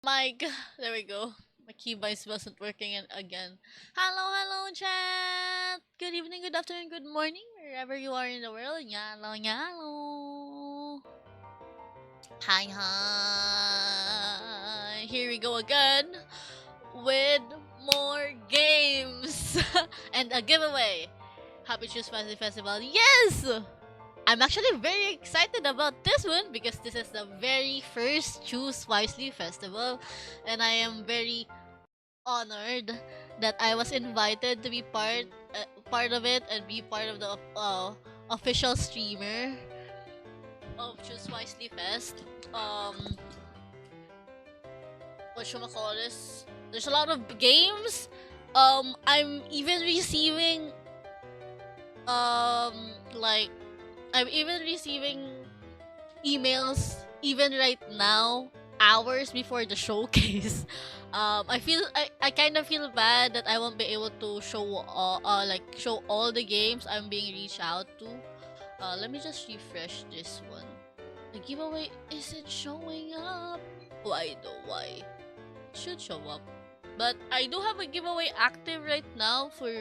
Mic. There we go. My keybinds wasn't working again. Hello, chat. Good evening, good afternoon, good morning, wherever you are in the world. Yalo, yalo. Hi. Here we go again with more games and a giveaway. Happy Choose Fantasy Festival. Yes! I'm actually very excited about this one because this is the very first Choose Wisely Festival, and I am very honored that I was invited to be part of it and be part of the official streamer of Choose Wisely Fest. What should I call this? There's a lot of games. I'm even receiving like I'm even receiving emails even right now, hours before the showcase. I kind of feel bad that I won't be able to show all the games I'm being reached out to. Let me just refresh this one. The giveaway isn't showing up. Why? It should show up. But I do have a giveaway active right now for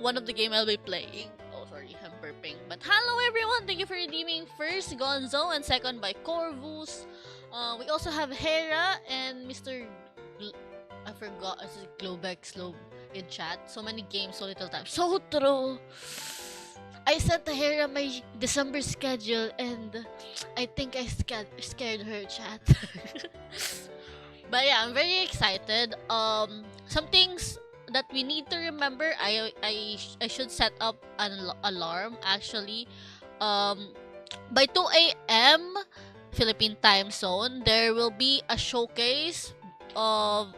one of the game I'll be playing. Oh, sorry, I'm burping. But hello everyone, thank you for redeeming first Gonzo and second by Corvus. We also have Hera and Mr. I forgot, it's Globex Globe in chat. So many games, so little time. So true. I sent to Hera my December schedule and I think I scared her chat. But yeah, I'm very excited. Some things that we need to remember. I should set up an alarm actually. By 2 a.m. Philippine time zone, there will be a showcase of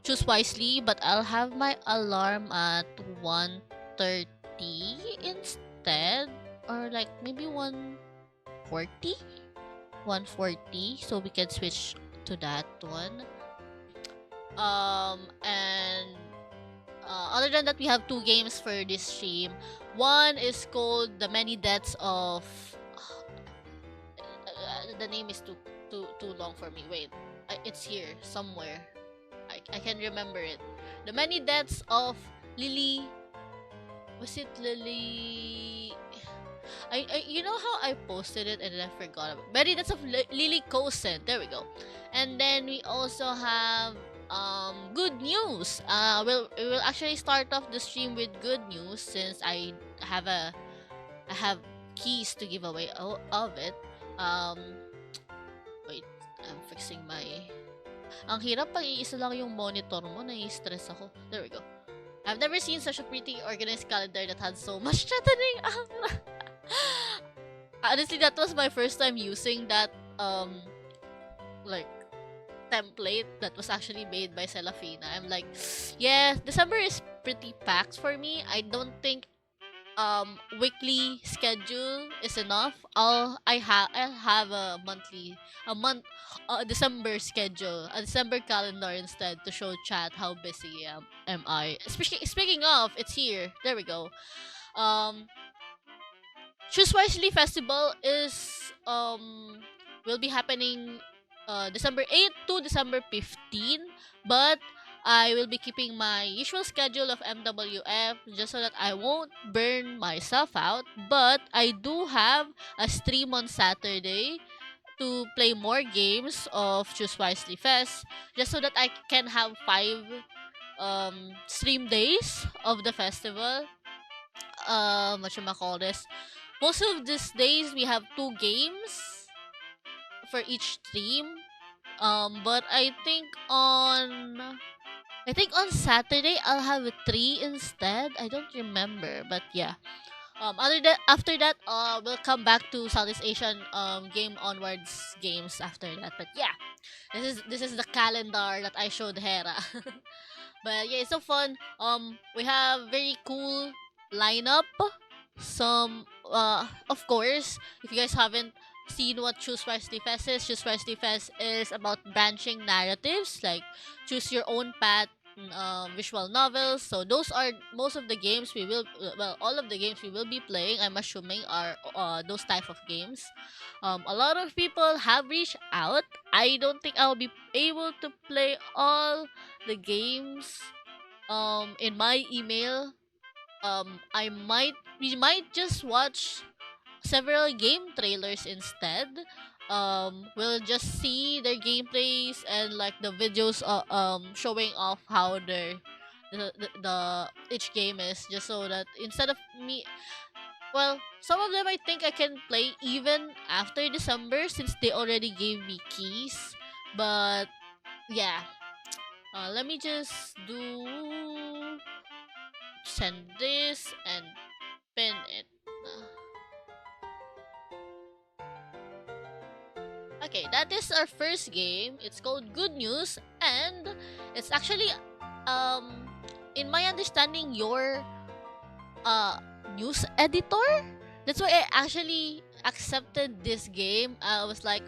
Choose Wisely, but I'll have my alarm at 1:30 instead, or like maybe 1:40. 1:40, so we can switch to that one. And other than that, we have two games for this stream. One is called The Many Deaths of. The name is too long for me. Wait, it's here somewhere. I can remember it. The Many Deaths of Lily. Was it Lily? You know how I posted it and then I forgot about it. Many Deaths of Lily Kosen. There we go. And then we also have good news. We will actually start off the stream with good news since I have keys to give away of it. Wait, I'm fixing my. Ang hirap pag iisa lang yung monitor mo, nai-stress ako. There we go. I've never seen such a pretty organized calendar that had so much threatening. Honestly, that was my first time using that like template that was actually made by Celafina. I'm like, yeah, December is pretty packed for me. I don't think weekly schedule is enough. I'll have a December schedule, a December calendar instead to show chat how busy am I. Speaking of, it's here. There we go. Um Choose Wisely Festival is will be happening December 8 to December 15, but I will be keeping my usual schedule of MWF just so that I won't burn myself out. But I do have a stream on Saturday to play more games of Choose Wisely Fest just so that I can have 5 stream days of the festival. What should I call this? Most of these days we have 2 games for each stream. But I think on Saturday I'll have 3 instead. I don't remember, but yeah. After that, we'll come back to Southeast Asian game onwards games after that. But yeah, this is the calendar that I showed Hera. But yeah, it's so fun. We have very cool lineup. Some of course, if you guys haven't seen what Choose Wisely Fest is, Choose Wisely Fest is about branching narratives, like choose your own path visual novels. So those are most of the games we will well all of the games we will be playing. I'm assuming are those type of games. A lot of people have reached out. I don't think I'll be able to play all the games in my email. I might we might just watch several game trailers instead. We'll just see their gameplays and like the videos showing off how the each game is, just so that instead of me, well, some of them I think I can play even after December since they already gave me keys. But yeah, let me just do send this and pin it. Okay, that is our first game. It's called Good News, and it's actually, um, in my understanding, your uh news editor. That's why I actually accepted this game. I was like,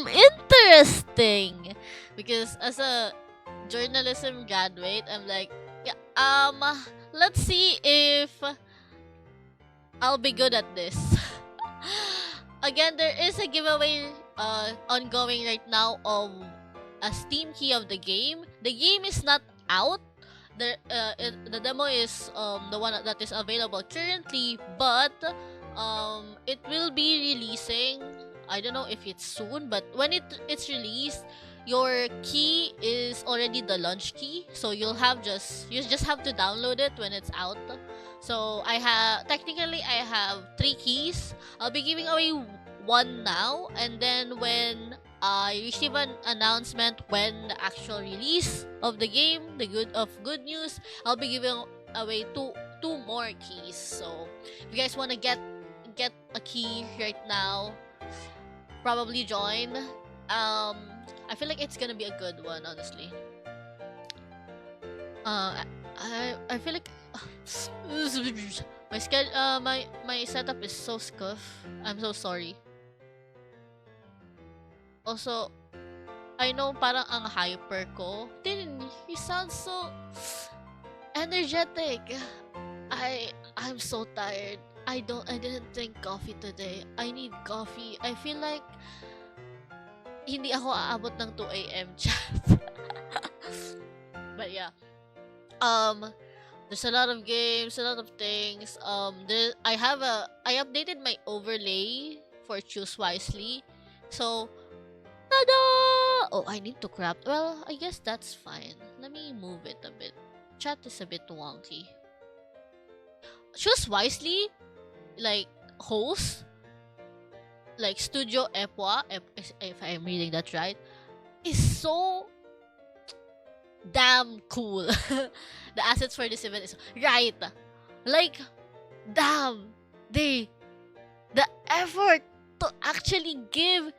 interesting, because as a journalism graduate, I'm like, yeah, let's see if I'll be good at this. Again, there is a giveaway ongoing right now of a Steam key of the game. The game is not out. The demo is the one that is available currently, but it will be releasing. I don't know if it's soon, but when it's released, your key is already the launch key, so you just have to download it when it's out. So I have three keys. I'll be giving away one now, and then when I receive an announcement when the actual release of the game, the good news, I'll be giving away two more keys. So if you guys wanna get a key right now, probably join. I feel like it's gonna be a good one, honestly. I feel like my setup is so scuff. I'm so sorry. Also, I know parang ang hyper ko. You sound so energetic. I'm so tired. I didn't drink coffee today. I need coffee. I feel like hindi ako aabot ng 2 a.m. chat. But yeah. There's a lot of games, a lot of things. I updated my overlay for Choose Wisely. So, tada! Oh, I need to crop. Well, I guess that's fine. Let me move it a bit. Chat is a bit wonky. Choose Wisely, like host, like Studio Epwa, if I'm reading that right, is so damn cool. The assets for this event is right. Like, damn, the effort to actually give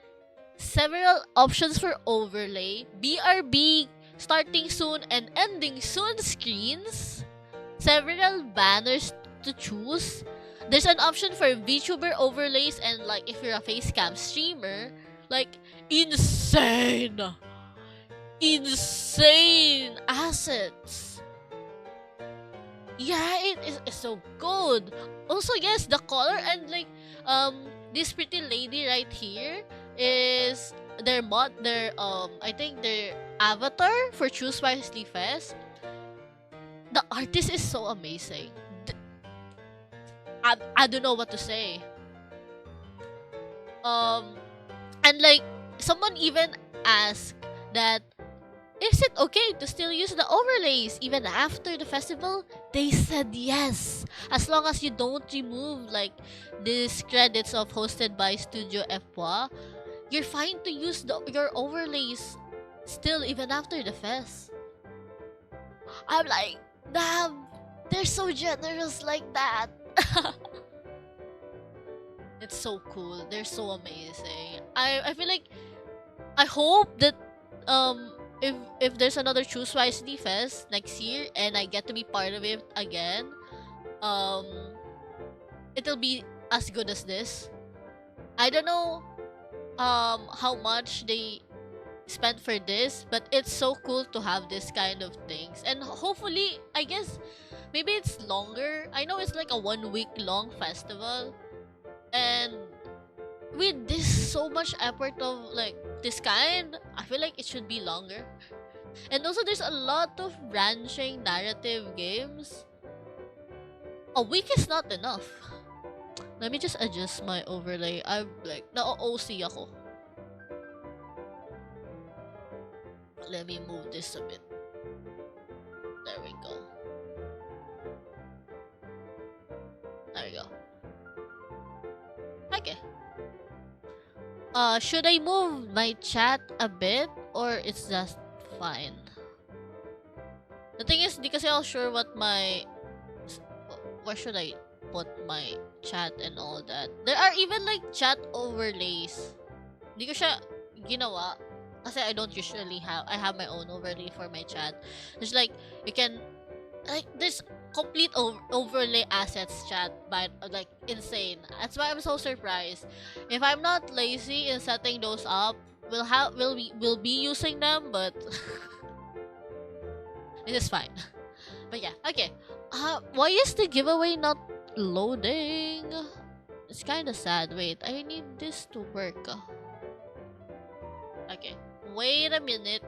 several options for overlay, BRB starting soon and ending soon screens, several banners to choose. There's an option for VTuber overlays, and like if you're a facecam streamer, like insane assets. Yeah, it is so good. Also, yes, the color and like this pretty lady right here is their I think their avatar for Choose Wisely Fest. The artist is so amazing. I don't know what to say. And like someone even asked that, is it okay to still use the overlays even after the festival? They said yes, as long as you don't remove like these credits of hosted by Studio Epwa, you're fine to use your overlays still even after the fest. I'm like, damn, they're so generous like that. It's so cool. They're so amazing. I feel like I hope that if there's another Choose Wisely Fest next year and I get to be part of it again, um it'll be as good as this. I don't know how much they spent for this, but it's so cool to have this kind of things. And hopefully, I guess maybe it's longer. I know it's like a 1 week long festival, and with this so much effort of like this kind, I feel like it should be longer. And also, there's a lot of branching narrative games. A week is not enough. Let me just adjust my overlay. I'm like, na-OC ako. Let me move this a bit. There we go. There we go. Okay. Should I move my chat a bit or it's just fine? The thing is, di kasi ako sure what my... Where should I put my chat and all that? There are even like chat overlays. Di ko siya ginawa kasi I don't usually have... I have my own overlay for my chat. There's like, you can... Like, there's complete overlay assets chat, but like insane. That's why I'm so surprised. If I'm not lazy in setting those up, we'll be using them, but it is fine. But yeah, okay. Why is the giveaway not loading? It's kind of sad. Wait, I need this to work. Okay, wait a minute.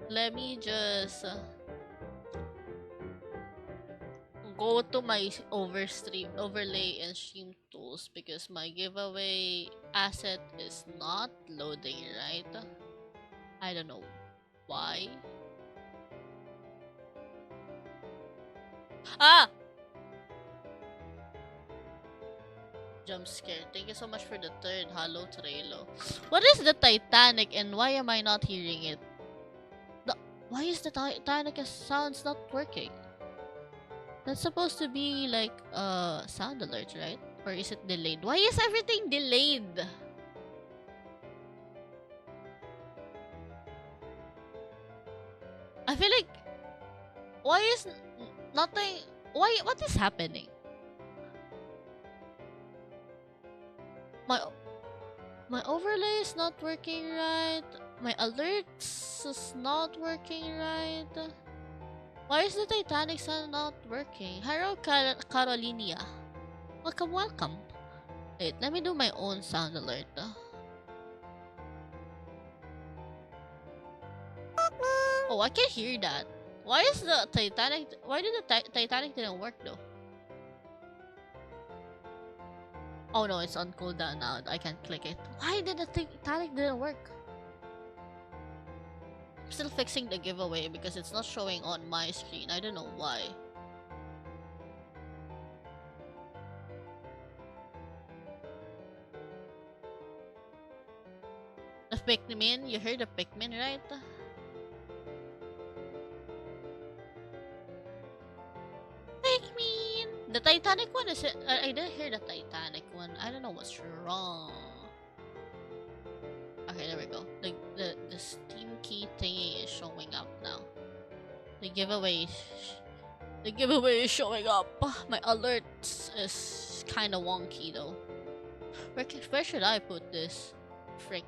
Let me just go to my overlay and stream tools because my giveaway asset is not loading, right? I don't know why. Ah! Jump scare. Thank you so much for the third. Hello, Trello. What is the Titanic and why am I not hearing it? Why is the Titanic sounds not working? That's supposed to be like sound alert, right? Or is it delayed? Why is everything delayed? I feel like why is nothing? What is happening? My overlay is not working right. My alerts is not working right. Why is the Titanic sound not working? Hello, Carolinia. Welcome. Wait, let me do my own sound alert. Oh, I can hear that. Why is the Titanic... Why did the Titanic didn't work though? Oh no, it's on cooldown now. I can click it. Why did the Titanic didn't work? I'm still fixing the giveaway because it's not showing on my screen. I don't know why. The Pikmin, you heard the Pikmin, right? Pikmin! The Titanic one is... I didn't hear the Titanic one. I don't know what's wrong. Okay, there we go. The Steam key thingy is showing up now. The giveaway is showing up. My alerts is kind of wonky though. Where should I put this? Frick.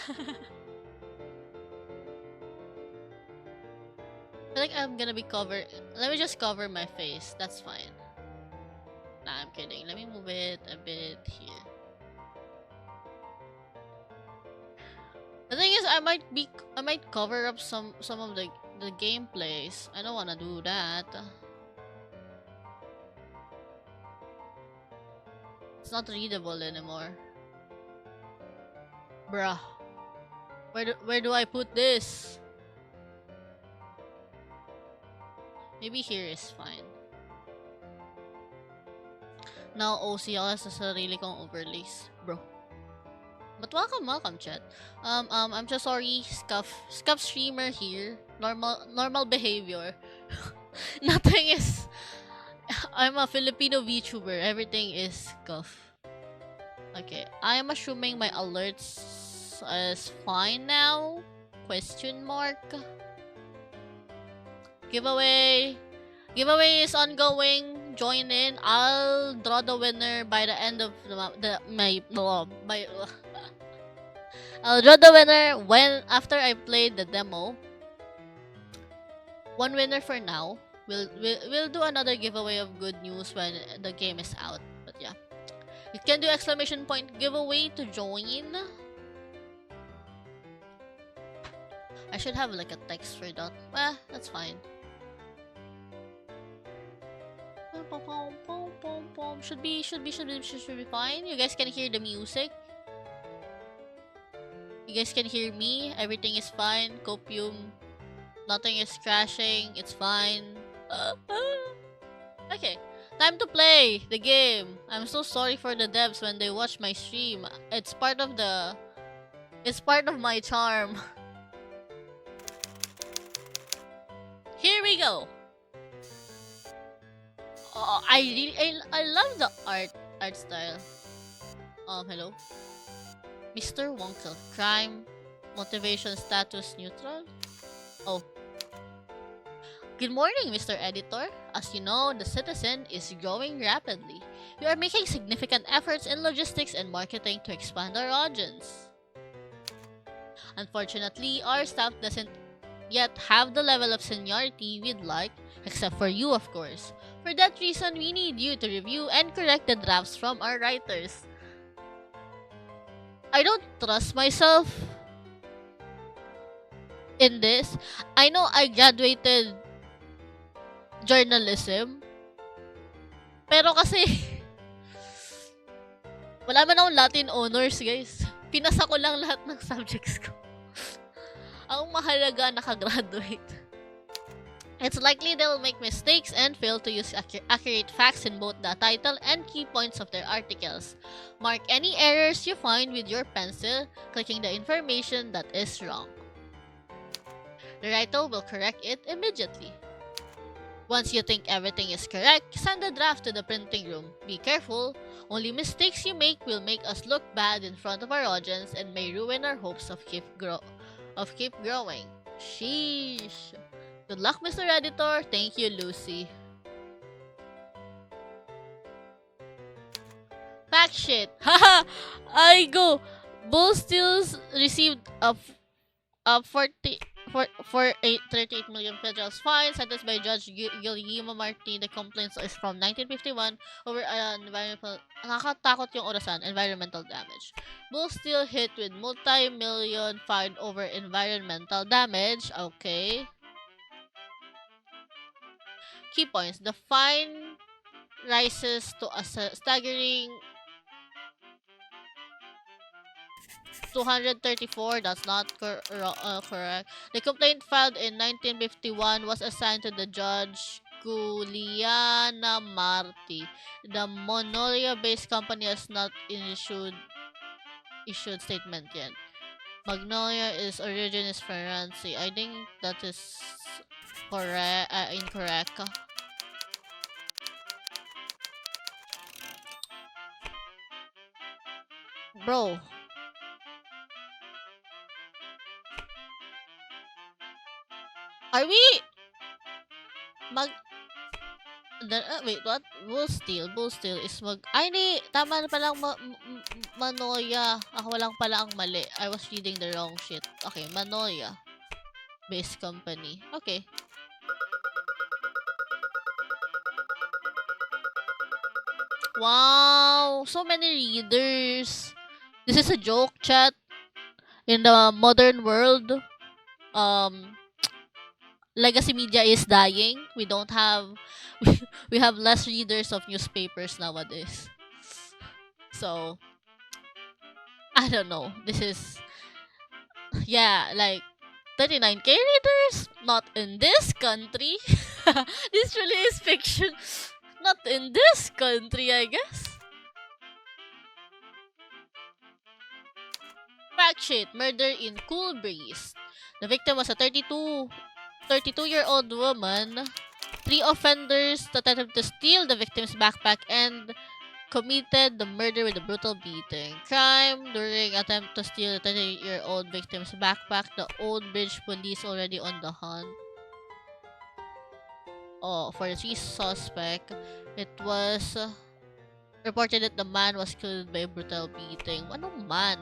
I feel like I'm gonna be covered. Let me just cover my face. That's fine. Nah, I'm kidding. Let me move it a bit here. The thing is, I might cover up some of the gameplays. I don't wanna do that. It's not readable anymore. Bruh. Where do I put this? Maybe here is fine. Now OCL sa sarili kong overlays, bro. But welcome chat. I'm just sorry, Scuff streamer here. Normal behavior. Nothing is. I'm a Filipino VTuber. Everything is Scuff. Okay, I am assuming my alerts is fine now. Question mark. Giveaway is ongoing. join in. I'll draw the winner by the end of my I'll draw the winner when after I played the demo. One winner for now. We'll do another giveaway of good news when the game is out. But yeah. You can do exclamation point giveaway to join. I should have like a text for that. That's fine. Should be fine. You guys can hear the music. You guys can hear me. Everything is fine. Copium. Nothing is crashing. It's fine. Okay. Time to play the game. I'm so sorry for the devs when they watch my stream. It's part of my charm. Here we go. I love the art style. Hello. Mr. Wonkel. Crime. Motivation status neutral. Oh. Good morning, Mr. Editor. As you know, the Citizen is growing rapidly. We are making significant efforts in logistics and marketing to expand our audience. Unfortunately, our staff doesn't yet have the level of seniority we'd like, except for you, of course. For that reason, we need you to review and correct the drafts from our writers. I don't trust myself in this. I know I graduated journalism, pero kasi wala man akong Latin honors, guys. Pinasa ko lang lahat ng subjects ko. Ang mahalaga, nakagraduate. It's likely they'll make mistakes and fail to use accurate facts in both the title and key points of their articles. Mark any errors you find with your pencil, clicking the information that is wrong. The writer will correct it immediately. Once you think everything is correct, send the draft to the printing room. Be careful, only mistakes you make will make us look bad in front of our audience and may ruin our hopes of keep growing. Sheesh. Good luck, Mr. Editor. Thank you, Lucy. Fact shit. Haha! I go. Bull Steels received a 38 million federal fine sentenced by Judge Guillermo Marti. The complaint is from 1951 over environmental. Nakakatakot yung orasan. Environmental damage. Bull Steel hit with multi-million fine over environmental damage. Okay. Key points. The fine rises to a staggering 234. That's not correct. The complaint filed in 1951 was assigned to the judge Juliana Marti. The Monolia-based company has not issued statement yet. Magnolia is origin is France. I think that is incorrect. Bro. Are we wait, what? Bull Steel is ay, hindi. Tama na palang Manoya. Ako lang pala ang mali. I was reading the wrong shit. Okay, Manoya. Based company. Okay. Wow! So many readers. This is a joke, chat. In the modern world, legacy media is dying. We don't have we have less readers of newspapers nowadays. So I don't know. This is like 39k readers? Not in this country. This really is fiction. Not in this country, I guess. Fact sheet. Murder in Cool Breeze. The victim was a 32-year-old woman. 3 offenders attempted to steal the victim's backpack and committed the murder with a brutal beating. Crime during attempt to steal the 30-year-old victim's backpack. The Old Bridge police already on the hunt. for the three suspect, it was reported that the man was killed by a brutal beating. Ano man?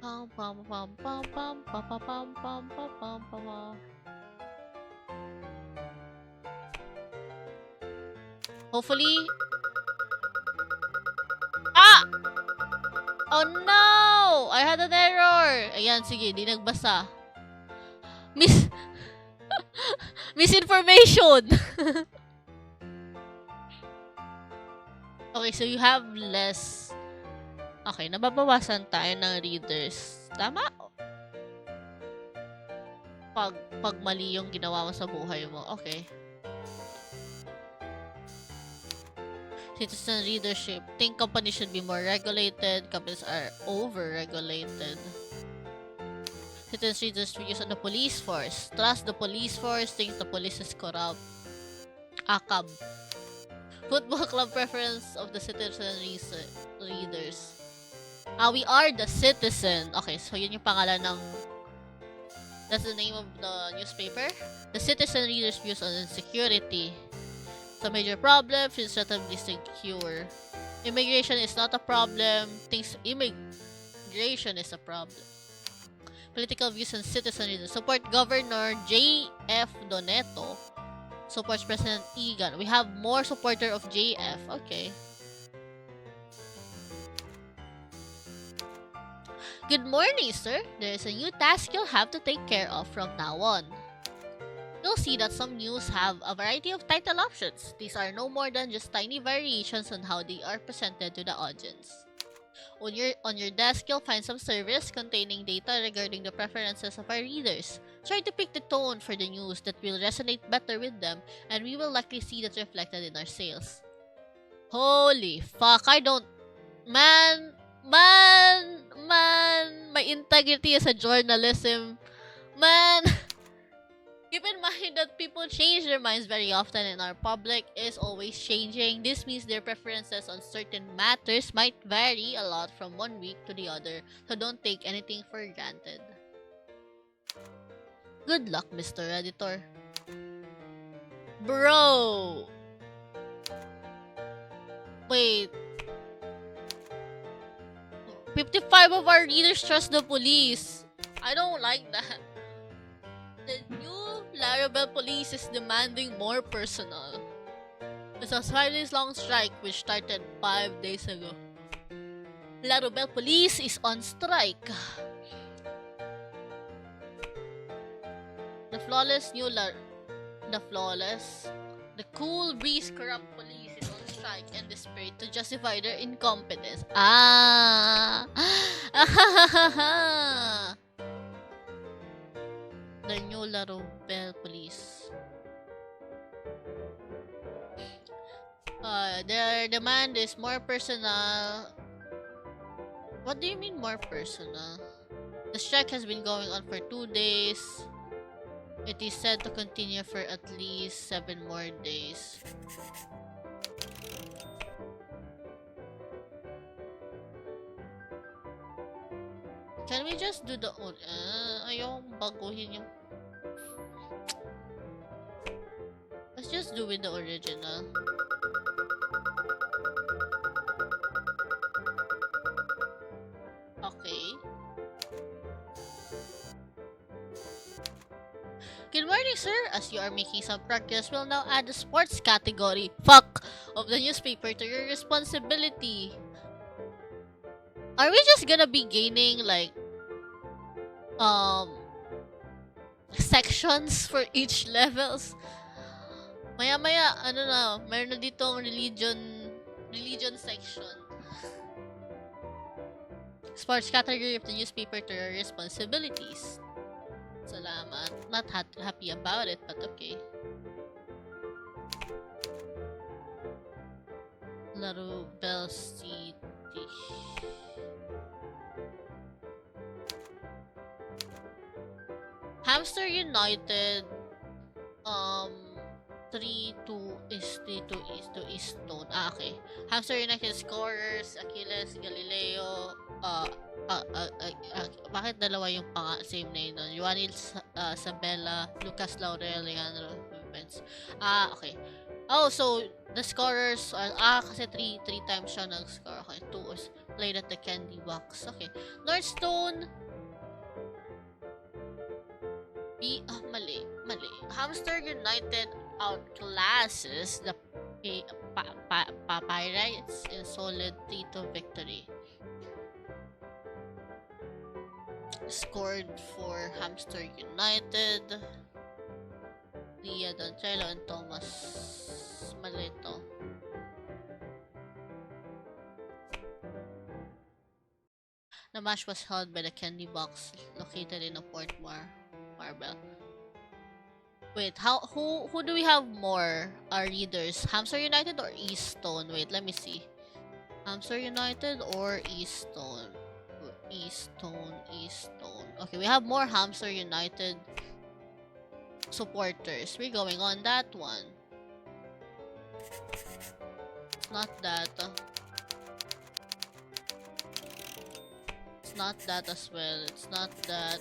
Pam pam pam pam pam pam pam pam pam pam pam pam. Hopefully. Ah! Oh no! I had an error! Ayan, sige, di nagbasa. Misinformation! Okay, so you have less. Okay, nababawasan tayo ng readers. Tama? Pag mali yung ginawa mo sa buhay mo. Okay. Citizen readership. Think companies should be more regulated. Companies are over-regulated. Citizen readers views on the police force. Trust the police force. Thinks the police is corrupt. AKAB. Football club preference of the citizen readers. We are the citizen. Okay, so yun yung pangalan ng... That's the name of the newspaper. The citizen readers views on insecurity. It's a major problem. Feels relatively secure. Immigration is not a problem. Thinks immigration is a problem. Political views on citizen readers. Support Governor J.F. Doneto. Supports President Egan. We have more supporter of JF. Okay. Good morning, sir. There is a new task you'll have to take care of from now on. You'll see that some news have a variety of title options. These are no more than just tiny variations on how they are presented to the audience. On your desk, you'll find some service containing data regarding the preferences of our readers. Try to pick the tone for the news that will resonate better with them, and we will likely see that reflected in our sales. Holy fuck, I don't... Man, my integrity as a journalism. Man, keep in mind that people change their minds very often and our public is always changing. This means their preferences on certain matters might vary a lot from one week to the other, so don't take anything for granted. Good luck, Mr. Editor. Bro! Wait. 55 of our readers trust the police. I don't like that. The new Laravel police is demanding more personnel. It's a 5 days long strike which started 5 days ago. Laravel police is on strike. The cool breeze corrupt police is on strike and desperate to justify their incompetence. The new Laravel police. Their demand is more personal. What do you mean more personal? The strike has been going on for 2 days. It is said to continue for at least 7 more days. Can we just do the... ayokong baguhin yung... Let's just do with the original. Okay. Good morning, sir. As you are making some progress, we'll now add the sports category of the newspaper to your responsibility. Are we just gonna be gaining like sections for each levels? Maya-maya, ano na, mayroon na ditong religion section. Sports category of the newspaper to your responsibilities. Salamat. Not happy about it, but okay. Laravel City. Hamster United 3-2 is 3-2 is to East Stone. Okay. Hamster United scorers, Achilles, Galileo, bakit dalawa yung same name nun? Juanil Sabella, Lucas Laurel, Leandro Vince. Okay. Oh, so the scorers are kasi three times siya nag-score. Okay, 2 is played at the candy box. Okay. Northstone. Mali. Hamster United outclasses the Pirates in solid 3-2 victory. Scored for Hamster United. Lia Doncello and Thomas Malito. The match was held by the Candy Box located in a Port Marbel. Wait, who do we have more readers? Hamster United or Eastone? Wait, let me see. Hamster United or Eastone? Eastone. Okay, we have more Hamster United supporters. We're going on that one. It's not that. It's not that as well. It's not that.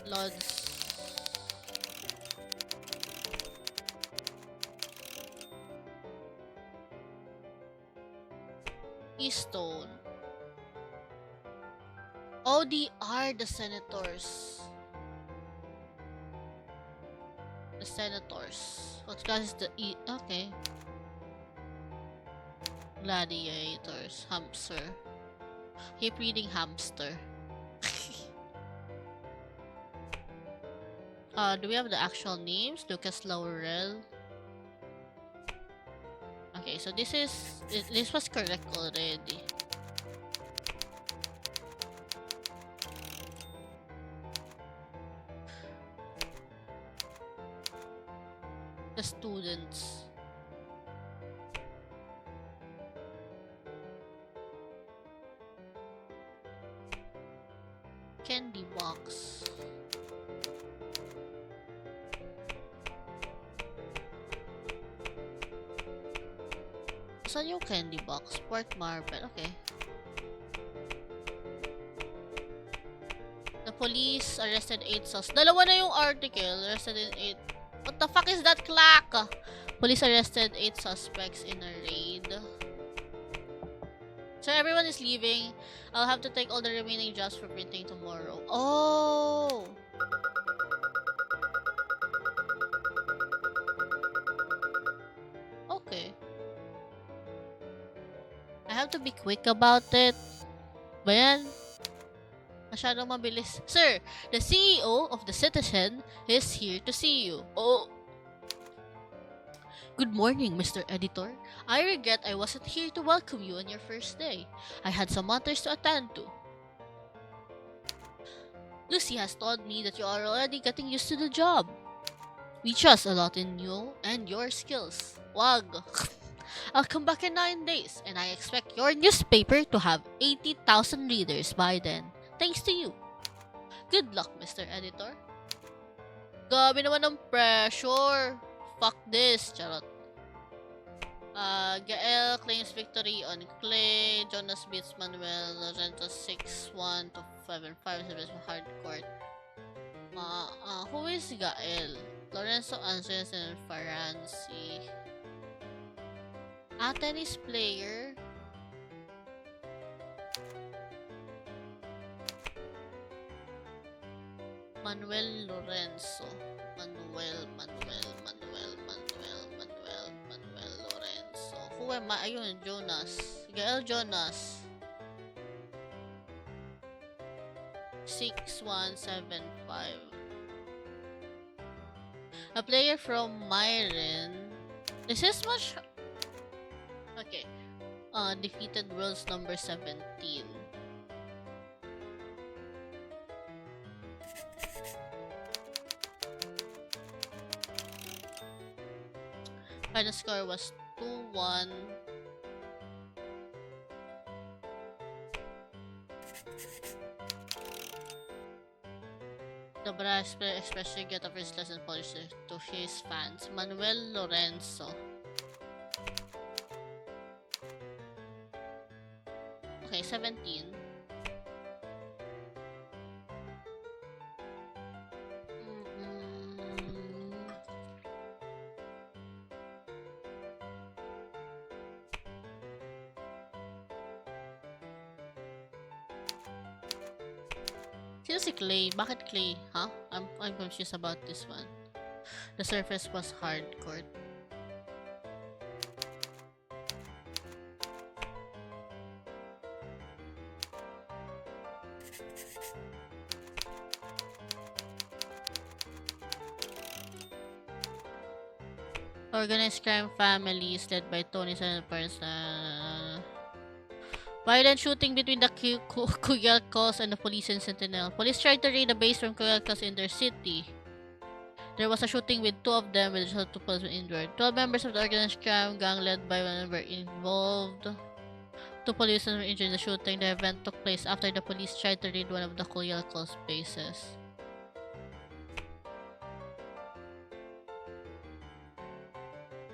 Lods. Keystone. Oh, they are the senators. The senators. What class is the okay. Gladiators. Hamster. Keep reading hamster. Do we have the actual names? Lucas Laurel. Okay, so this was correct already. The students. Candy box. Saan yung candy box? Port Marbel. Okay. The police arrested 8 suspects. Dalawa na yung article. Arrested in 8. What the fuck is that clack? Police arrested 8 suspects in a raid. So everyone is leaving. I'll have to take all the remaining jobs for printing tomorrow. Oh! Okay. I have to be quick about it. Bayan. Masyadong mabilis. Sir, the CEO of the Citizen is here to see you. Oh. Good morning, Mr. Editor. I regret I wasn't here to welcome you on your first day. I had some matters to attend to. Lucy has told me that you are already getting used to the job. We trust a lot in you and your skills. Wag. I'll come back in 9 days, and I expect your newspaper to have 80,000 readers by then. Thanks to you. Good luck, Mr. Editor. Gabi naman ng pressure. Fuck this. Charot. Gael claims victory on Clay. Jonas beats Manuel. Lorenzo 6-1 to 7-5 sa hard court. Who is Gael? Lorenzo answers and Faransi. Tennis player. Manuel Lorenzo. Manuel Lorenzo. Who am I? Ayun, Jonas. Gael Jonas. 6175. A player from Myron. This is much. Okay. Defeated world's number 17. Final score was 2-1. The but I especially get a first lesson polish to his fans. Manuel Lorenzo. Okay, 17. Sino si Clay? Bakit Clay? Huh? I'm confused about this one. The surface was hardcore. Organized crime families led by Tony's and parents. Violent shooting between the Kuyalkos and the police in Sentinel. Police tried to raid a base from Kuyalkos in their city. There was a shooting with 2 of them, with 2 police injured. 12 members of the organized crime gang led by one were involved. 2 police were injured in the shooting. The event took place after the police tried to raid one of the Kuyalkos bases.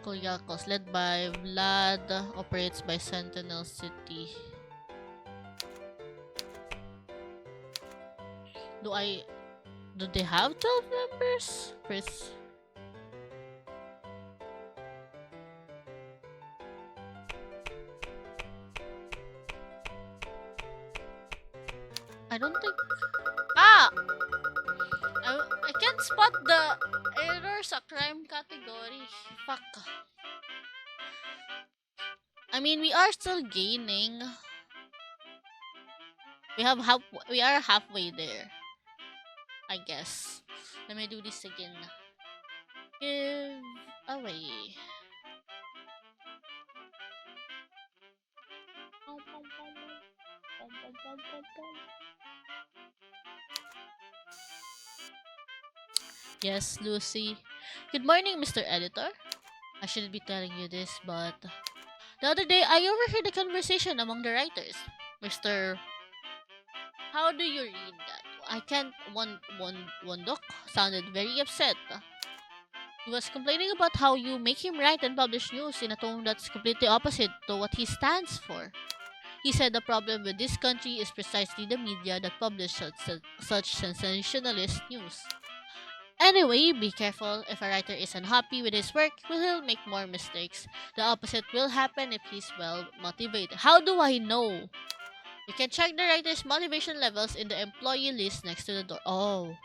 Kuyalkos, led by Vlad, operates by Sentinel City. Do they have 12 members? Chris. I don't think. I can't spot the error sa crime category. Fuck. I mean, we are still gaining. We are halfway there. I guess. Let me do this again. Give away. Yes, Lucy. Good morning, Mr. Editor. I shouldn't be telling you this, but the other day I overheard a conversation among the writers. Mr. How do you read that? I can't. One doc sounded very upset. He was complaining about how you make him write and publish news in a tone that's completely opposite to what he stands for. He said the problem with this country is precisely the media that publish such sensationalist news. Anyway, be careful. If a writer is unhappy with his work, he'll make more mistakes. The opposite will happen if he's well motivated. How do I know? You can check the writer's motivation levels in the employee list next to the door. Oh.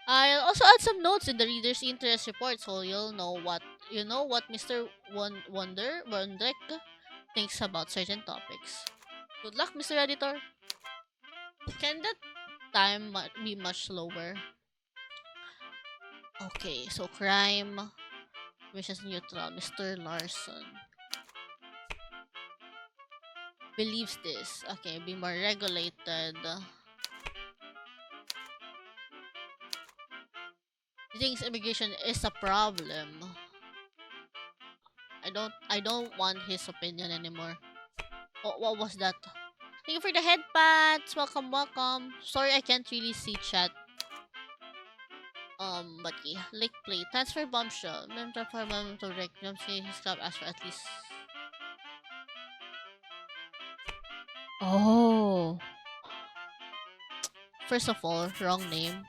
I'll also add some notes in the reader's interest report so you'll know what Mr. Wondrek thinks about certain topics. Good luck, Mr. Editor. Can that time be much slower? Okay, so crime versus neutral. Mr. Larson believes this. Okay, be more regulated. He thinks immigration is a problem. I don't want his opinion anymore. Oh, what was that? Thank you for the head pats. Welcome. Sorry I can't really see chat. But yeah, Lake Play. Transfer bombshell. Member for moment to wreck. His club asked for at least. Oh. First of all, wrong name.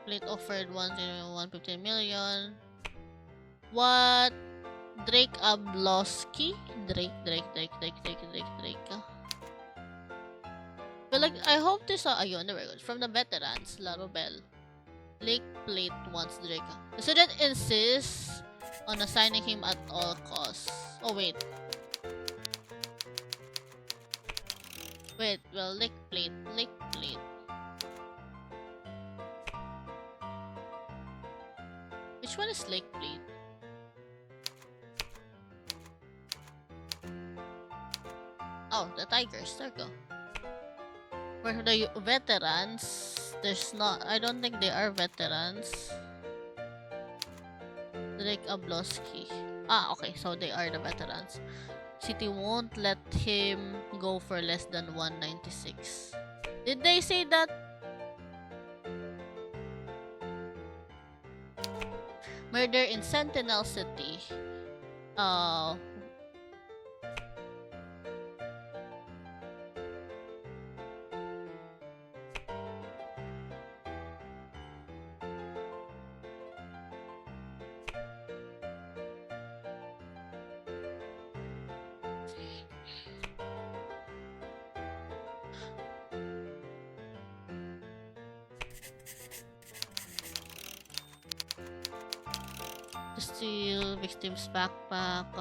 Plate offered 115 million. What? Drake Ablowski? Drake. But like, I hope this ayun, there we go. From the veterans, Larobel. Lake Plate wants Drake. The student insists on assigning him at all costs. Oh wait. Well, Lake Plate. Which one is Lake Plate? Oh, the Tigers. There you go. For the veterans, there's not. I don't think they are veterans. Drake Ablowski. Ah, okay, so they are the veterans. City won't let him go for less than 196. Did they say that? Murder in Sentinel City. Uh, to steal victim's backpack.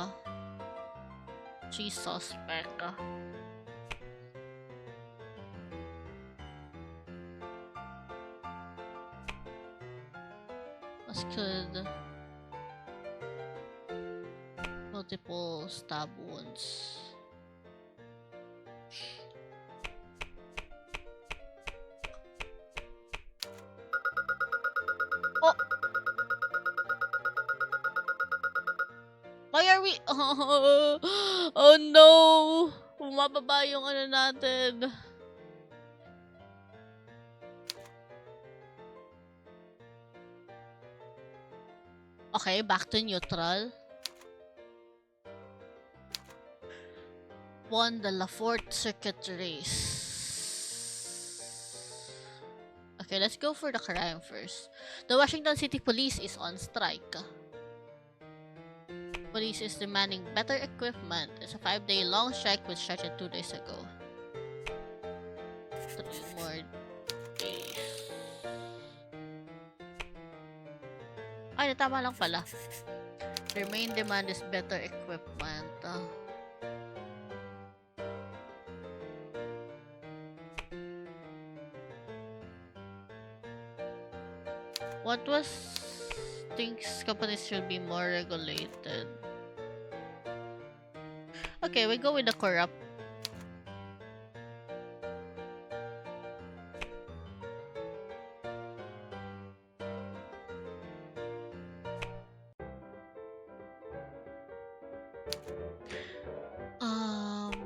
She's suspect. What's good? Multiple stab wounds. Oh! Why are we... Oh no! Bumababa yung ano natin. Okay, back to neutral. Won the La Fort Circuit race. Okay, let's go for the crime first. The Washington City Police is on strike. Police is demanding better equipment. It's a 5-day long strike which started 2 days ago. 3 more days. Ay, tama lang pala. Their main demand is better equipment. What was thinks companies should be more regulated? Okay, we go with the corrupt.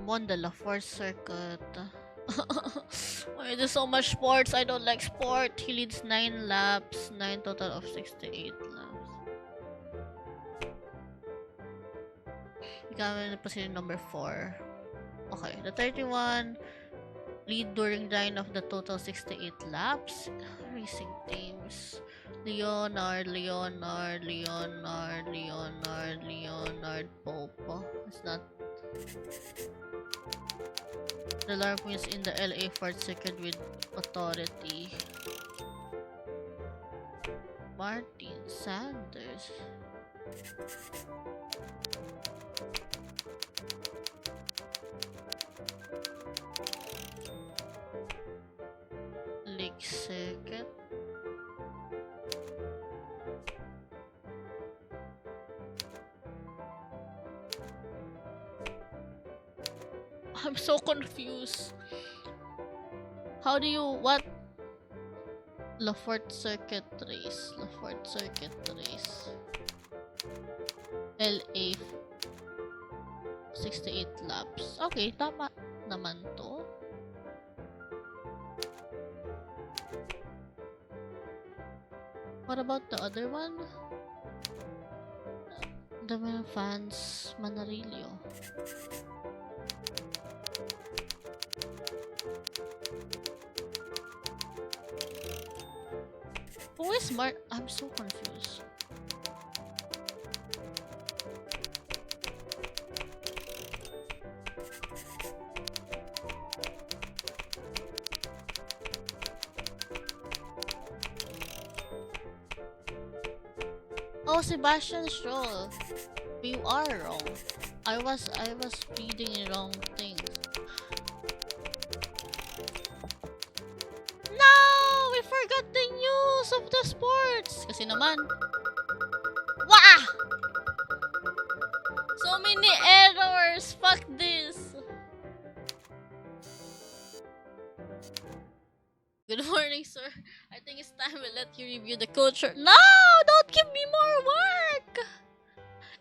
Won the La Force Circuit. Why there's so much sports? I don't like sport. He leads 9 laps, 9 total of 68 laps. Becoming in position number 4. Okay, the 31 lead during 9 of the total 68 laps. Racing teams. Leonard Pope. It's not. The alarm wins in the LA Fort Circuit with authority. Martin Sanders. Lake Circuit. I'm so confused. How do you what? La Fort Circuit race. La Fort Circuit race. LA 68 laps. Okay, tama naman to. What about the other one? The fans Manarillo. Who is Mark? I'm so confused. Oh, Sebastian Stroll. You are wrong. I was reading wrong things. No, we forgot the news of the sports. Kasi naman. Wah! So many errors. Fuck this. Good morning, sir. I think it's time we let you review the culture. No! Don't give me more work!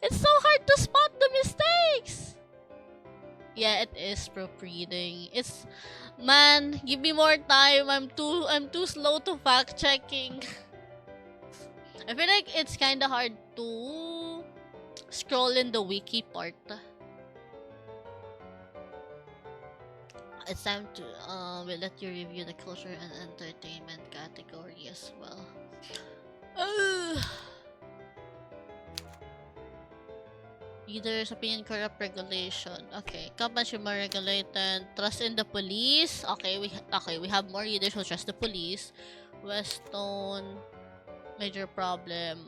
It's so hard to spot the mistakes. Yeah, it is proofreading. It's man, give me more time. I'm too slow to fact checking. I feel like it's kind of hard to scroll in the wiki part. It's time to we'll let you review the culture and entertainment category as well. Leaders opinion corrupt regulation. Okay, government should more regulated. Trust in the police. Okay, we have more leaders who trust the police. Westone, major problem.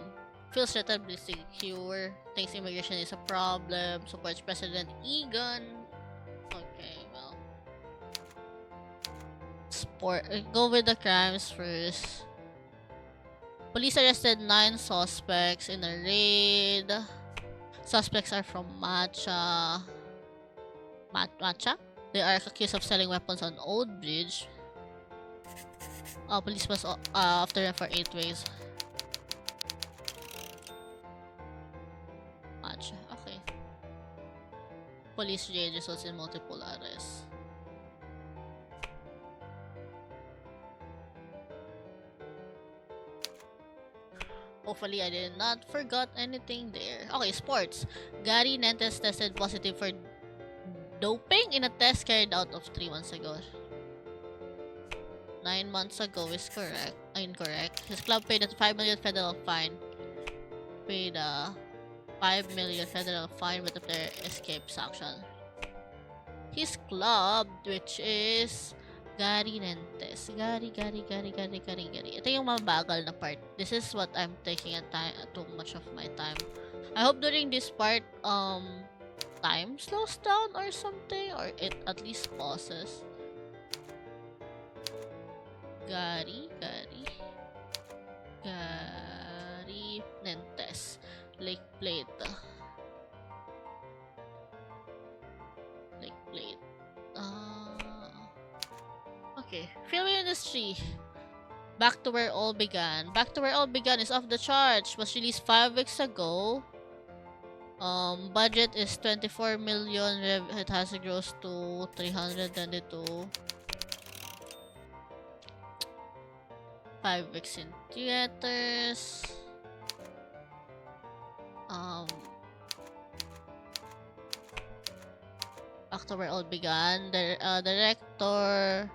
Feels relatively secure. Thinks immigration is a problem. Supports President Egan. Okay, well. Go with the crimes first. Police arrested 9 suspects in a raid. Suspects are from Matcha. Matcha? They are accused of selling weapons on Old Bridge. Police was after them for 8 weeks. Matcha, okay. Police raid results in multiple arrests. Hopefully, I did not forgot anything there. Okay, sports. Gary Nentes tested positive for doping in a test carried out of 3 months ago. 9 months ago is incorrect. His club paid a 5 million federal fine. Paid a 5 million federal fine, but the player escaped sanction. His club, which is Gary Nentes. Gary. Ito yung mabagal na part. This is what I'm taking too much of my time. I hope during this part, time slows down or something, or it at least pauses. Gary Nentes. Lake Plate. Okay, film industry. Back to Where All Began. Back to Where All Began is off the charts. Was released 5 weeks ago. Budget is 24 million. It has a gross to 322. 5 weeks in theaters. Back to Where All Began. The director.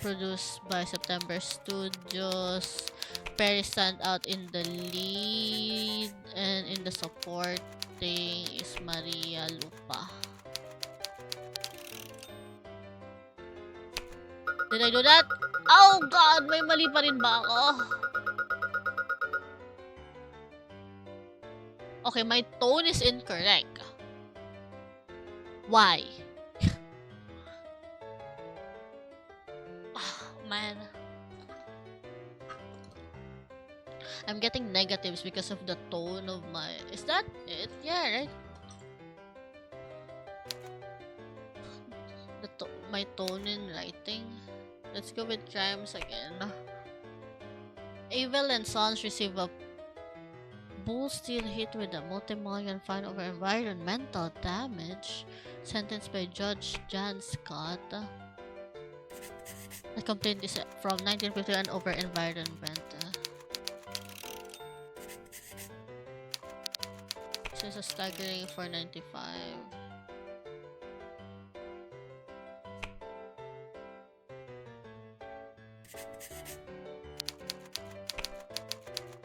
Produced by September Studios. Perry stand out in the lead, and in the supporting is Maria Lupa. Did I do that? Oh God! May mali pa rin ba ako? Okay, my tone is incorrect. Why? Man, I'm getting negatives because of the tone of my. Is that it? Yeah, right. My tone in writing. Let's go with crimes again. Abel and Sons receive a bull steel hit with a multi-million fine over environmental damage. Sentenced by Judge Jan Scott. The complaint is from 1951 over environment. This is a staggering 495.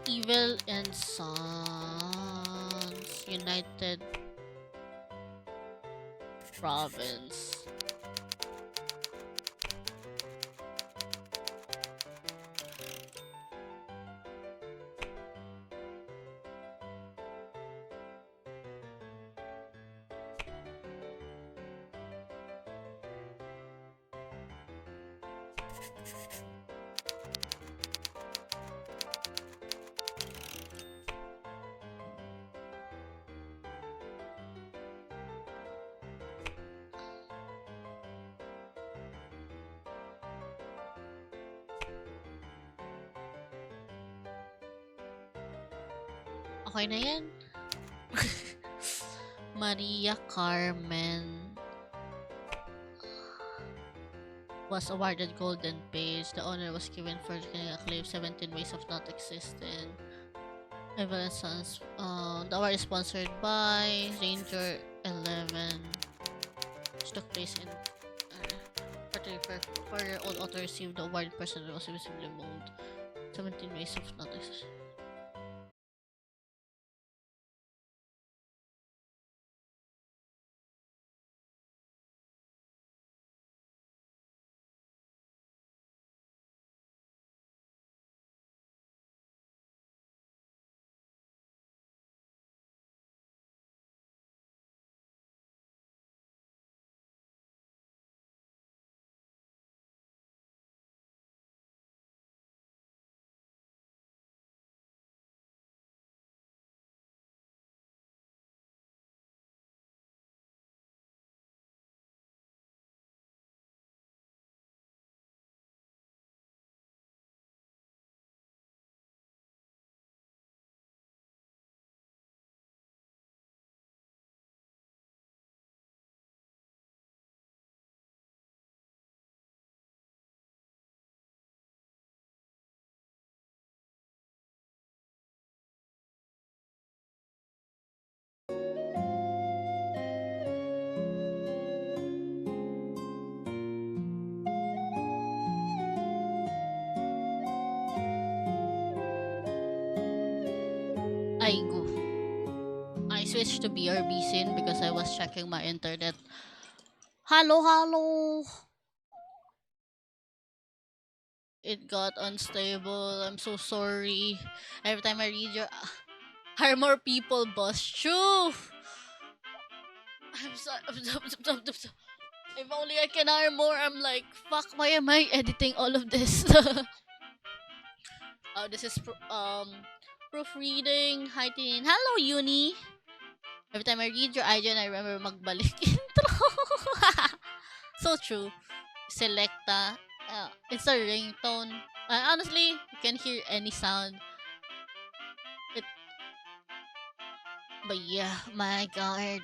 Evil and Sons United Province. Okay na yan. Maria Carmen was awarded Golden Page. The honor was given for acclaim 17 Ways of Not Existing. Evelyn Sons. The award is sponsored by Ranger 11. Which took place in for all author received the award person was visibly moved. 17 Ways of Not Existing. I switched to BRB scene because I was checking my internet. Hello, hello. It got unstable. I'm so sorry. Every time I read your hire more people, boss. Shoo! I'm sorry. If only I can hire more. I'm like, fuck. Why am I editing all of this? Oh, this is proofreading. Hi, Tin. Hello, Uni. Every time I read your IG, I remember magbalik intro. So true. Selecta. It's a ringtone. Honestly, you can hear any sound. It, but yeah, my god.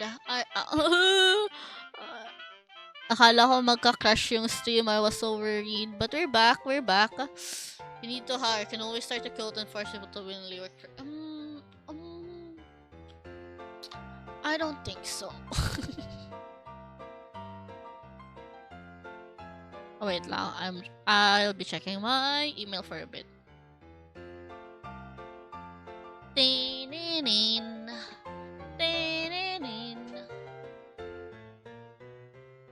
Akala ko magka-crash yung stream. I was so worried. But we're back. We're back. You need to hire. Can always start a cult and force people to willingly work. I don't think so. Oh, wait lang. I'll be checking my email for a bit. Tinenin. Tinenin.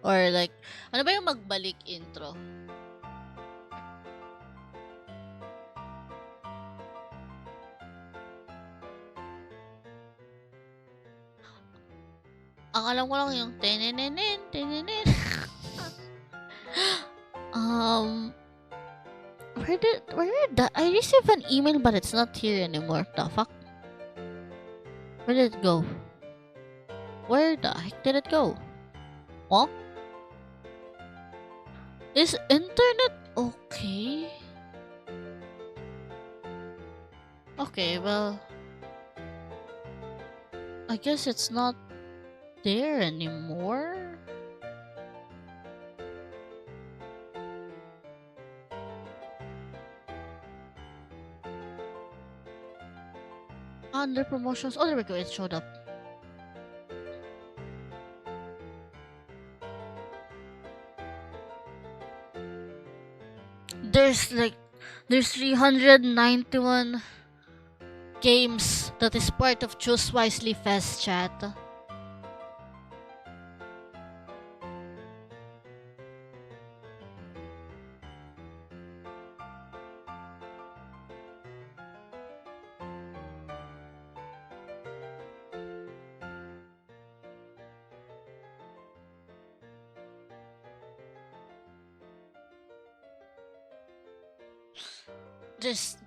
Or like, ano ba yung magbalik intro? Ang alam ko lang yung tininin, tininin. Where did that? I received an email, but it's not here anymore. The fuck? Where did it go? Where the heck did it go? What? Is internet okay? Okay, well, I guess it's not there anymore. Under promotions. Oh, there we go. It showed up. There's 391 games that is part of Choose Wisely Fest chat.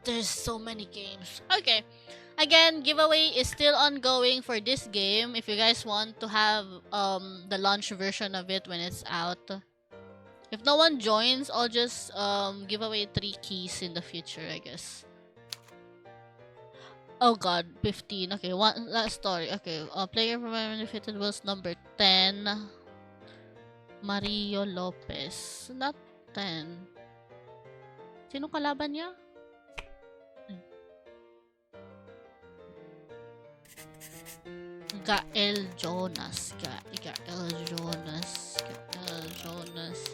There's so many games. Okay. Again, giveaway is still ongoing for this game. If you guys want to have the launch version of it when it's out. If no one joins, I'll just give away 3 keys in the future, I guess. Oh god, 15. Okay, one last story. Okay, player from defeated was number 10. Mario Lopez. Not 10. Sino kalaban niya? Gael Jonas. Gael Jonas. Gael Jonas.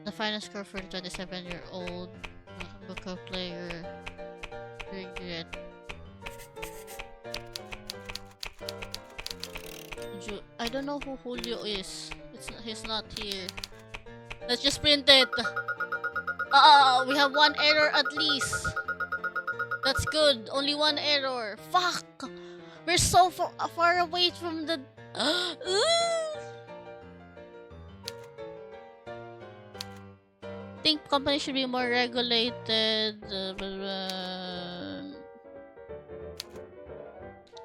The final score for the 27-year-old Boca player. Regret. I don't know who Julio is. He's not here. Let's just print it. We have one error at least. That's good. Only one error. Fuck. We're so far away from the. Think companies should be more regulated.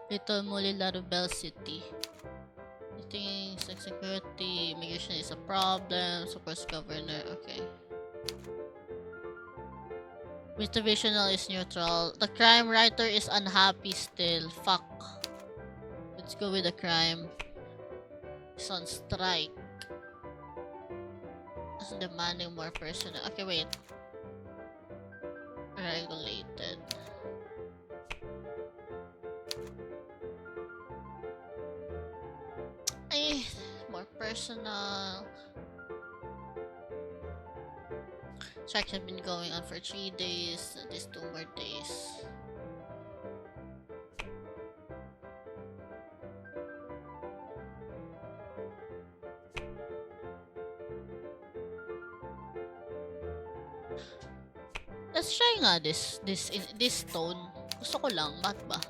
Ito muli laro Bell City. I think sex security, immigration is a problem. Supports governor. Okay. Motivational is neutral. The crime writer is unhappy still. Fuck. Let's go with the crime. He's on strike. It's demanding more personnel. Okay, wait. Regulated. More personal. Strike has been going on for 3 days. These 2 more days. Let's try nga this stone. Gusto ko lang, mat ba?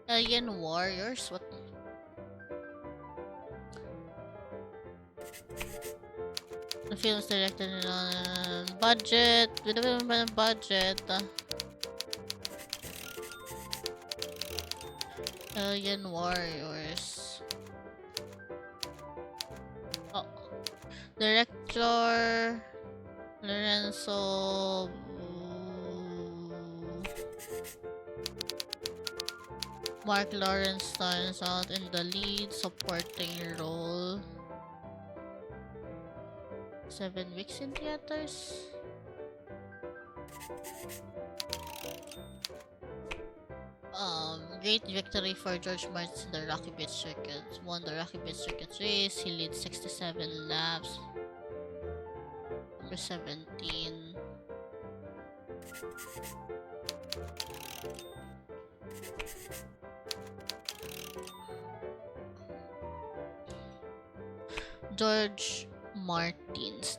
Alien Warriors? What? The film's directed on budget. We don't have a budget. Alien Warriors. Oh. Director Lorenzo. Mark Lawrence stands out in the lead supporting role. 7 weeks in theaters. Great victory for George Martin in the Rocky Beach Circuit. Won the Rocky Beach Circuit race. He leads 67 laps. Number 17. George Martins.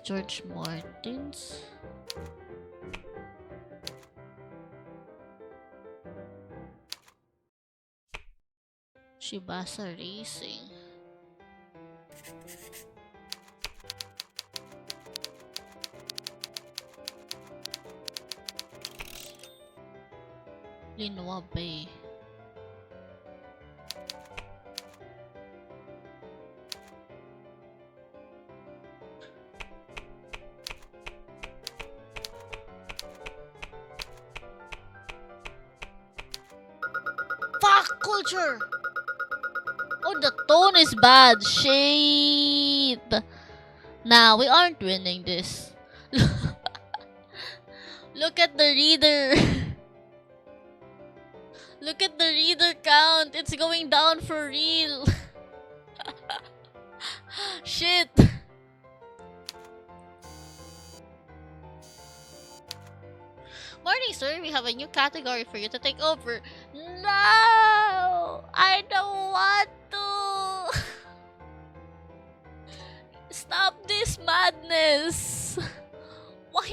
Shibasa Racing. Linoa Bay. Fuck culture! Oh, the tone is bad. Shit. Nah, we aren't winning this. Look at the reader. Look at the reader count. It's going down for real. Shit. Morning, sir. We have a new category for you to take over. No! I don't want to. Stop this madness. Why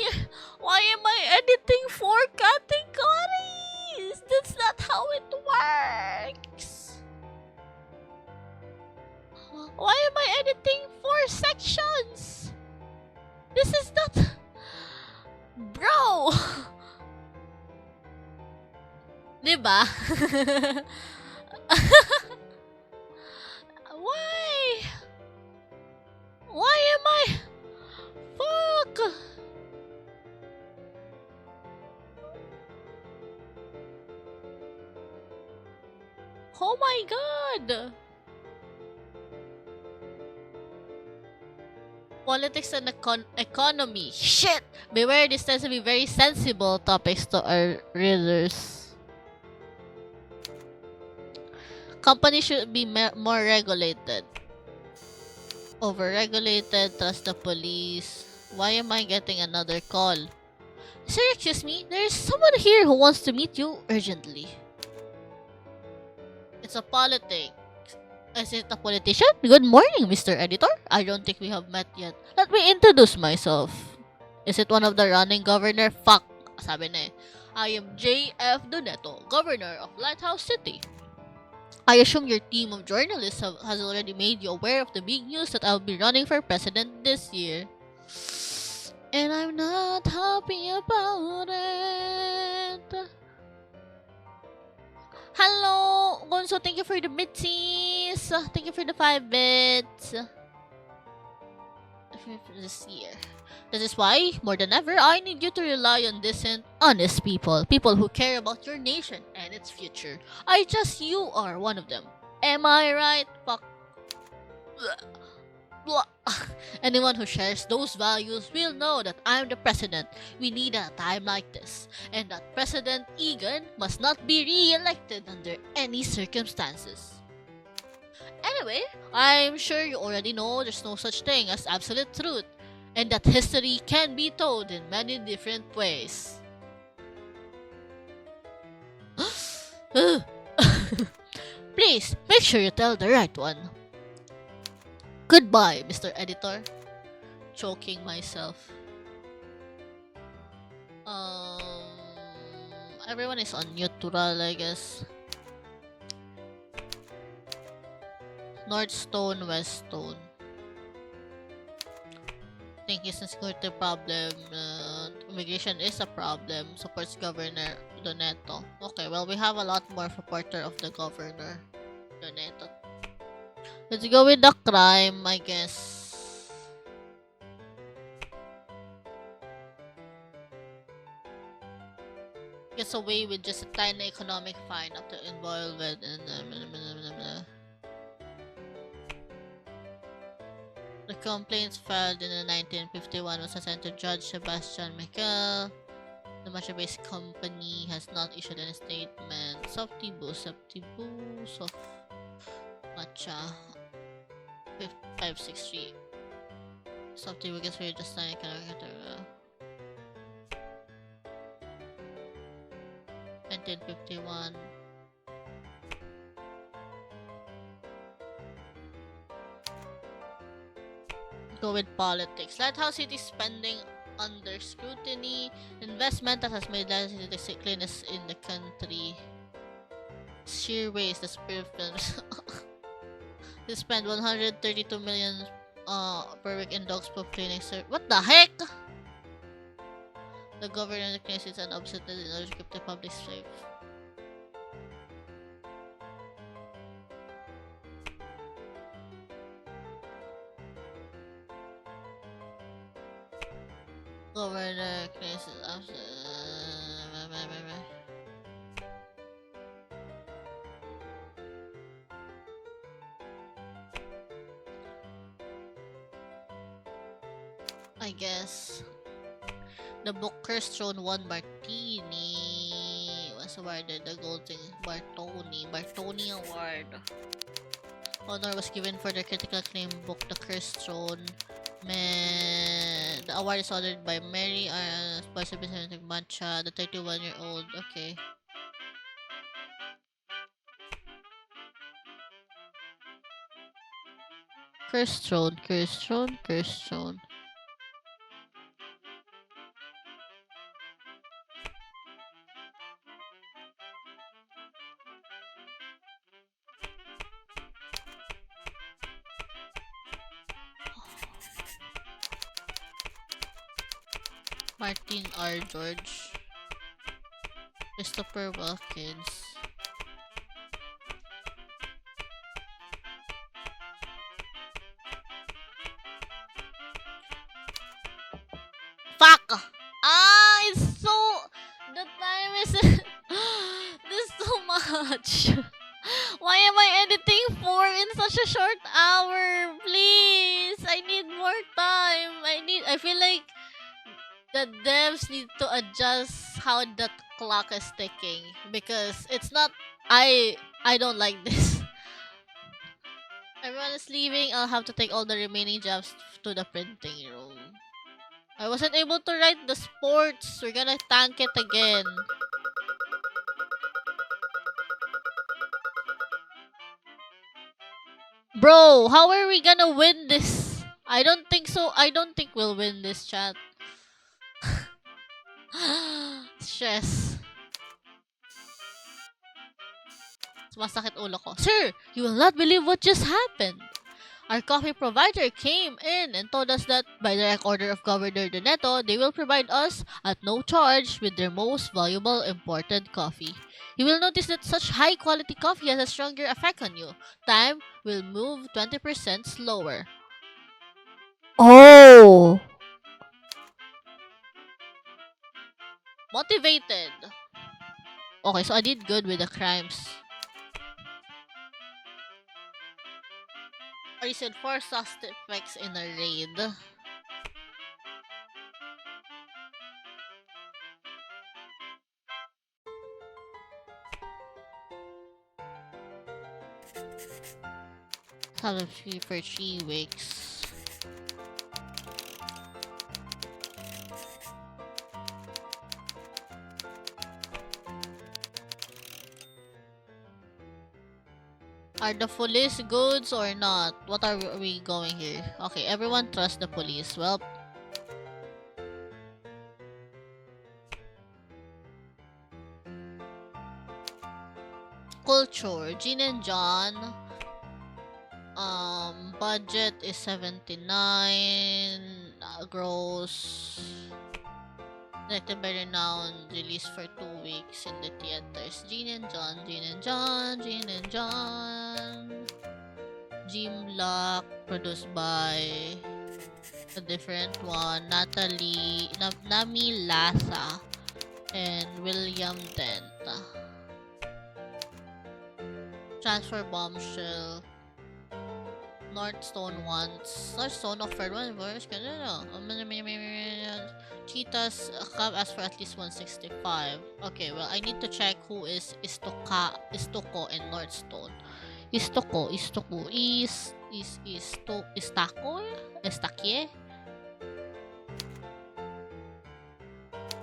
am I editing 4 categories? That's not how it works. Why am I editing 4 sections? This is not... Bro! Diba? Why? Why am I? Fuck! Oh my god! Politics and economy. Shit! Beware, this tends to be very sensible topics to our readers. Companies should be more regulated. Overregulated, trust the police. Why am I getting another call? Sir, excuse me, there's someone here who wants to meet you urgently. It's a politic. Is it a politician? Good morning, Mr. Editor. I don't think we have met yet. Let me introduce myself. Is it one of the running governor? Fuck. Sabi na eh. I am J.F. Doneto, governor of Lighthouse City. I assume your team of journalists has already made you aware of the big news that I'll be running for president this year. And I'm not happy about it. Hello, Gonzo, thank you for the bitsies. Thank you for the 5 bits. This year. This is why, more than ever, I need you to rely on decent, honest people. People who care about your nation and its future. You are one of them. Am I right? Fuck. Anyone who shares those values will know that I'm the president. We need a time like this. And that President Egan must not be re-elected under any circumstances. Anyway, I'm sure you already know there's no such thing as absolute truth. And that history can be told in many different ways. Please, make sure you tell the right one. Goodbye, Mr. Editor. Choking myself. Everyone is on neutral, I guess. North Stone, West Stone. Think it's a security problem. Immigration is a problem. Supports Governor Doneto. Okay, well, we have a lot more supporter of the Governor Doneto. Let's go with the crime, I guess. Gets away with just a tiny economic fine after involvement in the complaints filed in 1951 was assigned to Judge Sebastian Michael. The matcha-based company has not issued any statement. Softibu, soft matcha 563. Softibu gets rid just like 1951. Go with politics. Lighthouse City spending under scrutiny. Investment that has made Lighthouse City the cleanest in the country. Sheer waste. The spirit films. They spend 132 million per week in dogs for cleaning service. What the heck? The governor declares it's an obscenity in order to keep the public safe. Governor declares it's I guess. The Booker's Throne won Martini was awarded the Golden Bartoni Award. Honor was given for the critical acclaim book The Cursed Throne. The award is ordered by Mary Specific Matcha, the 31-year-old. Okay. Cursed Throne. Martin R. George. Christopher Wilkins. much. Why am I editing 4 in such a short hour? Please, I need more time. I feel like the devs need to adjust how the clock is ticking because it's not. I don't like this. Everyone is leaving. I'll have to take all the remaining jobs to the printing room. I wasn't able to write the sports. We're gonna tank it again. Bro, how are we gonna win this? I don't think so. I don't think we'll win this, chat. Stress. Sumasakit ulo ko. Sir, you will not believe what just happened. Our coffee provider came in and told us that by direct order of Governor Doneto, they will provide us at no charge with their most valuable imported coffee. You will notice that such high quality coffee has a stronger effect on you. Time will move 20% slower. Oh! Motivated. Okay, so I did good with the crimes. Or you said 4 suspects in a raid. Have free for 3 weeks. Are the police goods or not? What are we going here? Okay, everyone trust the police. Well, culture. Jean and John. Budget is 79. Gross. Directed by renowned. Released for 2 weeks in the theaters. Jean and John. Jean and John. Jean and John. Jim Lock. Produced by a different one. Nami Lasa. And William Dent. Transfer Bombshell. Northstone once. Northstone offered one verse. Cheetahs have asked for at least 165. Okay, well, I need to check who is Istoko and Northstone. Istoko, Estakie?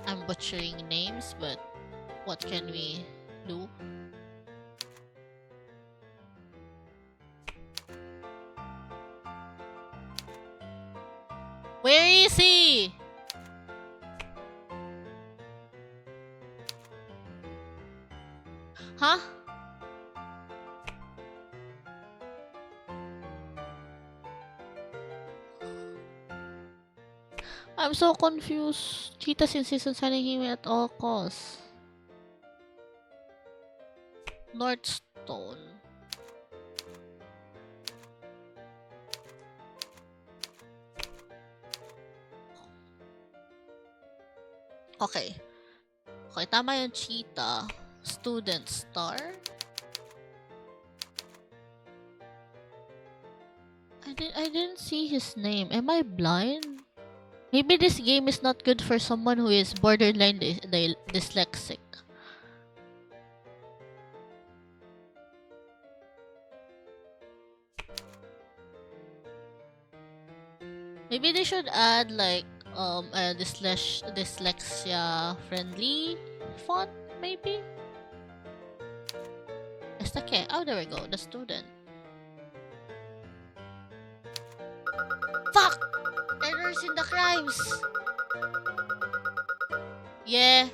I'm butchering names, but what can we do? Where is he? Huh? I'm so confused. Cheetahs insists on selling him at all costs. Northstone. Okay. Okay, tama yung cheetah. Student star. I didn't see his name. Am I blind? Maybe this game is not good for someone who is borderline dyslexic. Maybe they should add like a dyslexia friendly font, maybe? Estake. Oh, there we go. The student. Fuck! Errors in the crimes! Yeah.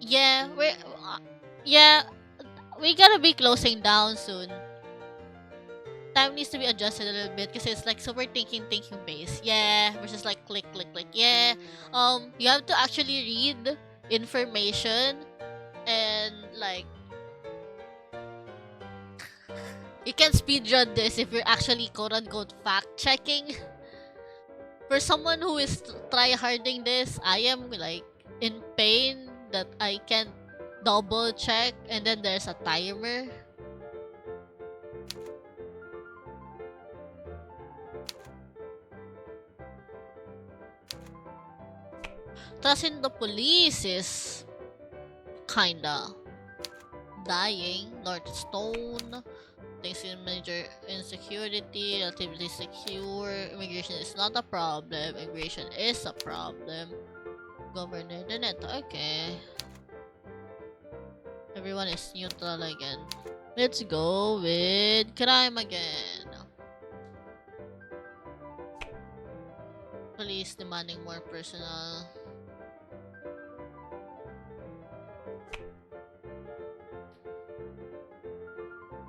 Yeah, we gotta be closing down soon. Time needs to be adjusted a little bit because it's like super thinking base. Yeah, versus like click. Yeah. You have to actually read information and like you can speedrun this if you're actually quote-unquote fact-checking. For someone who is try-harding this, I am like in pain that I can't double check, and then there's a timer. Trusting the police is kinda dying. North Stone. Things in major insecurity, relatively secure. Immigration is not a problem. Immigration is a problem. Governor the net. Okay. Everyone is neutral again. Let's go with crime again. Police demanding more personnel.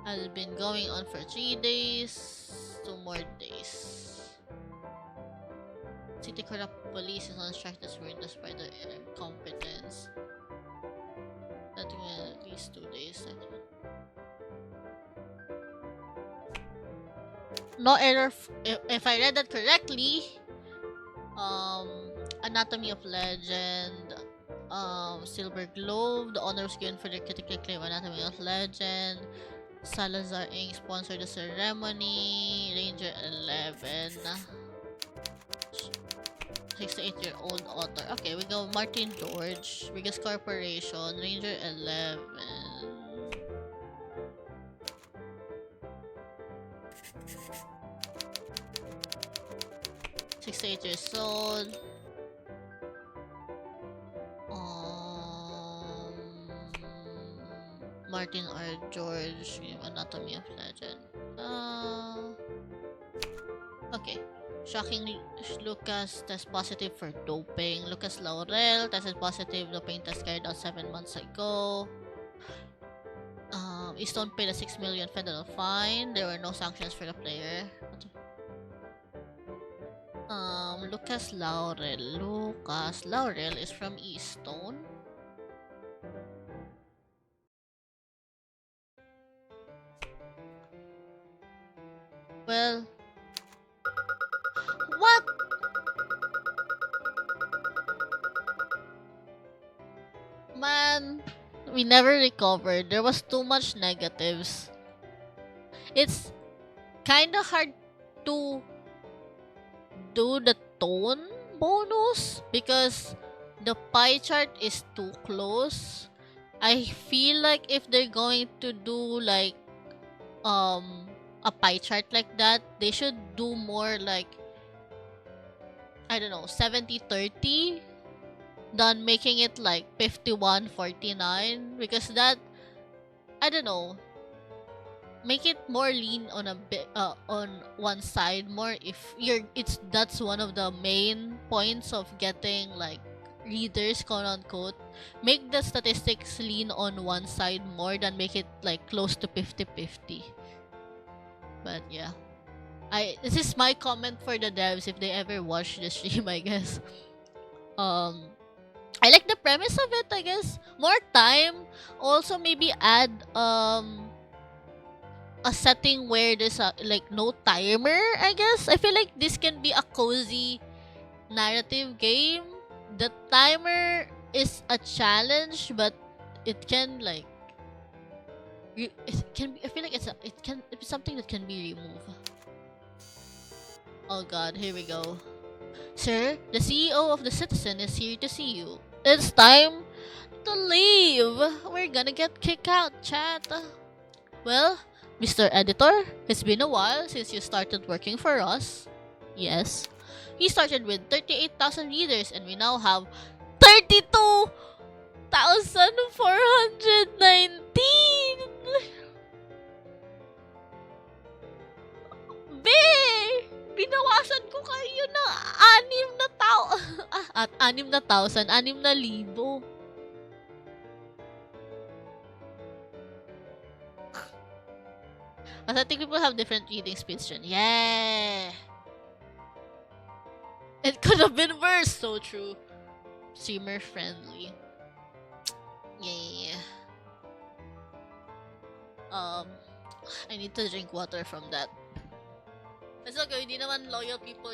Has been going on for 3 days. 2 more days. City corrupt police is on strike this week despite their incompetence. That will at least 2 days. No error. If I read that correctly, Anatomy of Legend, Silver Globe, the honor was given for their critically acclaimed Anatomy of Legend. Salazar Inc. sponsored the ceremony. Ranger 11. 68-year-old author. Okay, we go Martin George. Biggest corporation. Ranger 11. 68 years old. Martin R. George, Anatomy of Legend. Okay. Shocking, Lucas test positive for doping. Lucas Laurel tested positive doping test carried out 7 months ago. Easton paid a 6 million federal fine. There were no sanctions for the player. Lucas Laurel. Lucas Laurel is from Easton. Well, what? Man, we never recovered. There was too much negatives. It's kind of hard to do the tone bonus because the pie chart is too close. I feel like if they're going to do like a pie chart like that, they should do more like, I don't know, 70-30 than making it like 51-49, because that, I don't know, make it more lean on a bit on one side more if that's one of the main points of getting like readers, quote unquote. Make the statistics lean on one side more than make it like close to 50-50. But yeah, this is my comment for the devs if they ever watch the stream, I guess. I like the premise of it, I guess. More time. Also maybe add a setting where there's a like no timer, I guess. I feel like this can be a cozy narrative game. The timer is a challenge, but it can like it can be, I feel like it's something that can be removed. Oh god, here we go. Sir, the CEO of the Citizen is here to see you. It's time to leave. We're gonna get kicked out, chat. Well, Mr. Editor, it's been a while since you started working for us. Yes. We started with 38,000 readers and we now have 32,419. Be! Binawasan ko kayo ng 6,000. Because I think people have different reading speeds. Yeah! It could have been worse. So true. Streamer friendly. Yeah. I need to drink water from that. It's okay, hindi naman loyal people.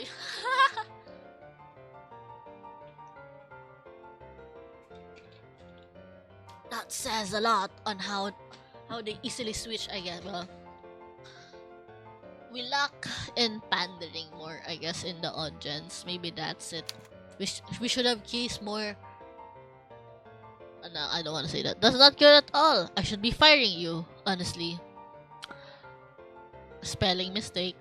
That's says a lot on how they easily switch, I guess. Well, we lack in pandering more, I guess, in the audience. Maybe that's it. We should have kissed more. No, I don't want to say that. That's not good at all. I should be firing you, honestly. Spelling mistake.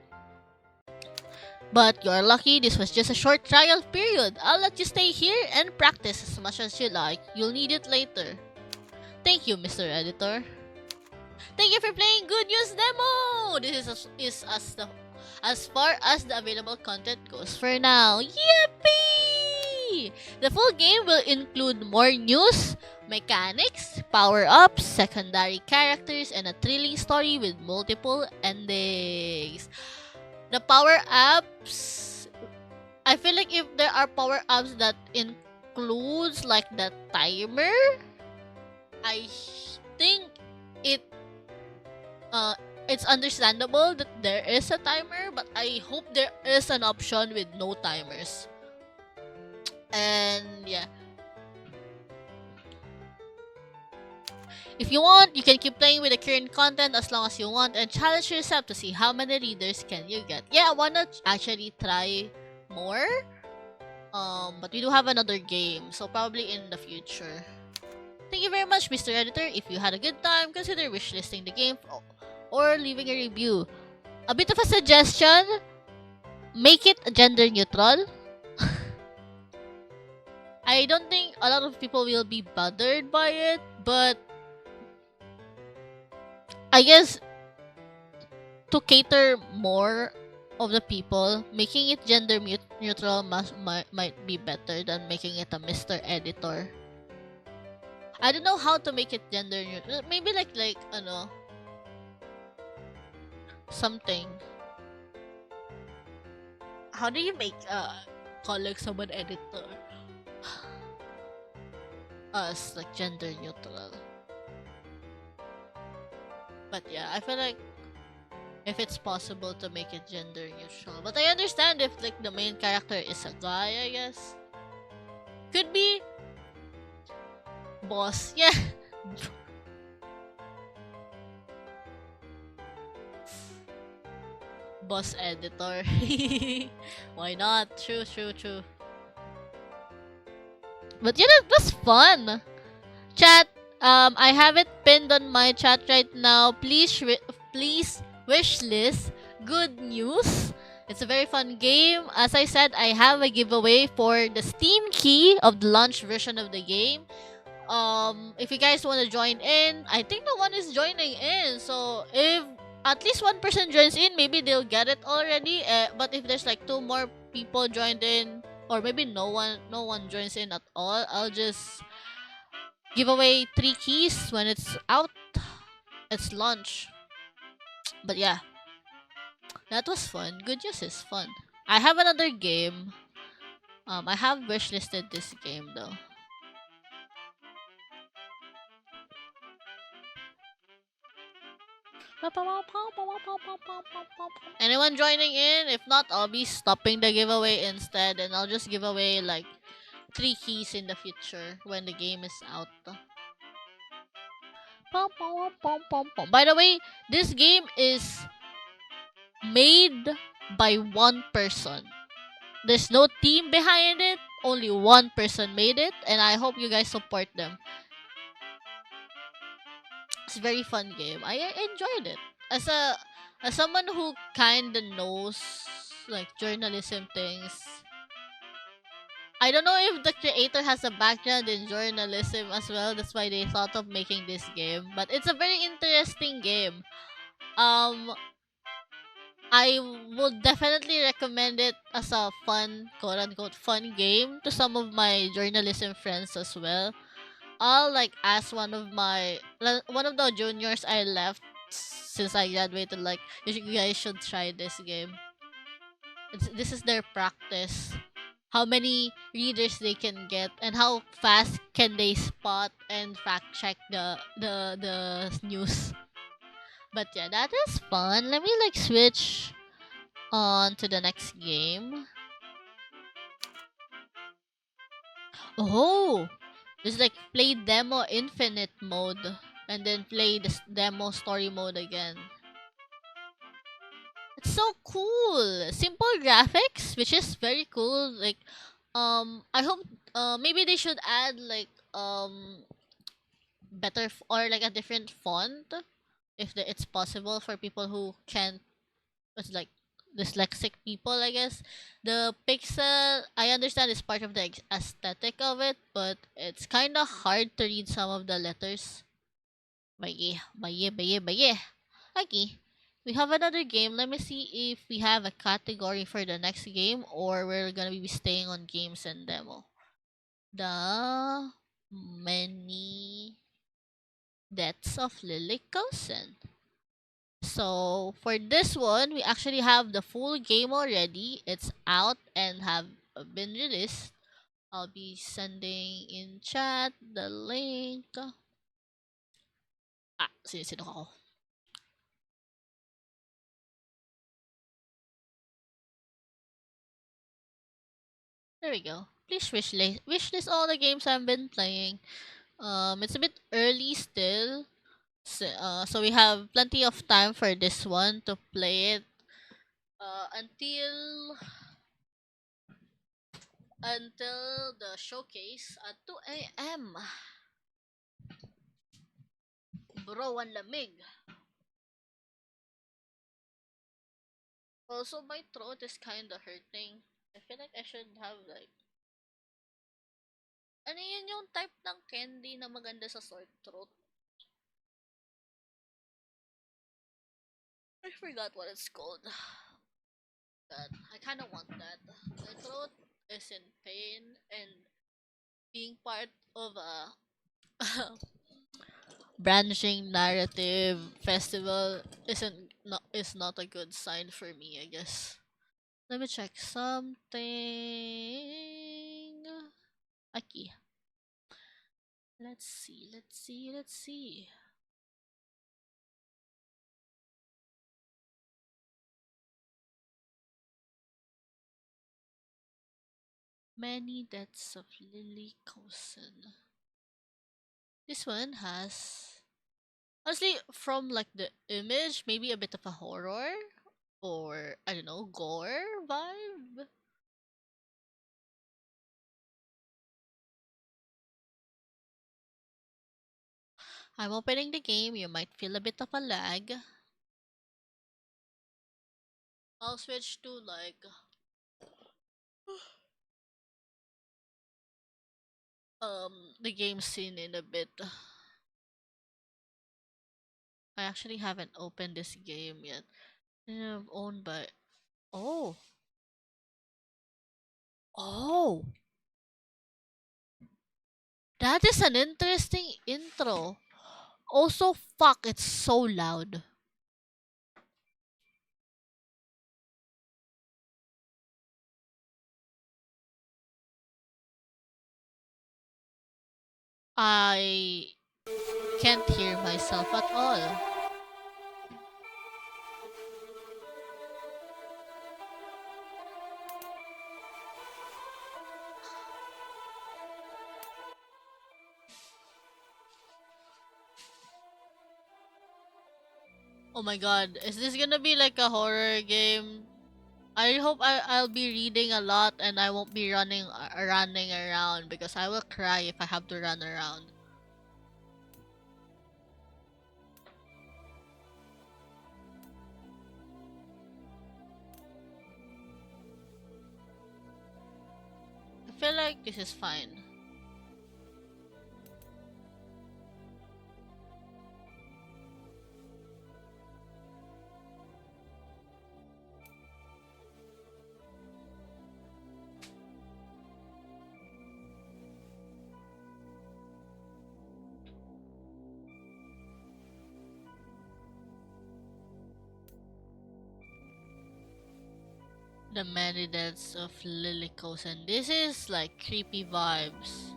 But you're lucky this was just a short trial period. I'll let you stay here and practice as much as you like. You'll need it later. Thank you, Mr. Editor. Thank you for playing Good News Demo! This is as far as the available content goes for now. Yippee! The full game will include more news, mechanics, power-ups, secondary characters, and a thrilling story with multiple endings. The power-ups, I feel like if there are power-ups that includes like the timer, I think it's understandable that there is a timer, but I hope there is an option with no timers. And yeah, if you want, you can keep playing with the current content as long as you want and challenge yourself to see how many readers can you get. Yeah, I wanna actually try more. But we do have another game, so probably in the future. Thank you very much, Mr. Editor. If you had a good time, consider wishlisting the game or leaving a review. A bit of a suggestion, make it gender neutral. I don't think a lot of people will be bothered by it, but I guess to cater more of the people, making it gender neutral might be better than making it a Mr. Editor. I don't know how to make it gender neutral. Maybe like something. How do you make call someone editor? Us like gender neutral. But yeah, I feel like if it's possible to make it gender neutral. But I understand if like the main character is a guy, I guess. Could be boss. Yeah. Boss editor. Why not? True. But yeah, that was fun. Chat, I have it pinned on my chat right now. Please wish list Good News. It's a very fun game. As I said, I have a giveaway for the Steam key of the launch version of the game. If you guys want to join in, I think no one is joining in. So if at least one person joins in, maybe they'll get it already. But if there's like 2 more people joined in, or maybe no one joins in at all, I'll just give away 3 keys when it's out. It's launch. But yeah, that was fun. Good News is fun. I have another game. I have wishlisted this game though. Anyone joining in? If not, I'll be stopping the giveaway instead, and I'll just give away like 3 keys in the future when the game is out. By the way, this game is made by one person. There's no team behind it. Only one person made it, and I hope you guys support them. It's a very fun game. I enjoyed it. As someone who kinda knows like journalism things, I don't know if the creator has a background in journalism as well. That's why they thought of making this game. But it's a very interesting game. I would definitely recommend it as a fun, quote unquote, fun game to some of my journalism friends as well. I'll like ask one of the juniors I left since I graduated, like, you guys should try this game. This is their practice. How many readers they can get and how fast can they spot and fact check the news. But yeah, that is fun. Let me like switch on to the next game. Oh, It's like play demo infinite mode and then play this demo story mode again. It's so cool. Simple graphics, which is very cool. Like, I hope maybe they should add like better or like a different font if it's possible for people who can't. It's like dyslexic people, I guess. The pixel, I understand, is part of the aesthetic of it, but it's kind of hard to read some of the letters. Baye, baye, baye, baye. Okay. We have another game. Let me see if we have a category for the next game or we're gonna be staying on games and demo. The many deaths of Lily Kosen. So for this one, we actually have the full game already. It's out and have been released. I'll be sending in chat the link. Sino ako? There we go. Please wishlist all the games I've been playing. It's a bit early still. So we have plenty of time for this one to play it. Until the showcase at 2 a.m. Bro, ang lamig. Also, my throat is kinda hurting. I feel like I should have like... Ano yun yung type ng candy na maganda sa sore throat? I forgot what it's called. God, I kinda want that. My throat is in pain and being part of a branching narrative festival is not a good sign for me, I guess. Let me check something. Aquí. Let's see. Many deaths of Lily Kosen. This one has, honestly, from like the image, maybe a bit of a horror or I don't know, gore vibe. I'm opening the game. You might feel a bit of a lag. I'll switch to like the game scene in a bit. I actually haven't opened this game yet. Owned by... Oh. Oh. That is an interesting intro. Also, fuck, it's so loud. I can't hear myself at all. Oh my god, is this gonna be like a horror game? I hope I'll be reading a lot and I won't be running around because I will cry if I have to run around. I feel like this is fine. The many deaths of Lily Kosen. This is like creepy vibes.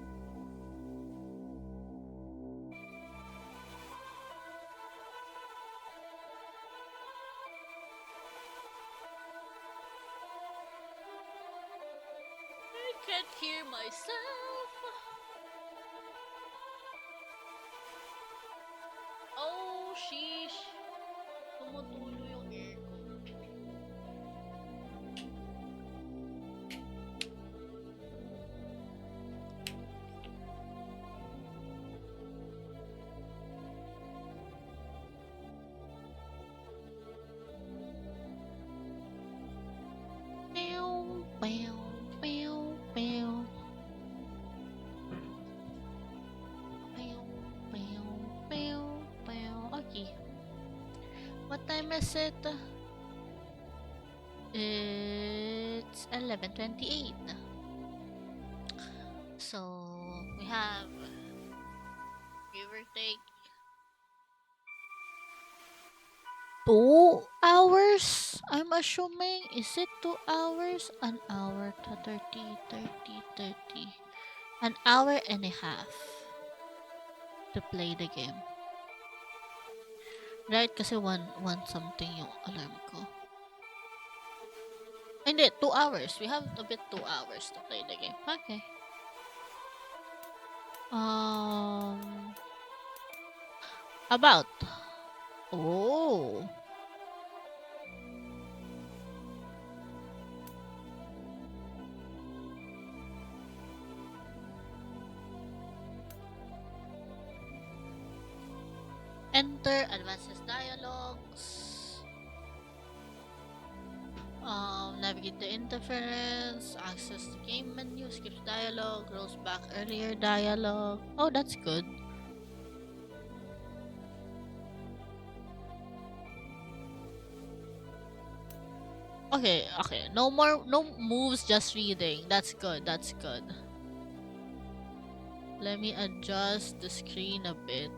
I can't hear myself. tumutulo yung aircon. Pew, pew, pew, pew. Pew, pew, pew, pew. Okay. What time is it? It's 11:28. So we have give or take 2 hours. I'm assuming. Is it 2 hours? An hour to 30. An hour and a half to play the game. Right? Kasi one something yung alarm ko. Hindi, 2 hours. We have a bit 2 hours to play the game. Okay. About. Oh. Enter advanced dialogues. Navigate the interference, access the game menu, skips dialogue, rolls back earlier dialogue. Oh, that's good. Okay. No moves, just reading. That's good. Let me adjust the screen a bit.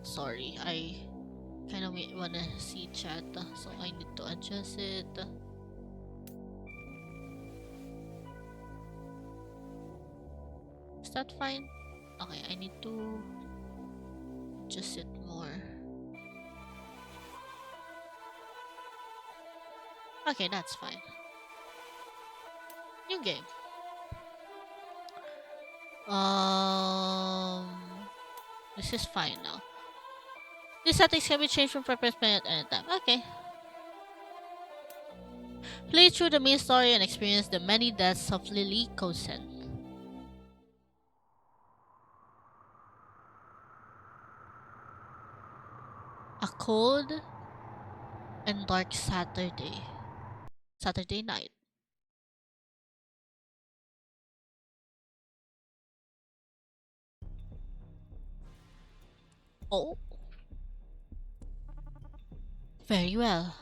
Sorry, I kind of wanna see chat, so I need to adjust it. Is that fine? Okay, I need to adjust it more. Okay, that's fine. New game. This is fine now. These settings can be changed from preference menu at any time. Okay. Play through the main story and experience the many deaths of Lily Kosen. A cold and dark Saturday night. Oh. Very well.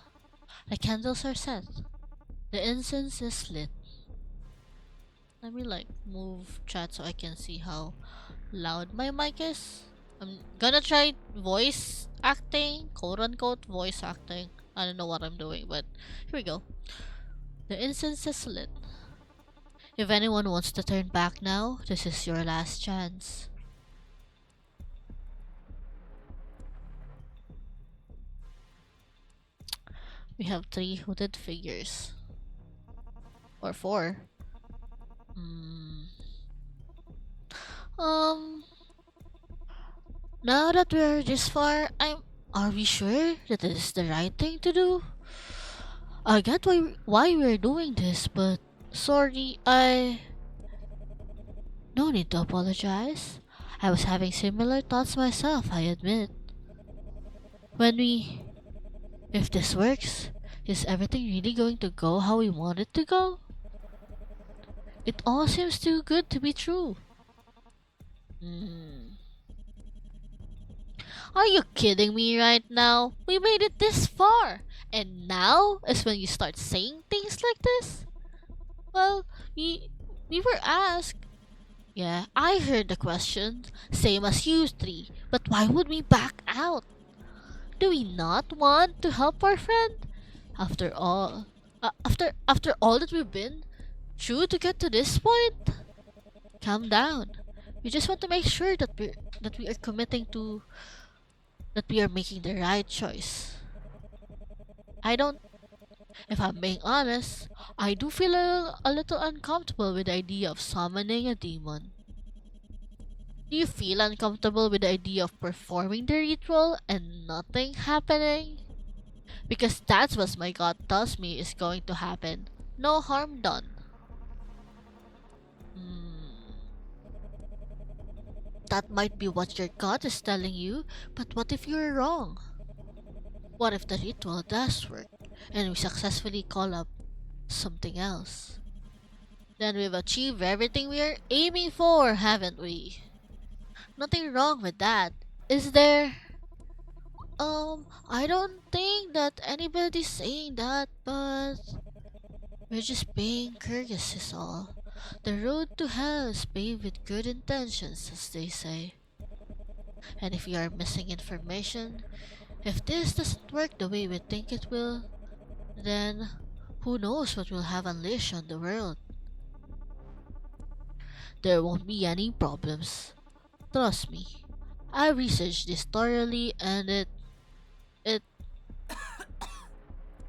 The candles are set. The incense is lit. Let me move chat so I can see how loud my mic is. I'm gonna try voice acting, quote unquote voice acting. I don't know what I'm doing, but here we go. The incense is lit. If anyone wants to turn back now, this is your last chance. We have 3 hooded figures. Or 4. Now that we're this far, are we sure that this is the right thing to do? I get why we're doing this, but sorry, no need to apologize. I was having similar thoughts myself, I admit. If this works, is everything really going to go how we want it to go? It all seems too good to be true. Are you kidding me right now? We made it this far, and now is when you start saying things like this? Well, we were asked. Yeah, I heard the question, same as you three, but why would we back out? Do we not want to help our friend? After all, after all that we've been through to get to this point? Calm down. We just want to make sure that we are committing to that we are making the right choice. If I'm being honest, I do feel a little uncomfortable with the idea of summoning a demon. Do you feel uncomfortable with the idea of performing the ritual and nothing happening? Because that's what my gut tells me is going to happen. No harm done. Hmm. That might be what your gut is telling you, but what if you're wrong? What if the ritual does work and we successfully call up something else? Then we've achieved everything we are aiming for, haven't we? Nothing wrong with that, is there? I don't think that anybody's saying that, but we're just being curious is all. The road to hell is paved with good intentions, as they say. And if you are missing information, if this doesn't work the way we think it will, then who knows what we'll have unleashed on the world. There won't be any problems. Trust me. I researched this thoroughly and it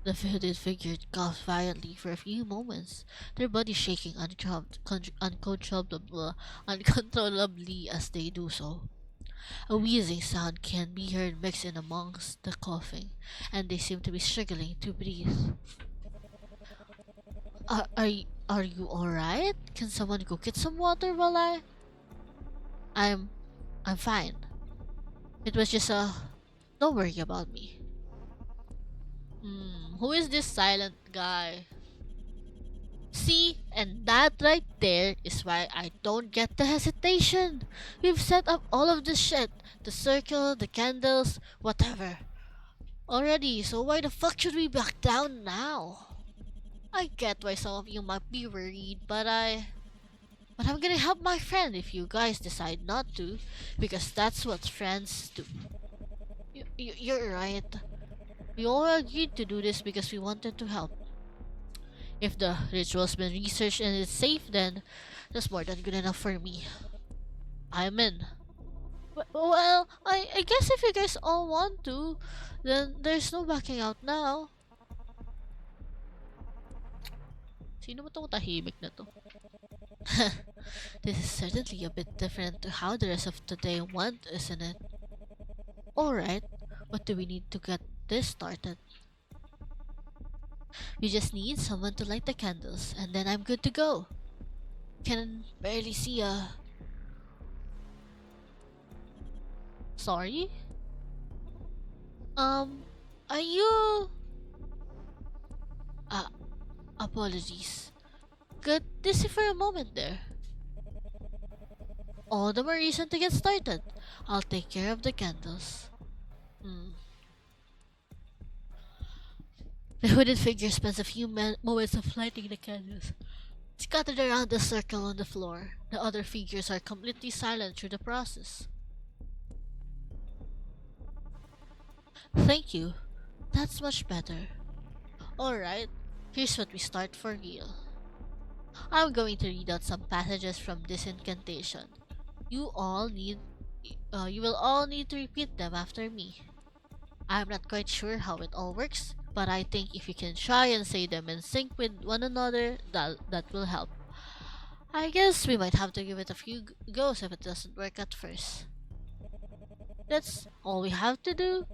the hooded figure coughed violently for a few moments, their bodies shaking uncontrollably as they do so. A wheezing sound can be heard mixed in amongst the coughing, and they seem to be struggling to breathe. Are you alright? Can someone go get some water while I'm I'm fine. It was just a don't worry about me. Who is this silent guy? See, and that right there is why I don't get the hesitation. We've set up all of this shit. The circle, the candles, whatever. Already, so why the fuck should we back down now? I get why some of you might be worried, but I'm gonna help my friend if you guys decide not to, because that's what friends do. You're right. We all agreed to do this because we wanted to help. If the ritual's been researched and it's safe, then that's more than good enough for me. I'm in. Well, I guess if you guys all want to, then there's no backing out now. Sino ba tong tahimik na to? This is certainly a bit different to how the rest of the day went, isn't it? Alright, what do we need to get this started? We just need someone to light the candles, and then I'm good to go. Can barely see a... Sorry? Are you... Uh, apologies. Got dizzy for a moment there. All the more reason to get started. I'll take care of the candles. The hooded figure spends a few moments of lighting the candles. Scattered around the circle on the floor, the other figures are completely silent through the process. Thank you. That's much better. Alright, here's what we start for real. I'm going to read out some passages from this incantation. You will all need to repeat them after me. I'm not quite sure how it all works, but I think if you can try and say them in sync with one another, that will help. I guess we might have to give it a few goes if it doesn't work at first. That's all we have to do?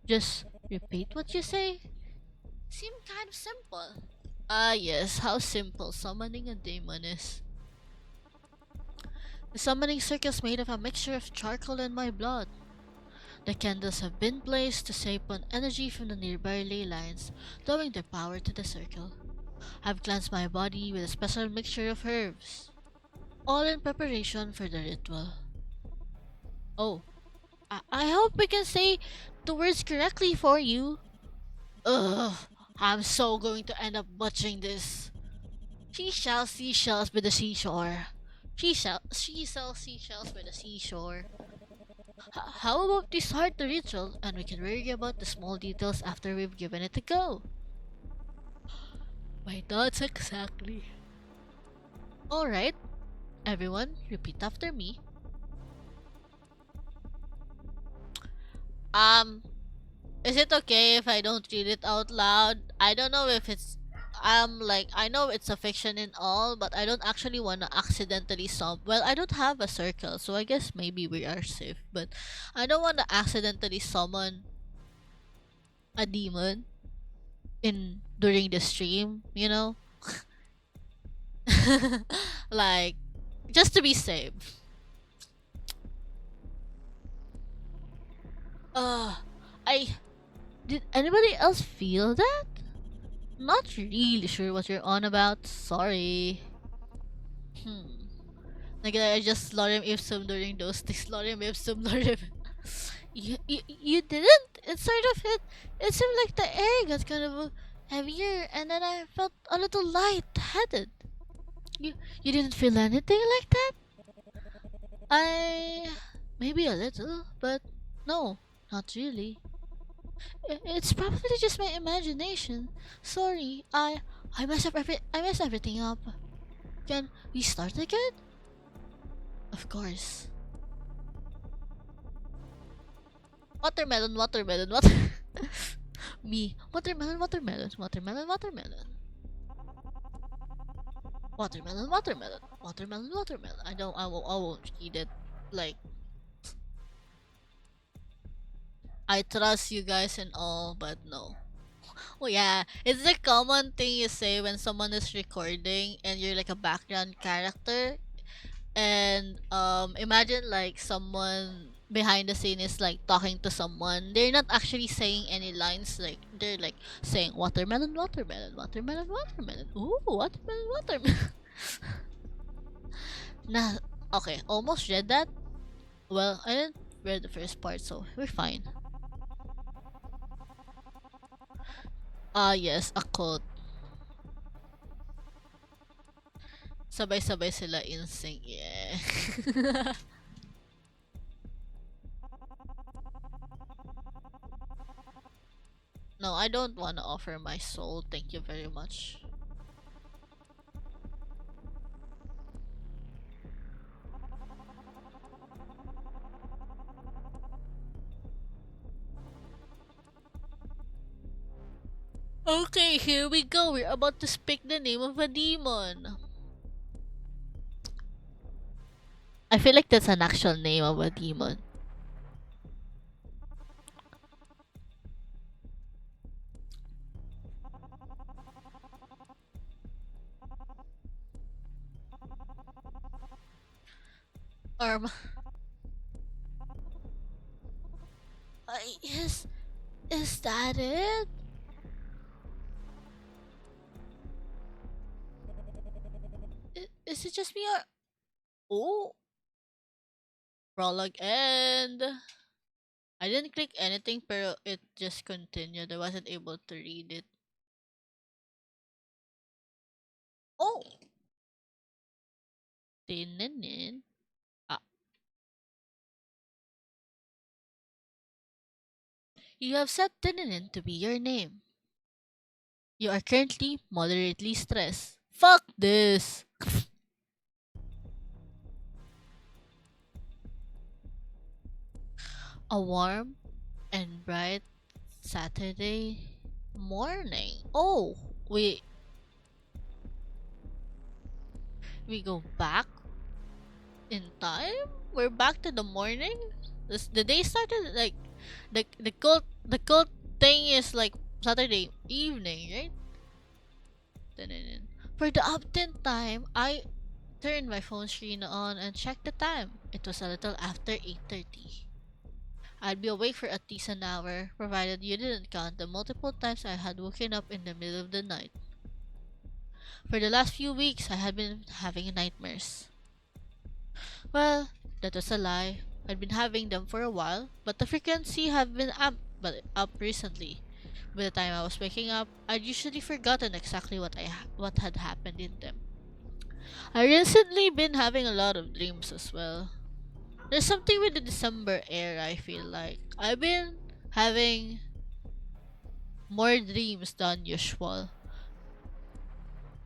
Just repeat what you say? Seem kind of simple. Ah yes, how simple summoning a demon is. The summoning circle is made of a mixture of charcoal and my blood. The candles have been placed to siphon energy from the nearby ley lines, throwing their power to the circle. I've cleansed my body with a special mixture of herbs, all in preparation for the ritual. Oh, I hope we can say the words correctly for you. Ugh, I'm so going to end up butchering this. She sells seashells by the seashore. She sells seashells by the seashore. How about we start the ritual and we can worry about the small details after we've given it a go? My thoughts exactly. Alright, everyone, repeat after me. Is it okay if I don't read it out loud? I don't know if it's I know it's a fiction and all, but I don't actually wanna accidentally well, I don't have a circle, so I guess maybe we are safe, but I don't wanna accidentally summon a demon. in during the stream, you know? Like, just to be safe. Uh, I did anybody else feel that? Not really sure what you're on about. Sorry. Hmm. Like I just lorem ipsum during those things. Lorem ipsum lorem. You didn't. It sort of it seemed like the air got kind of heavier, and then I felt a little light-headed. You didn't feel anything like that? I maybe a little, but no, not really. It's probably just my imagination. Sorry, I messed everything up. Can we start again? Of course. Watermelon, watermelon, water. Me, watermelon, watermelon, watermelon, watermelon. Watermelon, watermelon, watermelon, watermelon. I won't read it. Like, I trust you guys and all, but no. Oh yeah, it's a common thing you say when someone is recording and you're like a background character. And imagine like someone behind the scene is like talking to someone. They're not actually saying any lines, like they're like saying watermelon, watermelon, watermelon, watermelon. Ooh, watermelon, watermelon. Nah, okay, almost read that. Well, I didn't read the first part, so we're fine. Yes, a quote. Sabay-sabay sila in sync, yeah. No, I don't want to offer my soul. Thank you very much. Okay, here we go. We're about to speak the name of a demon. I feel like that's an actual name of a demon. Or is that it? Is it just me or oh, prologue end? I didn't click anything, pero it just continued. I wasn't able to read it. Oh, Tinenin. Ah, you have set Tinenin to be your name. You are currently moderately stressed. Fuck this. A warm and bright Saturday morning. Oh, we go back in time. We're back to the morning. The day started like the cult thing is like Saturday evening, right? Dun-dun-dun. For the update time, I turned my phone screen on and checked the time. It was a little after 8:30. I'd be awake for at least an hour, provided you didn't count the multiple times I had woken up in the middle of the night. For the last few weeks, I had been having nightmares. Well, that was a lie. I'd been having them for a while, but the frequency had been up recently. By the time I was waking up, I'd usually forgotten exactly what had happened in them. I recently been having a lot of dreams as well. There's something with the December air, I feel like. I've been having more dreams than usual.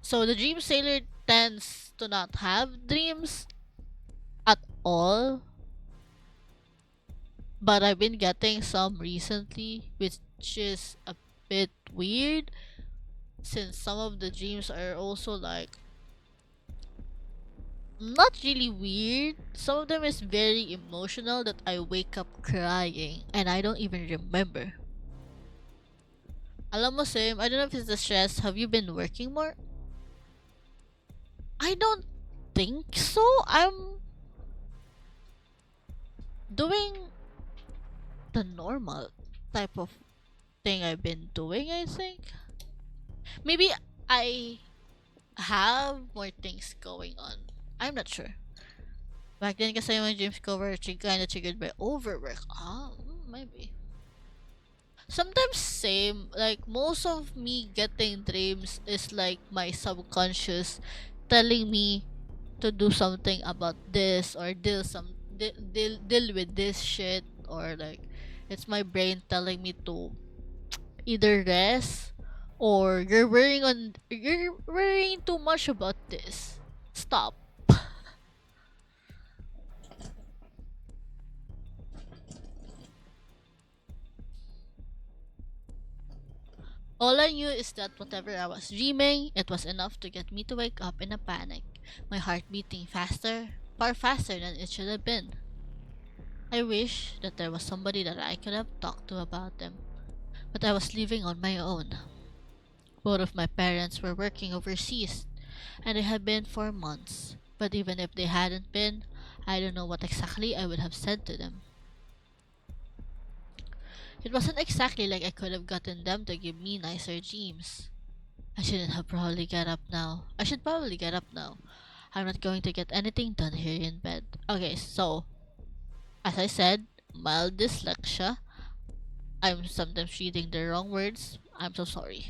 So the dream sailor tends to not have dreams at all, but I've been getting some recently, which is a bit weird since some of the dreams are also like not really weird. Some of them is very emotional that I wake up crying and I don't even remember. Alam mo, same. I don't know if it's the stress. Have you been working more? I don't think so. I'm doing the normal type of thing I've been doing, I think. Maybe I have more things going on. I'm not sure. Back then kasi yung dreams ko were kinda triggered by overwork. Maybe. Sometimes same. Like most of me getting dreams is like my subconscious telling me to do something about this or deal with this shit, or like it's my brain telling me to either rest or you're worrying too much about this. Stop. All I knew is that whatever I was dreaming, it was enough to get me to wake up in a panic, my heart beating faster, far faster than it should have been. I wish that there was somebody that I could have talked to about them, but I was living on my own. Both of my parents were working overseas, and they had been for months. But even if they hadn't been, I don't know what exactly I would have said to them. It wasn't exactly like I could have gotten them to give me nicer dreams. I should probably get up now. I'm not going to get anything done here in bed. Okay, so, as I said, mild dyslexia. I'm sometimes reading the wrong words. I'm so sorry.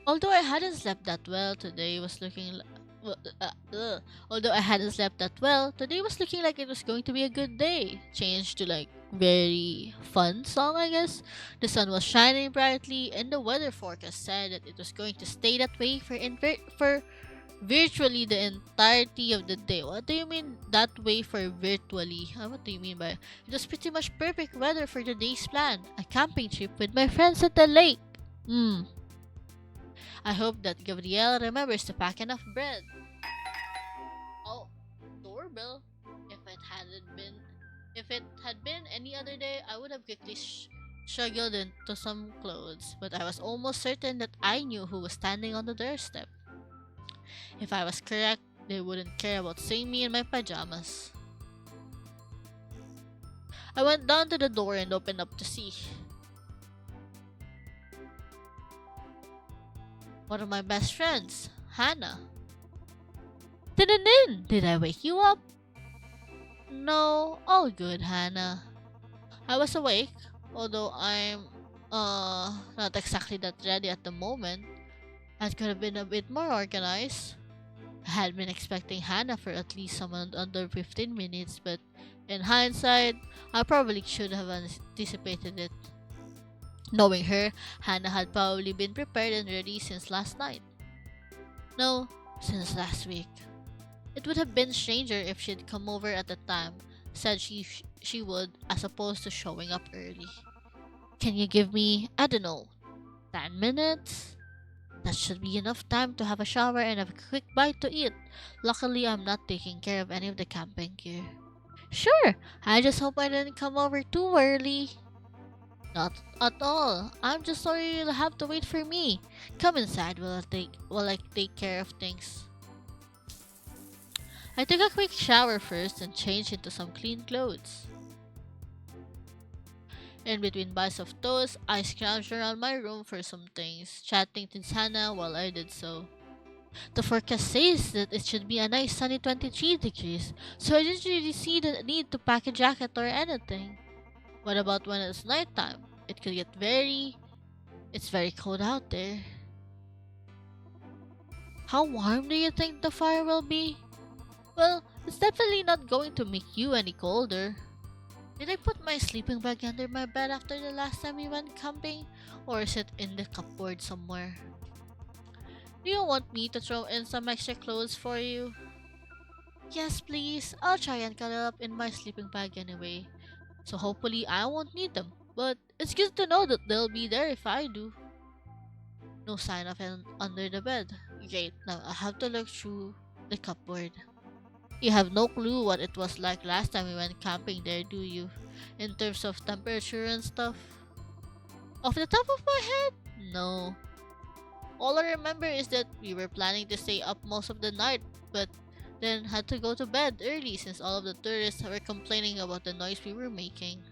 Although I hadn't slept that well, today was looking. Although I hadn't slept that well, today was looking like it was going to be a good day. Changed to like very fun song, I guess. The sun was shining brightly, and the weather forecast said that it was going to stay that way for virtually the entirety of the day. What do you mean that way for virtually? What do you mean by it was pretty much perfect weather for the day's plan? A camping trip with my friends at the lake. Hmm. I hope that Gabrielle remembers to pack enough bread. Oh, doorbell. If it hadn't been, if it had been any other day, I would have quickly struggled into some clothes. But I was almost certain that I knew who was standing on the doorstep. If I was correct, they wouldn't care about seeing me in my pajamas. I went down to the door and opened up to see one of my best friends, Hannah. Tinenin, did I wake you up? No, all good, Hannah. I was awake, although I'm not exactly that ready at the moment. I could have been a bit more organized. I had been expecting Hannah for at least someone under 15 minutes, but in hindsight, I probably should have anticipated it. Knowing her, Hannah had probably been prepared and ready since last night. No, since last week. It would have been stranger if she'd come over at the time said she would, as opposed to showing up early. Can you give me, I don't know, 10 minutes? That should be enough time to have a shower and have a quick bite to eat. Luckily, I'm not taking care of any of the camping gear. Sure, I just hope I didn't come over too early. Not at all. I'm just sorry you'll have to wait for me. Come inside while I take care of things. I took a quick shower first and changed into some clean clothes. In between bites of toast, I scrounged around my room for some things, chatting to Hannah while I did so. The forecast says that it should be a nice sunny 23 degrees, so I didn't really see the need to pack a jacket or anything. What about when it's nighttime? It could get it's very cold out there. How warm do you think the fire will be? Well, it's definitely not going to make you any colder. Did I put my sleeping bag under my bed after the last time we went camping? Or is it in the cupboard somewhere? Do you want me to throw in some extra clothes for you? Yes, please. I'll try and cuddle up in my sleeping bag anyway. So hopefully I won't need them. But it's good to know that they'll be there if I do. No sign of it under the bed. Great, now I have to look through the cupboard. You have no clue what it was like last time we went camping there, do you? In terms of temperature and stuff? Off the top of my head, no. All I remember is that we were planning to stay up most of the night, but then had to go to bed early since all of the tourists were complaining about the noise we were making.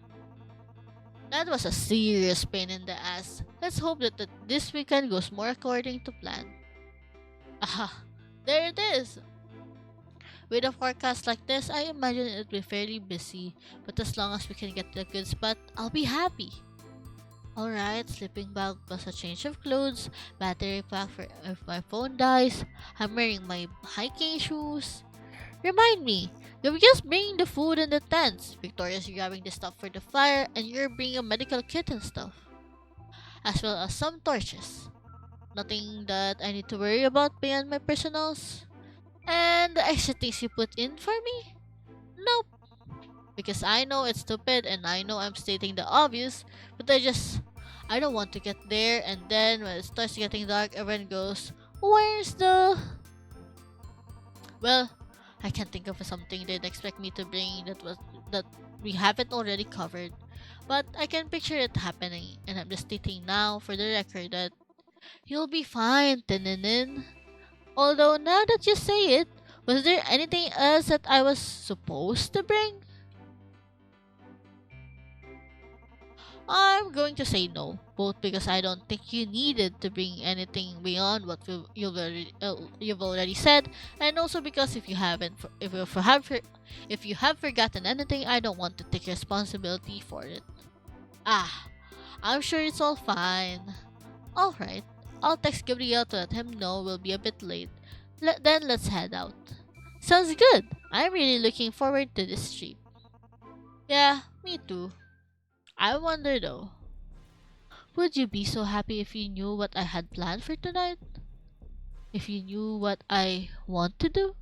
That was a serious pain in the ass. Let's hope that this weekend goes more according to plan. Aha, there it is. With a forecast like this, I imagine it'll be fairly busy, but as long as we can get to a good spot, I'll be happy. Alright, sleeping bag plus a change of clothes, battery pack for if my phone dies, I'm wearing my hiking shoes. Remind me, you're just bringing the food and the tents, Victoria's grabbing the stuff for the fire, and you're bringing a medical kit and stuff, as well as some torches. Nothing that I need to worry about beyond my personals. And the extra things you put in for me? Nope. Because I know it's stupid and I know I'm stating the obvious, but I don't want to get there and then when it starts getting dark everyone goes, where's the well, I can't think of something they'd expect me to bring that we haven't already covered. But I can picture it happening, and I'm just stating now for the record that you'll be fine, Tinenin. Although now that you say it, was there anything else that I was supposed to bring? I'm going to say no, both because I don't think you needed to bring anything beyond what you've already said, and also because if you have forgotten anything, I don't want to take responsibility for it. Ah, I'm sure it's all fine. All right, I'll text Gabriel to let him know we'll be a bit late. Then let's head out. Sounds good. I'm really looking forward to this trip. Yeah, me too. I wonder though, would you be so happy if you knew what I had planned for tonight? If you knew what I want to do?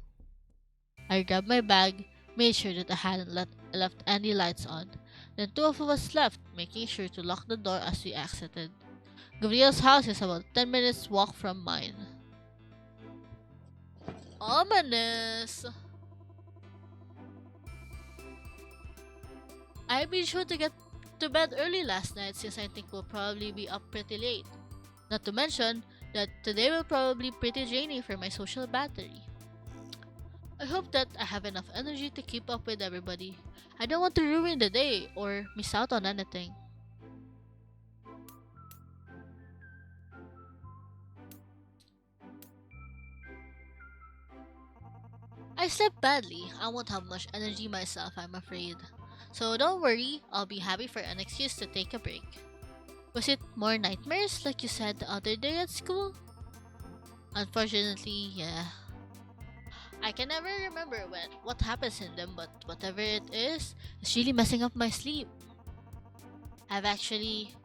I grabbed my bag, made sure that I hadn't left any lights on. Then two of us left, making sure to lock the door as we exited. Gabriel's house is about 10 minutes walk from mine. Ominous! I made sure to get to bed early last night since I think we'll probably be up pretty late. Not to mention that today will probably be pretty draining for my social battery. I hope that I have enough energy to keep up with everybody. I don't want to ruin the day or miss out on anything. I slept badly. I won't have much energy myself, I'm afraid. So don't worry, I'll be happy for an excuse to take a break. Was it more nightmares like you said the other day at school? Unfortunately, yeah. I can never remember what happens in them, but whatever it is, it's really messing up my sleep. I've actually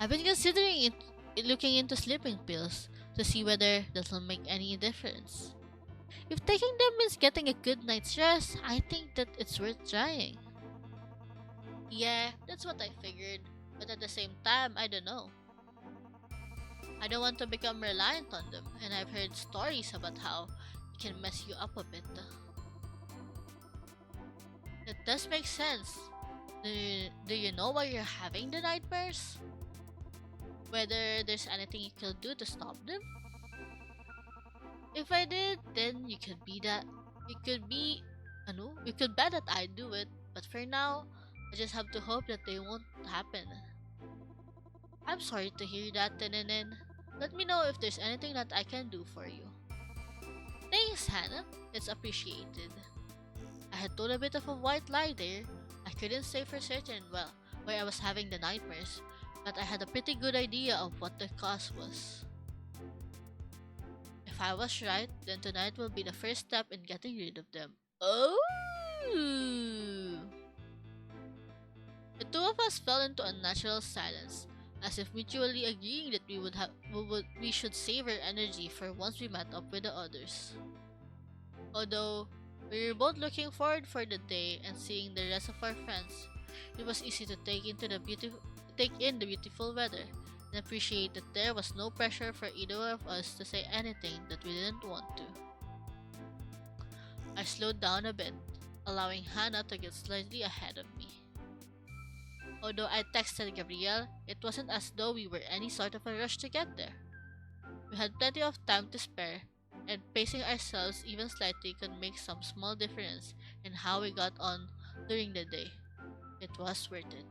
I've been considering looking into sleeping pills to see whether that'll make any difference. If taking them means getting a good night's rest, I think that it's worth trying. Yeah, that's what I figured, but at the same time, I don't know. I don't want to become reliant on them, and I've heard stories about how it can mess you up a bit. It does make sense. Do you know why you're having the nightmares? Whether there's anything you could do to stop them? If I did, then you could be, you could bet that I'd do it. But for now, I just have to hope that they won't happen. I'm sorry to hear that, Tinenin. Let me know if there's anything that I can do for you. Thanks, Hannah. It's appreciated. I had told a bit of a white lie there. I couldn't say for certain, why I was having the nightmares, but I had a pretty good idea of what the cause was. If I was right, then tonight will be the first step in getting rid of them. Oh! The two of us fell into a natural silence, as if mutually agreeing that we should save our energy for once we met up with the others. Although we were both looking forward for the day and seeing the rest of our friends, it was easy to take in the beautiful weather and appreciate that there was no pressure for either of us to say anything that we didn't want to. I slowed down a bit, allowing Hannah to get slightly ahead of me. Although I texted Gabriel, it wasn't as though we were any sort of a rush to get there. We had plenty of time to spare, and pacing ourselves even slightly could make some small difference in how we got on during the day. It was worth it.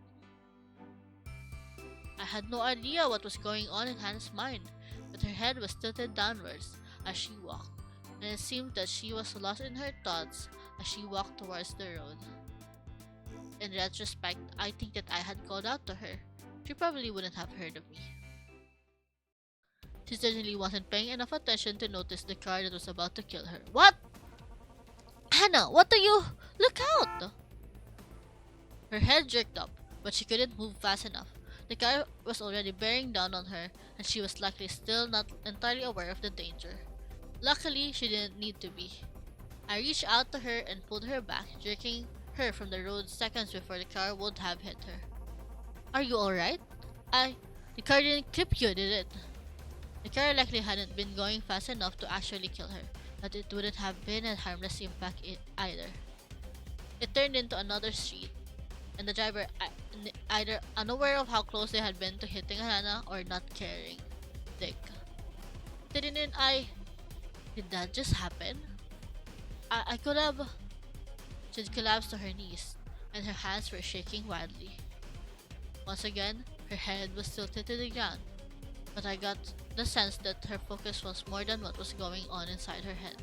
I had no idea what was going on in Hannah's mind, but her head was tilted downwards as she walked, and it seemed that she was lost in her thoughts as she walked towards the road. In retrospect, I think that I had called out to her. She probably wouldn't have heard of me. She certainly wasn't paying enough attention to notice the car that was about to kill her. What? Hannah, what are you? Look out! Her head jerked up, but she couldn't move fast enough. The car was already bearing down on her, and she was likely still not entirely aware of the danger. Luckily, she didn't need to be. I reached out to her and pulled her back, jerking her from the road seconds before the car would have hit her. Are you alright? The car didn't clip you, did it? The car likely hadn't been going fast enough to actually kill her, but it wouldn't have been a harmless impact either. It turned into another street, and the driver either unaware of how close they had been to hitting Hannah or not caring. Dick. Tinenin, did that just happen? I could have. She collapsed to her knees, and her hands were shaking wildly. Once again, her head was tilted to the ground, but I got the sense that her focus was more than what was going on inside her head.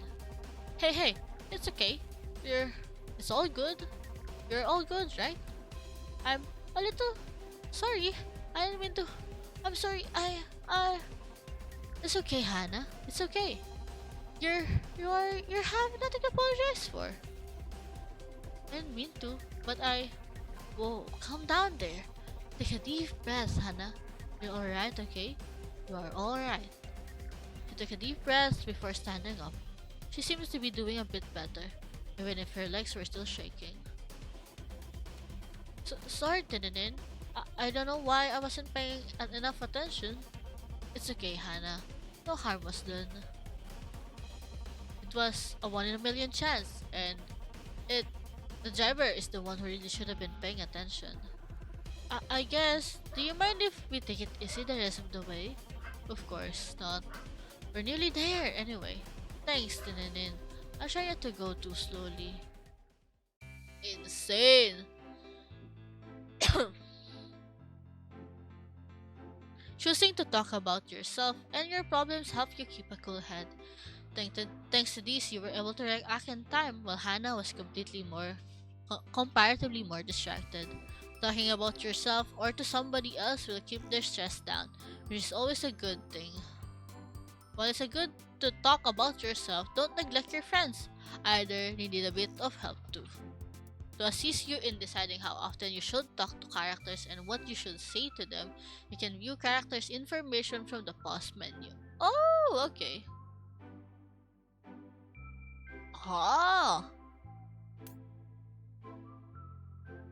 Hey, it's okay. It's all good. You're all good, right? I'm a little sorry. I didn't mean to. I'm sorry. It's okay, Hannah. It's okay. You have nothing to apologize for. I didn't mean to, but Whoa, calm down there. Take a deep breath, Hannah. You're alright, okay? You are alright. She took a deep breath before standing up. She seems to be doing a bit better, even if her legs were still shaking. Sorry, Tinenin. I don't know why I wasn't paying enough attention. It's okay, Hannah. No harm was done. It was a 1 in a million chance, and the driver is the one who really should have been paying attention. I guess, do you mind if we take it easy the rest of the way? Of course not. We're nearly there anyway. Thanks, Tinenin. I'll try not to go too slowly. Insane! Choosing to talk about yourself and your problems help you keep a cool head. Thanks to these, you were able to react in time while Hannah was comparatively more distracted. Talking about yourself or to somebody else will keep their stress down, which is always a good thing. While it's good to talk about yourself, don't neglect your friends. Either they need a bit of help too. To assist you in deciding how often you should talk to characters and what you should say to them, you can view characters' information from the pause menu. Oh, okay. Ah!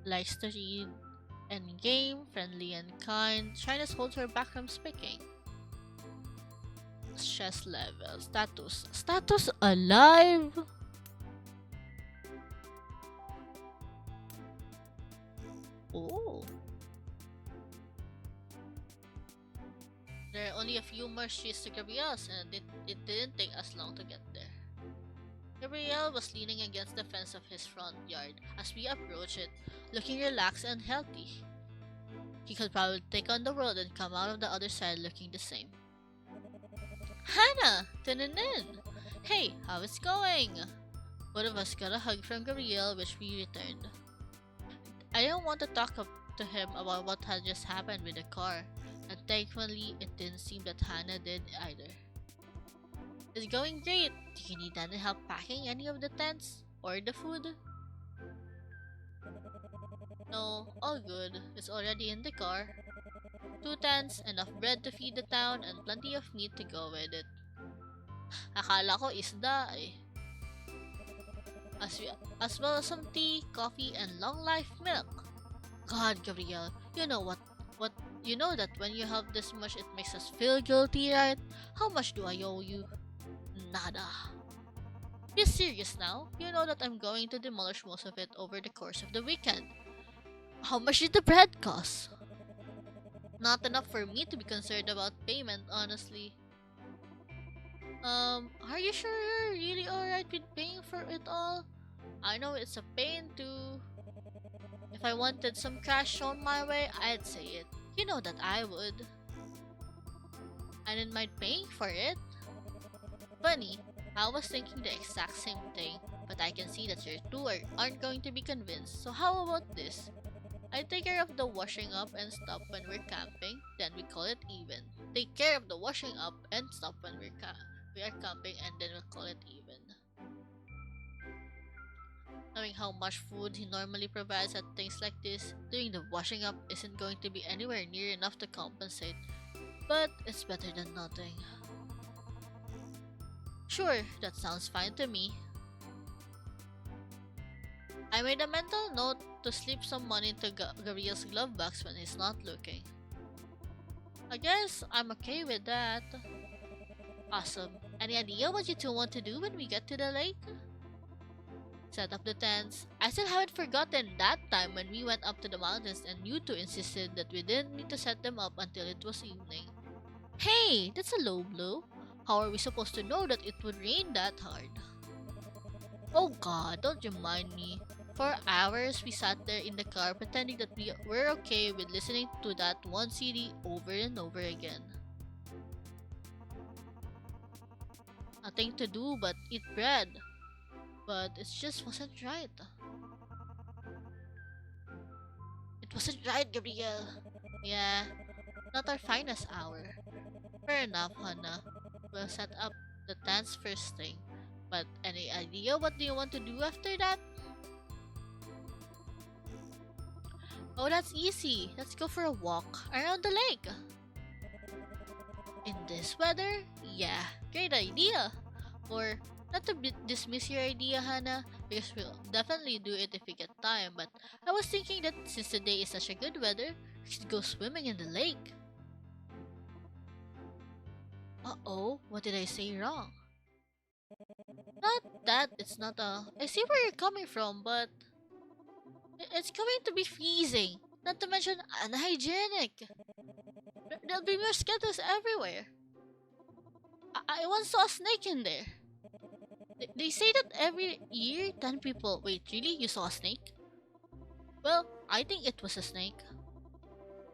Likes to read, endgame, friendly and kind. Shyness holds her back from speaking. Stress level, status alive. Oh. There are only a few more streets to Gabriel's, and it didn't take us long to get there. Gabriel was leaning against the fence of his front yard as we approached it, looking relaxed and healthy. He could probably take on the world and come out of the other side looking the same. Hannah! Tinenin! Hey, how is it going? Both of us got a hug from Gabriel, which we returned. I didn't want to talk to him about what had just happened with the car, and thankfully it didn't seem that Hannah did either. It's going great. Do you need any help packing any of the tents? Or the food? No, all good. It's already in the car. 2 tents, enough bread to feed the town, and plenty of meat to go with it. Akala ko isda eh. As well as some tea, coffee, and long life milk. God, Gabriel, you know you know that when you help this much it makes us feel guilty, right? How much do I owe you? Nada. Be serious now. You know that I'm going to demolish most of it over the course of the weekend. How much did the bread cost? Not enough for me to be concerned about payment, honestly. Are you sure you're really alright with paying for it all? I know it's a pain to. If I wanted some cash shown my way, I'd say it. You know that I would. I didn't mind paying for it. Funny, I was thinking the exact same thing, but I can see that you two aren't going to be convinced. So how about this? I take care of the washing up and stuff when we're camping, then we call it even. Take care of the washing up and stuff when we are camping, and then we'll call it even. Knowing how much food he normally provides at things like this, doing the washing up isn't going to be anywhere near enough to compensate, but it's better than nothing. Sure, that sounds fine to me. I made a mental note to slip some money into Gabriel's glove box when he's not looking. I guess I'm okay with that. Awesome. Any idea what you two want to do when we get to the lake? Set up the tents. I still haven't forgotten that time when we went up to the mountains and you two insisted that we didn't need to set them up until it was evening. Hey, that's a low blow. How are we supposed to know that it would rain that hard? Oh god, don't remind me. For hours, we sat there in the car pretending that we were okay with listening to that one CD over and over again. Nothing to do but eat bread. But it just wasn't right. It wasn't right, Gabriel. Yeah, not our finest hour. Fair enough, Hannah. We'll set up the tents first thing. But any idea what do you want to do after that? Oh, that's easy. Let's go for a walk around the lake. In this weather? Yeah, great idea. Or, not to dismiss your idea, Hannah, because we'll definitely do it if we get time, but I was thinking that since today is such a good weather, we should go swimming in the lake. Uh-oh, what did I say wrong? Not that it's not a... I see where you're coming from, but... It's going to be freezing, not to mention unhygienic. There'll be mosquitoes everywhere. I once saw a snake in there. They say that every year 10 people... Wait, really? You saw a snake? Well, I think it was a snake.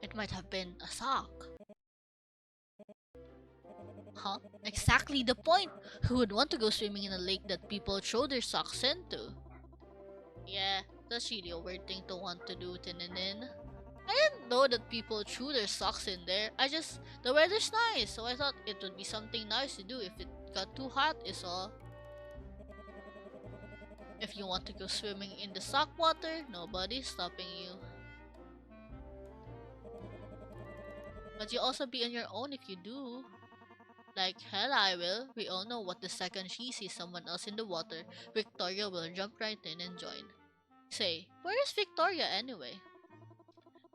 It might have been a sock. Huh? Exactly the point! Who would want to go swimming in a lake that people throw their socks into? Yeah, that's really a weird thing to want to do, Tinenin. I didn't know that people threw their socks in there. The weather's nice, so I thought it would be something nice to do if it got too hot is all. If you want to go swimming in the sock water, nobody's stopping you. But you'll also be on your own if you do. Like hell I will. We all know what the second she sees someone else in the water, Victoria will jump right in and join. Say, where is Victoria anyway?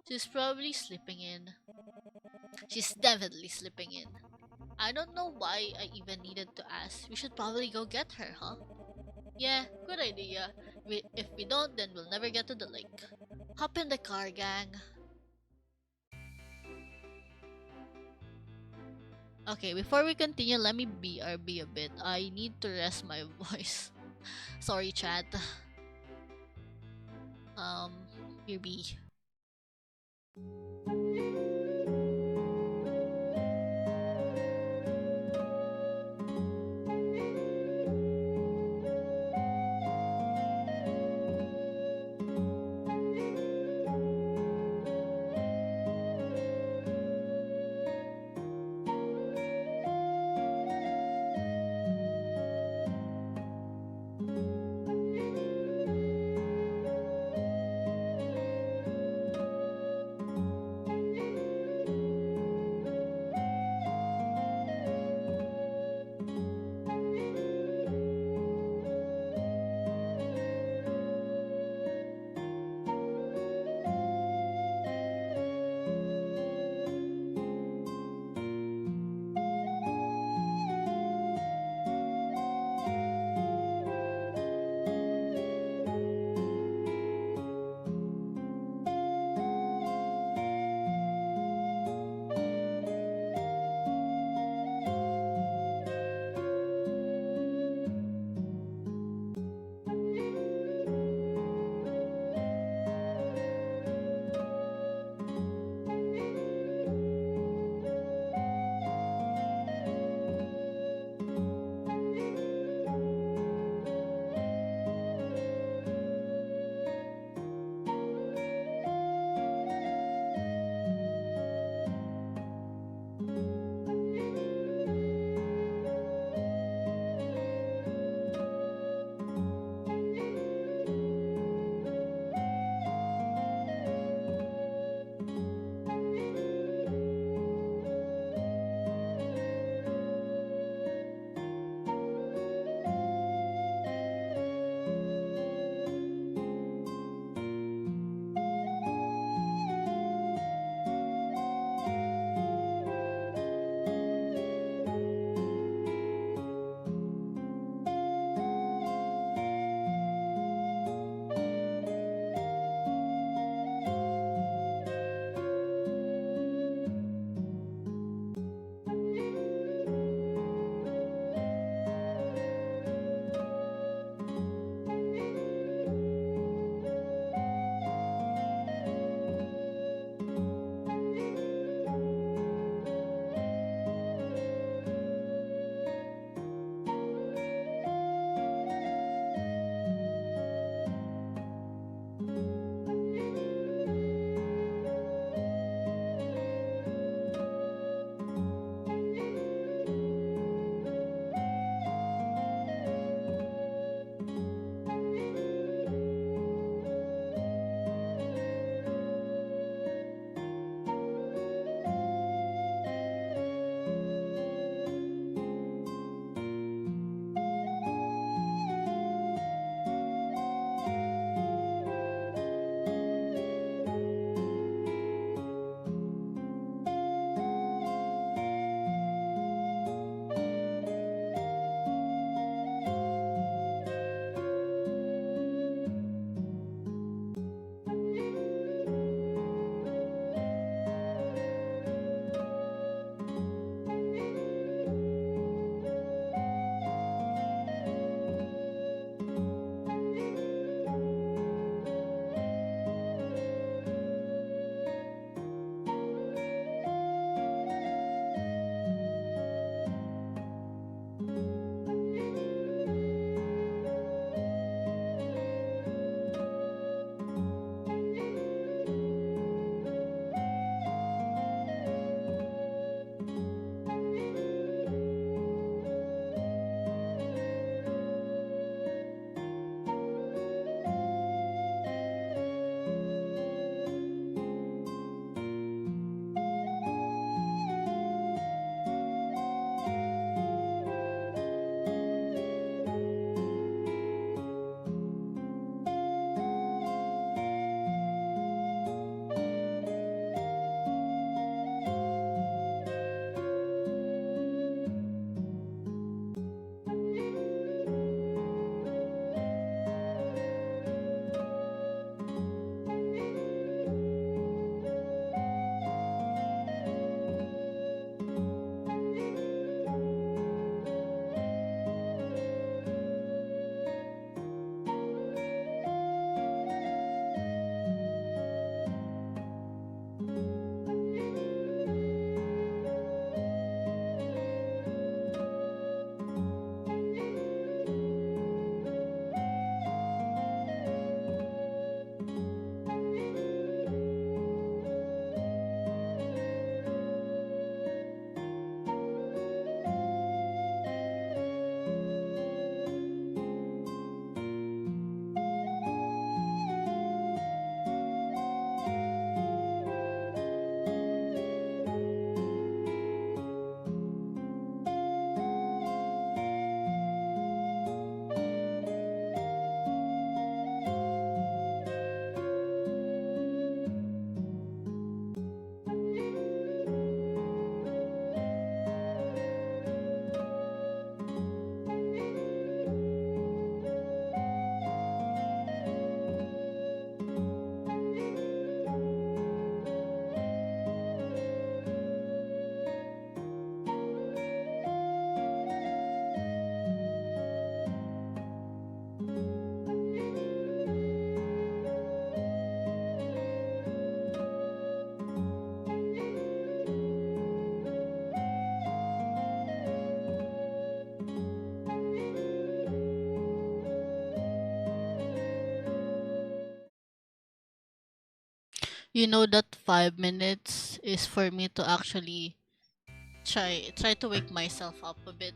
She's probably sleeping in. She's definitely sleeping in. I don't know why I even needed to ask. We should probably go get her, huh? Yeah, good idea. If we don't, then we'll never get to the lake. Hop in the car, gang. Okay, before we continue, let me BRB a bit. I need to rest my voice. Sorry, chat. BRB. You know that 5 minutes is for me to actually try to wake myself up a bit.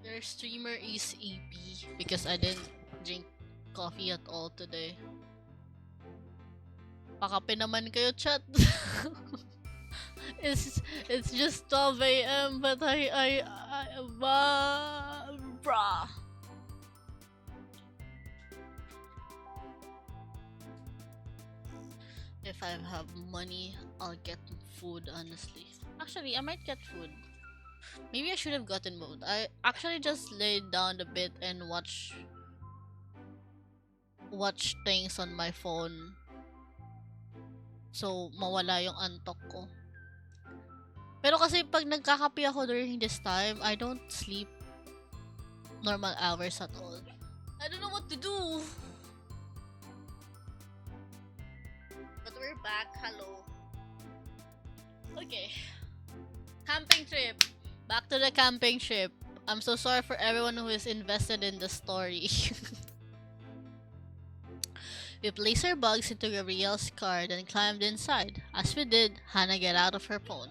Your streamer is EP because I didn't drink coffee at all today. Pakape naman kayo, chat. it's just 12 a.m. but bruh. If I have money, I'll get food, honestly. Actually, I might get food. Maybe I should have gotten both. I actually just laid down a bit and watch things on my phone. So, mawala yung antok ko. Pero kasi pag nagkakape ako during this time, I don't sleep normal hours at all. I don't know what to do. But we're back. Hello. Okay. Camping trip. Back to the camping trip. I'm so sorry for everyone who is invested in the story. We placed our bugs into Gabrielle's car and climbed inside. As we did, Hannah got out of her phone.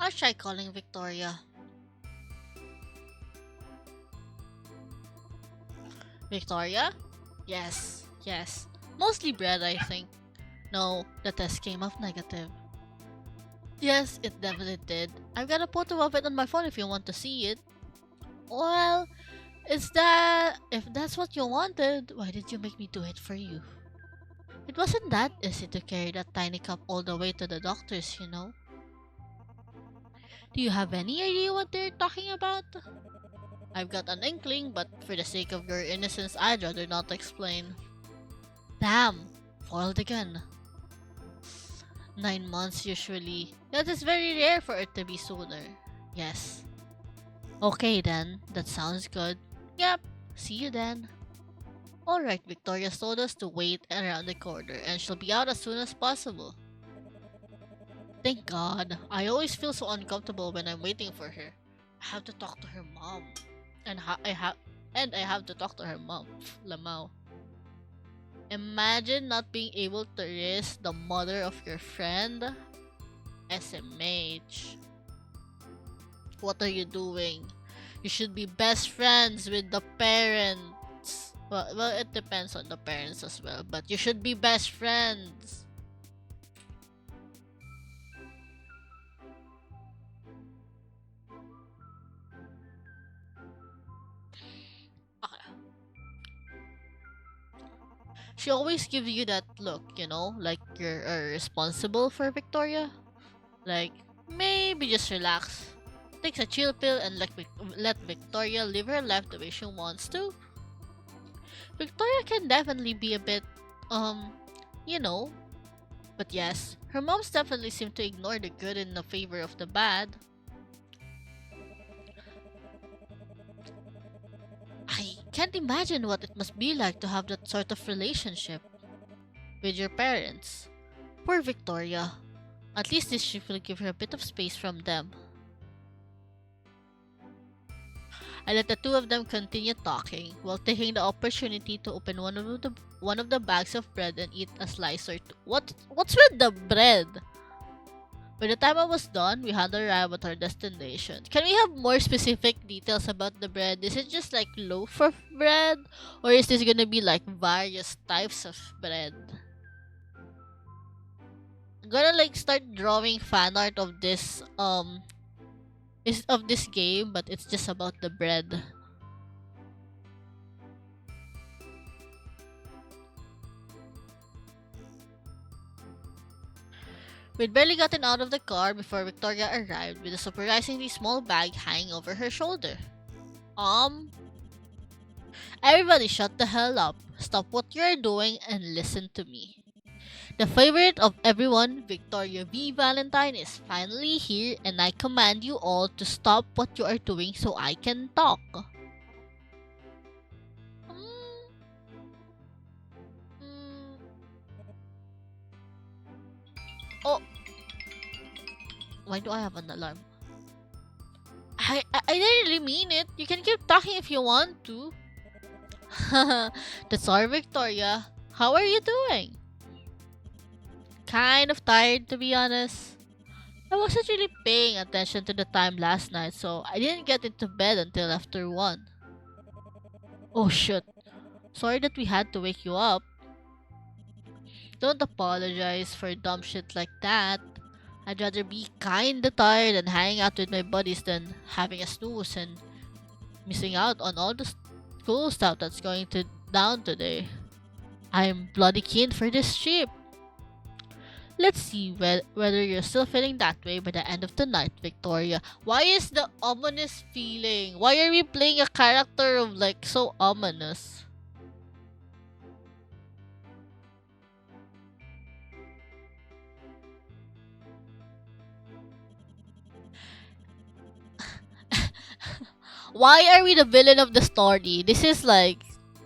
I'll try calling Victoria. Victoria? Yes. Mostly bread, I think. No, the test came up negative. Yes, it definitely did. I've got a photo of it on my phone if you want to see it. Well, if that's what you wanted, why did you make me do it for you? It wasn't that easy to carry that tiny cup all the way to the doctor's, you know. Do you have any idea what they're talking about? I've got an inkling, but for the sake of your innocence, I'd rather not explain. Damn! Foiled again. 9 months usually. That is very rare for it to be sooner. Yes. Okay then, that sounds good. Yep, see you then. Alright, Victoria told us to wait around the corner and she'll be out as soon as possible. Thank God. I always feel so uncomfortable when I'm waiting for her. I have to talk to her mom. And I have to talk to her mom. Lamau. Imagine not being able to risk the mother of your friend. SMH. What are you doing? You should be best friends with the parents. Well, it depends on the parents as well, but you should be best friends. Okay. She always gives you that look, you know, like you're responsible for Victoria. Like, maybe just relax. Takes a chill pill and let Victoria live her life the way she wants to. Victoria can definitely be a bit, you know. But yes, her moms definitely seem to ignore the good in the favor of the bad. I can't imagine what it must be like to have that sort of relationship with your parents. Poor Victoria. At least this shift will give her a bit of space from them. I let the two of them continue talking while taking the opportunity to open one of the bags of bread and eat a slice or two. What's with the bread? By the time I was done, we had arrived at our destination. Can we have more specific details about the bread? Is it just like loaf of bread? Or is this gonna be like various types of bread? I'm gonna like start drawing fan art of this of this game, but it's just about the bread. We'd barely gotten out of the car before Victoria arrived with a surprisingly small bag hanging over her shoulder. Everybody shut the hell up. Stop what you're doing and listen to me. The favorite of everyone, Victoria V. Valentine, is finally here and I command you all to stop what you are doing so I can talk. Oh. Why do I have an alarm? I didn't really mean it. You can keep talking if you want to. That's our Victoria. How are you doing? Kind of tired, to be honest. I wasn't really paying attention to the time last night, so I didn't get into bed until after 1. Oh shit. Sorry that we had to wake you up. Don't apologize for dumb shit like that. I'd rather be kinda tired and hanging out with my buddies than having a snooze and missing out on all the cool stuff that's going to down today. I'm bloody keen for this trip. Let's see whether you're still feeling that way by the end of the night, Victoria. Why is the ominous feeling? Why are we playing a character of like so ominous? Why are we the villain of the story? This is like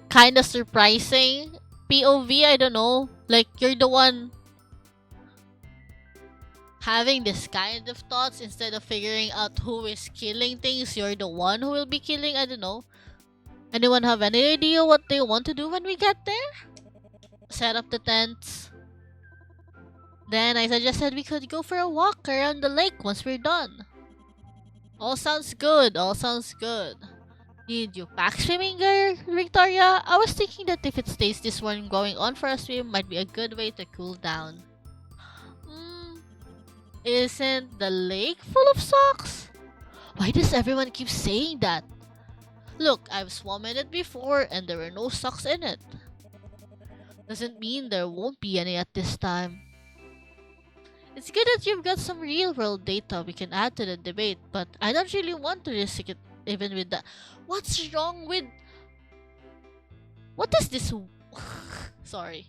kind of surprising. POV, I don't know. Like you're the one having this kind of thoughts instead of figuring out who is killing things. You're the one who will be killing. I don't know. Anyone have any idea what they want to do when we get there? Set up the tents. Then I suggested we could go for a walk around the lake once we're done. All sounds good. All sounds good. Did you pack swimming gear, Victoria? I was thinking that if it stays this one going on for a swim, might be a good way to cool down. Hmm, isn't the lake full of socks? Why does everyone keep saying that? Look, I've swum in it before and there were no socks in it. Doesn't mean there won't be any at this time. It's good that you've got some real world data we can add to the debate, but I don't really want to risk it even with that. What's wrong with. What is this? Sorry.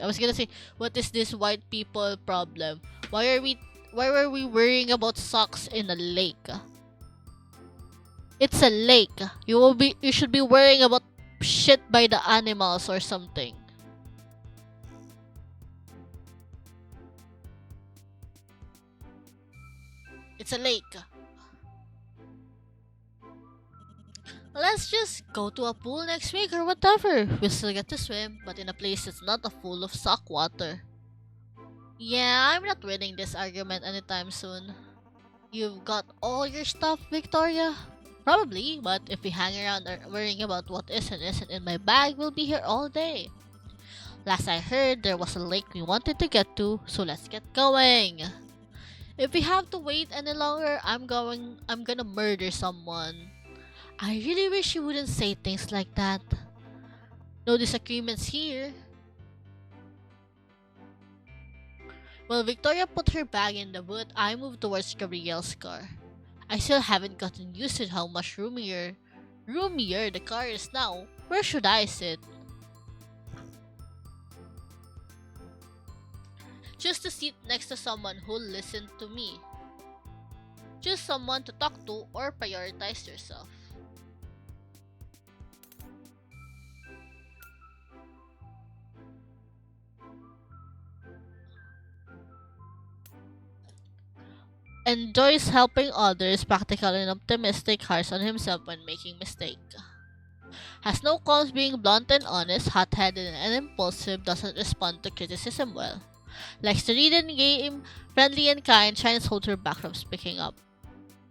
I was gonna say, what is this white people problem? Why were we worrying about socks in a lake? It's a lake. You should be worrying about shit by the animals or something. It's a lake. Let's just go to a pool next week or whatever. We'll still get to swim, but in a place that's not full of sock water. Yeah, I'm not winning this argument anytime soon. You've got all your stuff, Victoria? Probably, but if we hang around worrying about what is and isn't in my bag, we'll be here all day. Last I heard, there was a lake we wanted to get to, so let's get going. If we have to wait any longer, I'm gonna murder someone. I really wish you wouldn't say things like that. No disagreements here. While Victoria put her bag in the boot, I moved towards Gabrielle's car. I still haven't gotten used to how much roomier the car is now. Where should I sit? Just to sit next to someone who'll listen to me. Just someone to talk to or prioritize yourself. Enjoys helping others, practical and optimistic, harsh on himself when making mistakes. Has no qualms being blunt and honest, hot-headed and impulsive, doesn't respond to criticism well. Likes to read and game, friendly and kind, tries to hold her back from speaking up.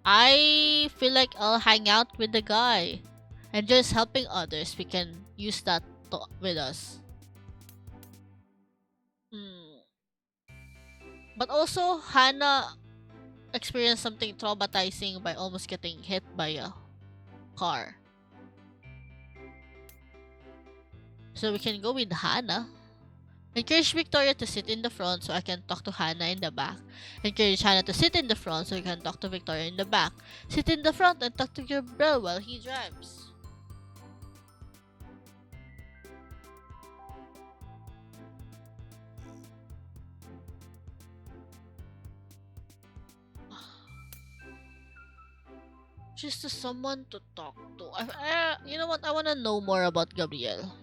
I feel like I'll hang out with the guy. Enjoys helping others, we can use that with us. Hmm. But also, Hannah experienced something traumatizing by almost getting hit by a car. So we can go with Hannah. Encourage Victoria to sit in the front so I can talk to Hannah in the back. Encourage Hannah to sit in the front so I can talk to Victoria in the back. Sit in the front and talk to your bro while he drives. Just to someone to talk to. You know what? I want to know more about Gabrielle.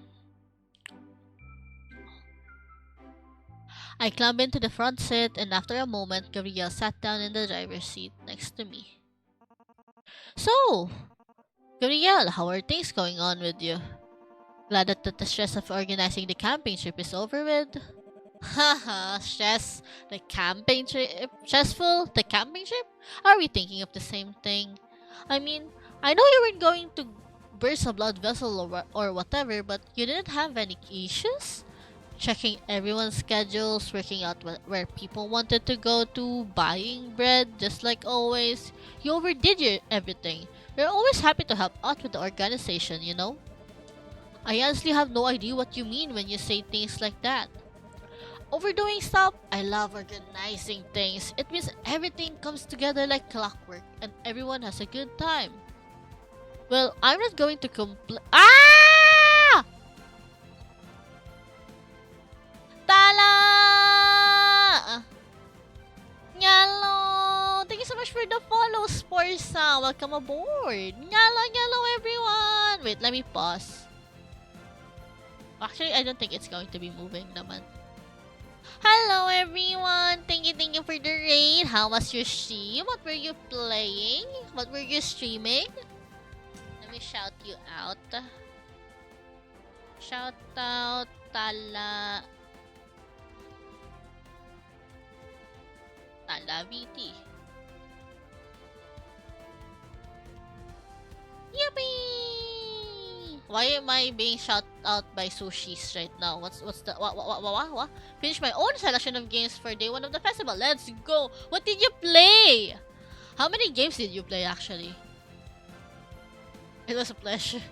I climbed into the front seat, and after a moment, Gabrielle sat down in the driver's seat next to me. So, Gabrielle, how are things going on with you? Glad that the stress of organizing the camping trip is over with? Haha, stress. The camping trip? Stressful? The camping trip? Are we thinking of the same thing? I mean, I know you weren't going to burst a blood vessel or whatever, but you didn't have any issues? Checking everyone's schedules, working out where people wanted to go to, buying bread, just like always. You overdid everything. You're always happy to help out with the organization, you know? I honestly have no idea what you mean when you say things like that. Overdoing stuff? I love organizing things. It means everything comes together like clockwork and everyone has a good time. Well, I'm not going to complain. Ah! Tala! Nyalo! Thank you so much for the follow, Sporsa. Welcome aboard. Nyalo, nyalo, everyone. Wait, let me pause. Actually, I don't think it's going to be moving naman. Hello, everyone. Thank you for the raid. How was your stream? What were you playing? What were you streaming? Let me shout you out. Shout out, Tala VT. Yippee! Why am I being shout out by sushis right now? What's the what? Finish my own selection of games for day one of the festival. Let's go! What did you play? How many games did you play actually? It was a pleasure.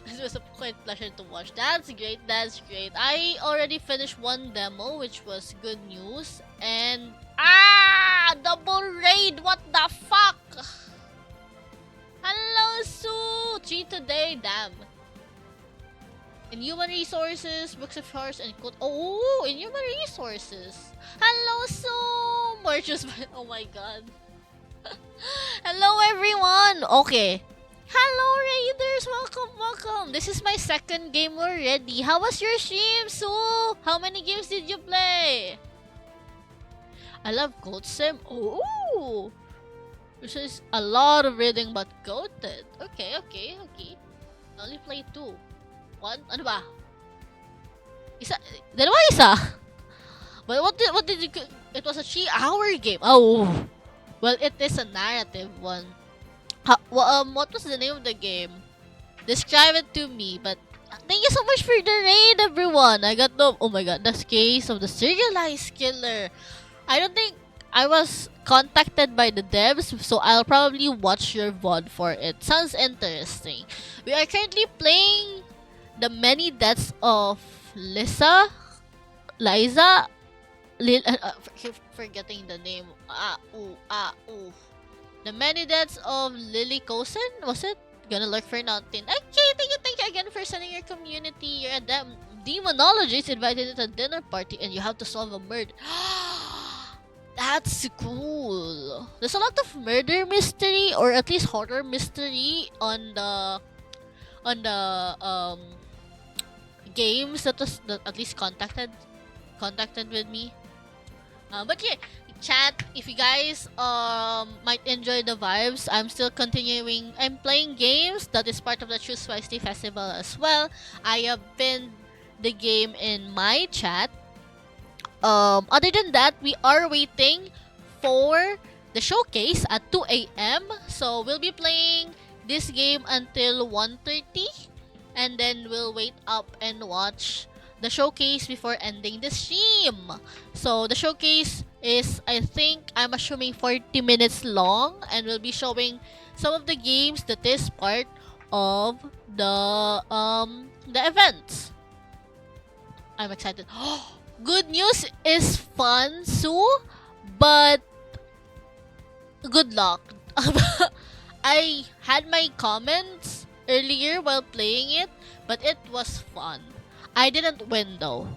It was a quite pleasure to watch. That's great. That's great. I already finished one demo, which was good news. And double raid. What the fuck? Hello, Sue. 3 today. Damn. In human resources, books of horse, and code. Oh, in human resources. Hello, Sue. More just. Oh my god. Hello, everyone. Okay. Hello, Raiders! Welcome! This is my second game already. How was your stream, Sue? How many games did you play? I love Kosen. Oh! This is a lot of reading but goated. Okay. I only play 2. 1? Ano ba? Isa? Dalawa isa? But what did you... It was a 3-hour game. Oh! Well, it is a narrative one. What was the name of the game? Describe it to me, but thank you so much for the raid, everyone. I got the, oh my god, the case of the serialized killer. I don't think I was contacted by the devs, so I'll probably watch your VOD for it. Sounds interesting. We are currently playing the many deaths of Liza, forgetting the name. The many deaths of Lily Kosen, was it? Gonna look for nothing. Okay, thank you again for sending your community. You're a demonologist invited to a dinner party and you have to solve a murder. That's cool. There's a lot of murder mystery or at least horror mystery on the games that at least contacted with me. But yeah, chat, if you guys might enjoy the vibes, I'm still continuing. I'm playing games that is part of the Choose Wisely Festival as well. I have pinned the game in my chat. Other than that, we are waiting for the showcase at 2 a.m. So we'll be playing this game until 1:30, and then we'll wait up and watch the showcase before ending the stream. So the showcase is, I think, I'm assuming 40 minutes long, and we'll be showing some of the games that is part of the events. I'm excited. Good news is fun, Sue, but good luck. I had my comments earlier while playing it, but it was fun. I didn't win though.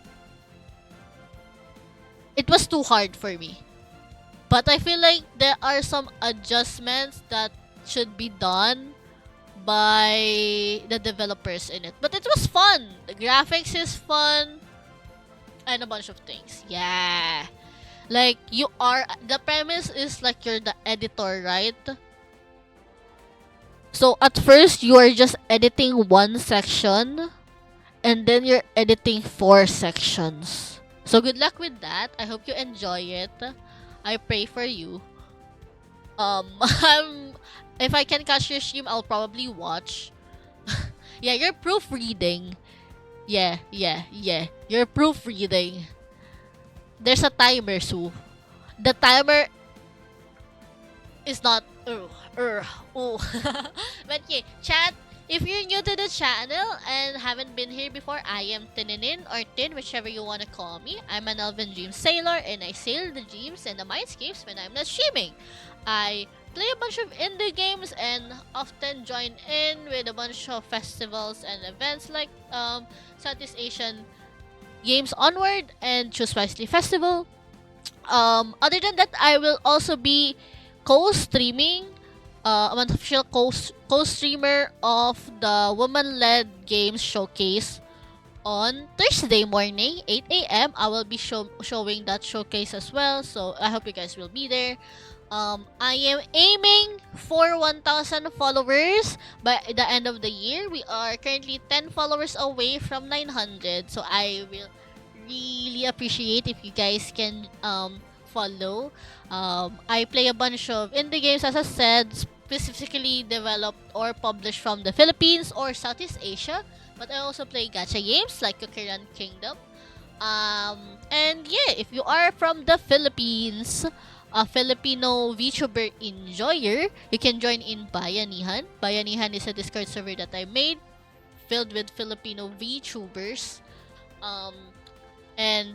It was too hard for me. But I feel like there are some adjustments that should be done by the developers in it. But it was fun. The graphics is fun. And a bunch of things. Yeah. Like, the premise is like you're the editor, right? So at first you are just editing one section and then you're editing 4 sections. So good luck with that. I hope you enjoy it. I pray for you. I'm, if I can catch your stream, I'll probably watch. Yeah, you're proofreading. Yeah. You're proofreading. There's a timer, Sue. The timer is not oh. But yeah, chat, if you're new to the channel and haven't been here before, I am Tinenin or Tin, whichever you want to call me. I'm an elven dream sailor and I sail the dreams and the mindscapes when I'm not streaming. I play a bunch of indie games and often join in with a bunch of festivals and events like Southeast Asian Games Onward and Choose Wisely Festival. Other than that, I will also be co-streaming. I'm an official co-streamer of the woman-led games showcase on Thursday morning, 8 a.m. I will be showing that showcase as well. So I hope you guys will be there. I am aiming for 1,000 followers by the end of the year. We are currently 10 followers away from 900. So I will really appreciate if you guys can follow. I play a bunch of indie games, as I said, specifically developed or published from the Philippines or Southeast Asia. But I also play gacha games like Cookie Run Kingdom. And yeah, if you are from the Philippines, a Filipino VTuber enjoyer, you can join in Bayanihan. Bayanihan is a Discord server that I made filled with Filipino VTubers. And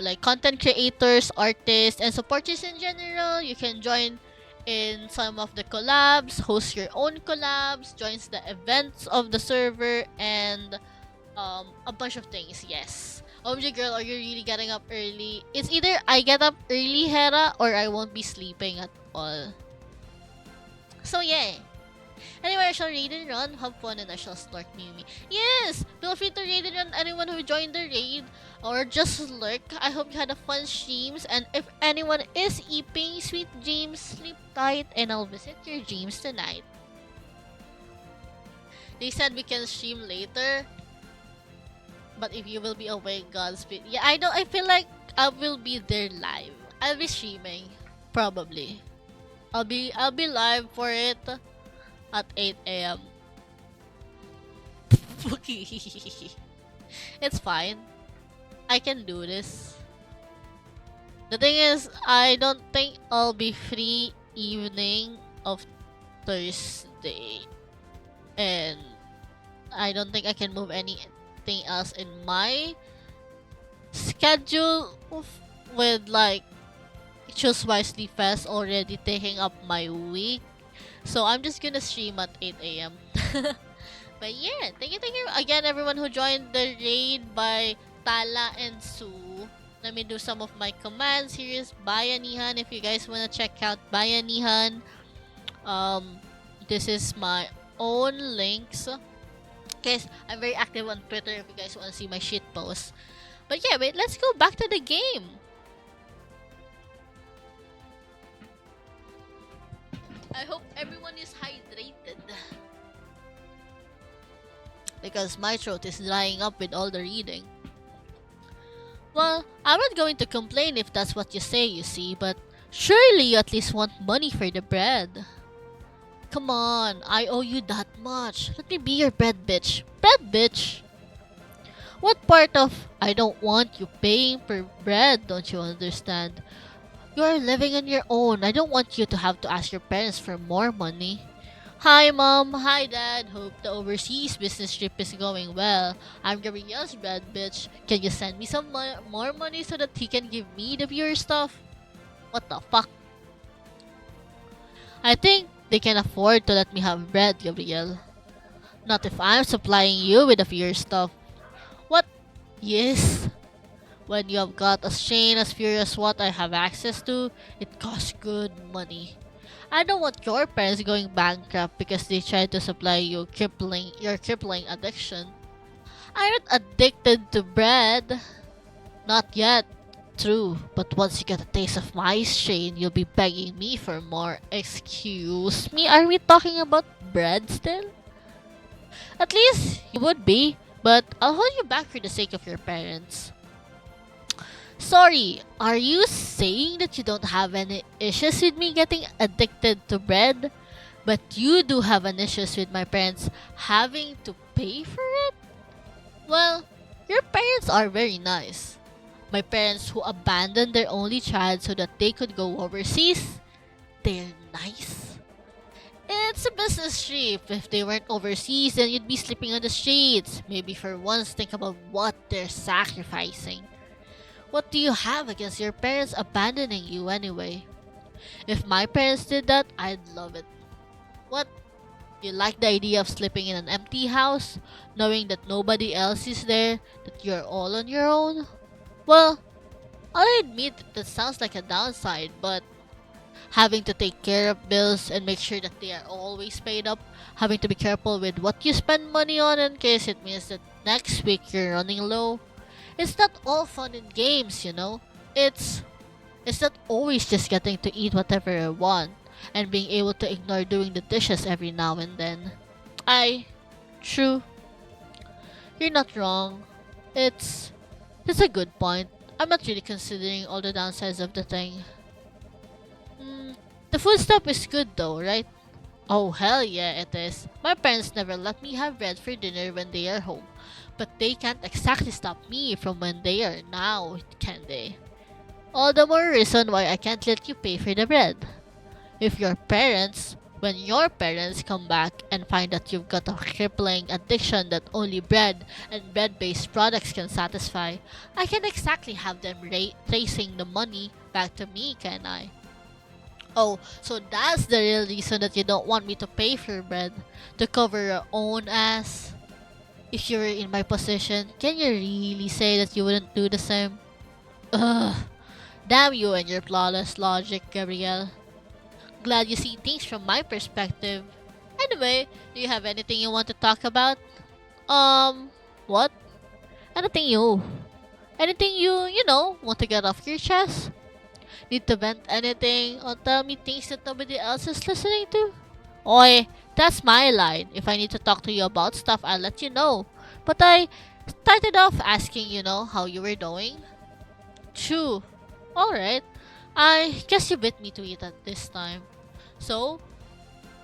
like content creators, artists, and supporters in general. You can join in some of the collabs, host your own collabs, joins the events of the server, and a bunch of things. Yes. OMG girl, are you really getting up early? It's either I get up early, Hera, or I won't be sleeping at all. So yeah. Anyway, I shall raid and run, have fun, and I shall snort Mimi. Yes! Feel free to raid and run anyone who joined the raid, or just lurk. I hope you had a fun streams, and if anyone is eeping, sweet dreams, sleep tight, and I'll visit your dreams tonight. They said we can stream later, but if you will be awake, Godspeed. Yeah, I know, I feel like I will be there live. I'll be streaming, probably. I'll be live for it at 8 a.m. It's fine. I can do this. The thing is, I don't think I'll be free evening of Thursday. And I don't think I can move anything else in my schedule with like Choose Wisely Fest already taking up my week. So I'm just gonna stream at 8 a.m. But yeah, thank you again everyone who joined the raid by Tala and Sue. Let me do some of my commands. Here is Bayanihan if you guys wanna check out Bayanihan. This is my own links. Guys, I'm very active on Twitter if you guys wanna see my shit posts. But yeah, wait, let's go back to the game. I hope everyone is hydrated. Because my throat is drying up with all the reading. Well, I'm not going to complain if that's what you say, you see, but surely you at least want money for the bread. Come on, I owe you that much. Let me be your bread bitch. Bread bitch? What part of I don't want you paying for bread don't you understand? You are living on your own. I don't want you to have to ask your parents for more money. Hi mom, hi dad. Hope the overseas business trip is going well. I'm Gabriel's bread bitch. Can you send me some more money so that he can give me the viewer stuff? What the fuck? I think they can afford to let me have bread, Gabriel. Not if I'm supplying you with the viewer stuff. What? Yes. When you have got a chain as pure as what I have access to, it costs good money. I don't want your parents going bankrupt because they tried to supply you your crippling addiction. I'm not addicted to bread. Not yet. True, but once you get a taste of my strain, you'll be begging me for more. Excuse me, are we talking about bread still? At least you would be, but I'll hold you back for the sake of your parents. Sorry, are you saying that you don't have any issues with me getting addicted to bread? But you do have an issues with my parents having to pay for it? Well, your parents are very nice. My parents who abandoned their only child so that they could go overseas, they're nice. It's a business trip. If they weren't overseas, then you'd be sleeping on the streets. Maybe for once think about what they're sacrificing. What do you have against your parents abandoning you anyway? If my parents did that, I'd love it. What? You like the idea of sleeping in an empty house, knowing that nobody else is there, that you're all on your own? Well, I'll admit that sounds like a downside, but having to take care of bills and make sure that they are always paid up, having to be careful with what you spend money on in case it means that next week you're running low. It's not all fun and games, you know. It's it's not always just getting to eat whatever I want and being able to ignore doing the dishes every now and then. True, you're not wrong. It's it's a good point. I'm not really considering all the downsides of the thing. The food stuff is good though, right? Oh hell yeah, it is. My parents never let me have bread for dinner when they are home. But they can't exactly stop me from when they are now, can they? All the more reason why I can't let you pay for the bread. If when your parents come back and find that you've got a crippling addiction that only bread and bread-based products can satisfy, I can exactly have them tracing the money back to me, can I? Oh, so that's the real reason that you don't want me to pay for bread, to cover your own ass? If you were in my position, can you really say that you wouldn't do the same? Ugh, damn you and your flawless logic, Gabrielle. Glad you see things from my perspective. Anyway, do you have anything you want to talk about? What? Anything you want to get off your chest? Need to vent anything or tell me things that nobody else is listening to? Oi, that's my line. If I need to talk to you about stuff, I'll let you know. But I started off asking, how you were doing. True. Alright. I guess you bit me to it at this time. So,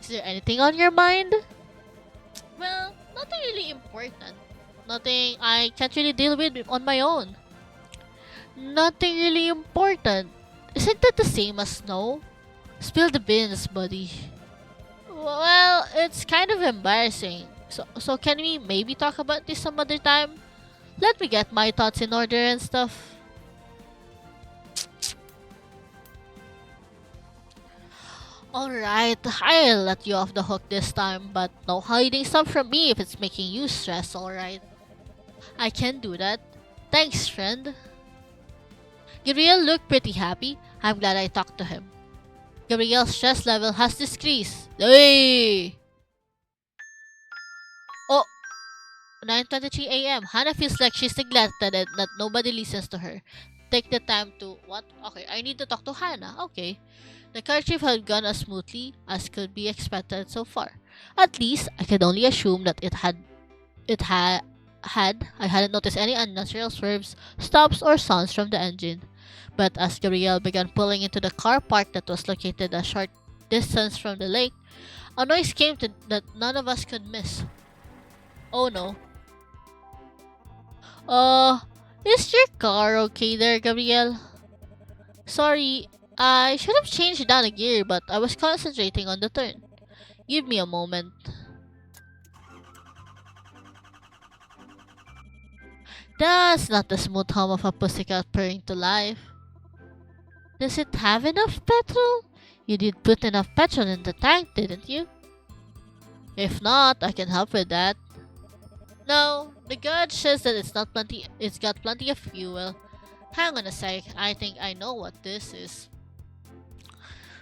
is there anything on your mind? Well, nothing really important. Nothing I can't really deal with on my own. Nothing really important. Isn't that the same as no? Spill the beans, buddy. Well, it's kind of embarrassing. So can we maybe talk about this some other time? Let me get my thoughts in order and stuff. Alright, I'll let you off the hook this time, but no hiding stuff from me if it's making you stress, alright? I can do that. Thanks, friend. Gabriel looked pretty happy. I'm glad I talked to him. Gabriel's stress level has decreased. Hey! Oh, 9:23 a.m. Hannah feels like she's neglected and that nobody listens to her. Take the time to... What? Okay, I need to talk to Hannah. Okay. The car trip had gone as smoothly as could be expected so far. At least, I could only assume that I hadn't noticed any unnatural swerves, stops, or sounds from the engine. But as Gabrielle began pulling into the car park that was located a short distance from the lake, a noise came that none of us could miss. Oh no. Is your car okay there, Gabrielle? Sorry, I should have changed down a gear, but I was concentrating on the turn. Give me a moment. That's not the smooth hum of a pussycat purring to life. Does it have enough petrol? You did put enough petrol in the tank, didn't you? If not, I can help with that. No, the gauge says that it's got plenty of fuel. Hang on a sec, I think I know what this is.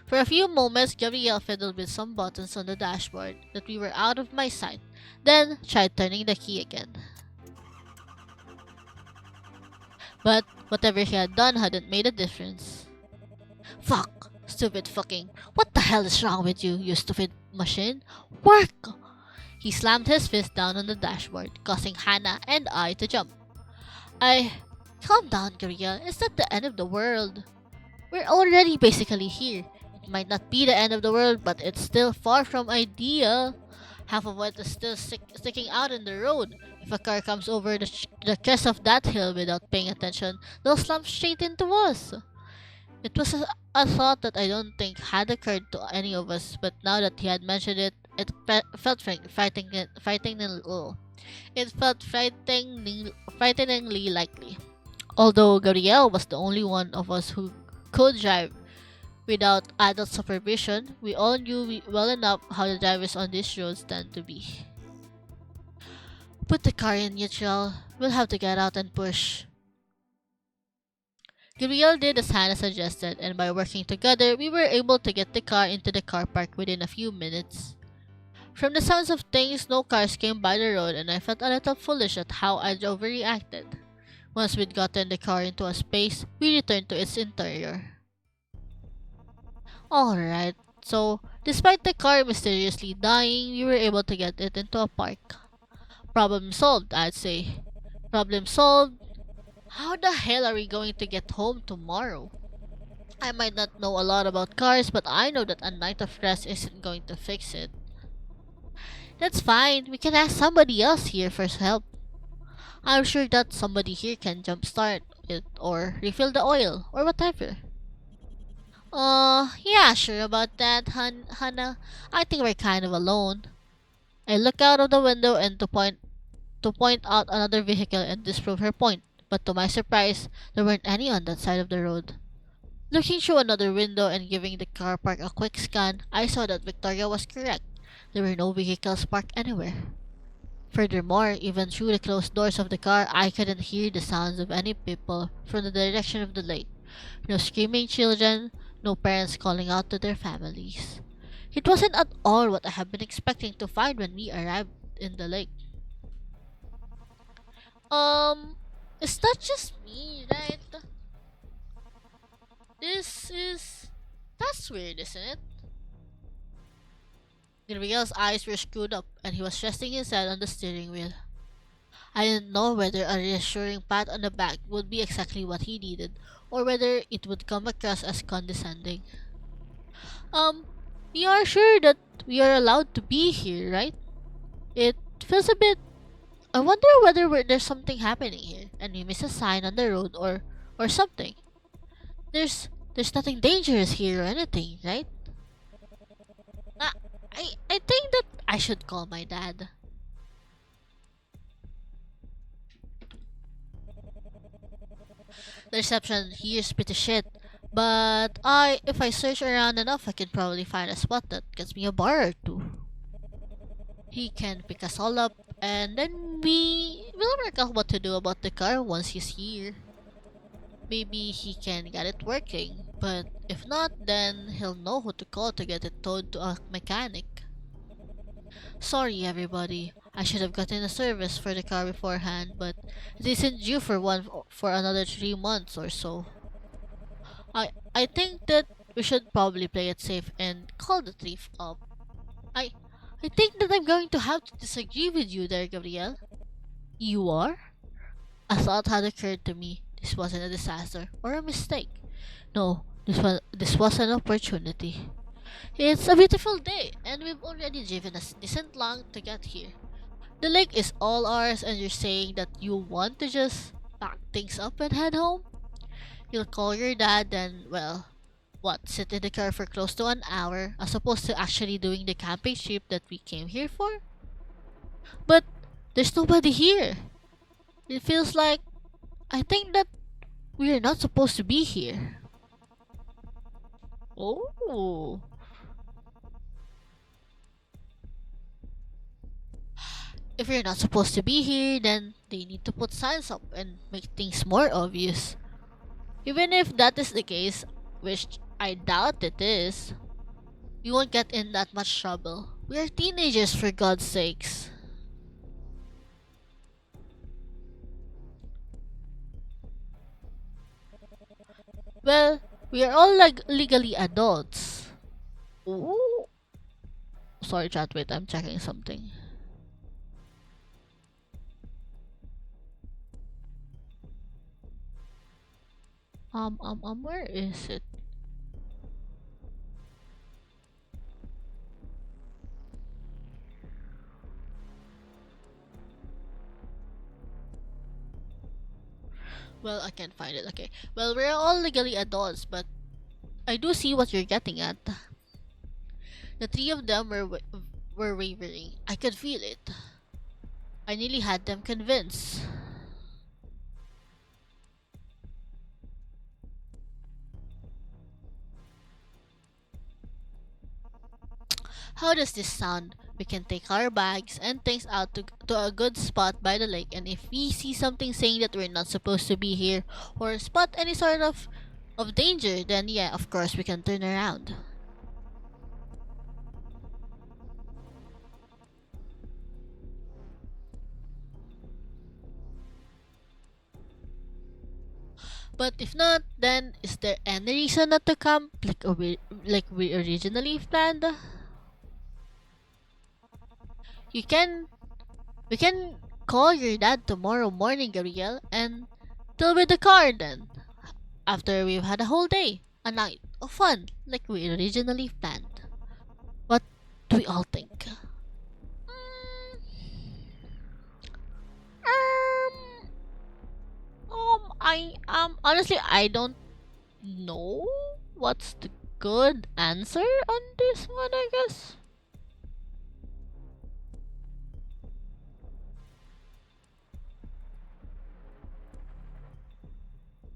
For a few moments, Gabrielle fiddled with some buttons on the dashboard that we were out of my sight, then tried turning the key again. But Whatever he had done hadn't made a difference. Fuck! Stupid fucking. What the hell is wrong with you, you stupid machine? Work! He slammed his fist down on the dashboard, causing Hannah and I to jump. Calm down, Korea. It's not the end of the world. We're already basically here. It might not be the end of the world, but it's still far from ideal. Half of it is still sticking out in the road. If a car comes over the crest of that hill without paying attention, they'll slam straight into us. It was a thought that I don't think had occurred to any of us, but now that he had mentioned it, it felt frighteningly likely. Although Gabriel was the only one of us who could drive without adult supervision, we all knew well enough how the drivers on these roads tend to be. Put the car in neutral. We'll have to get out and push. Gabriel did as Hannah suggested, and by working together, we were able to get the car into the car park within a few minutes. From the sounds of things, no cars came by the road, and I felt a little foolish at how I'd overreacted. Once we'd gotten the car into a space, we returned to its interior. Alright, so despite the car mysteriously dying, we were able to get it into a park. Problem solved, I'd say. Problem solved. How the hell are we going to get home tomorrow? I might not know a lot about cars, but I know that a night of rest isn't going to fix it. That's fine, we can ask somebody else here for help. I'm sure that somebody here can jumpstart it or refill the oil or whatever. Yeah, sure about that, Hannah. I think we're kind of alone. I look out of the window and to point out another vehicle and disprove her point, but to my surprise, there weren't any on that side of the road. Looking through another window and giving the car park a quick scan, I saw that Victoria was correct. There were no vehicles parked anywhere. Furthermore, even through the closed doors of the car, I couldn't hear the sounds of any people from the direction of the lake. No screaming children, no parents calling out to their families. It wasn't at all what I had been expecting to find when we arrived in the lake. It's not just me, right? That's weird, isn't it? Gabriel's eyes were screwed up, and he was resting his head on the steering wheel. I didn't know whether a reassuring pat on the back would be exactly what he needed, or whether it would come across as condescending. Um, we are sure that we are allowed to be here, right? It feels a bit. I wonder whether there's something happening here, and we miss a sign on the road, or something. There's nothing dangerous here or anything, right? Ah, I think that I should call my dad. The reception here is pretty shit, but if I search around enough, I can probably find a spot that gets me a bar or two. He can pick us all up, and then we will work out what to do about the car once he's here. Maybe he can get it working, but if not, then he'll know who to call to get it towed to a mechanic. Sorry everybody, I should have gotten a service for the car beforehand, but it isn't due for one for another 3 months or so. I think that we should probably play it safe and call the thief up. I I think that I'm going to have to disagree with you there, Gabriel. You are? A thought had occurred to me. This wasn't a disaster or a mistake. No, this was an opportunity. It's a beautiful day, and we've already driven a decent long to get here. The lake is all ours, and you're saying that you want to just pack things up and head home? You'll call your dad, then, well, what, sit in the car for close to an hour, as opposed to actually doing the camping trip that we came here for? But there's nobody here. It feels like I think that we are not supposed to be here. Oh. If we're not supposed to be here, then they need to put signs up and make things more obvious. Even if that is the case, which I doubt it is, we won't get in that much trouble. We are teenagers, for God's sakes. Well, we are all like legally adults. Ooh. Sorry, chat. Wait, I'm checking something. Where is it? Well, I can't find it. Okay. Well, we're all legally adults, but I do see what you're getting at. The three of them were wavering. I could feel it. I nearly had them convinced. How does this sound? We can take our bags and things out to a good spot by the lake, and if we see something saying that we're not supposed to be here or spot any sort of danger, then yeah, of course we can turn around. But if not, then is there any reason not to come like we originally planned? You can we can call your dad tomorrow morning, Gabriel, and deal with the car then. After we've had a whole day, a night of fun, like we originally planned. What do we all think? Um, I honestly I don't know what's the good answer on this one. I guess.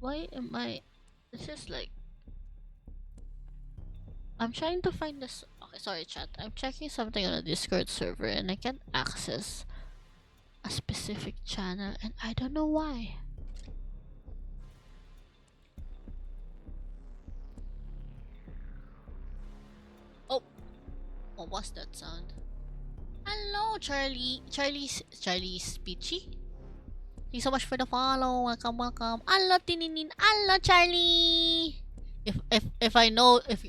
Why am I? This is like I'm trying to find this. Okay, sorry, chat. I'm checking something on a Discord server and I can't access a specific channel, and I don't know why. Oh, what was that sound? Hello, Charlie's Peachy. Thank you so much for the follow. Welcome, welcome. Hello, Tinenin. Hello, Charlie. If I know if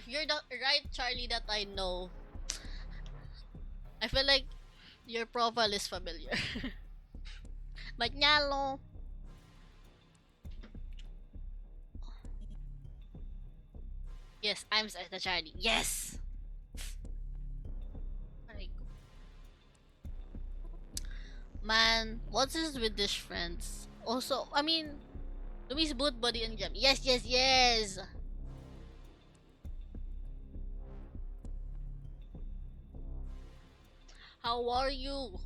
you're the right Charlie that I know, I feel like your profile is familiar. But nyalo. Yes, I'm the Charlie. Yes. Aray ko. Man, what's this with these friends? Also, I mean, Lumi's boot body and gem. Yes, yes, yes. How are you?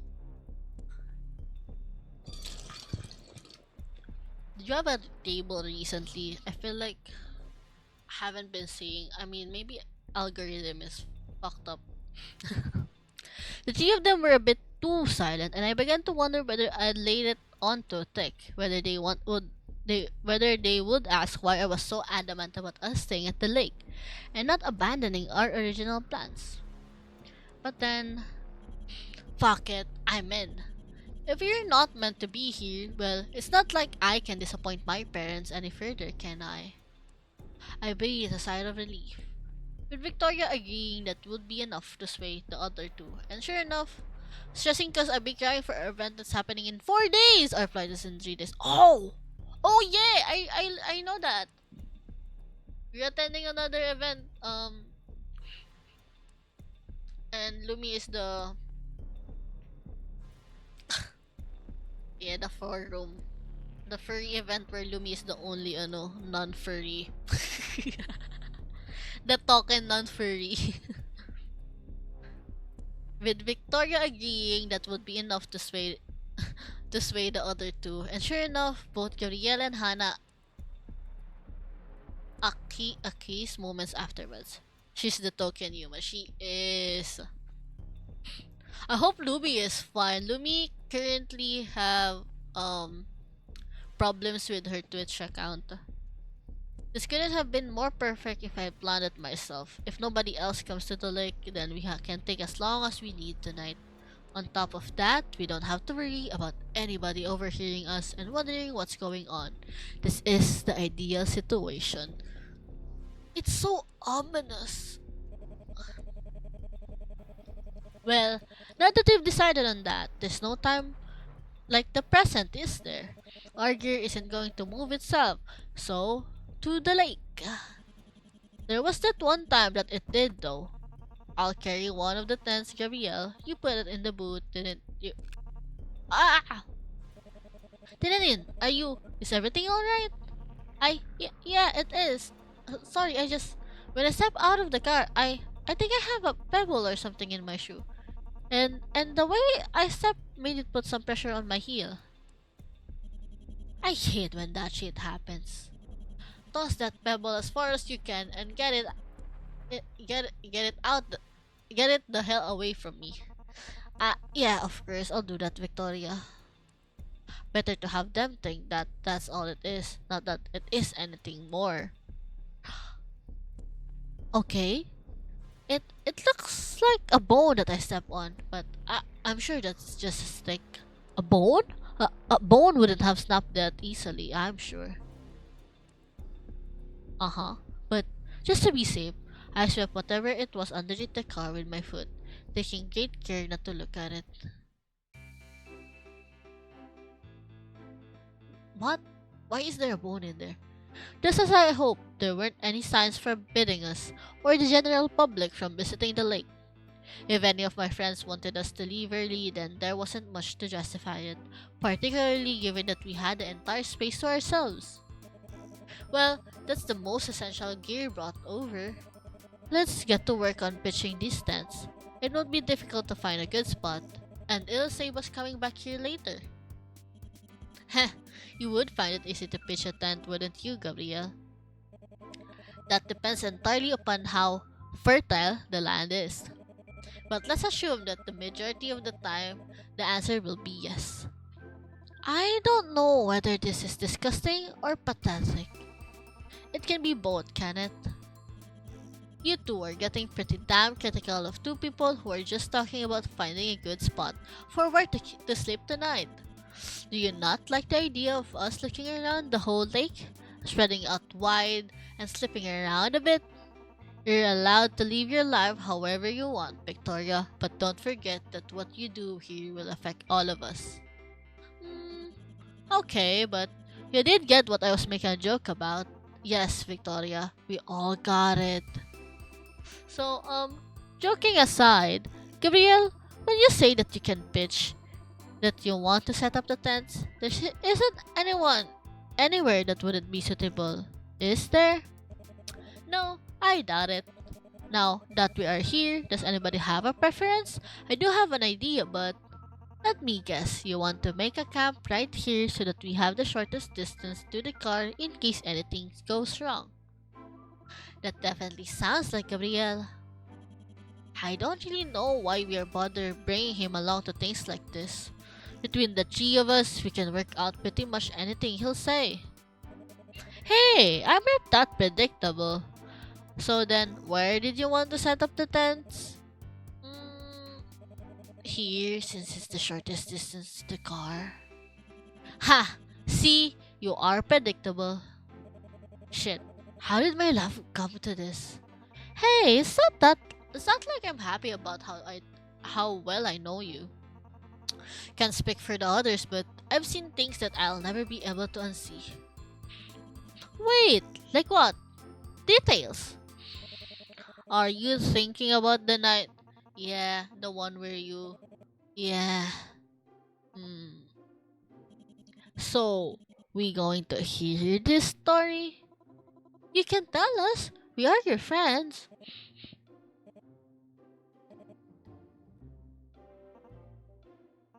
Did you have a table recently? I feel like I haven't been seeing. I mean, maybe algorithm is fucked up. The three of them were a bit too silent, and I began to wonder whether I'd laid it on too thick. Whether they would ask why I was so adamant about us staying at the lake and not abandoning our original plans. But then, fuck it, I'm in. If you're not meant to be here, well, it's not like I can disappoint my parents any further, can I? I breathed a sigh of relief, with Victoria agreeing that would be enough to sway the other two. And sure enough, stressing cause I'll be crying for an event that's happening in 4 days. Our flight is in 3 days. Oh! Oh yeah! I know that. We're attending another event. And Lumi is the yeah, the forum. The furry event where Lumi is the only non-furry. The token non-furry. With Victoria agreeing that would be enough to sway to sway the other two. And sure enough, both Gabrielle and Hannah accused moments afterwards. She's the token human. She is. I hope Lumi is fine. Lumi currently have problems with her Twitch account. This couldn't have been more perfect if I had planned it myself. If nobody else comes to the lake, then we can take as long as we need tonight. On top of that, we don't have to worry about anybody overhearing us and wondering what's going on. This is the ideal situation. It's so ominous. Well, now that we've decided on that, there's no time like the present, is there? Our gear isn't going to move itself, so to the lake. There was that one time that it did though. I'll carry one of the tents, Gabrielle. You put it in the boot, didn't you? Ah! Tinenin, are you? Is everything alright? Yeah, it is. Sorry, when I step out of the car, I think I have a pebble or something in my shoe. And the way I stepped made it put some pressure on my heel. I hate when that shit happens. Toss that pebble as far as you can and get it out, get it the hell away from me. Yeah, of course, I'll do that, Victoria. Better to have them think that that's all it is, not that it is anything more. Okay, it looks like a bone that I step on, but I'm sure that's just a stick. A bone? A bone wouldn't have snapped that easily, I'm sure. Uh-huh. But just to be safe, I swept whatever it was underneath the car with my foot, taking great care not to look at it. What? Why is there a bone in there? Just as I hoped, there weren't any signs forbidding us or the general public from visiting the lake. If any of my friends wanted us to leave early, then there wasn't much to justify it, particularly given that we had the entire space to ourselves. Well, that's the most essential gear brought over. Let's get to work on pitching these tents. It won't be difficult to find a good spot, and it'll save us coming back here later. Heh, you would find it easy to pitch a tent, wouldn't you, Gabriel? That depends entirely upon how fertile the land is. But let's assume that the majority of the time, the answer will be yes. I don't know whether this is disgusting or pathetic. It can be both, can it? You two are getting pretty damn critical of two people who are just talking about finding a good spot for where to sleep tonight. Do you not like the idea of us looking around the whole lake, spreading out wide and slipping around a bit? You're allowed to live your life however you want, Victoria, but don't forget that what you do here will affect all of us. Hmm, okay, but you did get what I was making a joke about. Yes, Victoria, we all got it. So, joking aside, Gabriel, when you say that you can pitch, that you want to set up the tents, isn't anyone anywhere that wouldn't be suitable, is there? No, I doubt it. Now that we are here, does anybody have a preference? I do have an idea, but let me guess, you want to make a camp right here so that we have the shortest distance to the car in case anything goes wrong. That definitely sounds like Gabriel. I don't really know why we are bothered bringing him along to things like this. Between the three of us, we can work out pretty much anything he'll say. Hey, I'm not that predictable. So then, where did you want to set up the tents? Here, since it's the shortest distance to the car. Ha! See, you are predictable. Shit, how did my life come to this? Hey, it's not like I'm happy about how well I know you. Can't speak for the others, but I've seen things that I'll never be able to unsee. Wait, like what? Details. Are you thinking about the night? Yeah, the one where you. Yeah. Hmm. So, we going to hear this story? You can tell us. We are your friends.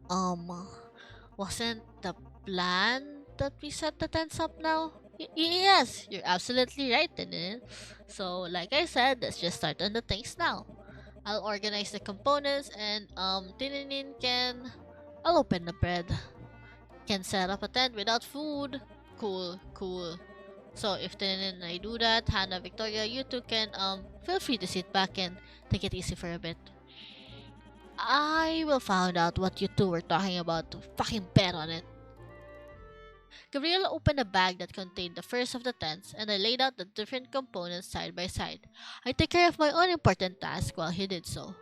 Um, wasn't the plan that we set the tents up now? Yes, you're absolutely right, Tinin. So, like I said, let's just start on the things now. I'll organize the components and Tinenin can. I'll open the bread. Can set up a tent without food. Cool, cool. So if Tinenin and I do that, Hannah, Victoria, you two can feel free to sit back and take it easy for a bit. I will find out what you two were talking about to fucking bet on it. Gabriel opened a bag that contained the first of the tents, and I laid out the different components side by side. I took care of my own important task while he did so.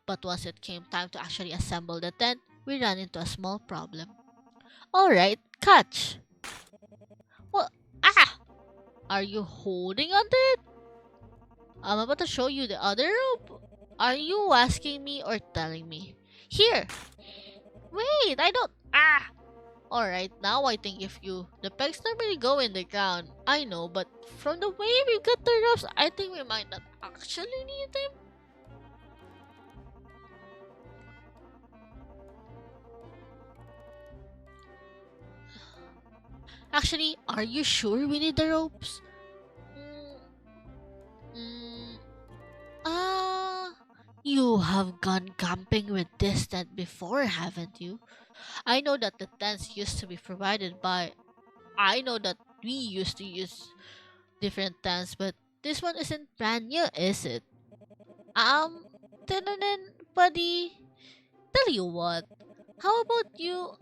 But once it came time to actually assemble the tent, we ran into a small problem. Alright, catch! Well, ah! Are you holding onto it? I'm about to show you the other rope. Are you asking me or telling me? Here! Wait, I don't. Ah! Alright, now I think if you. The pegs normally go in the ground. I know, but from the way we got the ropes, I think we might not actually need them. Actually, are you sure we need the ropes? Mm, mm, ah, you have gone camping with this tent before, haven't you? I know that the tents used to be provided by. I know that we used to use different tents, but this one isn't brand new, is it? Tinenin, buddy. Tell you what. How about you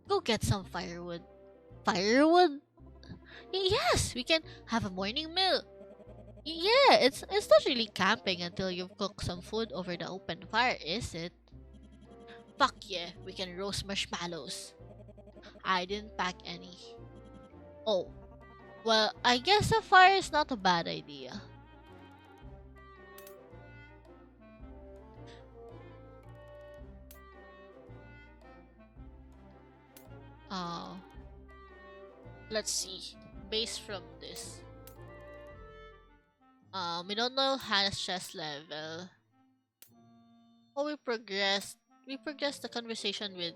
go get some firewood? Firewood? Yes, we can have a morning meal. Yeah, it's not really camping until you've cooked some food over the open fire, is it? Fuck yeah, we can roast marshmallows. I didn't pack any. Oh, well, I guess a fire is not a bad idea. Uh, let's see. Based from this. We don't know Hannah's stress level. Oh, we progressed the conversation with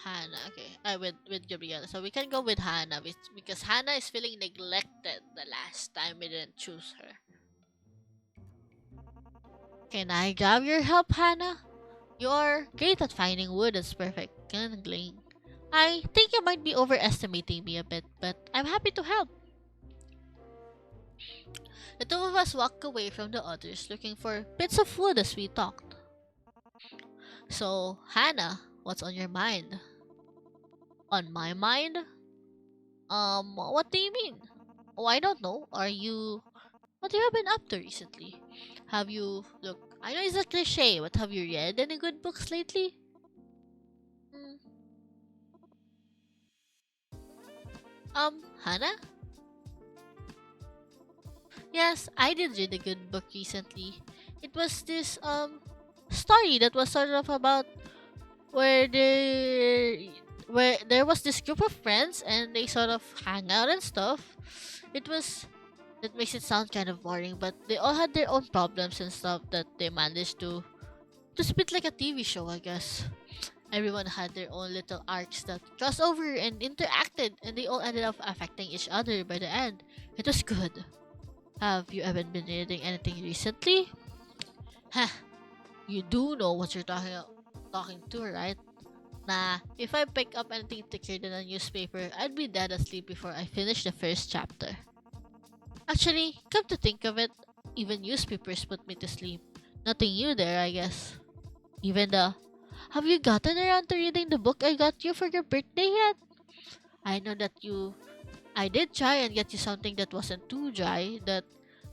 Hannah. Okay, with Gabrielle. So we can go with Hannah because Hannah is feeling neglected the last time we didn't choose her. Can I grab your help, Hannah? You're great at finding wood that's perfect kindling. I think you might be overestimating me a bit, but I'm happy to help. The two of us walked away from the others looking for bits of wood as we talked. So, Hannah, what's on your mind? On my mind? What do you mean? Oh, I don't know. What have you been up to recently? Have you, look, I know it's a cliche, but have you read any good books lately? Hmm. Hannah? Yes, I did read a good book recently. It was this, story that was sort of about where there was this group of friends and they sort of hang out and stuff. It was that makes it sound kind of boring, but they all had their own problems and stuff that they managed to spit like a TV show, I guess. Everyone had their own little arcs that crossed over and interacted, and they all ended up affecting each other by the end. It was good. Have you ever been reading anything recently? Huh, you do know what you're talking to, right? Nah, if I pick up anything thicker than a newspaper, I'd be dead asleep before I finish the first chapter. Actually, come to think of it, even newspapers put me to sleep. Nothing new there, I guess. Even the Have you gotten around to reading the book I got you for your birthday yet? I know that I did try and get you something that wasn't too dry, that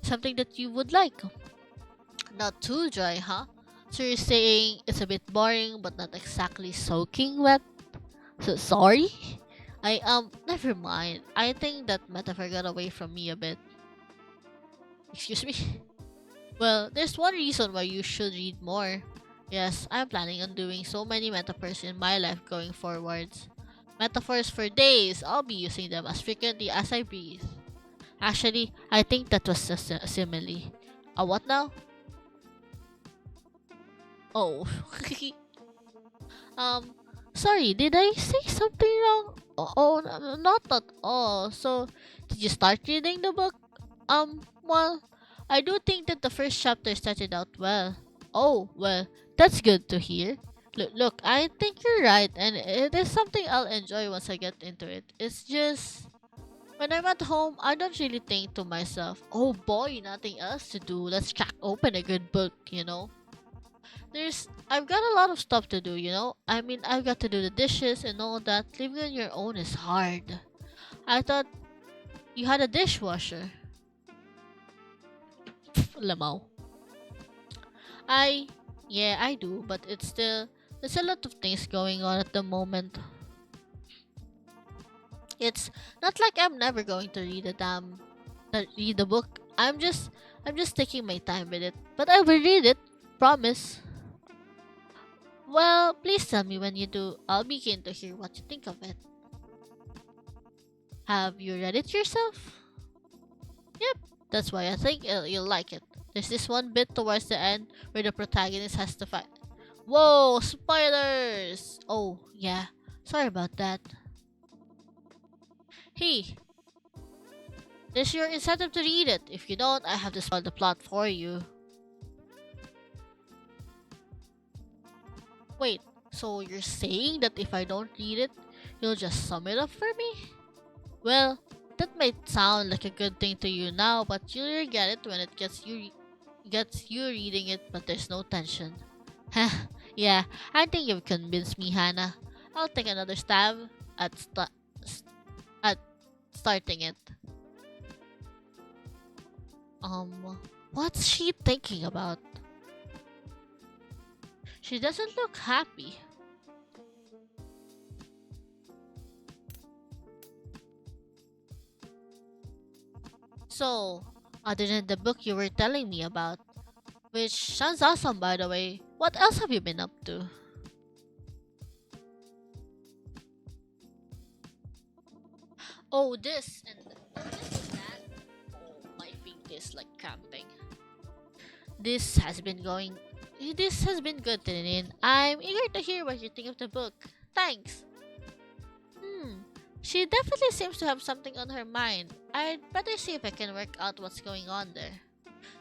something that you would like. Not too dry, huh? So you're saying it's a bit boring but not exactly soaking wet? So sorry? Never mind. I think that metaphor got away from me a bit. Excuse me? Well, there's one reason why you should read more. Yes, I'm planning on doing so many metaphors in my life going forwards. Metaphors for days. I'll be using them as frequently as I breathe. Actually, I think that was a simile. A what now? Oh. um, sorry, did I say something wrong? Not at all. So, did you start reading the book? Well, I do think that the first chapter started out well. Oh, well, that's good to hear. Look, I think you're right, and it is something I'll enjoy once I get into it. It's just when I'm at home, I don't really think to myself, oh boy, nothing else to do. Let's crack open a good book, you know? I've got a lot of stuff to do, I mean, I've got to do the dishes and all that. Living on your own is hard. I thought you had a dishwasher. Lamaw. I yeah, I do, but there's a lot of things going on at the moment. It's not like I'm never going to read the book. I'm just taking my time with it. But I will read it, promise. Well, please tell me when you do. I'll be keen to hear what you think of it. Have you read it yourself? Yep, that's why I think you'll like it. There's this one bit towards the end where the protagonist has to fight. Whoa, spoilers! Oh, yeah. Sorry about that. Hey, there's your incentive to read it. If you don't, I have to spoil the plot for you. Wait, so you're saying that if I don't read it, you'll just sum it up for me? Well, that might sound like a good thing to you now, but you'll regret it when it gets you reading it, but there's no tension. Heh, yeah, I think you've convinced me, Hannah. I'll take another stab at s- at starting it. What's she thinking about? She doesn't look happy. So, other than the book you were telling me about, which sounds awesome by the way, what else have you been up to? Oh, this and this and that. Oh, my feet is like cramping. This has been going. This has been good, Tinenin. I'm eager to hear what you think of the book. Thanks. Hmm. She definitely seems to have something on her mind. I'd better see if I can work out what's going on there.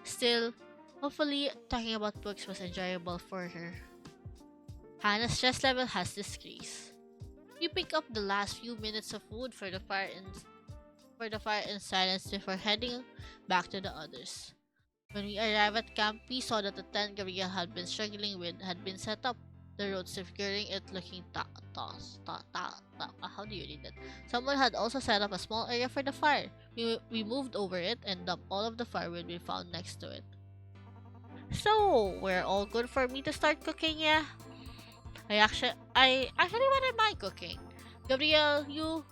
Still, hopefully, talking about books was enjoyable for her. Hannah's stress level has decreased. We pick up the last few minutes of wood for the fire in silence before heading back to the others. When we arrived at camp, we saw that the tent Gabriel had been struggling with had been set up. The road securing it looking how do you read that? Someone had also set up a small area for the fire. We moved over it and dumped all of the firewood we found next to it. So, we're all good for me to start cooking, yeah? I actually wouldn't mind cooking. Gabriel, you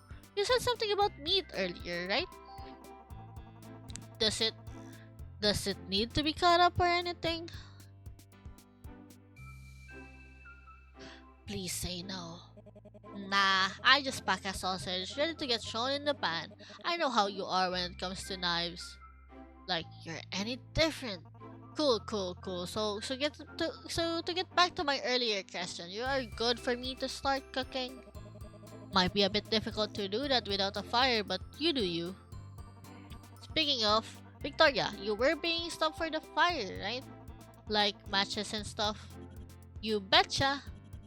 said something about meat earlier, right? Does it does it need to be cut up or anything? Please say no. Nah, I just pack a sausage ready to get thrown in the pan. I know how you are when it comes to knives. Like you're any different. Cool, cool, cool. So to get back to my earlier question, you are good for me to start cooking. Might be a bit difficult to do that without a fire, but you do you. Speaking of, Victoria, you were bringing stuff for the fire, right? Like matches and stuff. You betcha.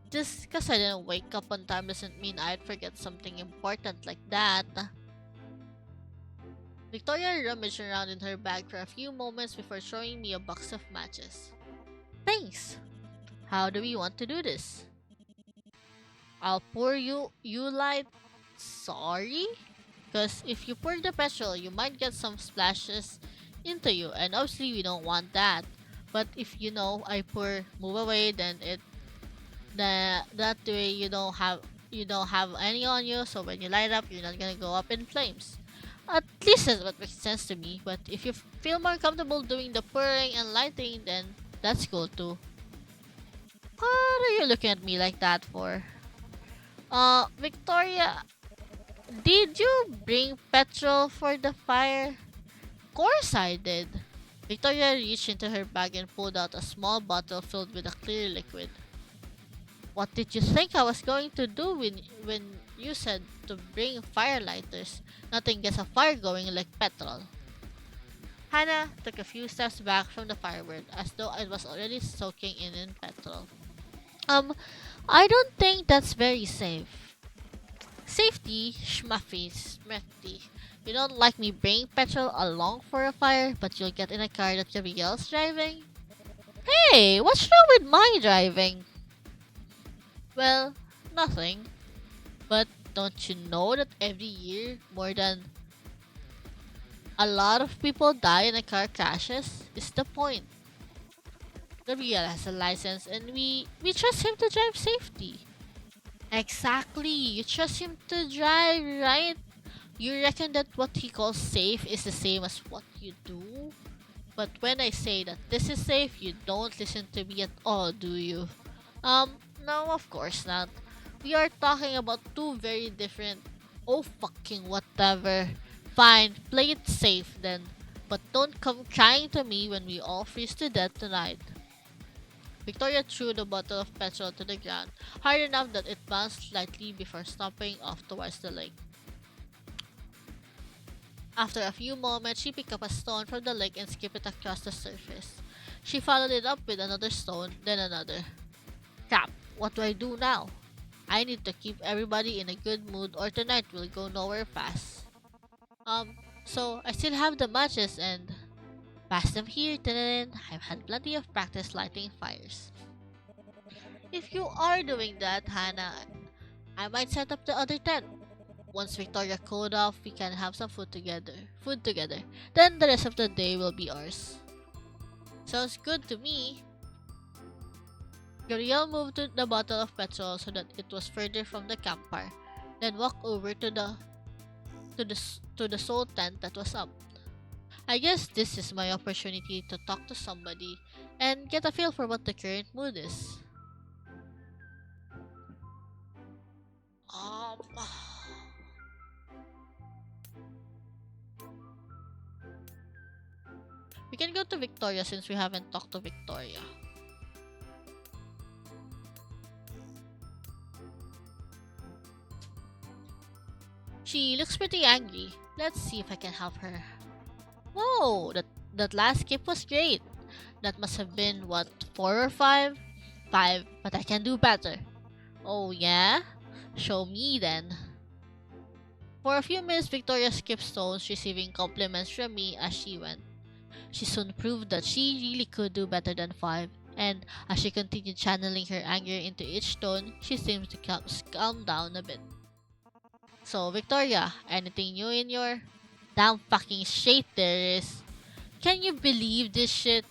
Just cause I didn't wake up on time doesn't mean I'd forget something important like that. Victoria rummaged around in her bag for a few moments before showing me a box of matches. Thanks. How do we want to do this? I'll pour you light. Sorry? Because if you pour the petrol, you might get some splashes into you, and obviously we don't want that. But if I pour move away, then that way you don't have any on you. So when you light up, you're not gonna go up in flames. At least that's what makes sense to me. But if you feel more comfortable doing the pouring and lighting, then that's cool too. What are you looking at me like that for? Victoria, did you bring petrol for the fire? Course I did. Victoria reached into her bag and pulled out a small bottle filled with a clear liquid. What did you think I was going to do when you said to bring fire lighters? Nothing gets a fire going like petrol. Hannah took a few steps back from the firewood as though it was already soaking in petrol. Um, I don't think that's very safe. Safety, schmuffy, smithy. You don't like me bringing petrol along for a fire, but you'll get in a car that Gabrielle's driving? Hey, what's wrong with my driving? Well, nothing. But don't you know that every year more than a lot of people die in a car crashes? Is the point. Gabriel has a license and we trust him to drive safety. Exactly. You trust him to drive, right? You reckon that what he calls safe is the same as what you do? But when I say that this is safe, you don't listen to me at all, do you? No, of course not. We are talking about two very different. Oh, fucking whatever. Fine, play it safe then. But don't come crying to me when we all freeze to death tonight. Victoria threw the bottle of petrol to the ground, hard enough that it bounced slightly before stomping off towards the lake. After a few moments, she picked up a stone from the lake and skipped it across the surface. She followed it up with another stone, then another. Crap, what do I do now? I need to keep everybody in a good mood or tonight will go nowhere fast. So I still have the matches and pass them here, Tinenin. I've had plenty of practice lighting fires. If you are doing that, Hannah, I might set up the other tent. Once Victoria cooled off, we can have some food together. Food together. Then the rest of the day will be ours. Sounds good to me. Gabriel moved to the bottle of petrol so that it was further from the campfire, then walked over to the soul tent that was up. I guess this is my opportunity to talk to somebody and get a feel for what the current mood is. Um, we can go to Victoria since we haven't talked to Victoria. She looks pretty angry. Let's see if I can help her. Whoa, that last skip was great. That must have been what, 4 or 5? 5, but I can do better. Oh yeah? Show me then. For a few minutes, Victoria skipped stones, receiving compliments from me as she went. She soon proved that she really could do better than 5, and as she continued channeling her anger into each stone, she seemed to calm down a bit. So, Victoria, anything new in your damn fucking shit there is? Can you believe this shit?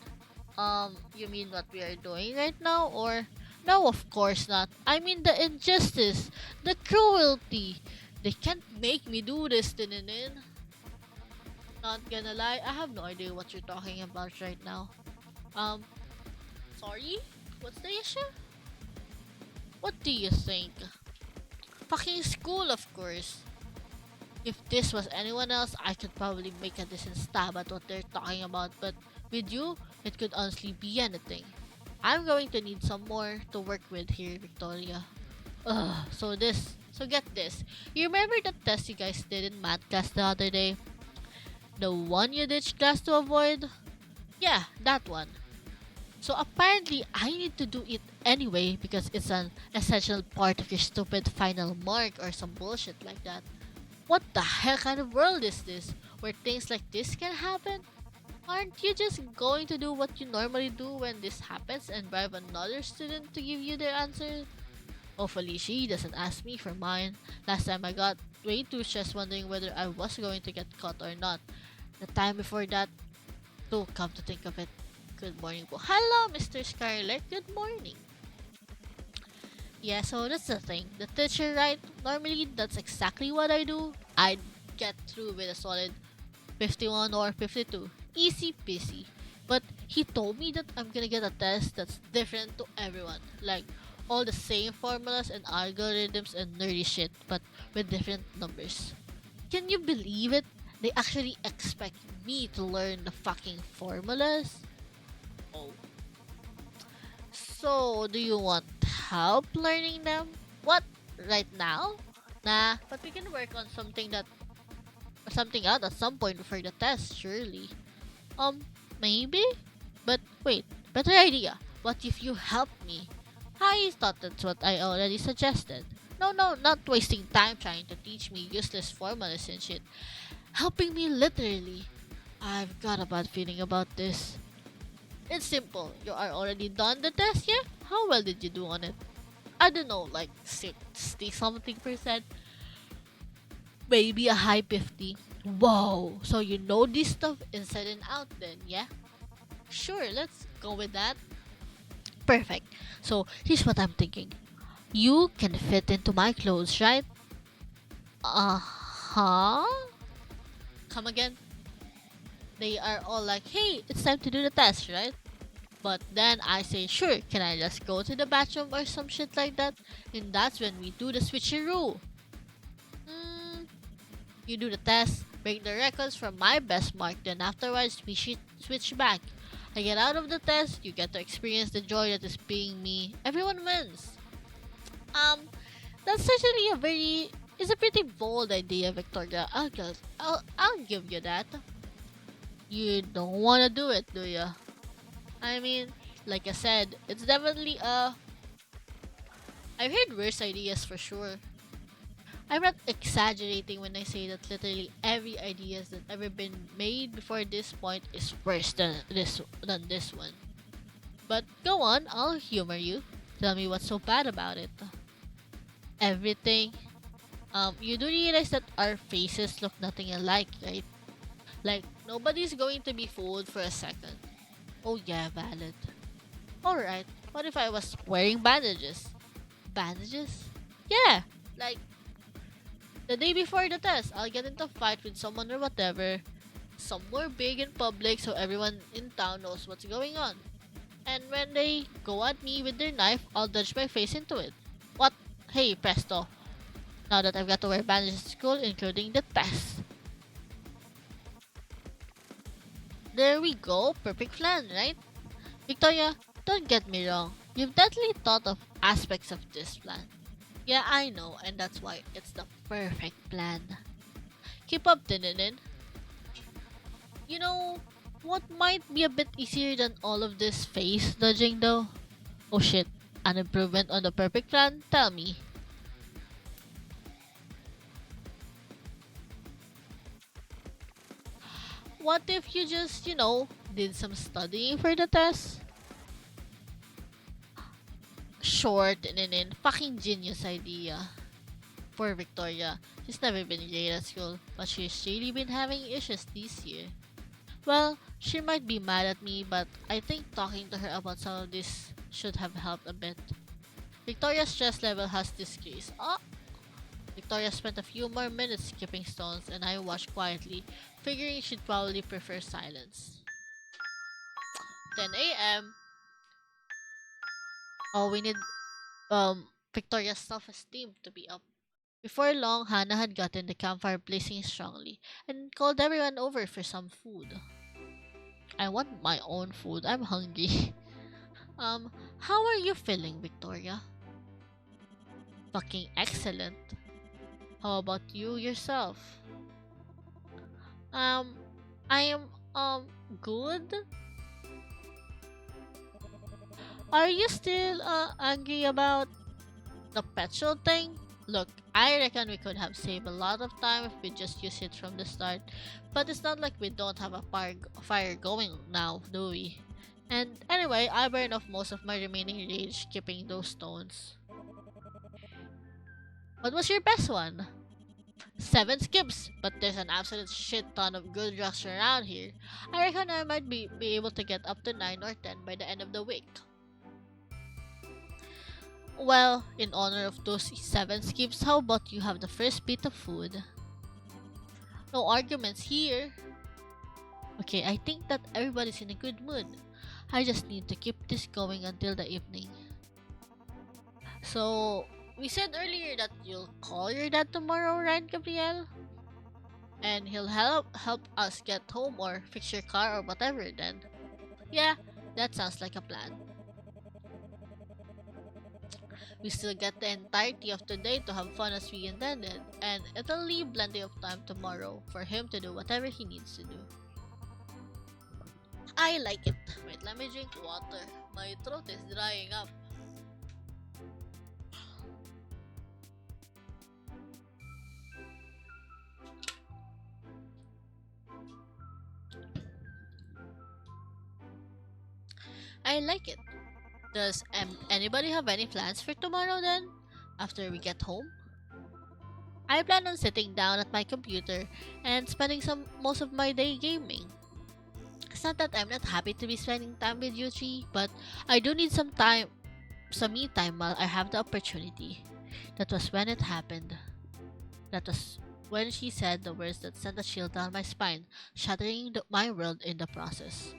You mean what we are doing right now? Or, no, of course not. I mean the injustice, the cruelty. They can't make me do this, Tinenin. Not gonna lie, I have no idea what you're talking about right now. Um, sorry? What's the issue? What do you think? Fucking school, of course. If this was anyone else, I could probably make a decent stab at what they're talking about, but with you, it could honestly be anything. I'm going to need some more to work with here, Victoria. Ugh, so get this. You remember that test you guys did in math class the other day? The one you ditched class to avoid? Yeah, that one. So apparently, I need to do it anyway because it's an essential part of your stupid final mark or some bullshit like that. What the hell kind of world is this where things like this can happen? Aren't you just going to do what you normally do when this happens and bribe another student to give you their answer? Hopefully she doesn't ask me for mine. Last time I got way too stressed wondering whether I was going to get caught or not. The time before that, too, come to think of it. Good morning po. Hello, Mr. Scarlett. Good morning. Yeah, so that's the thing. The teacher, right? Normally, that's exactly what I do. I'd get through with a solid 51 or 52. Easy peasy. But he told me that I'm gonna get a test that's different to everyone. Like, all the same formulas and algorithms and nerdy shit, but with different numbers. Can you believe it? They actually expect me to learn the fucking formulas? Oh. So, do you want help learning them? What? Right now? Nah, but we can work on something out at some point before the test, surely. Maybe? But wait, better idea. What if you help me? I thought that's what I already suggested. No, no, not wasting time trying to teach me useless formulas and shit. Helping me literally. I've got a bad feeling about this. It's simple. You are already done the test, yeah? How well did you do on it? I don't know, like 60 something percent, maybe a high 50. Whoa, so you know this stuff inside and out then, yeah? Sure, let's go with that. Perfect. So here's what I'm thinking. You can fit into my clothes, right? Uh-huh. Come again? They are all like, hey, it's time to do the test, right? But then I say, sure, can I just go to the bathroom or some shit like that? And that's when we do the switcheroo. Hmm, you do the test, break the records from my best mark, then afterwards we switch back. I get out of the test, you get to experience the joy that is being me. Everyone wins. Um, that's certainly it's a pretty bold idea, Victoria. I'll give you that. You don't wanna do it, do ya? I mean, like I said, it's definitely I've heard worse ideas for sure. I'm not exaggerating when I say that literally every idea that ever been made before this point is worse than this one. But go on, I'll humor you. Tell me what's so bad about it. Everything. You do realize that our faces look nothing alike, right? Like nobody's going to be fooled for a second. Oh yeah, valid. Alright, what if I was wearing bandages? Bandages? Yeah, like the day before the test, I'll get into a fight with someone or whatever, somewhere big in public so everyone in town knows what's going on. And when they go at me with their knife, I'll dodge my face into it. What? Hey, presto. Now that I've got to wear bandages at school, including the test. There we go, perfect plan, right? Victoria, don't get me wrong. You've definitely thought of aspects of this plan. Yeah, I know, and that's why it's the perfect plan. Keep up, Tinenin. You know, what might be a bit easier than all of this face dodging though? Oh shit, an improvement on the perfect plan? Tell me. What if you just, did some studying for the test? Short and an fucking genius idea. Poor Victoria. She's never been great at school, but she's really been having issues this year. Well, she might be mad at me, but I think talking to her about some of this should have helped a bit. Victoria's stress level has decreased. Oh! Victoria spent a few more minutes skipping stones, and I watched quietly, figuring she'd probably prefer silence. 10 a.m. Oh, we need Victoria's self-esteem to be up. Before long, Hannah had gotten the campfire blazing strongly and called everyone over for some food. I want my own food. I'm hungry. How are you feeling, Victoria? Fucking excellent. How about you yourself? Um, I am good. Are you still angry about the petrol thing? Look, I reckon we could have saved a lot of time if we just used it from the start. But it's not like we don't have a fire going now, do we? And anyway, I burned off most of my remaining rage skipping those stones. What was your best one? 7 skips, but there's an absolute shit ton of good rocks around here. I reckon I might be able to get up to 9 or 10 by the end of the week. Well, in honor of those 7 skips, how about you have the first bit of food? No arguments here. Okay, I think that everybody's in a good mood. I just need to keep this going until the evening. So, we said earlier that you'll call your dad tomorrow, right, Gabriel? And he'll help us get home or fix your car or whatever then. Yeah, that sounds like a plan. We still get the entirety of today to have fun as we intended, and it'll leave plenty of time tomorrow for him to do whatever he needs to do. I like it. Wait, let me drink water. My throat is drying up. I like it. Does anybody have any plans for tomorrow then? After we get home? I plan on sitting down at my computer and spending some most of my day gaming. It's not that I'm not happy to be spending time with you three, but I do need some me time while I have the opportunity. That was when it happened. That was when she said the words that sent a chill down my spine, shattering my world in the process.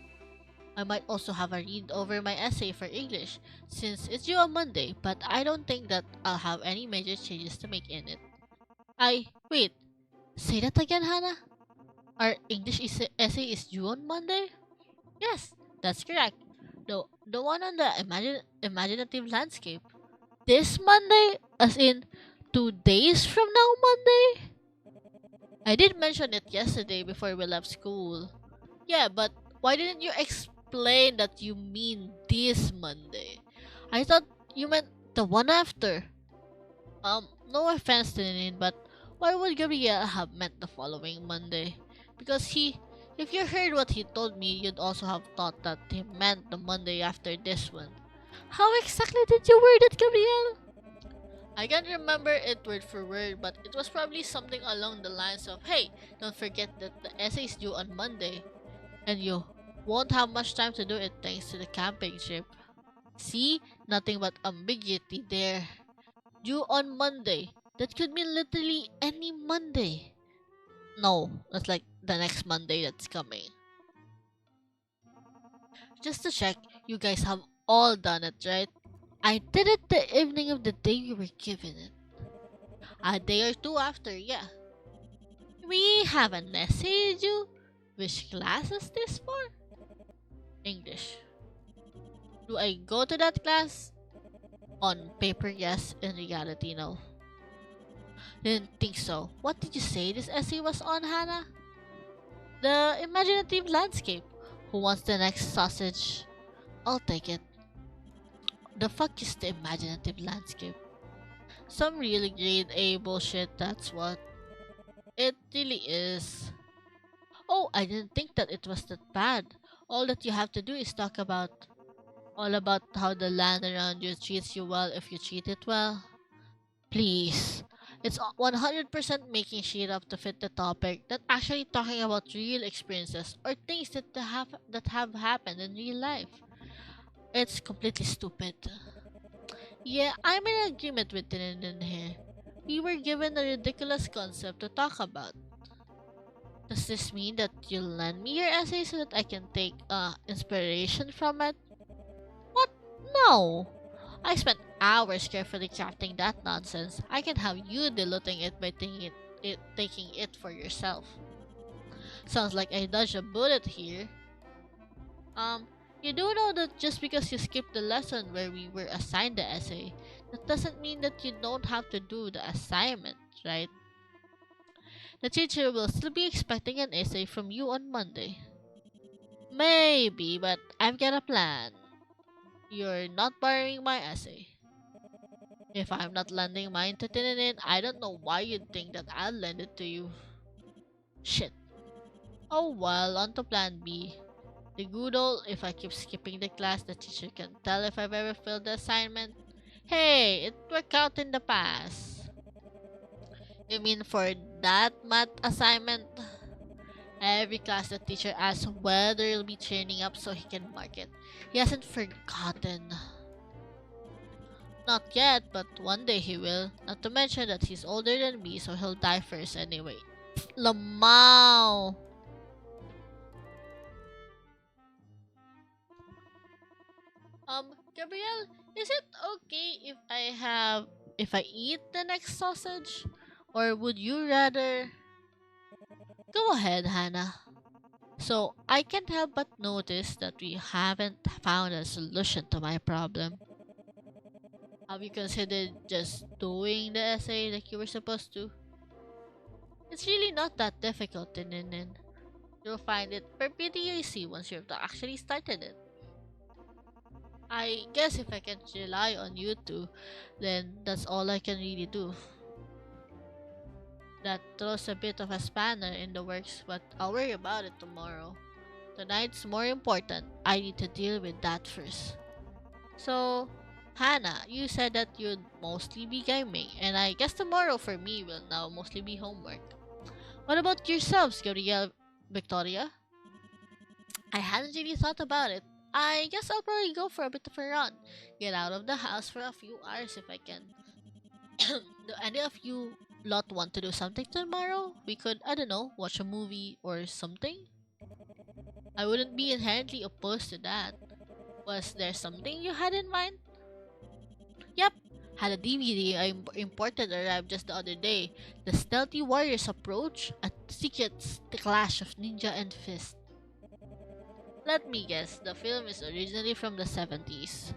I might also have a read over my essay for English, since it's due on Monday, but I don't think that I'll have any major changes to make in it. Wait, say that again, Hannah? Our essay is due on Monday? Yes, that's correct. The one on the imaginative landscape. This Monday? As in, 2 days from now Monday? I did mention it yesterday before we left school. Yeah, but why didn't you explain that you mean this Monday? I thought you meant the one after. No offense to Ninin, but why would Gabriel have meant the following Monday? Because if you heard what he told me, you'd also have thought that he meant the Monday after this one. How exactly did you word it, Gabriel? I can't remember it word for word, but it was probably something along the lines of, hey, don't forget that the essay is due on Monday, and you won't have much time to do it thanks to the camping trip. See? Nothing but ambiguity there. Due on Monday. That could mean literally any Monday. No, that's like the next Monday that's coming. Just to check, you guys have all done it, right? I did it the evening of the day we were given it. A day or two after, yeah. We haven't messaged you. Which class is this for? English. Do I go to that class? On paper, yes. In reality, no. Didn't think so. What did you say this essay was on, Hannah? The imaginative landscape. Who wants the next sausage? I'll take it. The fuck is the imaginative landscape? Some really grade A bullshit, that's what. It really is. Oh, I didn't think that it was that bad. All that you have to do is talk about all about how the land around you treats you well if you treat it well. Please. It's 100% making shit up to fit the topic, not actually talking about real experiences or things that have happened in real life. It's completely stupid. Yeah, I'm in agreement with Tinenin here. We were given a ridiculous concept to talk about. Does this mean that you'll lend me your essay so that I can take inspiration from it? What? No! I spent hours carefully crafting that nonsense. I can have you diluting it by taking it for yourself. Sounds like I dodged a bullet here. Um, you do know that just because you skipped the lesson where we were assigned the essay, that doesn't mean that you don't have to do the assignment, right? The teacher will still be expecting an essay from you on Monday. Maybe, but I've got a plan. You're not borrowing my essay. If I'm not lending mine to Tinenin, I don't know why you'd think that I'll lend it to you. Shit. Oh well, on to plan B. The good old, if I keep skipping the class, the teacher can tell if I've ever failed the assignment. Hey, it worked out in the past. You mean for that math assignment? Every class the teacher asks whether he'll be turning up so he can mark it. He hasn't forgotten. Not yet, but one day he will. Not to mention that he's older than me, so he'll die first anyway. Lamau! Gabrielle, is it okay if I eat the next sausage? Or would you rather... Go ahead, Hannah. So, I can't help but notice that we haven't found a solution to my problem. Have you considered just doing the essay like you were supposed to? It's really not that difficult, Tininin. You'll find it pretty easy once you've actually started it. I guess if I can rely on you two, then that's all I can really do. That throws a bit of a spanner in the works, but I'll worry about it tomorrow. Tonight's more important. I need to deal with that first. So, Hannah, you said that you'd mostly be gaming, and I guess tomorrow for me will now mostly be homework. What about yourselves, Gabrielle, Victoria? I hadn't really thought about it. I guess I'll probably go for a bit of a run. Get out of the house for a few hours if I can. Do any of you lot want to do something tomorrow? We could, I don't know, watch a movie or something? I wouldn't be inherently opposed to that. Was there something you had in mind? Yep, had a DVD I imported arrived just the other day. The Stealthy Warriors Approach, a secret clash of ninja and fist. Let me guess, the film is originally from the 70s.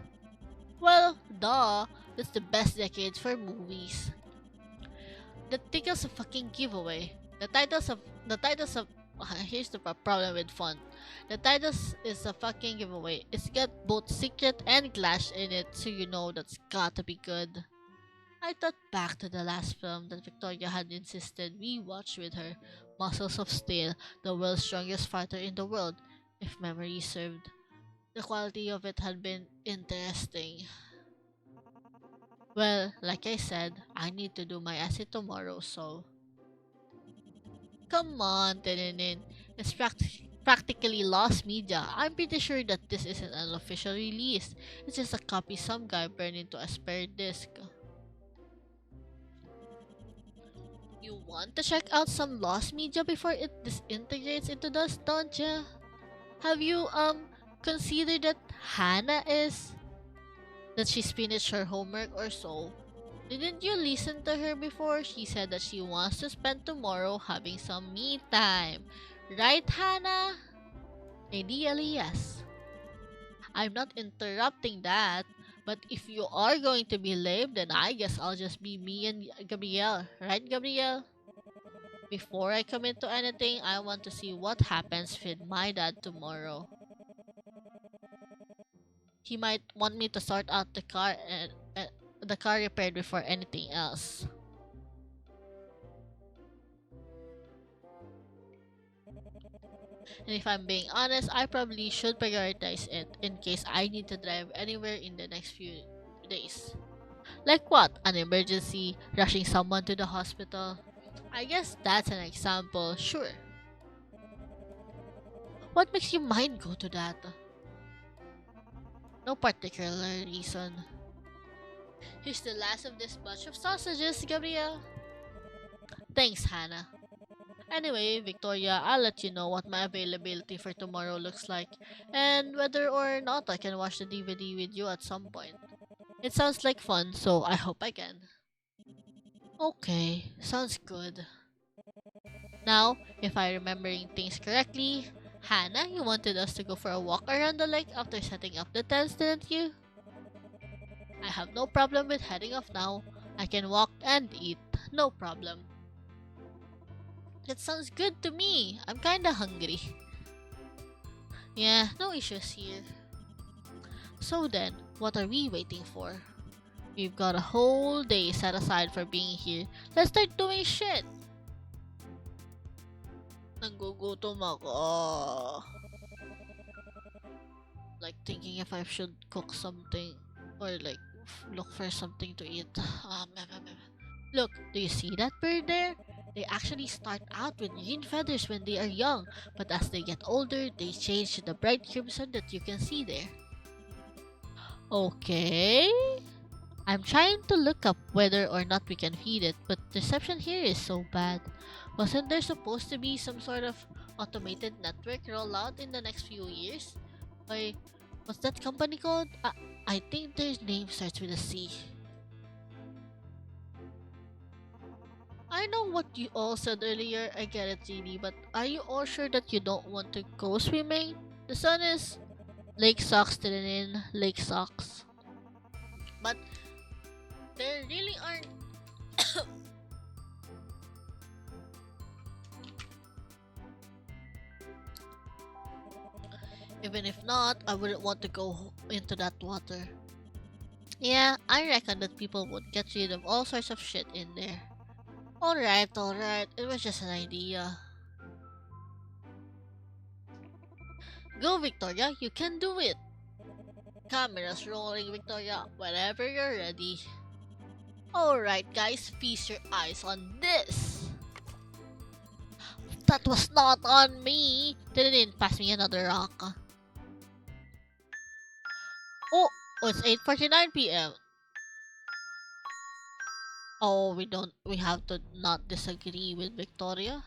Well, duh, that's the best decade for movies. The title's a fucking giveaway. The titles of here's the problem with font. The titles is a fucking giveaway. It's got both secret and clash in it, so you know that's gotta be good. I thought back to the last film that Victoria had insisted we watch with her, Muscles of Steel, the world's strongest fighter in the world, if memory served. The quality of it had been interesting. Well, like I said, I need to do my essay tomorrow, so... Come on, Tinenin. It's practically lost media. I'm pretty sure that this isn't an official release. It's just a copy some guy burned into a spare disc. You want to check out some lost media before it disintegrates into dust, don't you? Have you, considered that Hannah is... that she's finished her homework or so? Didn't you listen to her before? She said that she wants to spend tomorrow having some me time. Right, Hannah? Ideally, yes. I'm not interrupting that, but if you are going to be lame, then I guess I'll just be me and Gabrielle. Right, Gabrielle? Before I commit to anything, I want to see what happens with my dad tomorrow. He might want me to sort out the car repaired before anything else. And if I'm being honest, I probably should prioritize it in case I need to drive anywhere in the next few days. Like what? An emergency, rushing someone to the hospital? I guess that's an example, sure. What makes your mind go to that? No particular reason. Here's the last of this batch of sausages, Gabrielle. Thanks, Hannah. Anyway, Victoria, I'll let you know what my availability for tomorrow looks like, and whether or not I can watch the DVD with you at some point. It sounds like fun, so I hope I can. Okay, sounds good. Now, if I'm remembering things correctly, Hannah, you wanted us to go for a walk around the lake after setting up the tents, didn't you? I have no problem with heading off now. I can walk and eat, no problem. That sounds good to me. I'm kinda hungry. Yeah, no issues here. So then, what are we waiting for? We've got a whole day set aside for being here. Let's start doing shit! Nagugutom ako. Like thinking if I should cook something or like look for something to eat. Look, do you see that bird there? They actually start out with green feathers when they are young, but as they get older, they change to the bright crimson that you can see there. Okay. I'm trying to look up whether or not we can feed it, but reception here is so bad. Wasn't there supposed to be some sort of automated network rollout in the next few years? By what's that company called? I think their name starts with a C. I know what you all said earlier, I get it really, but are you all sure that you don't want to go swimming? The sun is... Lake sucks, Tinenin. Lake sucks. But there really aren't... Even if not, I wouldn't want to go into that water. Yeah, I reckon that people would get rid of all sorts of shit in there. Alright, it was just an idea. Go, Victoria, you can do it! Cameras rolling, Victoria, whenever you're ready. Alright, guys, feast your eyes on this! That was not on me! Didn't pass me another rock. Oh, it's 8:49 p.m. Oh, we have to not disagree with Victoria.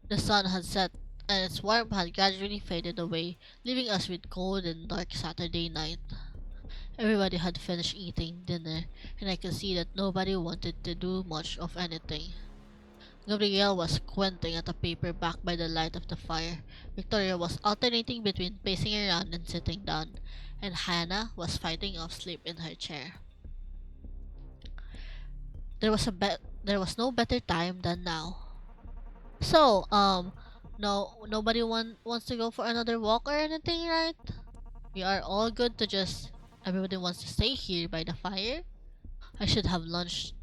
The sun had set, and its warmth had gradually faded away, leaving us with cold and dark Saturday night. Everybody had finished eating dinner, and I could see that nobody wanted to do much of anything. Gabrielle was squinting at a paper back by the light of the fire. Victoria was alternating between pacing around and sitting down, and Hannah was fighting off sleep in her chair. There was no better time than now. So, nobody wants to go for another walk or anything, right? We are all good to just everybody wants to stay here by the fire. I should have launched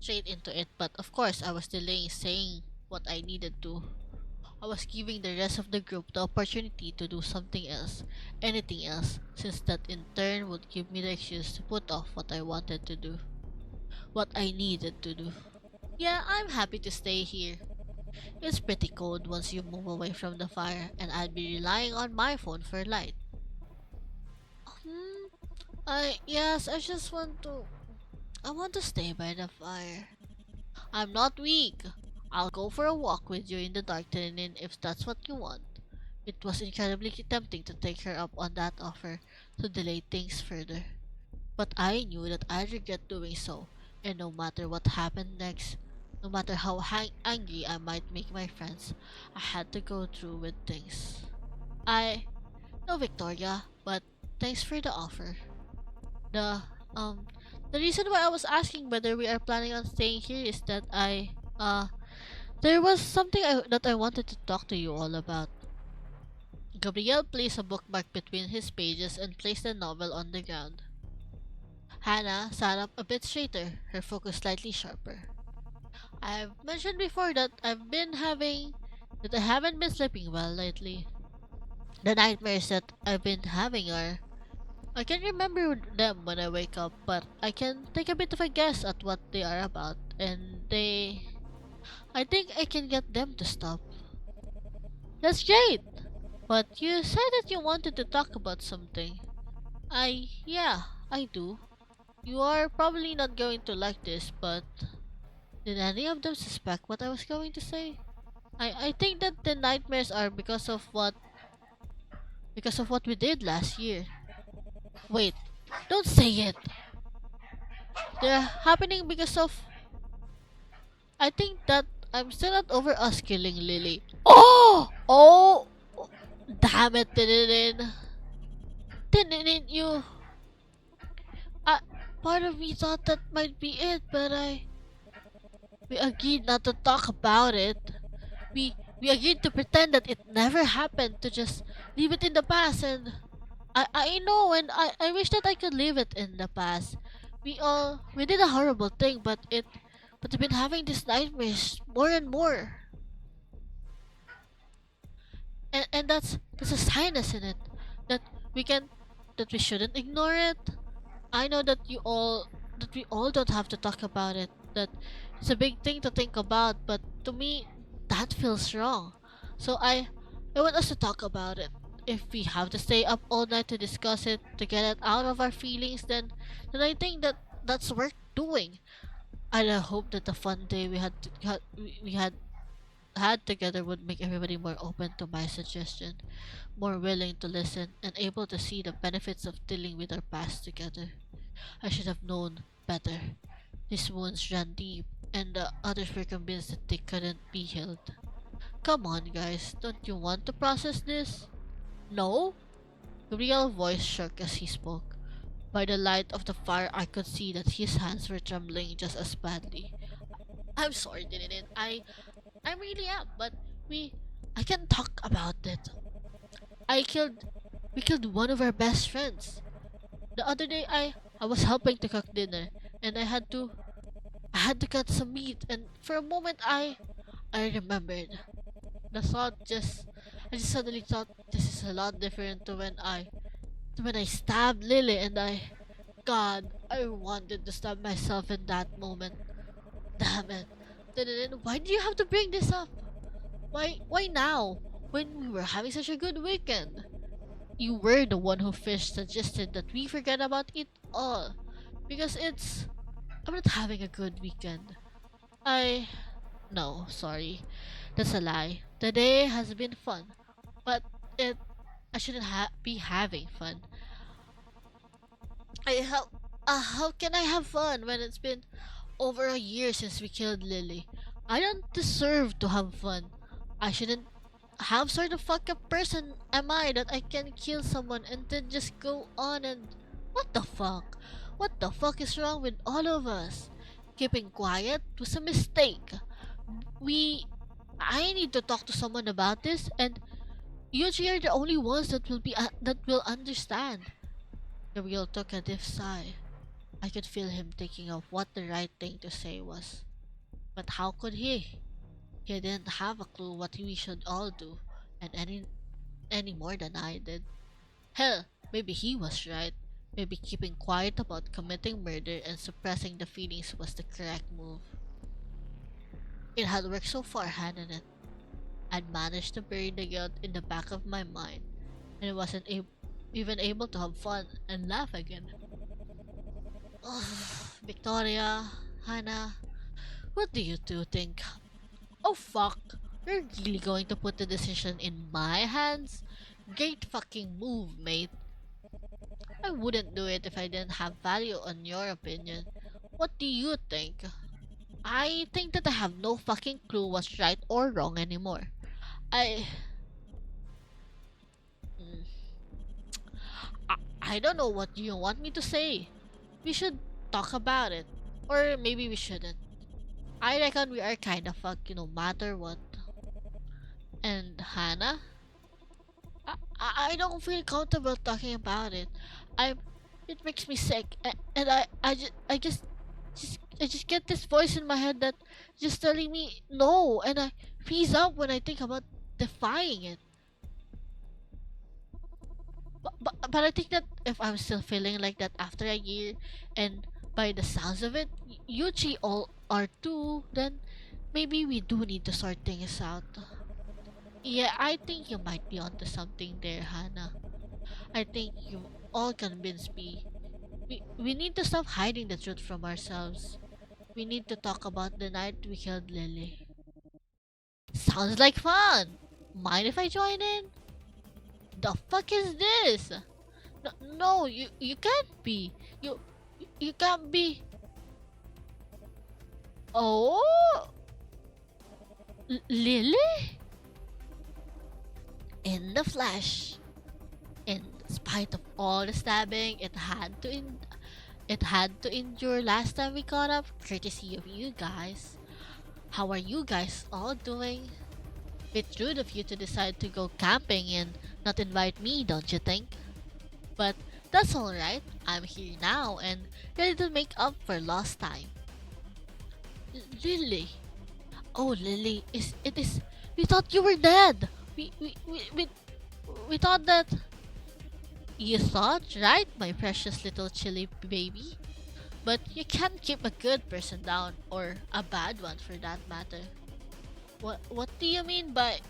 straight into it, but of course I was delaying saying what I needed to. I was giving the rest of the group the opportunity to do something else, anything else, since that in turn would give me the excuse to put off what I wanted to do, what I needed to do. Yeah, I'm happy to stay here. It's pretty cold once you move away from the fire, and I'd be relying on my phone for light. Hmm, yes, I want to stay by the fire. I'm not weak. I'll go for a walk with you in the dark, Tinenin, if that's what you want. It was incredibly tempting to take her up on that offer to delay things further. But I knew that I'd regret doing so, and no matter what happened next, no matter how angry I might make my friends, I had to go through with things. I No, Victoria, but thanks for the offer. The um the reason why I was asking whether we are planning on staying here is that there was something that I wanted to talk to you all about. Gabriel placed a bookmark between his pages and placed the novel on the ground. Hannah sat up a bit straighter, her focus slightly sharper. I've mentioned before that I haven't been sleeping well lately. The nightmares that I've been having are I can remember them when I wake up, but I can take a bit of a guess at what they are about, and I think I can get them to stop. That's great! But you said that you wanted to talk about something. Yeah, I do. You are probably not going to like this, but did any of them suspect what I was going to say? I think that the nightmares are because of what we did last year. Wait, don't say it. They're happening because of I think that I'm still not over us killing Lily. Oh! Damn it, Tinenin. Tinenin, you... Uh, part of me thought that might be it, but we agreed not to talk about it. We agreed to pretend that it never happened, to just leave it in the past, and... I know, and I wish that I could leave it in the past. We did a horrible thing, but we've been having these nightmares more and more. And that's a sign, isn't it? That we can that we shouldn't ignore it. I know that we all don't have to talk about it. That it's a big thing to think about, but to me that feels wrong. So I want us to talk about it. If we have to stay up all night to discuss it, to get it out of our feelings, then I think that that's worth doing. I hope that the fun day we had together would make everybody more open to my suggestion, more willing to listen, and able to see the benefits of dealing with our past together. I should have known better. These wounds ran deep, and the others were convinced that they couldn't be healed. Come on, guys, don't you want to process this? No? The real voice shook as he spoke. By the light of the fire, I could see that his hands were trembling just as badly. I'm sorry, didn't it? I really am, but we I can't talk about it. I killed we killed one of our best friends. The other day I was helping to cook dinner, and I had to cut some meat, and for a moment I remembered. The thought just I just suddenly thought this is a lot different to when I stabbed Lily, and God, I wanted to stab myself in that moment. Damn it. Then why do you have to bring this up? Why now? When we were having such a good weekend? You were the one who Fish suggested that we forget about it all. Because I'm not having a good weekend. I... No, sorry. That's a lie. The day has been fun. But it... I shouldn't be having fun. I how can I have fun when it's been over a year since we killed Lily? I don't deserve to have fun. I shouldn't have sort of fuck up person am I that I can kill someone and then just go on and what the fuck? What the fuck is wrong with all of us? Keeping quiet was a mistake. We I need to talk to someone about this, and you two are the only ones that will understand. Gabriel took a deep sigh. I could feel him thinking of what the right thing to say was. But how could he? He didn't have a clue what we should all do, and any more than I did. Hell, maybe he was right. Maybe keeping quiet about committing murder and suppressing the feelings was the correct move. It had worked so far, hadn't it? I'd managed to bury the guilt in the back of my mind, and I wasn't even able to have fun and laugh again. Ugh, Victoria, Hannah, what do you two think? Oh fuck, you're really going to put the decision in my hands? Great fucking move, mate. I wouldn't do it if I didn't have value on your opinion. What do you think? I think that I have no fucking clue what's right or wrong anymore. I... Mm, I don't know what you want me to say. We should talk about it. Or maybe we shouldn't. I reckon we are kinda fucked no matter what. And Hannah? I don't feel comfortable talking about it. I it makes me sick, and I just get this voice in my head that just telling me no, and I freeze up when I think about defying it. But I think that if I'm still feeling like that after a year, and by the sounds of it, Yuchi all are too, then maybe we do need to sort things out. Yeah, I think you might be onto something there, Hannah. I think you all convinced me. We need to stop hiding the truth from ourselves. We need to talk about the night we killed Lily. Sounds like fun! Mind if I join in? The fuck is this? No, you can't be. You can't be. Oh, Lily? In the flesh. In spite of all the stabbing it had to endure last time we caught up, courtesy of you guys. How are you guys all doing? Bit rude of you to decide to go camping and not invite me, don't you think? But that's alright. I'm here now and ready to make up for lost time. Lily. Oh, Lily, it is. We thought you were dead. We thought that. You thought, right, my precious little chili baby? But you can't keep a good person down, or a bad one for that matter. What do you mean by...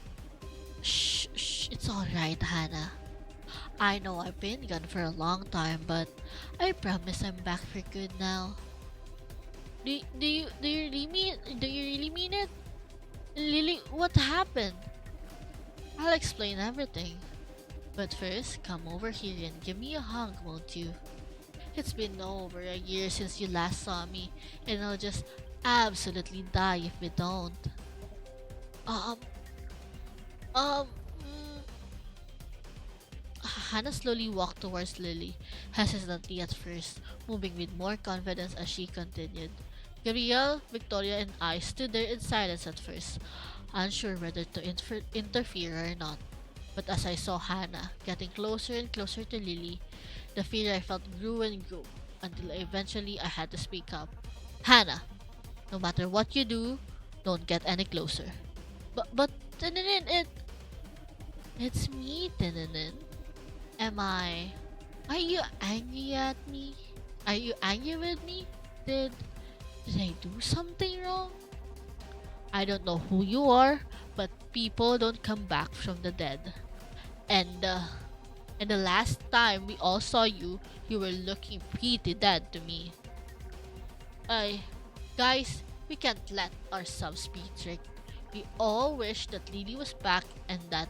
Shh, it's alright, Hannah. I know I've been gone for a long time, but I promise I'm back for good now. Do you really mean it? Lily, what happened? I'll explain everything. But first, come over here and give me a hug, won't you? It's been over a year since you last saw me, and I'll just absolutely die if we don't. Um, um, mm, Hannah slowly walked towards Lily, hesitantly at first, moving with more confidence as she continued. Gabrielle, Victoria, and I stood there in silence at first, unsure whether to interfere or not. But as I saw Hannah getting closer and closer to Lily, the fear I felt grew and grew until eventually I had to speak up. Hannah, no matter what you do, don't get any closer. But Tinenin, It's me, Tinenin. Am I? Are you angry at me? Are you angry with me? Did did I do something wrong? I don't know who you are, but people don't come back from the dead. And and the last time we all saw you, you were looking pretty dead to me. I, guys, we can't let ourselves be tricked. We all wish that Lily was back and that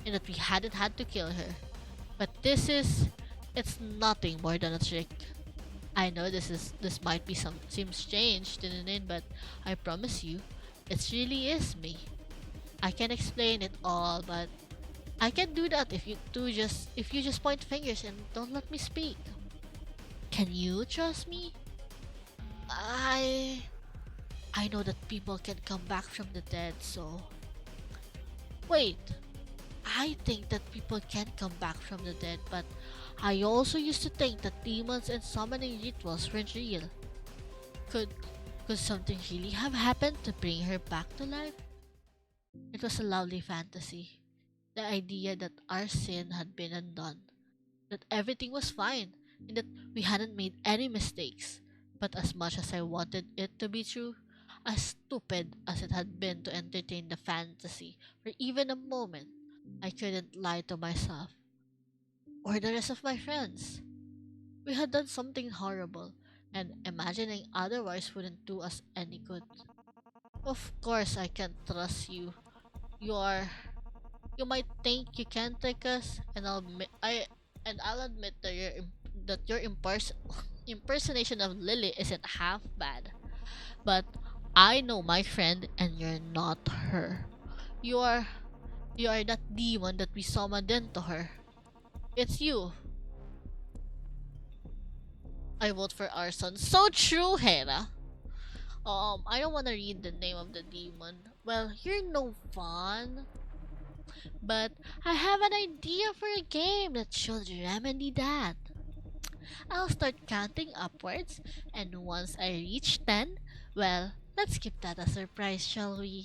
we hadn't had to kill her. But it's nothing more than a trick. I know this might be some seem strange to Ninin, but I promise you, it really is me. I can explain it all, but I can do that if you just point fingers and don't let me speak. Can you trust me? I I know that people can come back from the dead, so wait. I think that people can come back from the dead, but I also used to think that demons and summoning rituals weren't real. Could could something really have happened to bring her back to life? It was a lovely fantasy. The idea that our sin had been undone, that everything was fine, and that we hadn't made any mistakes. But as much as I wanted it to be true, as stupid as it had been to entertain the fantasy for even a moment, I couldn't lie to myself or the rest of my friends. We had done something horrible, and imagining otherwise wouldn't do us any good. Of course, I can't trust you. You are. You might think you can trick us, and I'll admit that your impersonation of Lily isn't half bad. But I know my friend, and you're not her. You are you are that demon that we summoned into her. It's you. I vote for arson. So true, Hera. I don't want to read the name of the demon. Well, you're no fun. But I have an idea for a game that should remedy that. I'll start counting upwards, and once I reach 10, well, let's keep that a surprise, shall we?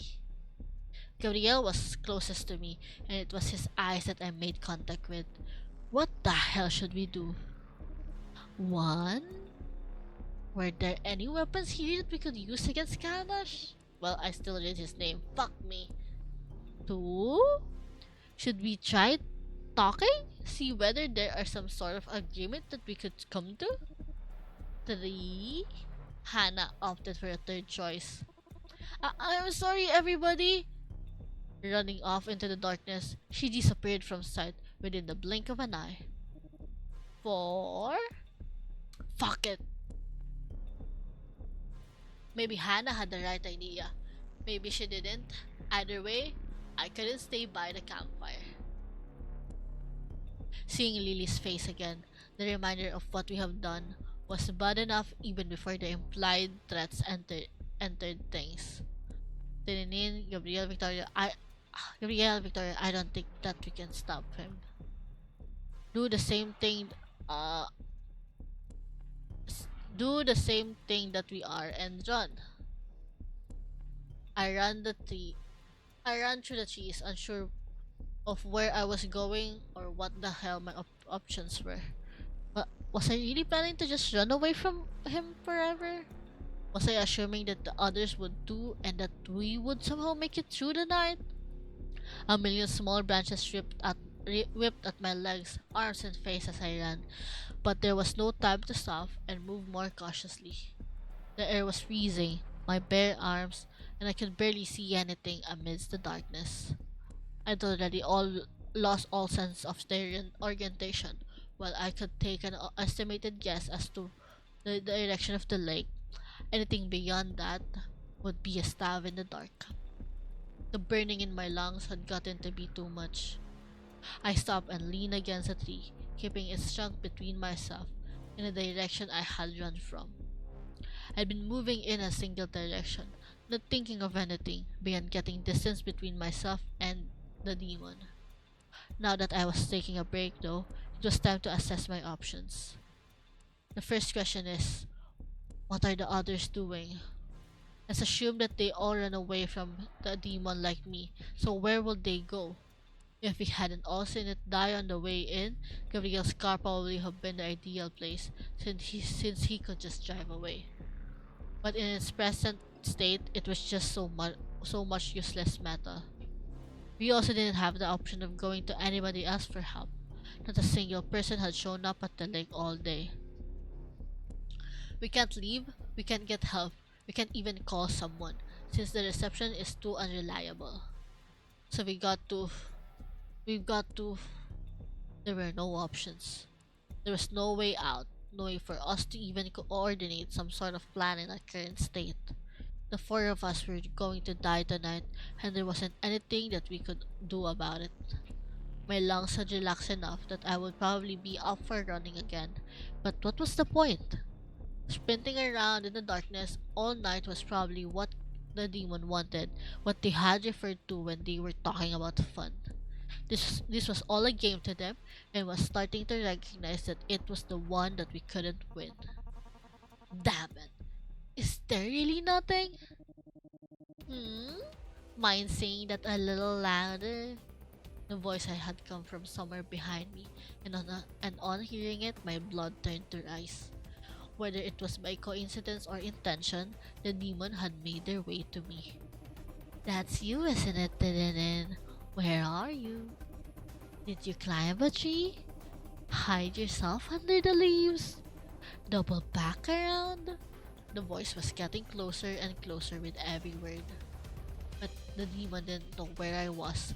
Gabriel was closest to me, and it was his eyes that I made contact with. What the hell should we do? 1? Were there any weapons here that we could use against Kalash? Well, I still read his name. Fuck me. 2? Should we try talking? See whether there are some sort of agreement that we could come to? 3? Hannah opted for a third choice. I'm sorry, everybody! Running off into the darkness, she disappeared from sight within the blink of an eye. 4? Fuck it! Maybe Hannah had the right idea. Maybe she didn't. Either way, I couldn't stay by the campfire. Seeing Lily's face again, the reminder of what we have done, was bad enough even before the implied threats entered things. Tinenin, Gabriel, Victoria, I don't think that we can stop him. Do the same thing, uh, do the same thing that we are and run. I ran the tree. I ran through the trees, unsure of where I was going or what the hell my options were. But was I really planning to just run away from him forever? Was I assuming that the others would too and that we would somehow make it through the night? A million small branches whipped at my legs, arms, and face as I ran, but there was no time to stop and move more cautiously. The air was freezing, my bare arms, and I could barely see anything amidst the darkness. I'd already lost all sense of orientation, while I could take an estimated guess as to the direction of the lake. Anything beyond that would be a stab in the dark. The burning in my lungs had gotten to be too much. I stopped and leaned against a tree, keeping its trunk between myself and the direction I had run from. I'd been moving in a single direction, not thinking of anything beyond getting distance between myself and the demon. Now that I was taking a break, though, it was time to assess my options. The first question is, what are the others doing? Let's assume that they all ran away from the demon like me, so where will they go? If we hadn't all seen it die on the way in, Gabriel's car probably have been the ideal place since he could just drive away. But in its present state, it was just so much useless metal. We also didn't have the option of going to anybody else for help. Not a single person had shown up at the lake all day. We can't leave, we can't get help, we can't even call someone, since the reception is too unreliable. So we got to, there were no options. There was no way out, no way for us to even coordinate some sort of plan in our current state. The four of us were going to die tonight, and there wasn't anything that we could do about it. My lungs had relaxed enough that I would probably be up for running again, but what was the point? Sprinting around in the darkness all night was probably what the demon wanted, what they had referred to when they were talking about fun. This was all a game to them, and was starting to recognize that it was the one that we couldn't win. Damn it. Is there really nothing? Hmm? Mind saying that a little louder? The voice I had come from somewhere behind me, and on hearing it, my blood turned to ice. Whether it was by coincidence or intention, the demon had made their way to me. That's you, isn't it, Tinenin? Where are you? Did you climb a tree? Hide yourself under the leaves? Double back around? The voice was getting closer and closer with every word. But the demon didn't know where I was,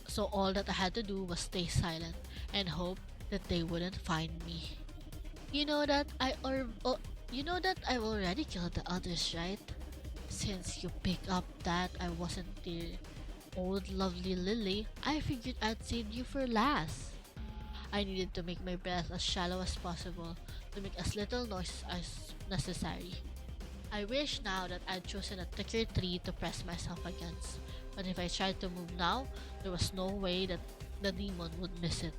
so all that I had to do was stay silent and hope that they wouldn't find me. You know that I've already killed the others, right? Since you picked up that I wasn't the old lovely Lily, I figured I'd save you for last. I needed to make my breath as shallow as possible, to make as little noise as necessary. I wish now that I'd chosen a thicker tree to press myself against, but if I tried to move now, there was no way that the demon would miss it.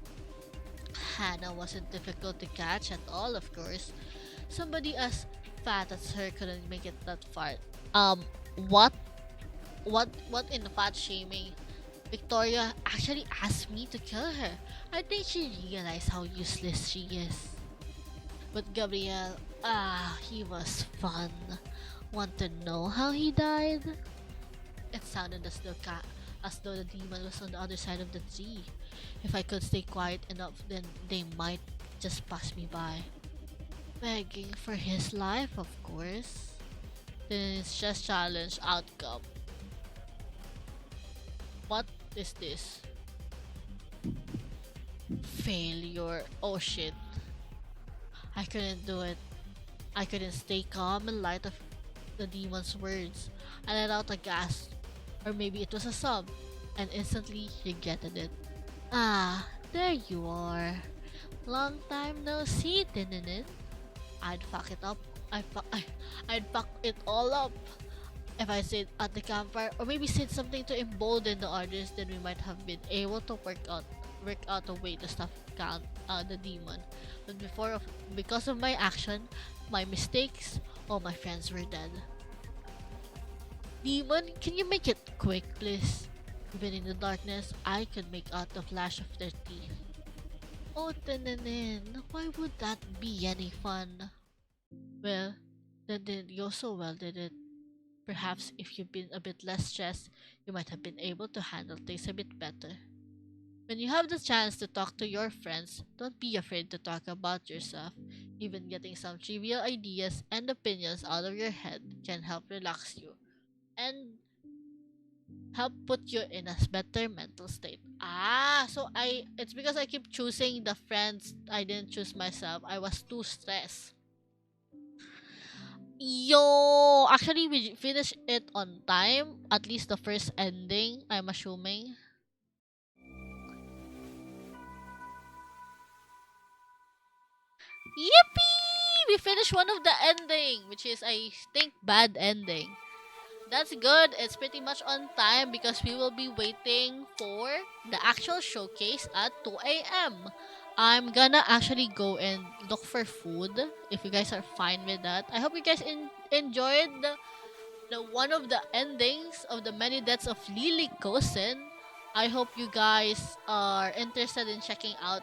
Hannah wasn't difficult to catch at all, of course. Somebody as fat as her couldn't make it that far. Um, what? What in fat shaming? Victoria actually asked me to kill her. I think she realized how useless she is. But Gabriel, he was fun. Want to know how he died? It sounded as though the demon was on the other side of the tree. If I could stay quiet enough, then they might just pass me by. Begging for his life, of course. Then it's just challenge outcome. What is this? Failure. Oh shit. I couldn't do it. I couldn't stay calm in light of the demon's words. I let out a gasp, or maybe it was a sob, and instantly regretted it. Ah, there you are. Long time no see, Tinenin. I'd fuck it up. I'd fuck it all up. If I stayed at the campfire, or maybe said something to embolden the others, then we might have been able to work out a way to stop the demon. But because of my action, my mistakes, all my friends were dead. Demon, can you make it quick, please? Even in the darkness, I could make out the flash of their teeth. Oh, Tenenin, why would that be any fun? Well, that didn't go so well, did it? Perhaps if you'd been a bit less stressed, you might have been able to handle things a bit better. When you have the chance to talk to your friends, don't be afraid to talk about yourself. Even getting some trivial ideas and opinions out of your head can help relax you and help put you in a better mental state. So it's because I keep choosing the friends I didn't choose myself. I was too stressed. Yo, actually we finished it on time, at least the first ending, I'm assuming. Yippee! We finished one of the ending, which is I think bad ending. That's good. It's pretty much on time because we will be waiting for the actual showcase at 2 a.m. I'm gonna actually go and look for food if you guys are fine with that. I hope you guys enjoyed the one of the endings of the many deaths of Lily Kosen. I hope you guys are interested in checking out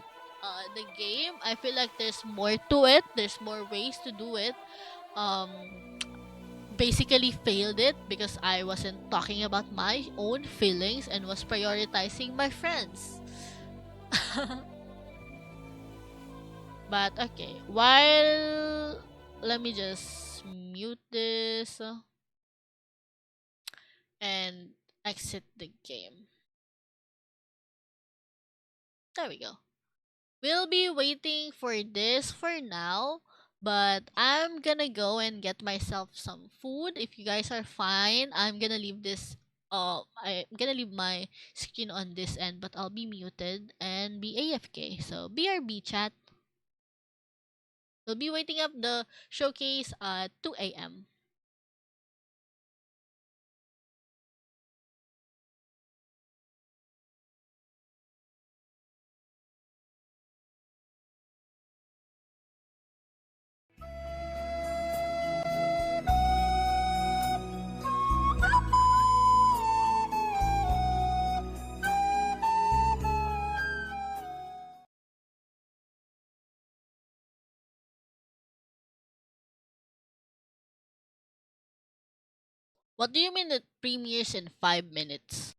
the game. I feel like there's more to it. There's more ways to do it. Um, Basically failed it because I wasn't talking about my own feelings and was prioritizing my friends. But okay, while let me just mute this and exit the game. There we go. We'll be waiting for this for now, but I'm gonna go and get myself some food. If you guys are fine, I'm gonna leave this. I'm gonna leave my screen on this end, but I'll be muted and be AFK. So BRB chat. We'll be waiting up the showcase at 2 a.m. What do you mean it premieres in 5 minutes?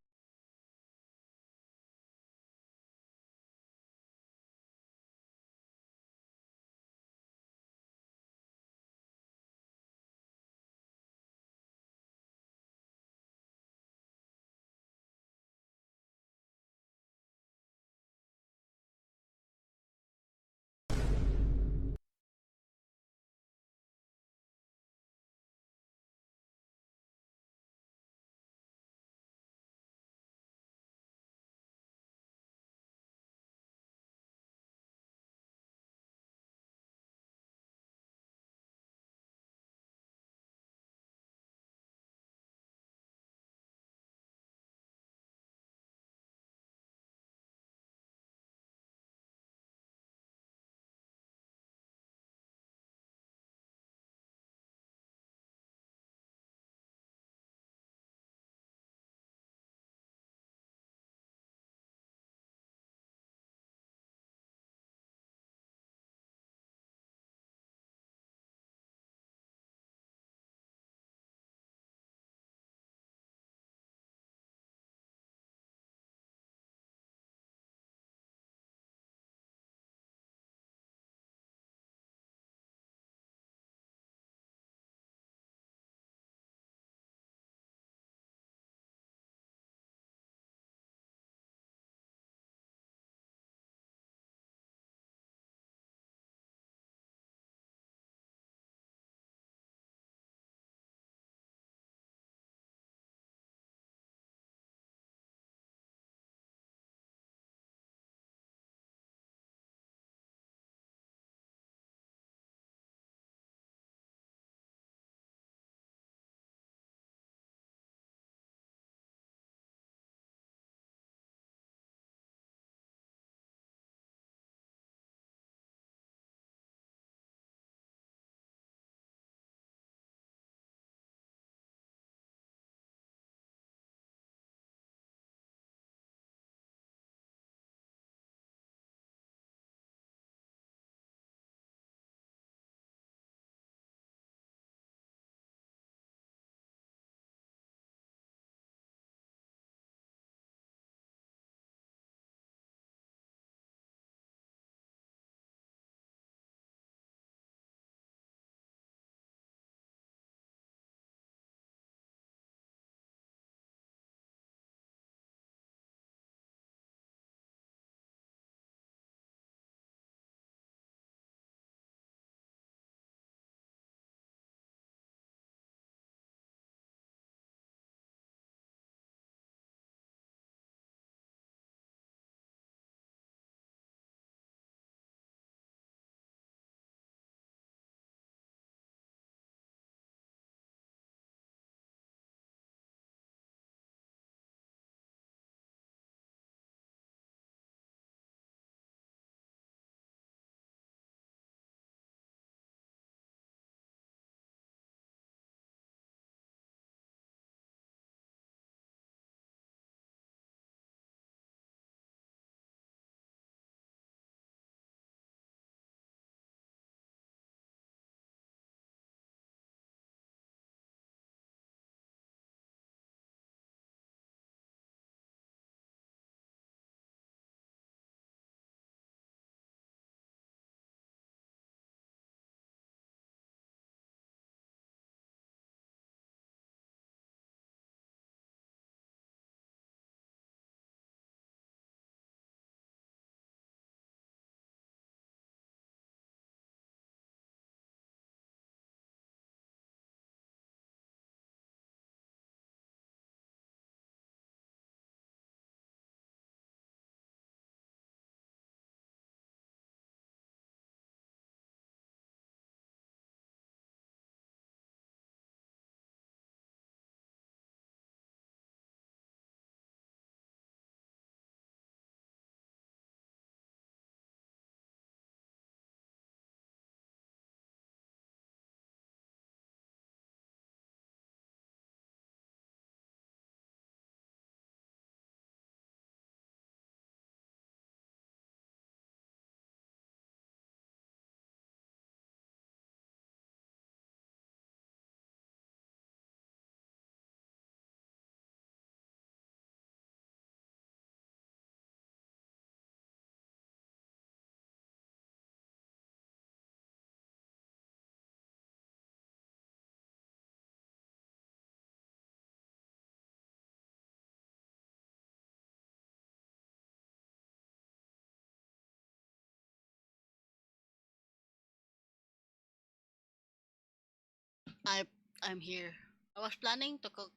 I I'm here. I was planning to cook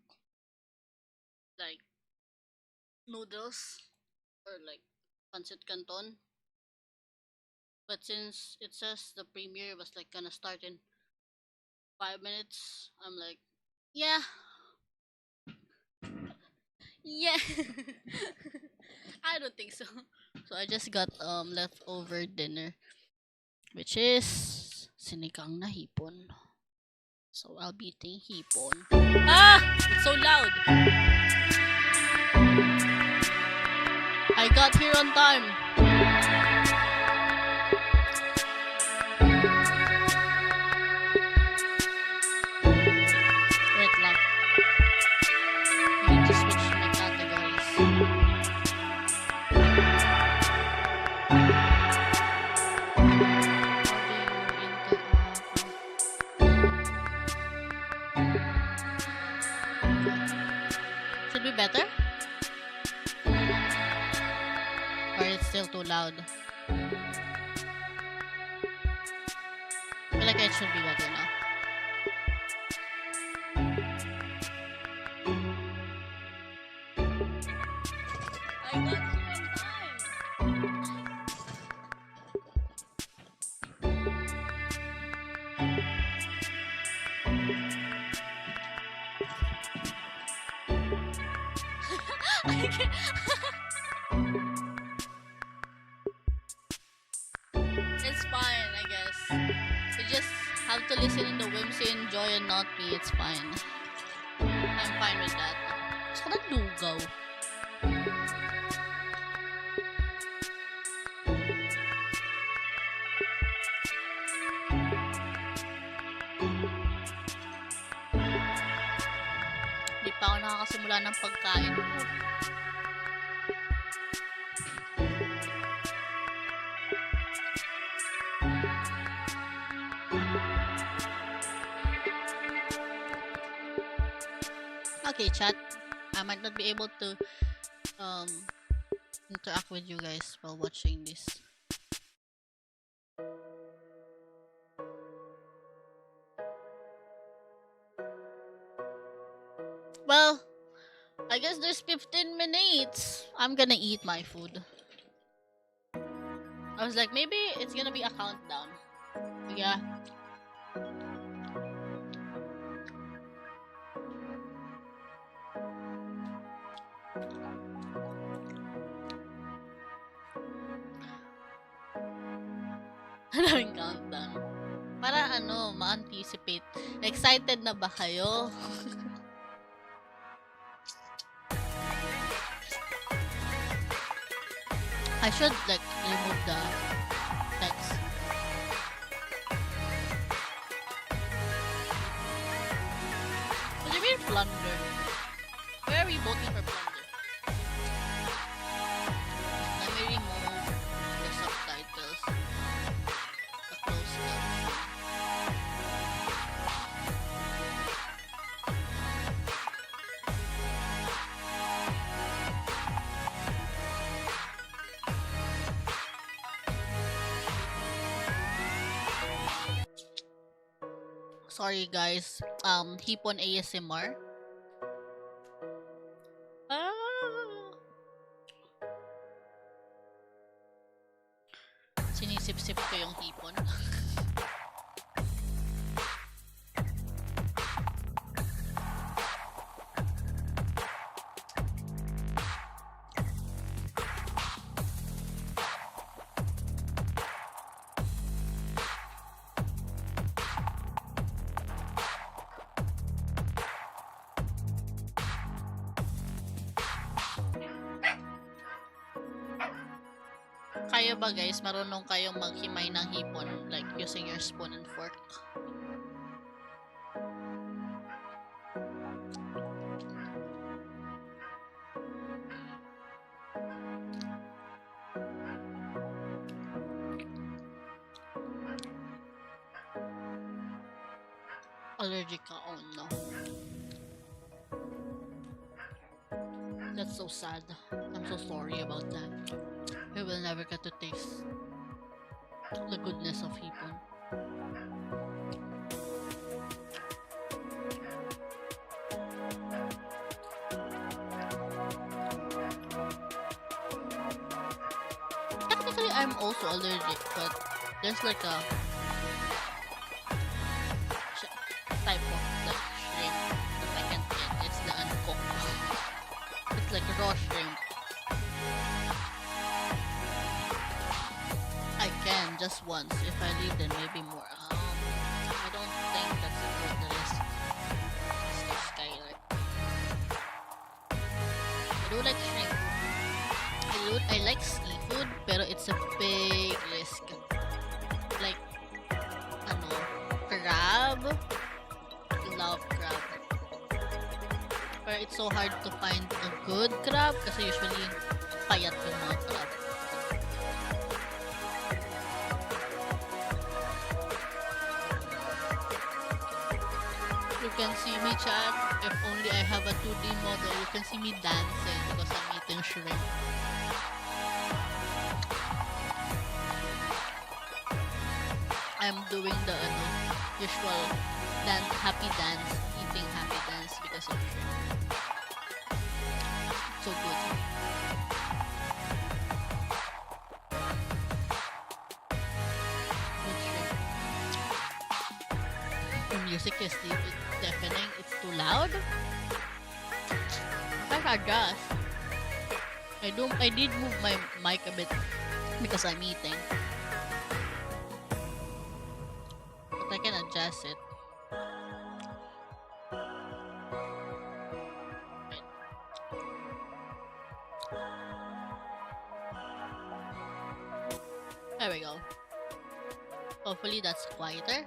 like noodles or like pancit canton, but since it says the premiere was like gonna start in 5 minutes, I'm like, yeah, yeah. I don't think so. So I just got leftover dinner, which is sinigang na hipon. So I'll be eating hipon. Ah, it's so loud. I got here on time. Wait lang. I need to switch my categories. Should be better? Or it's still too loud? I feel like it should be better now. I got here in time. I can't. It's fine, I guess. You just have to listen in the whimsy, enjoy, and not me. It's fine. I'm fine with that. Gusto ko ng lugaw. Di pa ako nakakasimula ng pagkain ko. Okay, chat. I might not be able to interact with you guys while watching this. Well, I guess there's 15 minutes. I'm gonna eat my food. I was like, maybe it's gonna be a countdown. Yeah. Anong countdown? Para ano, ma-anticipate. Excited na ba kayo? I should like remove the text. What do you mean plunder? Where are we voting for plunder? Let me remove the subtitles. The closed caption. Sorry guys. Hipon ASMR. Sinisip-sip ko yung hipon. Kaya ba guys, marunong kayong maghimay ng hipon like using your spoon and fork? Allergic ka? Oh no. That's so sad. I'm so sorry about that. We will never get to taste the goodness of hipon. I'm also allergic, but there's like a type of like shrimp that I can't get. It's the uncooked. It's like raw shrimp. I can just once. If I leave, then maybe more. I don't think that's a good risk. Mr. Skylar. I do like shrimp. I like seafood, pero it's a big risk. Like, ano, crab. Love crab. But it's so hard to find a good crab kasi usually payat yung mga crab. You can see me, chat. If only I have a 2D model, you can see me dancing because I'm eating shrimp. I'm doing the usual happy dance, eating happy dance because of shrimp. So good. Good shrimp. The music is deafening. It's too loud. I guess. I did move my mic a bit because I'm eating. I can adjust it. There we go. Hopefully that's quieter.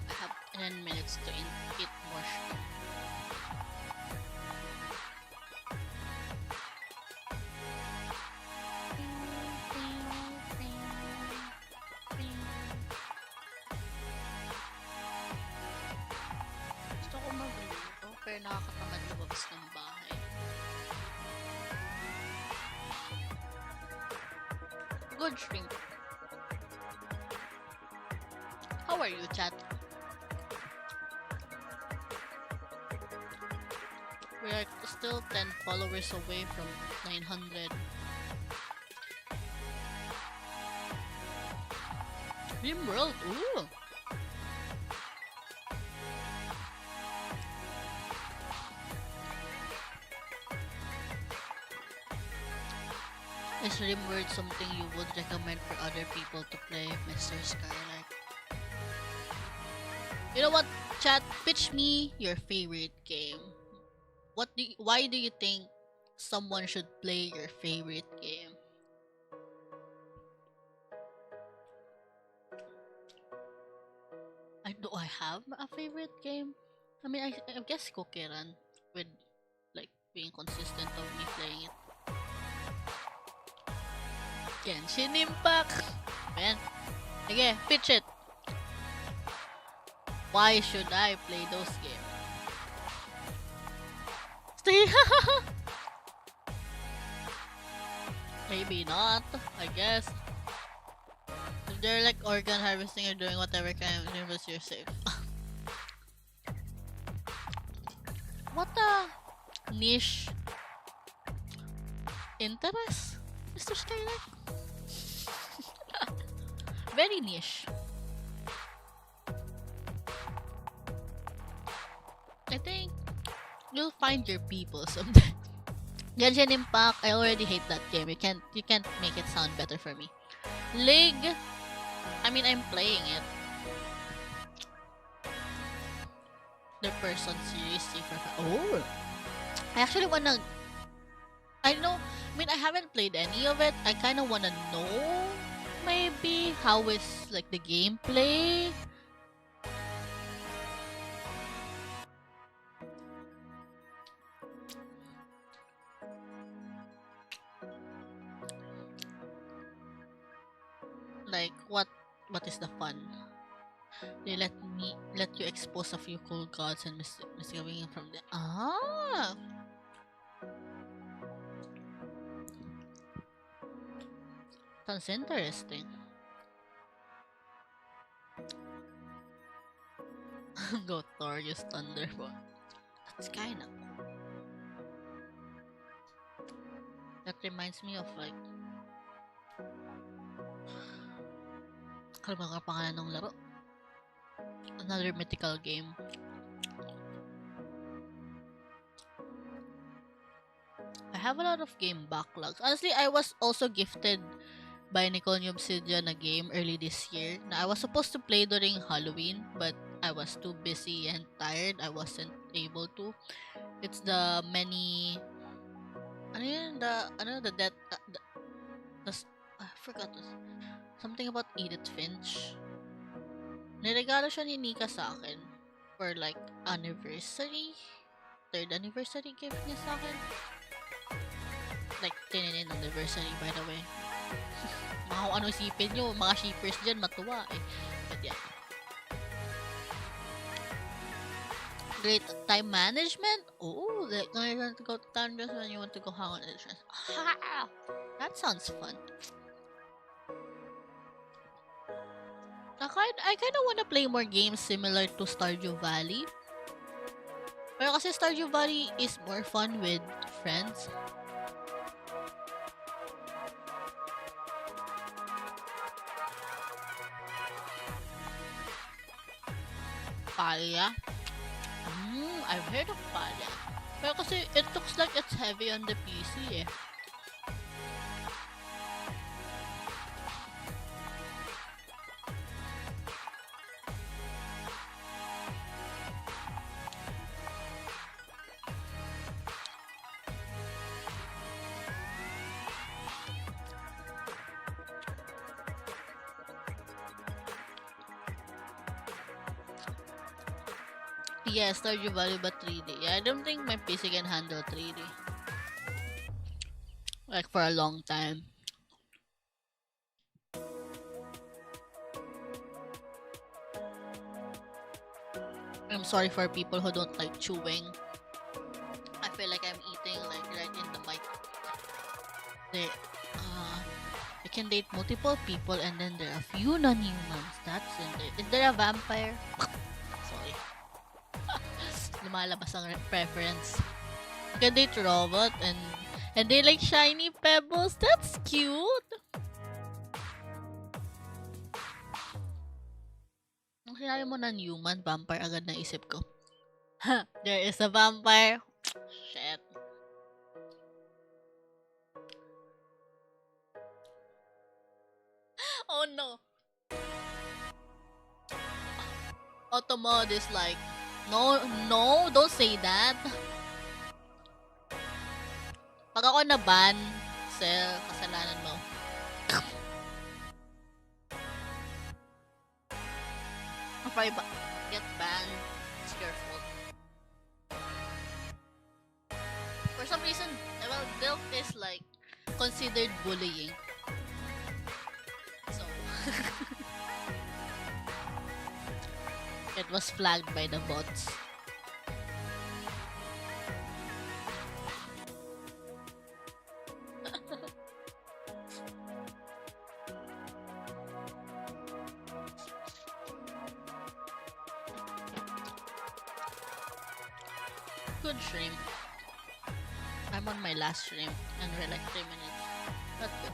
I have 10 minutes to eat more shrimp. Pero nakakatamad lumabas ng bahay. Good shrimp. How are you, chat? We are still 10 followers away from 900. Rimworld, ooh! Is Rimworld something you would recommend for other people to play, Mr. Skylark? You know what, chat? Pitch me your favorite game. Why do you think someone should play your favorite game? Do I have a favorite game? I mean, I guess Cookie Run, with like being consistent of me playing it. Genshin Impact! Man. Okay, pitch it! Why should I play those games? Stay. Maybe not, I guess. If they're like organ harvesting or doing whatever kind of universe, you're safe. What a niche interest, Mr. Skylark? Very niche. I think you'll find your people someday. Genshin Impact, I already hate that game. You can't make it sound better for me. League, I mean, I'm playing it. The person series oh, I actually wanna. I know. I mean, I haven't played any of it. I kind of wanna know maybe how is like the gameplay. Like what is the fun? They let you expose a few cool gods and misgiving from the sounds interesting. Go Thor, use Thunderbolt. That's kinda. That reminds me of like, kalimutan ko pangalan ng laro. Another mythical game. I have a lot of game backlogs. Honestly, I was also gifted by Nicole New Obsidian a game early this year na I was supposed to play during Halloween, but I was too busy and tired. I wasn't able to. It's the many ano yun, the death I forgot this. Something about Edith Finch. Niregalo siya ni Nika sa akin for like anniversary. Third anniversary gift niya sa akin. Like, Tinenin anniversary, by the way. Mga kung ano isipin nyo, mga shippers dyan, matuwa eh. But yeah. Great time management? Oh, like, when you want to go to town just when you want to go hang out with friends. That sounds fun. I kind of want to play more games similar to Stardew Valley. Pero kasi Stardew Valley is more fun with friends. Palya? I've heard of Palya. Pero kasi it looks like it's heavy on the PC eh. Yeah, Stardew Valley but 3D. Yeah, I don't think my PC can handle 3D. Like for a long time. I'm sorry for people who don't like chewing. I feel like I'm eating like right in the mic. You can date multiple people and then there are a few non-humans. That's in there. Is there a vampire? Sorry. Lumalabas ang preference. You can date robot and they like shiny pebbles. That's cute. Nung sinabi mo non-human, vampire agad na isip ko. There is a vampire. Shit. Oh no. Automod is like, no, don't say that. Pag ako na-ban, Sel, kasalanan mo. If I get banned, it's your fault. For some reason, well, guilt is like considered bullying. So, it was flagged by the bots. Good shrimp. I'm on my last shrimp and we're like 3 minutes. That's good.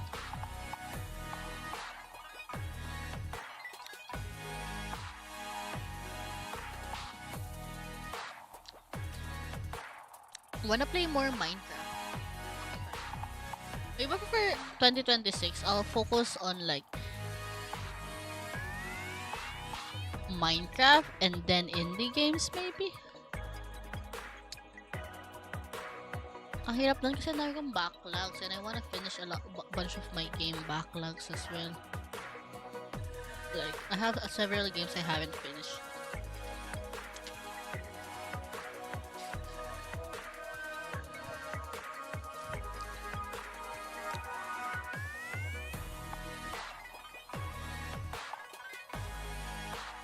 Wanna play more Minecraft? Maybe for 2026, I'll focus on like Minecraft and then indie games maybe? Ang hirap lang kasi dami kong backlogs and I wanna finish a bunch of my game backlogs as well. Like, I have several games I haven't finished.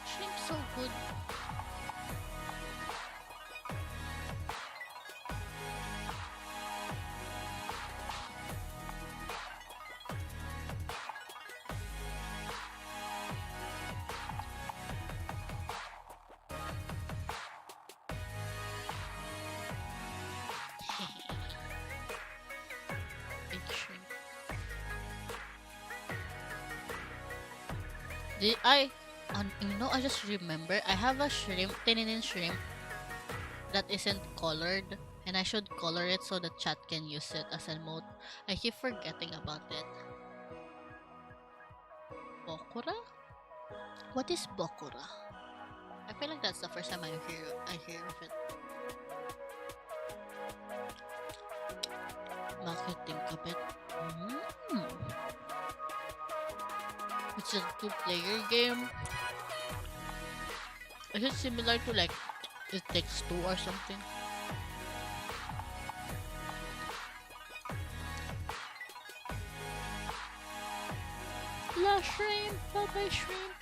Shrimp's so good. I just remember I have a shrimp, Tinenin shrimp that isn't colored, and I should color it so the chat can use it as an emote. I keep forgetting about it. Bokura? What is Bokura? I feel like that's the first time I hear of it. Marketing a bit. Mm. It's a two-player game. Is it similar to like It Takes Two or something? La shrimp, bye shrimp.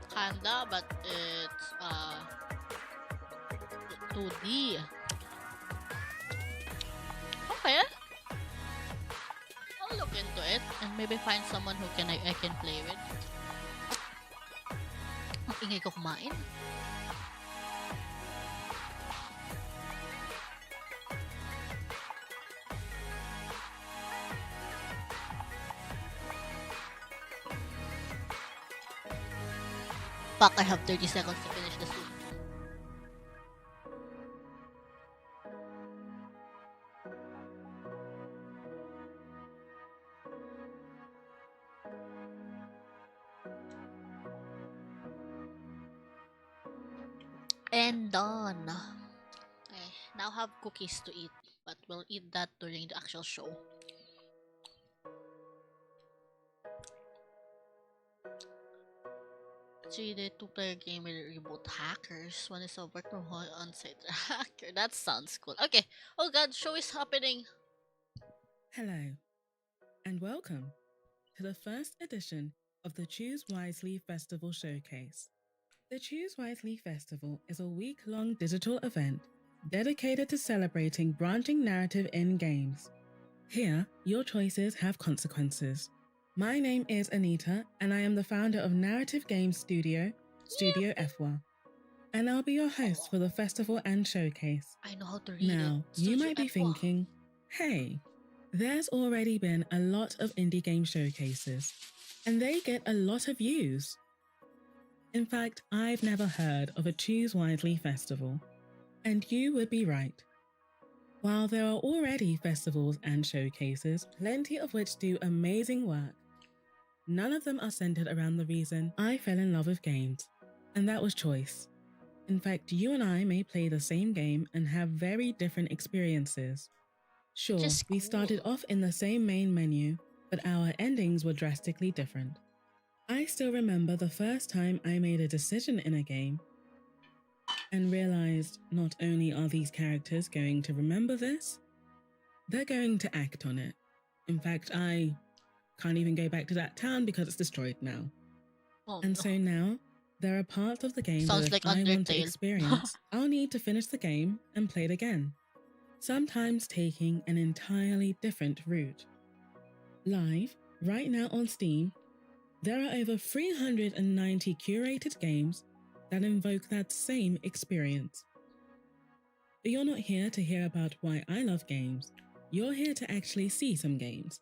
Kinda, but it's 2D. Okay, I'll look into it and maybe find someone who I can play with. Ang ingay ko kumain. Fuck, I have 30 seconds to finish the soup. And done. I now have cookies to eat, but we'll eat that during the actual show. See, the two-player game will reboot hackers. One is a work from home on-site hacker. That sounds cool. Okay. Oh god, show is happening. Hello, and welcome to the first edition of the Choose Wisely Festival Showcase. The Choose Wisely Festival is a week-long digital event dedicated to celebrating branching narrative in games. Here, your choices have consequences. My name is Anita, and I am the founder of narrative game studio, Studio FWA. And I'll be your host for the festival and showcase. I know how to read Now, it. you Studio might be FWA. thinking, hey, there's already been a lot of indie game showcases, and they get a lot of views. In fact, I've never heard of a Choose Wisely festival. And you would be right. While there are already festivals and showcases, plenty of which do amazing work, none of them are centered around the reason I fell in love with games, and that was choice. In fact, you and I may play the same game and have very different experiences. Sure, Just we cool. started off in the same main menu, but our endings were drastically different. I still remember the first time I made a decision in a game and realized not only are these characters going to remember this, they're going to act on it. In fact, I can't even go back to that town because it's destroyed now. Oh, And no. so now, there are parts of the game Sounds that like if I want to Undertale. experience, I'll need to finish the game and play it again, sometimes taking an entirely different route. Live, right now on Steam, there are over 390 curated games that invoke that same experience. But you're not here to hear about why I love games. You're here to actually see some games.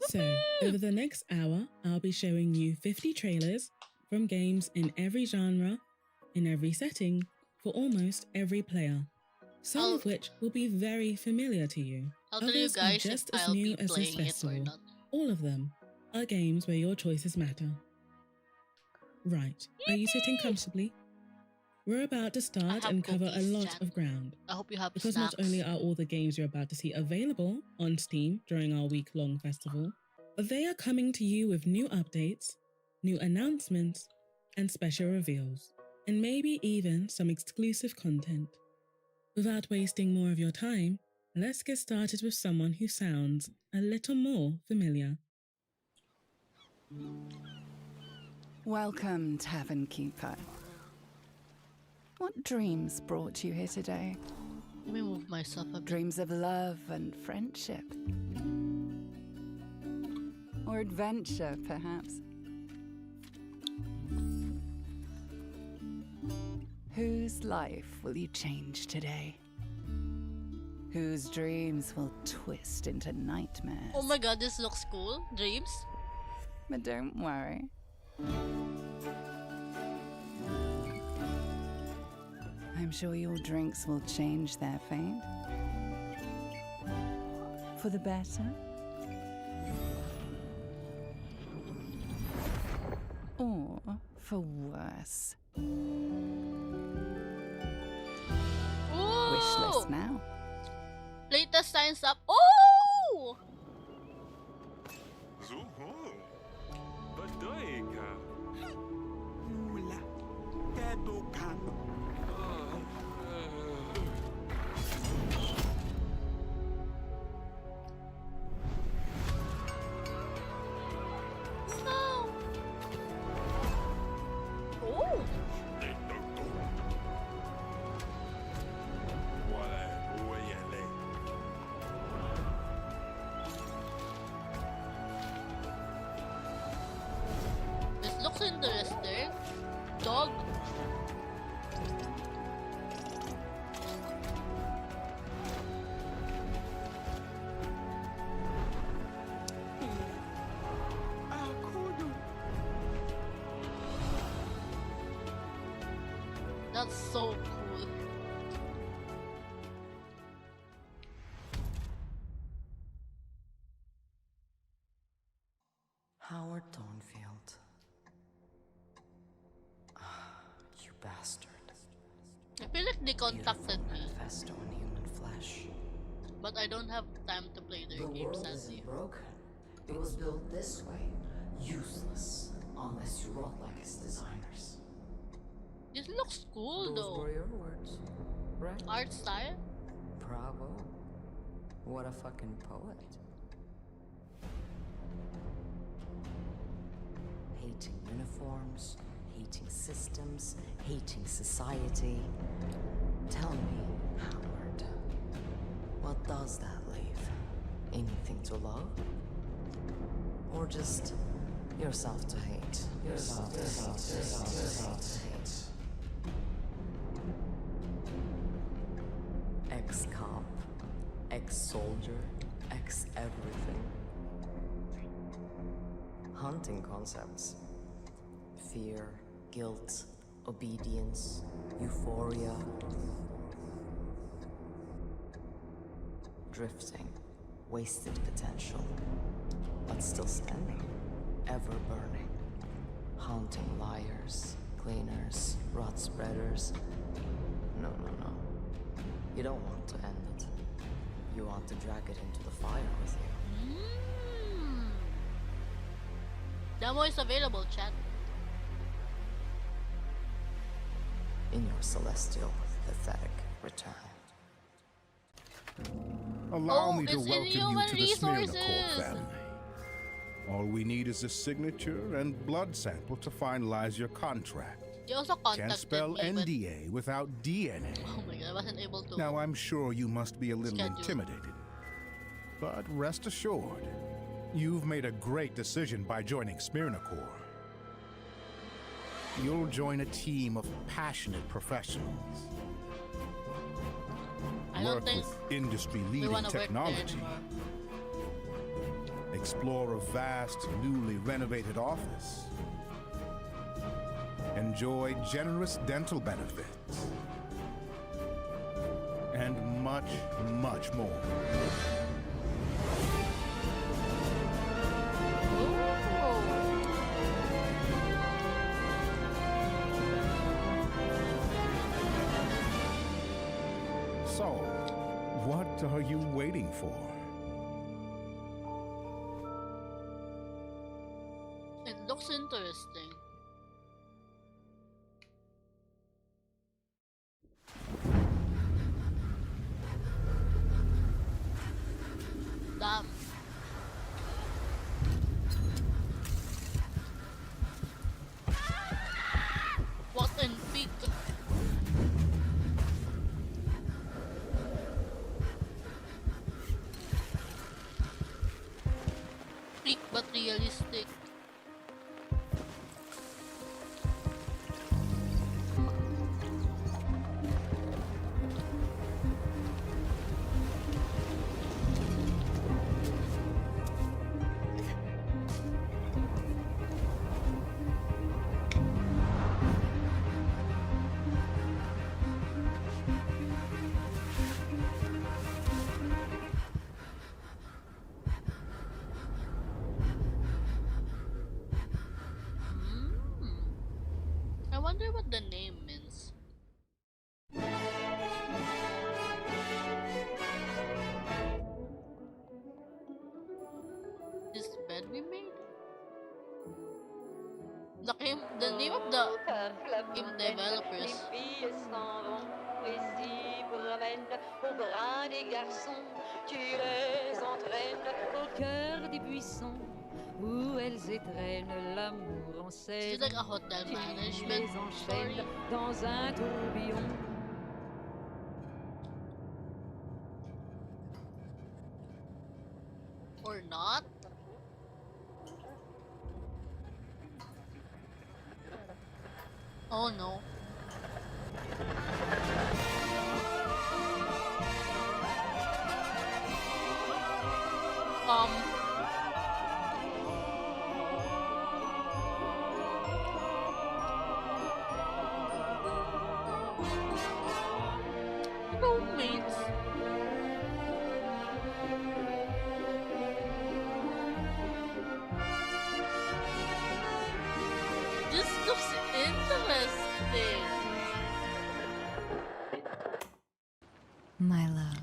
So, over the next hour, I'll be showing you 50 trailers from games in every genre, in every setting, for almost every player. Some of which will be very familiar to you. I'll tell you Others are guys if just as I'll new be as this playing it or festival. not. All of them are games where your choices matter. Right, are you sitting comfortably? We're about to start and cover a lot of ground. I hope you have Because snacks. not only are all the games you're about to see available on Steam during our week-long festival, but they are coming to you with new updates, new announcements, and special reveals, and maybe even some exclusive content. Without wasting more of your time, let's get started with someone who sounds a little more familiar. Welcome, Tavern Keeper. What dreams brought you here today? Let me move myself a bit. Dreams of love and friendship? Or adventure, perhaps. Whose life will you change today? Whose dreams will twist into nightmares? Oh my god, this looks cool. Dreams? But don't worry. I'm sure your drinks will change their fate. For the better? Or for worse? Wish Ooh! list now. Latest signs up. Oh! Zuhu. Badoika. Mula, Kedukan. No! Oh! This looks interesting. Dog. Akudu. That's so cool. Howard Thornfield. You bastard. I feel like they contacted Beautiful me, manifesto in human flesh. but I don't have time to play their The game, world sadly. isn't broken. It was built this way. Useless. Unless you wrote like its designers. This looks cool Those though. were your words. Right? Art style? Bravo. What a fucking poet. Hating uniforms, hating systems, hating society. Tell me, Howard, what does that leave? Anything to love? Or just yourself to hate? Yourself to hate. Ex-cop, ex-soldier, ex-everything. Hunting concepts. Fear, guilt, obedience, euphoria. Drifting, wasted potential, but still standing, ever burning. Haunting liars, cleaners, rot spreaders. No. You don't want to end it. You want to drag it into the fire with you. Demo is available, chat. In your celestial, pathetic return. Allow me to it's in welcome you human to the Smyrna resources. Corp family. All we need is a signature and blood sample to finalize your contract. They also contacted Can't spell me, but NDA without DNA. oh my god, I wasn't able to. Now, I'm sure you must be a little Schedule. intimidated. But rest assured, you've made a great decision by joining Smyrna Corp. You'll join a team of passionate professionals. I don't Work think with we industry-leading want to work there technology. anymore. Explore a vast, newly renovated office. Enjoy generous dental benefits. And much, much more. So, what are you waiting for? It looks interesting. Damn. What in big? Bleak but realistic. music. I wonder what the name means. This bed we made? The name of the game developers. Les filles s'en vont et s'y promènent au bras des garçons. Tu les entraînes au cœur des buissons où elles étreignent l'amour en Is scène. it like a hotel Tu management les story? enchaînes dans un tourbillon. Or not? Oh no. Um. Roommates. This looks interesting. My love,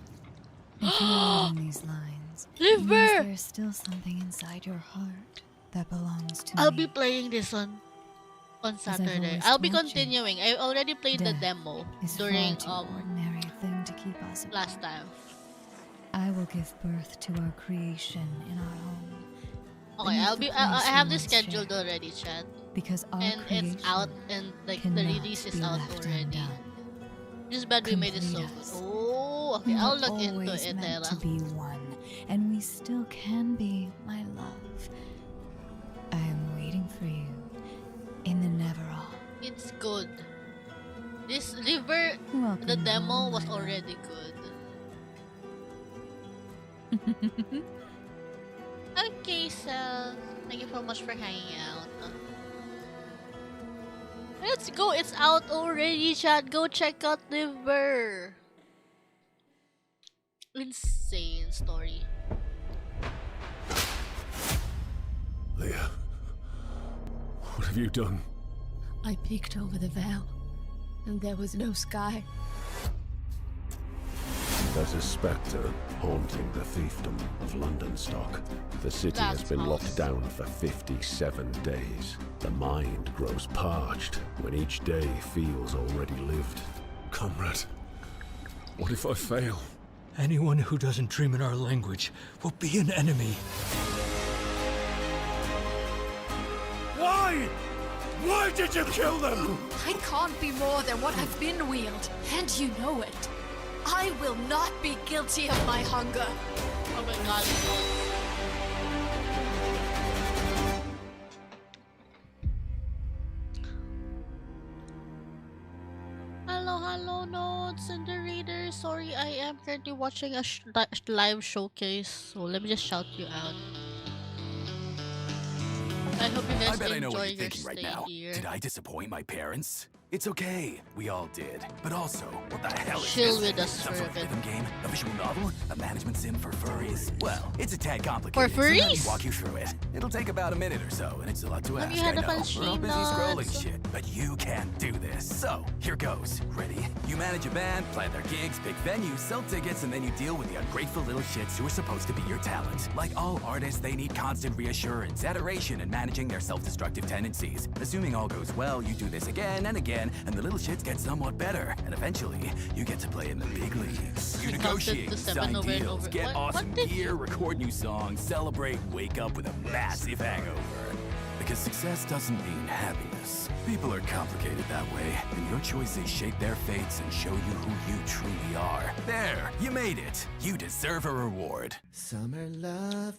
if you read in these lines, it means River! there's still something inside your heart that belongs to I'll me. be playing this on I've Saturday. always I'll be told you, continuing. I already played the death demo It's during far too ordinary a thing to keep us apart. last time. I will give birth to our creation in our home. Okay, beneath I'll the be. place I have we this once scheduled shared, already, Chad, because our and creation it's out, and like the cannot release is be out left already. undone. This bed we made is so Complete good. us. Oh, okay. We I'll were look into always it, meant Tera. to be one, and we still can be, my love. I am waiting for you in the Neverall. It's good. This river, Welcome the demo home, was my love. already good. Okay, so thank you so much for hanging out. Let's go. It's out already, Chad. Go check out River. Insane story. Leah, what have you done? I peeked over the veil, and there was no sky. There's a spectre haunting the fiefdom of London Stock. The city has That's been false. locked down for 57 days. The mind grows parched when each day feels already lived. Comrade, What if I fail? anyone who doesn't dream in our language will be an enemy. Why? Why did you kill them? I can't be more than what I've been wheeled, and you know it. I will not be guilty of my hunger. Oh my god. Hello, nodes and the readers. Sorry, I am currently watching a live showcase, so let me just shout you out. I hope you guys I bet I know enjoy what you're your thinking stay right now. here. Did I disappoint my parents? It's okay. We all did. But also, what the hell is Chill this? with us Some for sort a of bit. rhythm game? A visual novel? A management sim for furries? Well, it's a tad complicated. For So let me furries? walk you through it. It'll take about a minute or so, and it's a lot to Have ask. you had I a know. fun We're all stream, busy scrolling Nods? shit, but you can't do this. So, here goes. Ready? You manage a band, plan their gigs, pick venues, sell tickets, and then you deal with the ungrateful little shits who are supposed to be your talent. Like all artists, they need constant reassurance, adoration, and managing their self-destructive tendencies. Assuming all goes well, you do this again and again, and the little shits get somewhat better. And eventually, you get to play in the big leagues. You I counted negotiate, to 7 sign over and deals, over. get What awesome did gear, record new songs, celebrate, wake up with a massive hangover. Because success doesn't mean happiness. People are complicated that way, and your choices shape their fates and show you who you truly are. There, you made it. You deserve a reward. Summer love,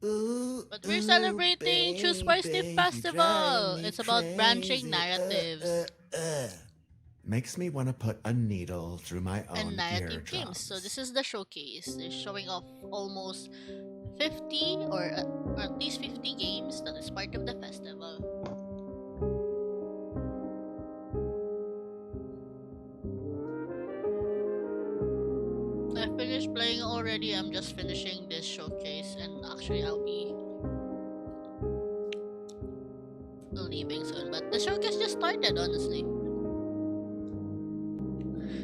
But we're celebrating Choose Wisely Festival. It's about branching narratives Makes me want to put a needle through my and own narrative games. eardrums. So this is the showcase. They're showing off almost 50 or at least 50 games that is part of the festival. I finished playing already. I'm just finishing this showcase, and actually I'll be leaving soon. But the showcase just started, honestly.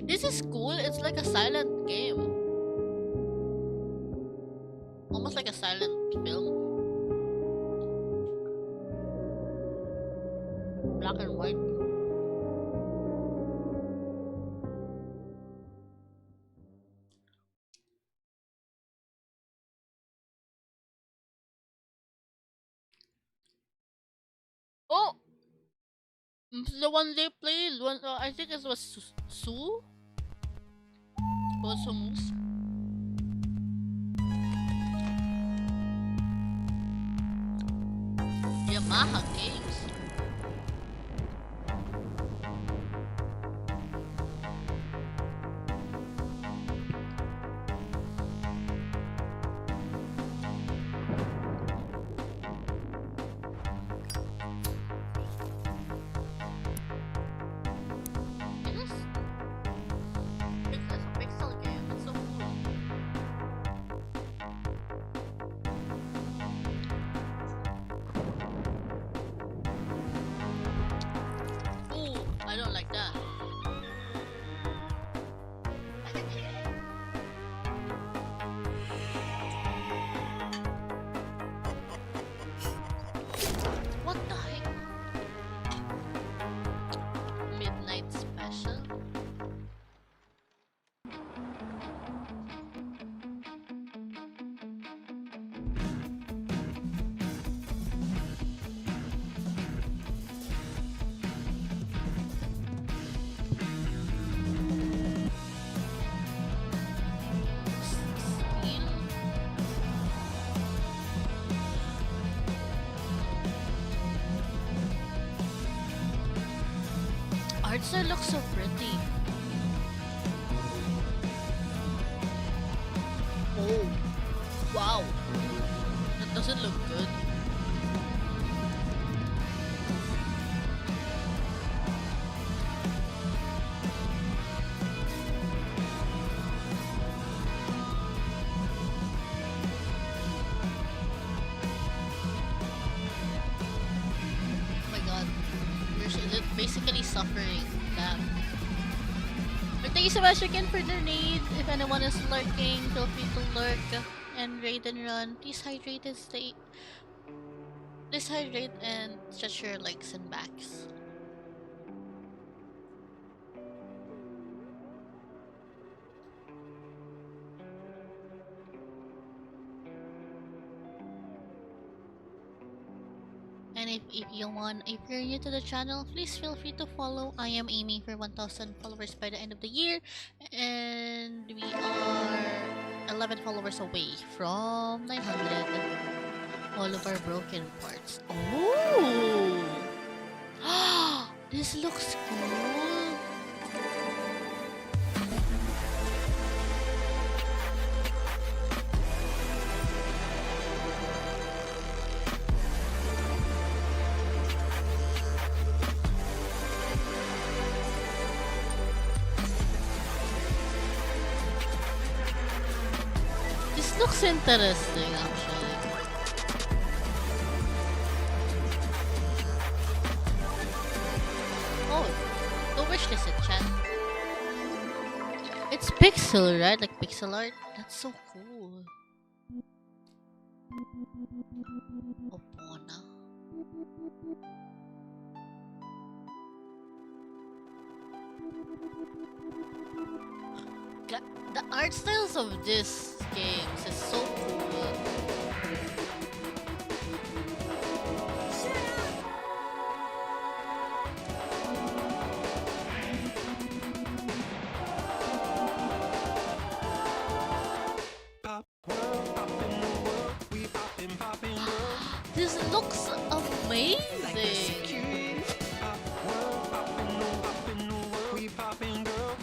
This is cool. It's like a silent game, almost like a silent film. Black and white. Oh, the one they played. One, I think it was Su. Kosumus. Yamaha Games. It's a pixel game. It's so cool. Ooh, I don't like that. What the heck? Midnight Special? Steel? Art style looks so pretty. Oh, wow. That doesn't look good. Oh my god. They're basically suffering. Damn. But thank you so much again for the raid. If anyone is lurking, feel free to lurk and raid and run. Please hydrate and stay. Please hydrate and stretch your legs and backs. And if you're new to the channel, please feel free to follow. I am aiming for 1,000 followers by the end of the year, and we are 11 followers away from 900. All of our broken parts. Ooh! This looks cool. This looks interesting, actually. Oh, go wish this in chat. It's pixel, right? Like pixel art. That's so cool. Opona. The art styles of this games is so cool. Pop world, pop in the world, we poppin', amazing. We poppin', girl.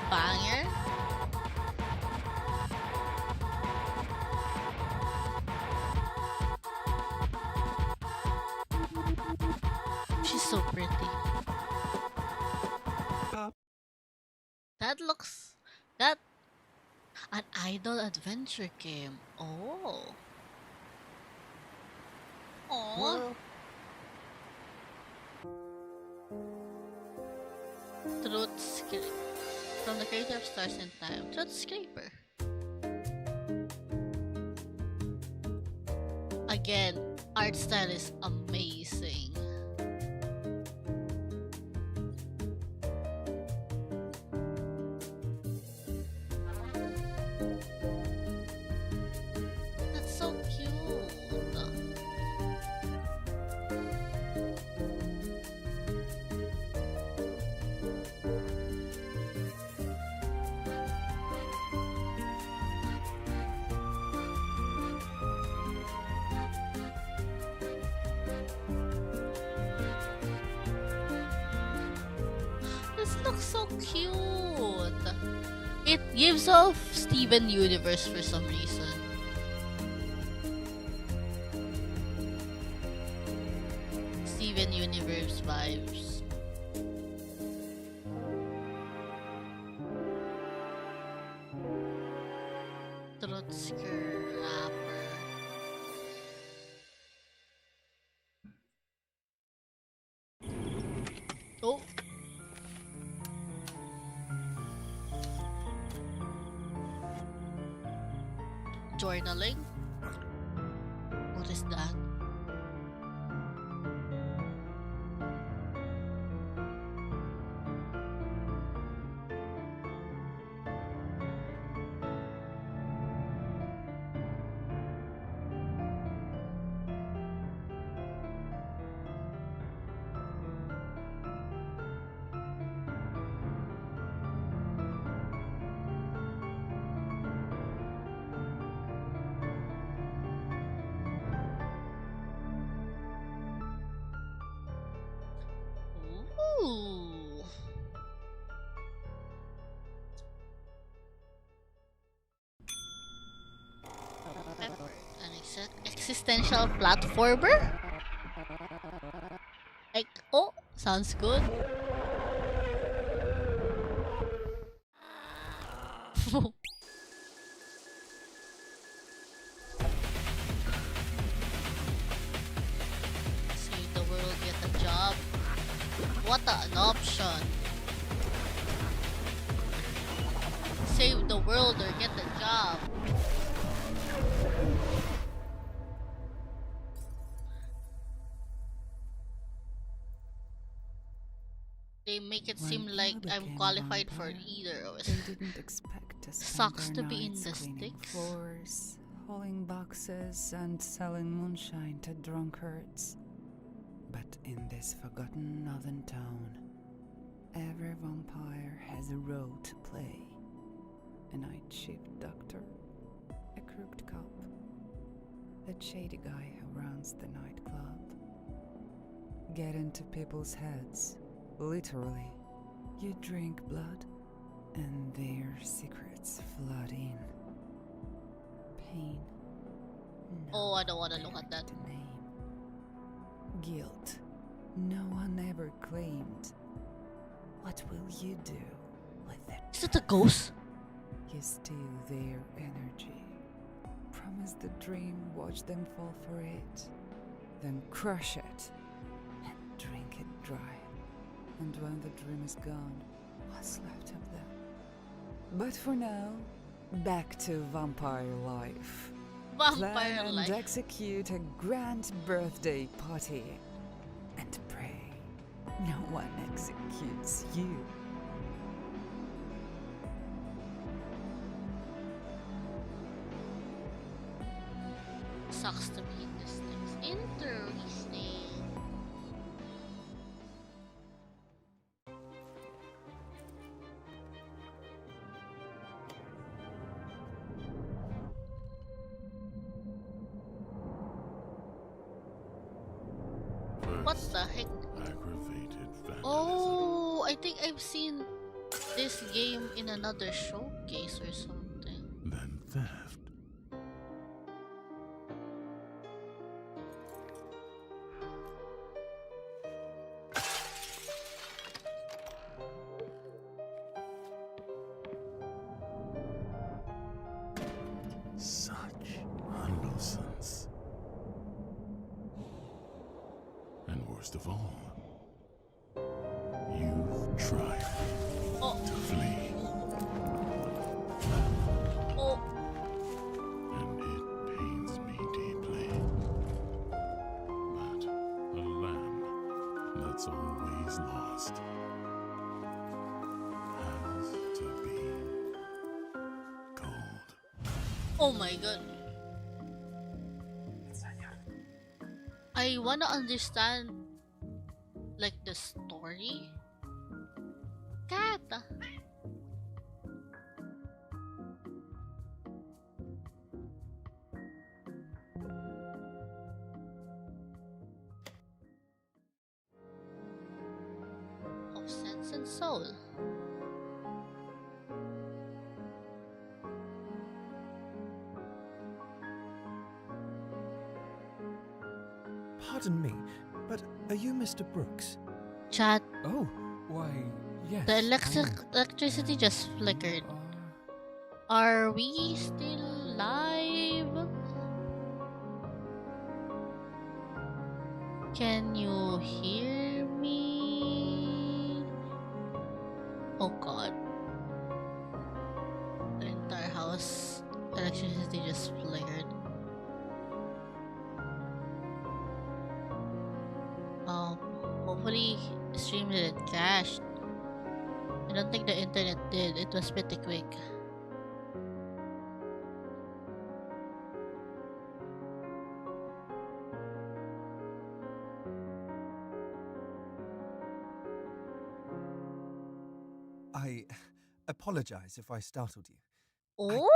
Banger. She's so pretty. That looks that an idol adventure game. Oh. Oh. Truth Scraper. From the creator of Stars in Time. Truth Scraper. Again, art style is amazing. That's so cute. This looks so cute. It gives off Steven Universe for some reason. Steven Universe vibes. Trotsker rapper. Oh. Journaling? What is that? Ooh. Pepper, an existential platformer? Like, oh, sounds good. Save the world, get a job. What an option. Save the world or get a job. They make it seem like I'm qualified for either of us. They didn't expect to spend Sucks their to be in nights the cleaning sticks. floors, hauling boxes, and selling moonshine to drunkards. But in this forgotten northern town, every vampire has a role to play. A night shift doctor, a crooked cop, that shady guy who runs the nightclub. Get into people's heads, literally. You drink blood, and their secrets flood in. Pain. Oh, I don't want to look at that. Guilt. No one ever claimed. What will you do with it? Is it a ghost? You steal their energy. Promise the dream, watch them fall for it. Then crush it and drink it dry. And when the dream is gone, what's left of them? But for now, back to vampire life. Vampire Plan life. and execute a grand birthday party. And pray no one executes you. Sucks to be in this thing. Interesting. What the heck? Aggravated vandalism. Oh, I think I've seen this game in another showcase or something. Then theft. Such nonsense. And worst of all, you've tried to flee. Oh. And it pains me deeply. But a lamb that's always lost has to be gold. Oh my god. I wanna understand like the story. Cat. Of sense and soul. Pardon me, but are you Mr. Brooks? Chat. Oh, why, yes. The electricity just flickered. Are we still live? Can you hear me? Oh god. The entire house electricity just flickered. Hopefully stream didn't crash. I don't think the internet did. It was pretty quick. I apologize if I startled you. Oh,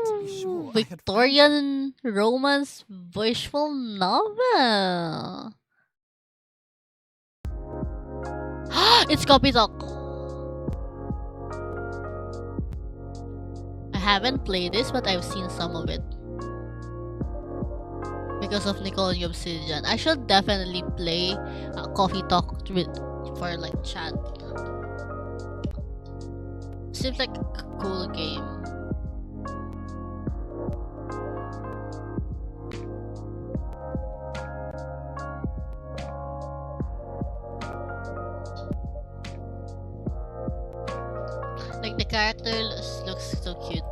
to be sure. Victorian romance visual novel. It's Copy Talk. I haven't played this, but I've seen some of it because of Nicole and Obsidian. I should definitely play Coffee Talk for like chat. Seems like a cool game. Like the character looks so cute.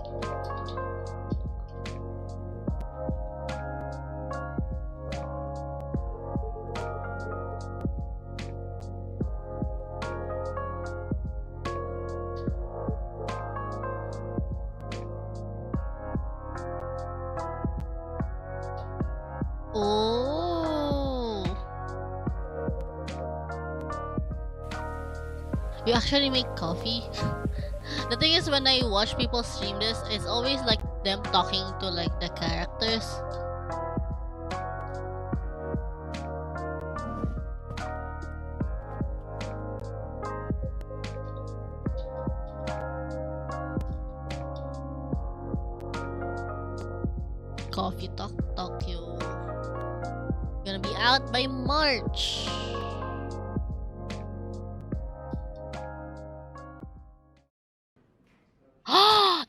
Oh, you actually make coffee? The thing is, when I watch people stream this, it's always like them talking to like the characters. Coffee Talk Tokyo. Gonna be out by March.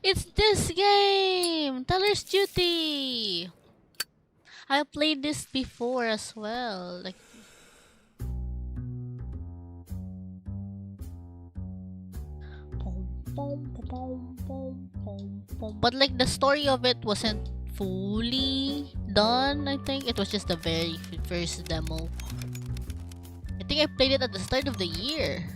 It's this game! Teller's Duty! I played this before as well. Like, but like the story of it wasn't fully done. I think it was just the very first demo. I think I played it at the start of the year.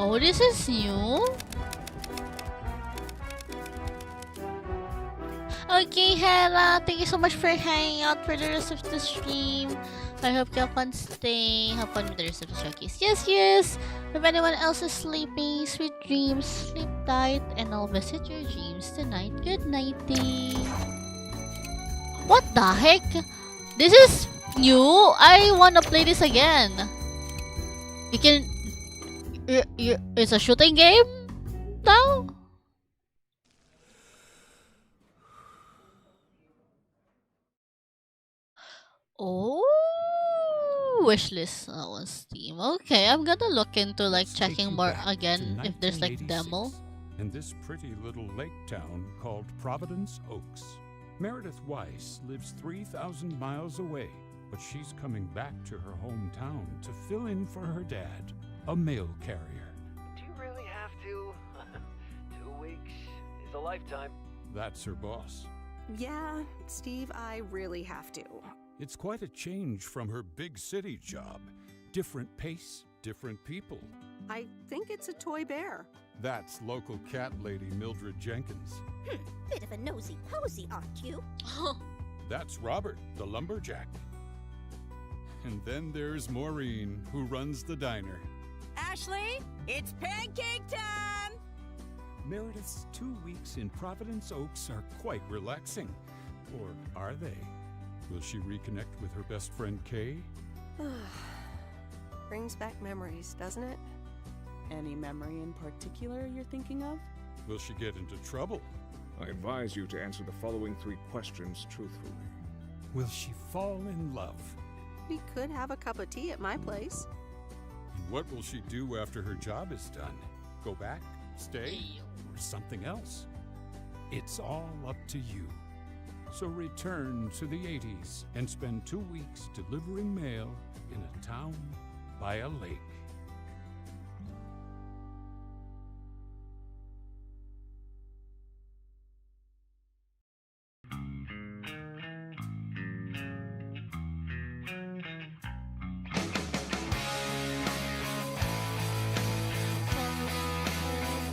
Oh, this is new? Okay, Hera, thank you so much for hanging out for the rest of the stream. I hope you have fun staying. Have fun with the rest of the showcase. Yes, yes. If anyone else is sleeping, sweet dreams, sleep tight, and I'll visit your dreams tonight. Good nighty. What the heck? This is new. I wanna play this again. You can. It's a shooting game now. Oh, wishlist on Steam. Okay, I'm gonna look into like checking more again if there's like demo. In this pretty little lake town called Providence Oaks, Meredith Weiss lives 3,000 miles away, but she's coming back to her hometown to fill in for her dad, a mail carrier. Do you really have to? 2 weeks is a lifetime. That's her boss. Yeah, Steve, I really have to. It's quite a change from her big city job. Different pace, different people. I think it's a toy bear. That's local cat lady Mildred Jenkins. Bit of a nosy posy, aren't you? That's Robert, the lumberjack. And then there's Maureen, who runs the diner. Ashley, it's pancake time! Meredith's 2 weeks in Providence Oaks are quite relaxing. Or are they? Will she reconnect with her best friend Kay? Brings back memories, doesn't it? Any memory in particular you're thinking of? Will she get into trouble? I advise you to answer the following 3 questions truthfully. Will she fall in love? We could have a cup of tea at my place. And what will she do after her job is done? Go back, stay, or something else? It's all up to you. So return to the 80s and spend 2 weeks delivering mail in a town by a lake.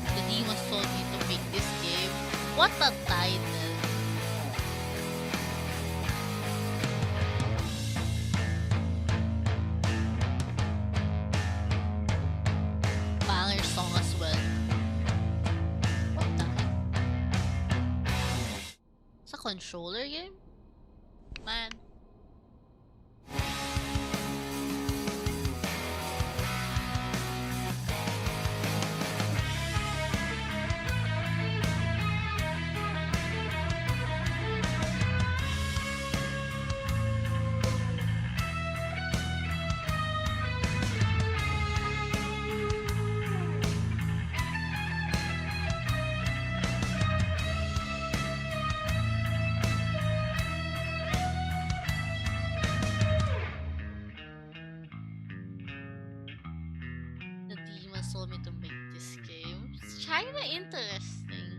The demons told me to make this game. What a title! Banger song as well. What the heck? It's a controller game? Man. The demons told me to make this game. It's kinda interesting.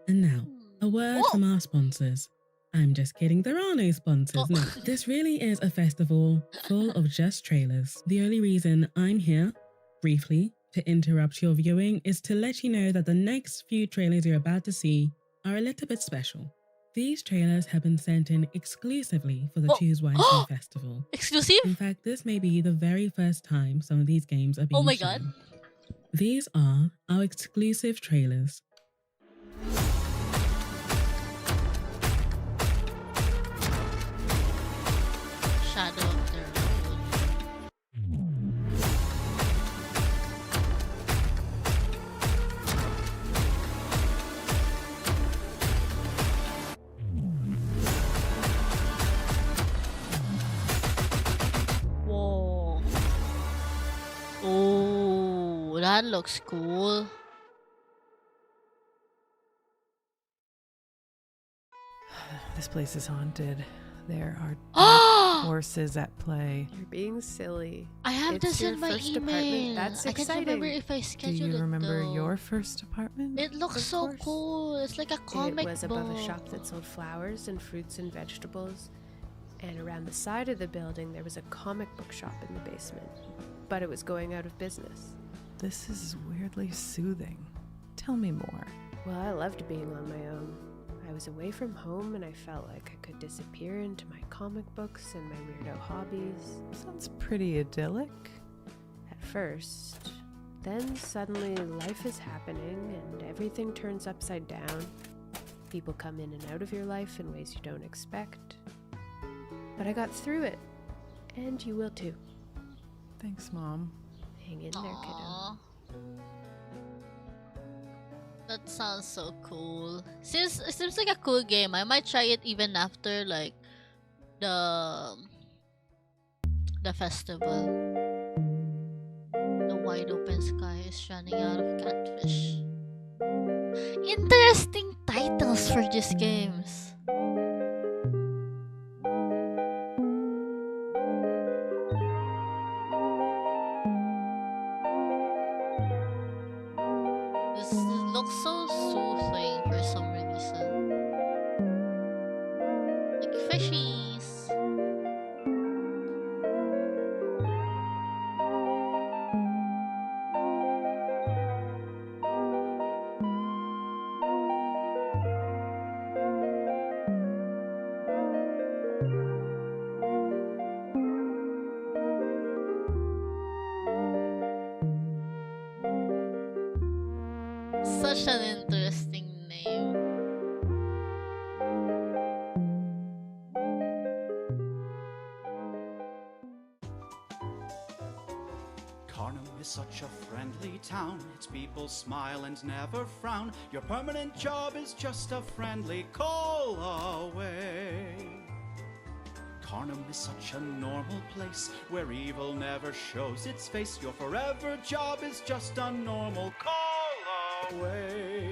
And now, a word from our sponsors. I'm just kidding, there are no sponsors. No, this really is a festival full of just trailers. The only reason I'm here, briefly, to interrupt your viewing is to let you know that the next few trailers you're about to see are a little bit special. These trailers have been sent in exclusively for the Choose Wisely Festival. Exclusive? In fact, this may be the very first time some of these games are being Oh my shown. god. These are our exclusive trailers. Shadow of the Road. Whoa. Oh, that looks cool. This place is haunted. There are dark forces at play. You're being silly. I have It's this your in my first email. apartment. That's I can't exciting. remember if I Do scheduled you it remember though. your first apartment? It looks Of so course. cool. It's like a comic It was above a book. shop that sold flowers and fruits and vegetables. And around the side of the building, there was a comic book shop in the basement. But it was going out of business. This is weirdly soothing. Tell me more. Well, I loved being on my own. I was away from home and I felt like I could disappear into my comic books and my weirdo hobbies. Sounds pretty idyllic. At first. Then suddenly life is happening and everything turns upside down. People come in and out of your life in ways you don't expect. But I got through it. And you will too. Thanks, Mom. Hang in there, kiddo. That sounds so cool. Since it seems like a cool game, I might try it even after like the festival. The wide open sky is running out of catfish. Interesting titles for these games. This looks so soothing for some reason. Like fishies. Such an interesting name. Carnum is such a friendly town. Its people smile and never frown. Your permanent job is just a friendly call away. Carnum is such a normal place where evil never shows its face. Your forever job is just a normal call away.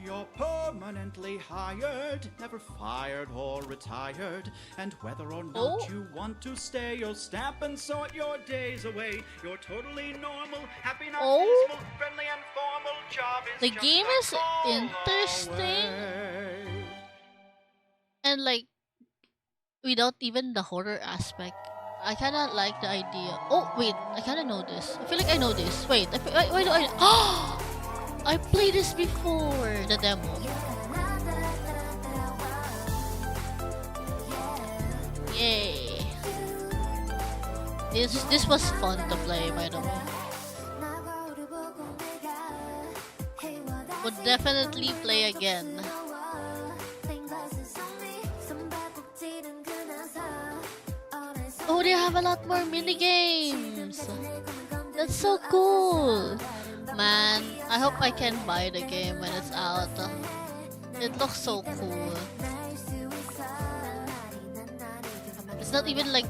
You're permanently hired, never fired or retired. And whether or not you want to stay, you'll stamp and sort your days away. You're totally normal, happy, not peaceful, friendly and formal. Job is The just game a is call interesting. away. And like without even the horror aspect. I kinda like the idea. Oh wait, I kinda know this. I feel like I know this. Wait, why do I? I played this before the demo. Yay! This was fun to play, by the way. Would definitely play again. Oh, they have a lot more mini games. That's so cool. Man, I hope I can buy the game when it's out. It looks so cool. It's not even like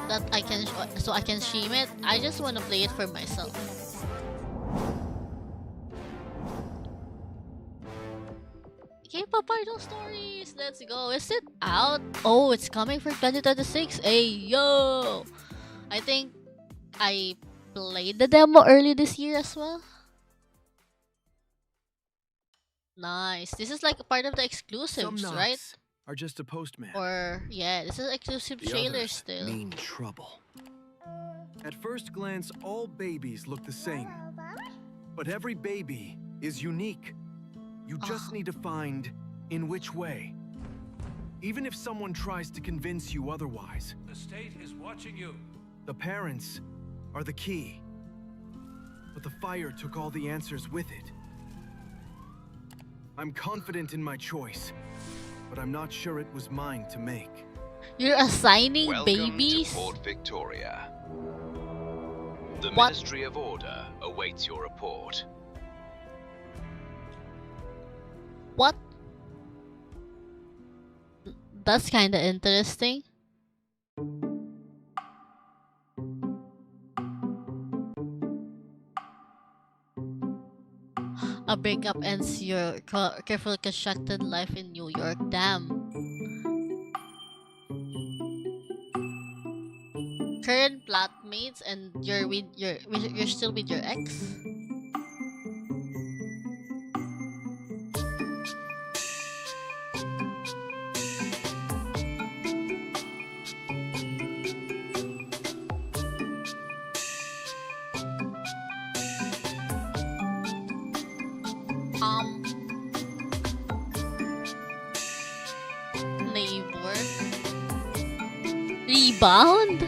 that I can so I can stream it. I just want to play it for myself. K-pop idol stories. Let's go. Is it out? Oh, it's coming for 2026. Hey yo! I think I played the demo early this year as well. Nice. This is like a part of the exclusives, Some right? knocks are just a postman. Or yeah, this is exclusive The trailer others still. mean trouble. At first glance, all babies look the same. But every baby is unique. You just need to find in which way. Even if someone tries to convince you otherwise, The state is watching you. the parents are the key. But the fire took all the answers with it. I'm confident in my choice, but I'm not sure it was mine to make. You're assigning Welcome babies? to Port Victoria. The What? Ministry of Order awaits your report. What? That's kind of interesting. A breakup ends your carefully constructed life in New York. Damn. Current flatmates and you're still with your ex? Neighbor. Rebound?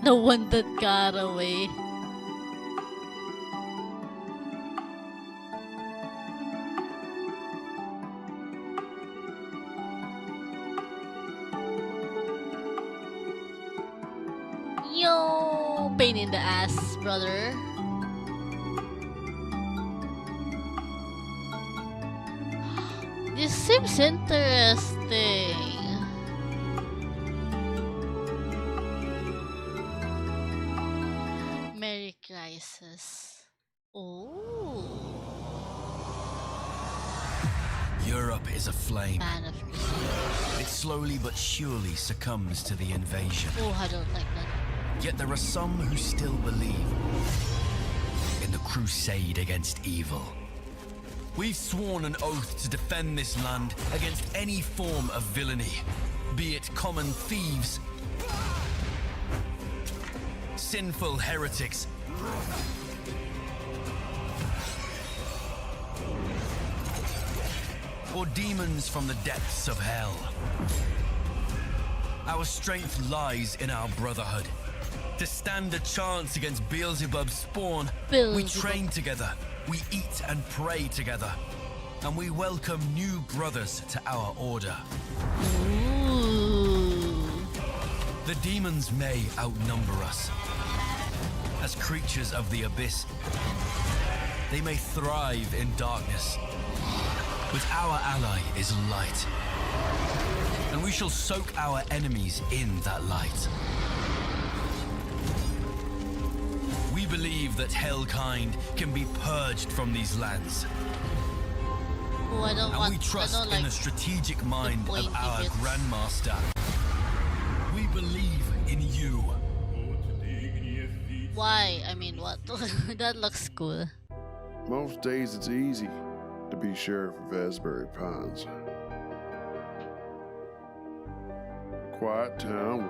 The one that got away. Yo, pain in the ass, brother. This seems interesting. Merry Crisis. Oh. Europe is aflame. Fan of It slowly but surely succumbs to the invasion. Oh, I don't like that. Yet there are some who still believe in the crusade against evil. We've sworn an oath to defend this land against any form of villainy, be it common thieves, sinful heretics, or demons from the depths of hell. Our strength lies in our brotherhood. To stand a chance against Beelzebub's spawn, we train together, we eat and pray together, and we welcome new brothers to our order. Ooh. The demons may outnumber us. As creatures of the abyss, they may thrive in darkness. But our ally is light, and we shall soak our enemies in that light. We believe that hellkind can be purged from these lands. Oh, And we trust in the strategic mind of our Grandmaster. We believe in you. Why? I mean, what? That looks cool. Most days it's easy to be sheriff of Asbury Pines. A quiet town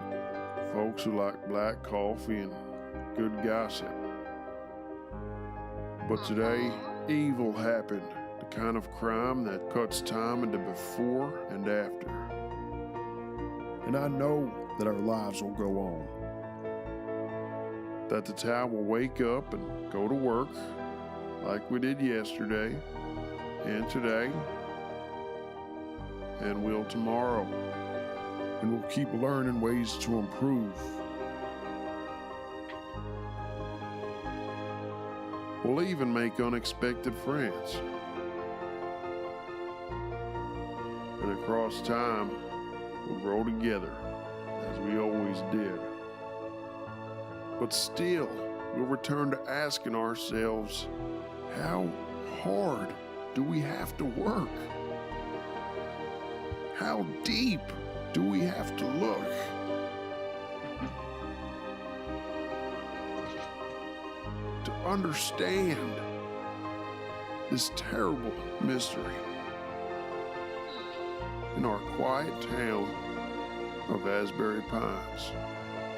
with folks who like black coffee and good gossip. But today, evil happened. The kind of crime that cuts time into before and after. And I know that our lives will go on. That the town will wake up and go to work like we did yesterday and today and will tomorrow. And we'll keep learning ways to improve. We'll even make unexpected friends. And across time, we'll grow together, as we always did. But still, we'll return to asking ourselves, how hard do we have to work? How deep do we have to look? To understand this terrible mystery in our quiet town of Asbury Pines.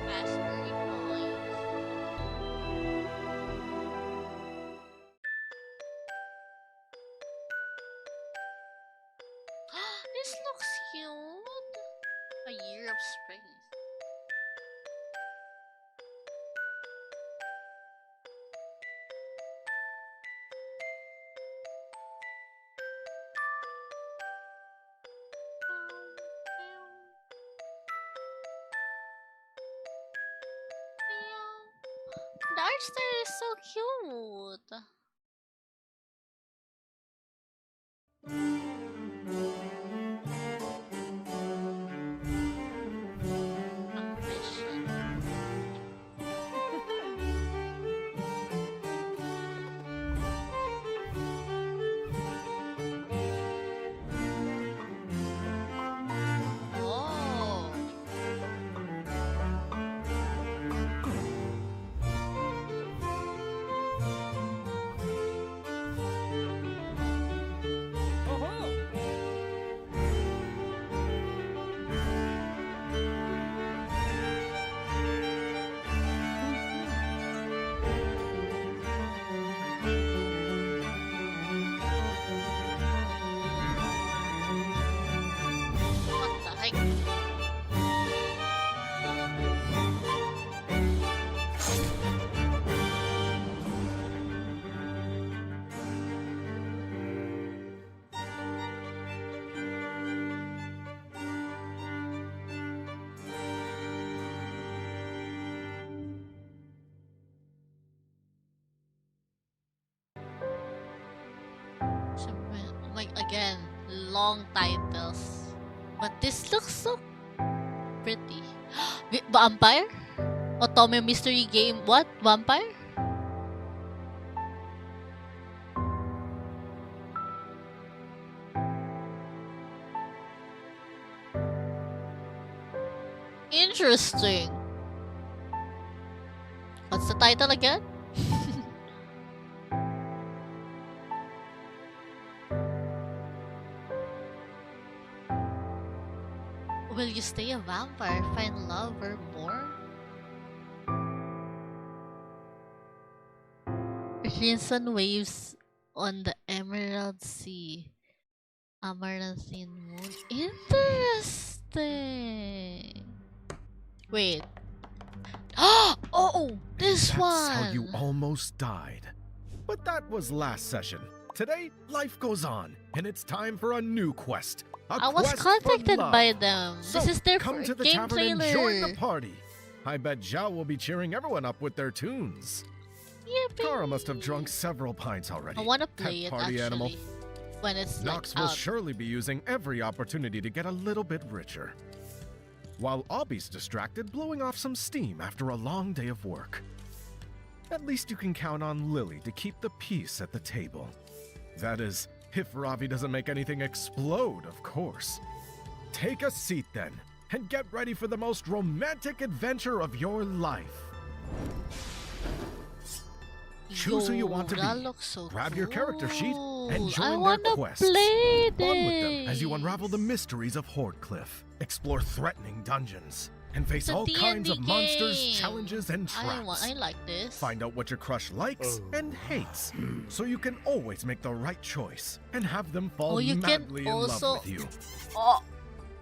Asbury Pines. This looks cute. A Year of Spring. The art style is so cute. Again, long titles. But this looks so pretty. Vampire? Otome mystery game. What? Vampire? Interesting. What's the title again? Will you stay a vampire, find love, or more? Crimson waves on the Emerald Sea. Amaranthine moon. Interesting. Wait. Oh, this That's one. how you almost died. But that was last session. Today, life goes on, and it's time for a new quest. I was contacted by them. So This is their come to the game tavern trailer. and join the party. I bet Zhao will be cheering everyone up with their tunes. Kara must have drunk several pints already. I want to That play it party actually. animal. When it's Nox like will out. surely be using every opportunity to get a little bit richer. While Obby's distracted, blowing off some steam after a long day of work. At least you can count on Lily to keep the peace at the table. That is, if Ravi doesn't make anything explode, of course. Take a seat then, and get ready for the most romantic adventure of your life. Choose who you want to that be. looks so Grab your character sheet and cool. I join their wanna quest. play Bond with them as you this. unravel the mysteries of Hordcliff, explore threatening dungeons, and face It's a all kinds of D&D monsters, game. challenges, and traps. I like this. Find out what your crush likes and hates, so you can always make the right choice and have them fall Oh, you can madly in also- love with you. Oh,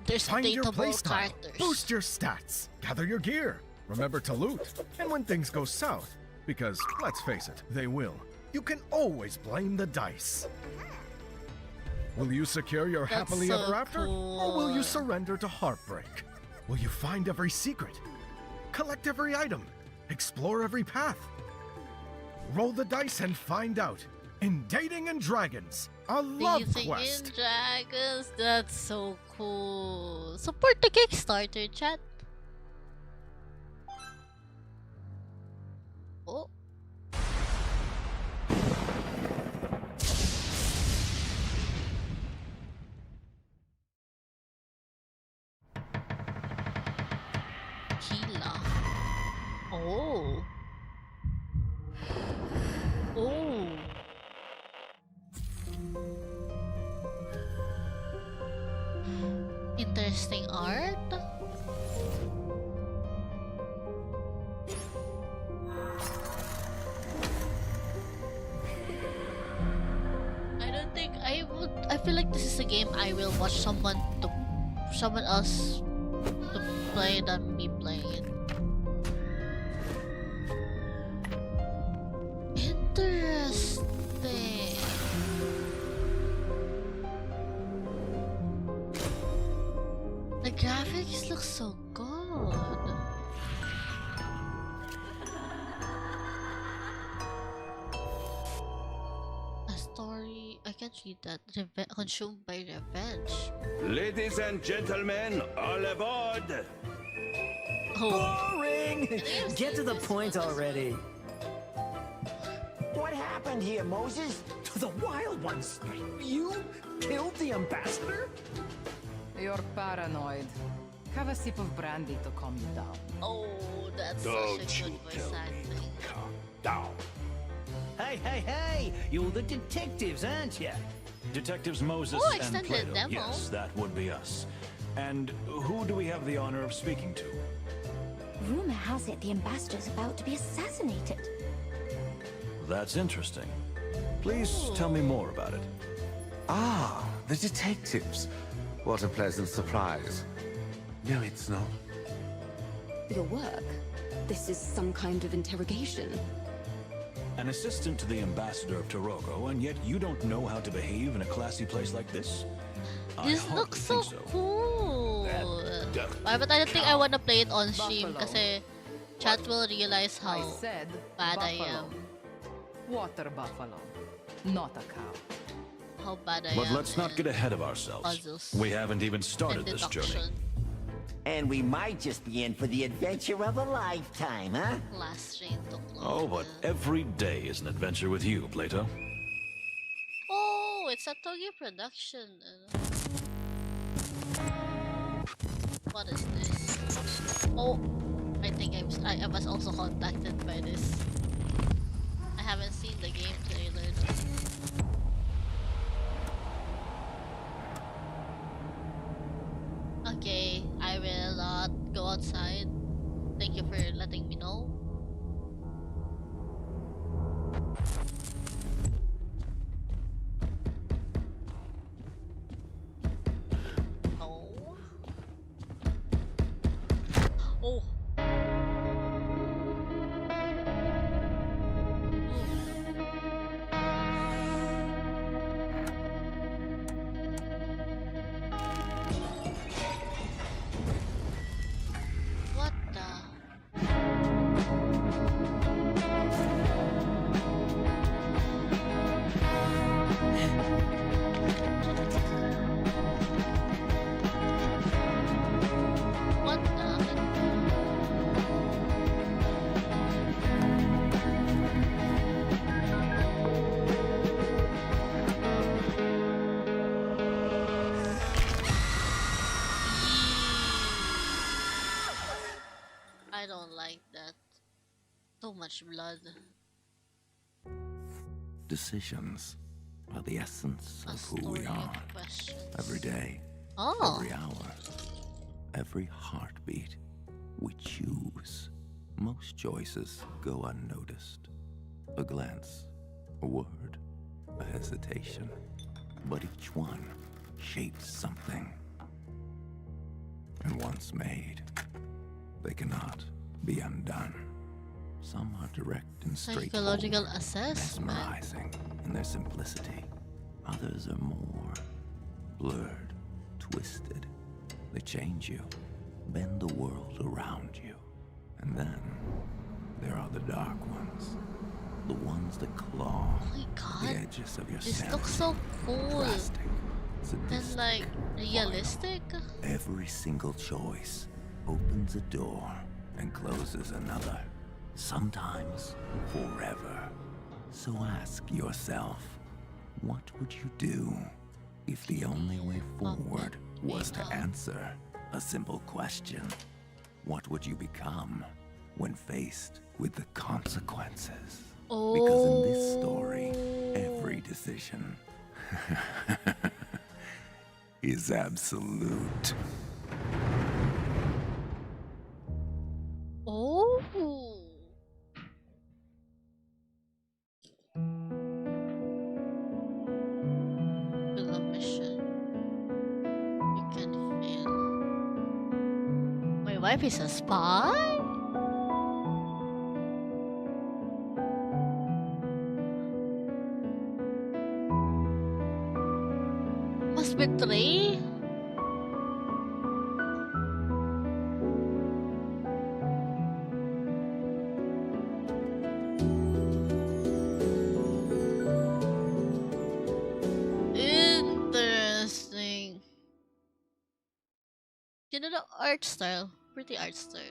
there's Find your dateable playstyle, characters. boost your stats, gather your gear, remember to loot, and when things go south, because let's face it, they will, you can always blame the dice. Will you secure your That's happily so ever after, or will you cool. surrender to heartbreak? Will you find every secret, collect every item, explore every path? Roll the dice and find out. In Dating and Dragons, a love Dating quest. in Dragons, that's so cool. Support the Kickstarter, chat. Oh. Kila. Oh. Oh. Interesting art. I don't think I would. I feel like this is a game I will watch someone else to play than me playing it. Interesting. The graphics look so good. A story, I can't read that. Consumed by revenge. Ladies and gentlemen, all aboard! Boring! Get to the point already. What happened here, Moses? To the wild ones! You killed the ambassador? You're paranoid. Have a sip of brandy to calm you down. Oh, that's Don't such a you good tell voice me. acting. Calm down. Hey, hey, hey! You're the detectives, aren't you? Detectives Moses Oh, and extended Plato. demo. Yes, that would be us. And who do we have the honor of speaking to? Rumor has it the ambassador's about to be assassinated. That's interesting. Please tell me more about it. Ah, the detectives. What a pleasant surprise. No, it's not. Your work? This is some kind of interrogation. An assistant to the ambassador of Taroko, and yet you don't know how to behave in a classy place like this? This I looks hardly so think cool. But I don't think I wanna play it on stream kasi chat will realize how I said bad I buffalo. am. Water buffalo, not a cow. how bad I But am. let's not get ahead of ourselves. Puzzles. We haven't even started this journey. And we might just be in for the adventure of a lifetime, huh? Last train to Oh, but every day is an adventure with you, Plato. Oh, it's a Togi production. What is this? Oh, I think I was also contacted by this. I haven't seen the game trailer though. Okay, I will not go outside. Thank you for letting me know. No. Oh. What the? What the? I don't like that. So much blood. Decisions are the essence of who we are. Questions. Every day, Oh. every hour, every heartbeat, we choose. Most choices go unnoticed. A glance, a word, a hesitation. But each one shapes something. And once made, they cannot be undone. Some are direct and straightforward, Psychological assessment. mesmerizing in their simplicity. Others are more blurred, twisted. They change you, bend the world around you. And then there are the dark ones. The ones that claw God, the edges of your this sanity. looks so cool. Drastic, And sadistic, like realistic. Every single choice opens a door and closes another, sometimes forever. So ask yourself, what would you do if the only way forward was to answer a simple question? What would you become when faced with the consequences? Because in this story, every decision is absolute. Oh. Fill a mission. You can fail. My wife is a spy? Must betray? Interesting. You know the art style. Pretty art style.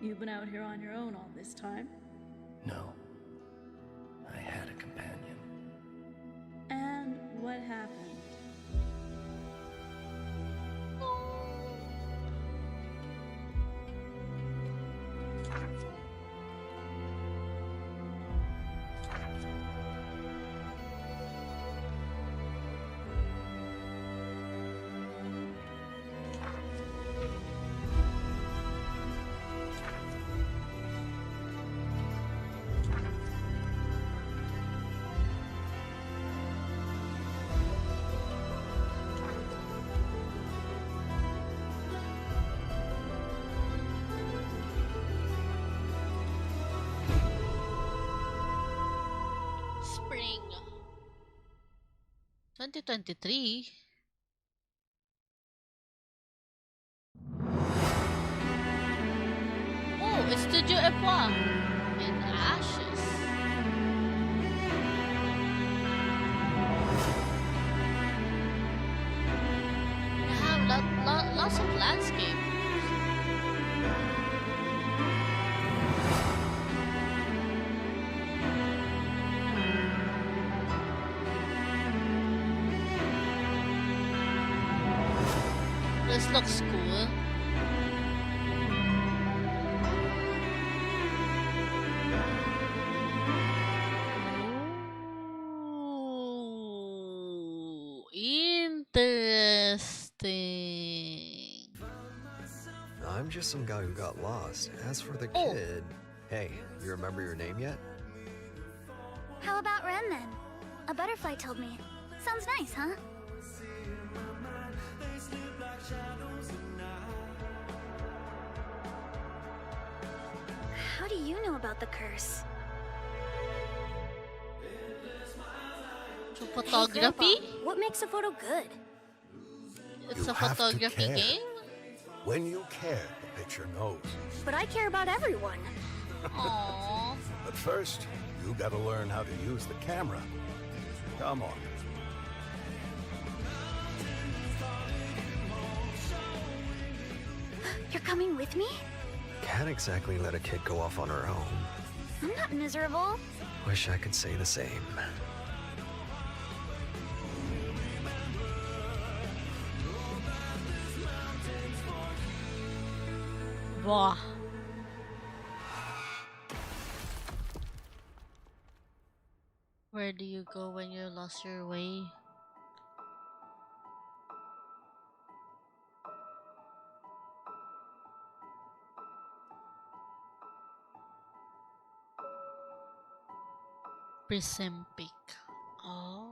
You've been out here on your own all this time? No. I had a companion. And what happened? Spring 2023. Oh, it's Studio Epois in Ashes. landscape. This looks cool. Ooh, interesting. I'm just some guy who got lost. As for the kid, hey, you remember your name yet? How about Ren then? A butterfly told me. Sounds nice, huh? How do you know about the curse? So photography? Hey, Grandpa, what makes a photo good? It's You a have to photography care. game? When you care, the picture knows. But I care about everyone. Aww. But first, you gotta learn how to use the camera. Come on. You're coming with me? Can't exactly let a kid go off on her own. I'm not miserable. Wish I could say the same. Wow. Where do you go when you lost your way? Prism Peak. Oh.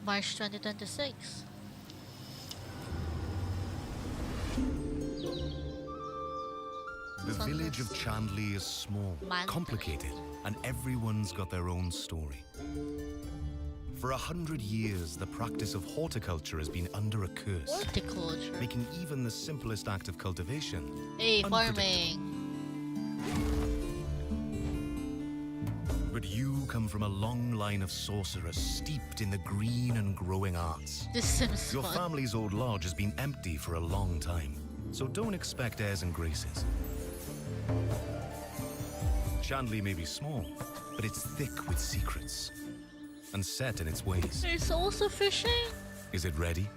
March 2026. The village of Chandley is small, complicated, and everyone's got their own story. For 100 years, the practice of horticulture has been under a curse, Horticulture. making even the simplest act of cultivation Hey, unpredictable. farming. But you come from a long line of sorcerers steeped in the green and growing arts. This seems Your fun. family's old lodge has been empty for a long time, so don't expect airs and graces. Chandley may be small, but it's thick with secrets and set in its ways. There's also fishing. Is it ready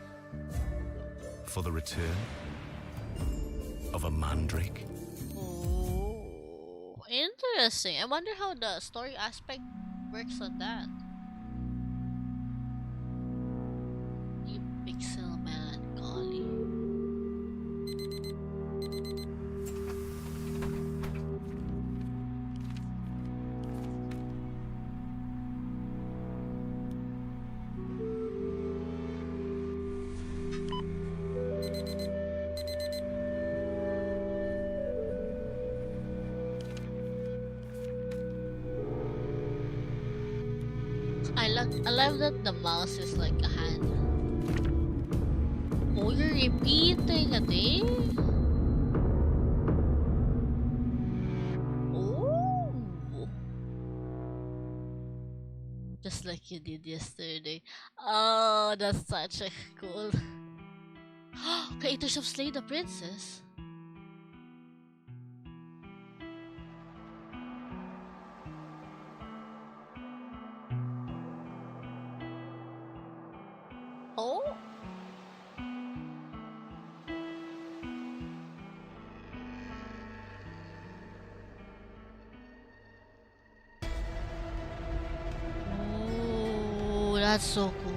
for the return of a mandrake? Oh, interesting. I wonder how the story aspect works on that. Deep pixel melancholy. I love that the mouse is like a hand. Oh, you're repeating a day? Oh. Just like you did yesterday. Oh, that's such a cool. Creators have slayed the princess. Oh. Oh, that's so cool.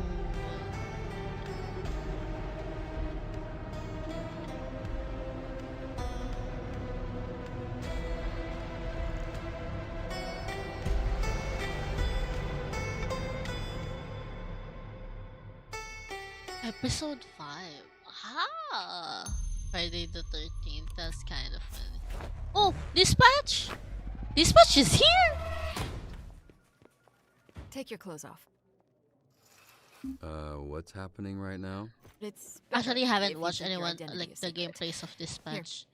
Episode 5. Aha! Friday the 13th. That's kind of funny. Oh, Dispatch! Dispatch is here! Take your clothes off. What's happening right now? It's Actually, if haven't you watched keep your anyone identity like a the secret. gameplays of Dispatch.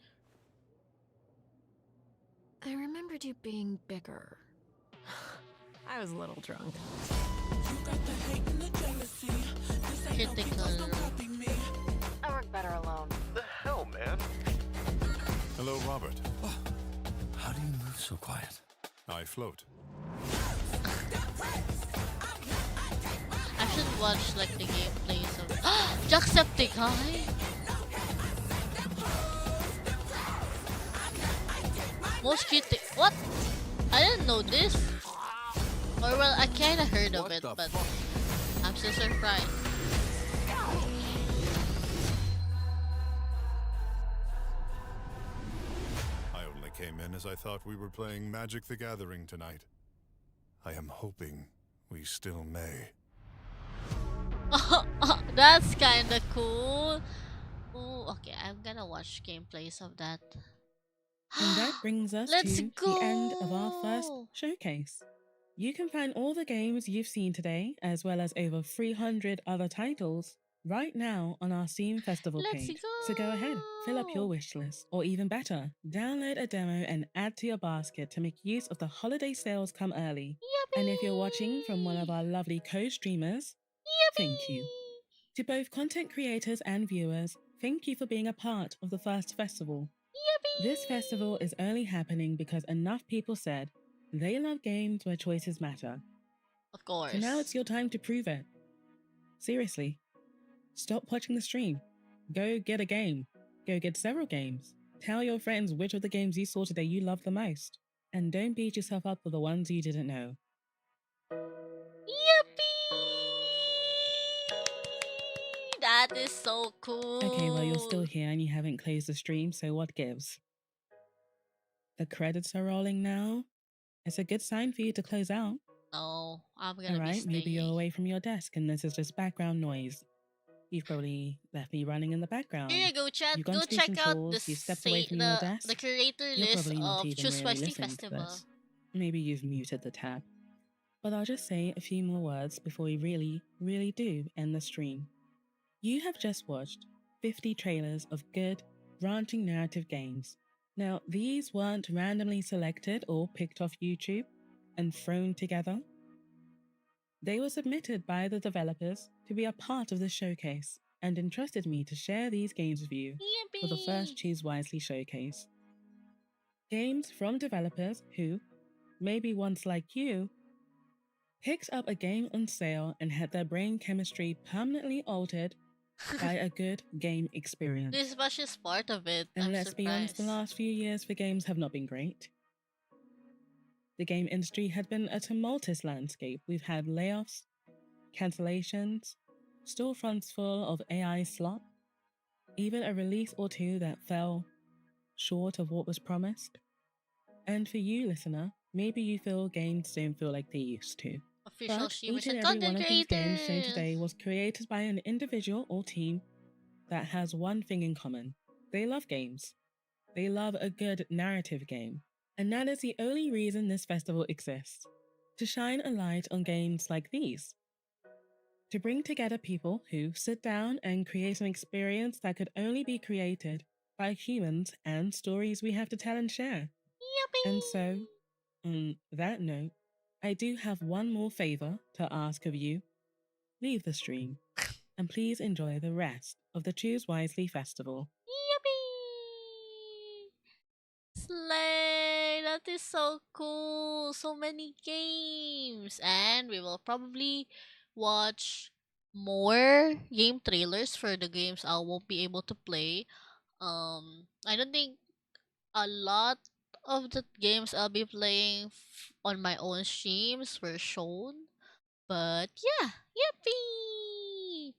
I remembered you being bigger. I was a little drunk. Critical. I work better alone. The hell, man? Hello, Robert. How do you move so quiet? I float. I should watch like the gameplays of Jacksepticeye. Most critic. What? I didn't know this. Or well, I kind of heard of it, but I'm so surprised. I only came in as I thought we were playing Magic the Gathering tonight. I am hoping we still may. That's kind of cool. Ooh, okay, I'm gonna watch gameplays of that. And that brings us Let's to the end of our first showcase. You can find all the games you've seen today, as well as over 300 other titles, right now on our Steam Festival page. So go ahead, fill up your wish list, or even better, download a demo and add to your basket to make use of the holiday sales come early. And if you're watching from one of our lovely co-streamers, thank you. To both content creators and viewers, thank you for being a part of the first festival. This festival is only happening because enough people said they love games where choices matter. Of course. So now it's your time to prove it. Seriously, stop watching the stream. Go get a game. Go get several games. Tell your friends which of the games you saw today you love the most. And don't beat yourself up for the ones you didn't know. Yippee! That is so cool. Okay, well, you're still here and you haven't closed the stream, so what gives? The credits are rolling now. It's a good sign for you to close out. No, I'm gonna Alright, be maybe staying. you're away from your desk and this is just background noise. You've probably left me running in the background. Here you go, chat. You've gone Go to do check some out chores, the you've stepped away from your desk. the curator You're list probably not of even Choose really Wisely listening to Festival. this. Maybe you've muted the tab. But I'll just say a few more words before we really do end the stream. You have just watched 50 trailers of good, branching narrative games. Now, these weren't randomly selected or picked off YouTube and thrown together. They were submitted by the developers to be a part of the showcase and entrusted me to share these games with you for the first Choose Wisely showcase. Games from developers who, maybe once like you, picked up a game on sale and had their brain chemistry permanently altered by a good game experience. This much is part of it. And I'm let's be honest, surprised. the last few years for games have not been great. The game industry had been a tumultuous landscape. We've had layoffs, cancellations, storefronts full of AI slop, even a release or two that fell short of what was promised. And for you, listener, maybe you feel games don't feel like they used to. Official But streamers each and and every one content of these games shown creators. today was created by an individual or team that has one thing in common. They love games. They love a good narrative game. And that is the only reason this festival exists. To shine a light on games like these. To bring together people who sit down and create an experience that could only be created by humans and stories we have to tell and share. And so, on that note, I do have one more favor to ask of you. Leave the stream and please enjoy the rest of the Choose Wisely Festival. Slay! That is so cool. So many games. And we will probably watch more game trailers for the games I won't be able to play. I don't think a lot of the games I'll be playing on my own streams were shown. But yeah, yippee!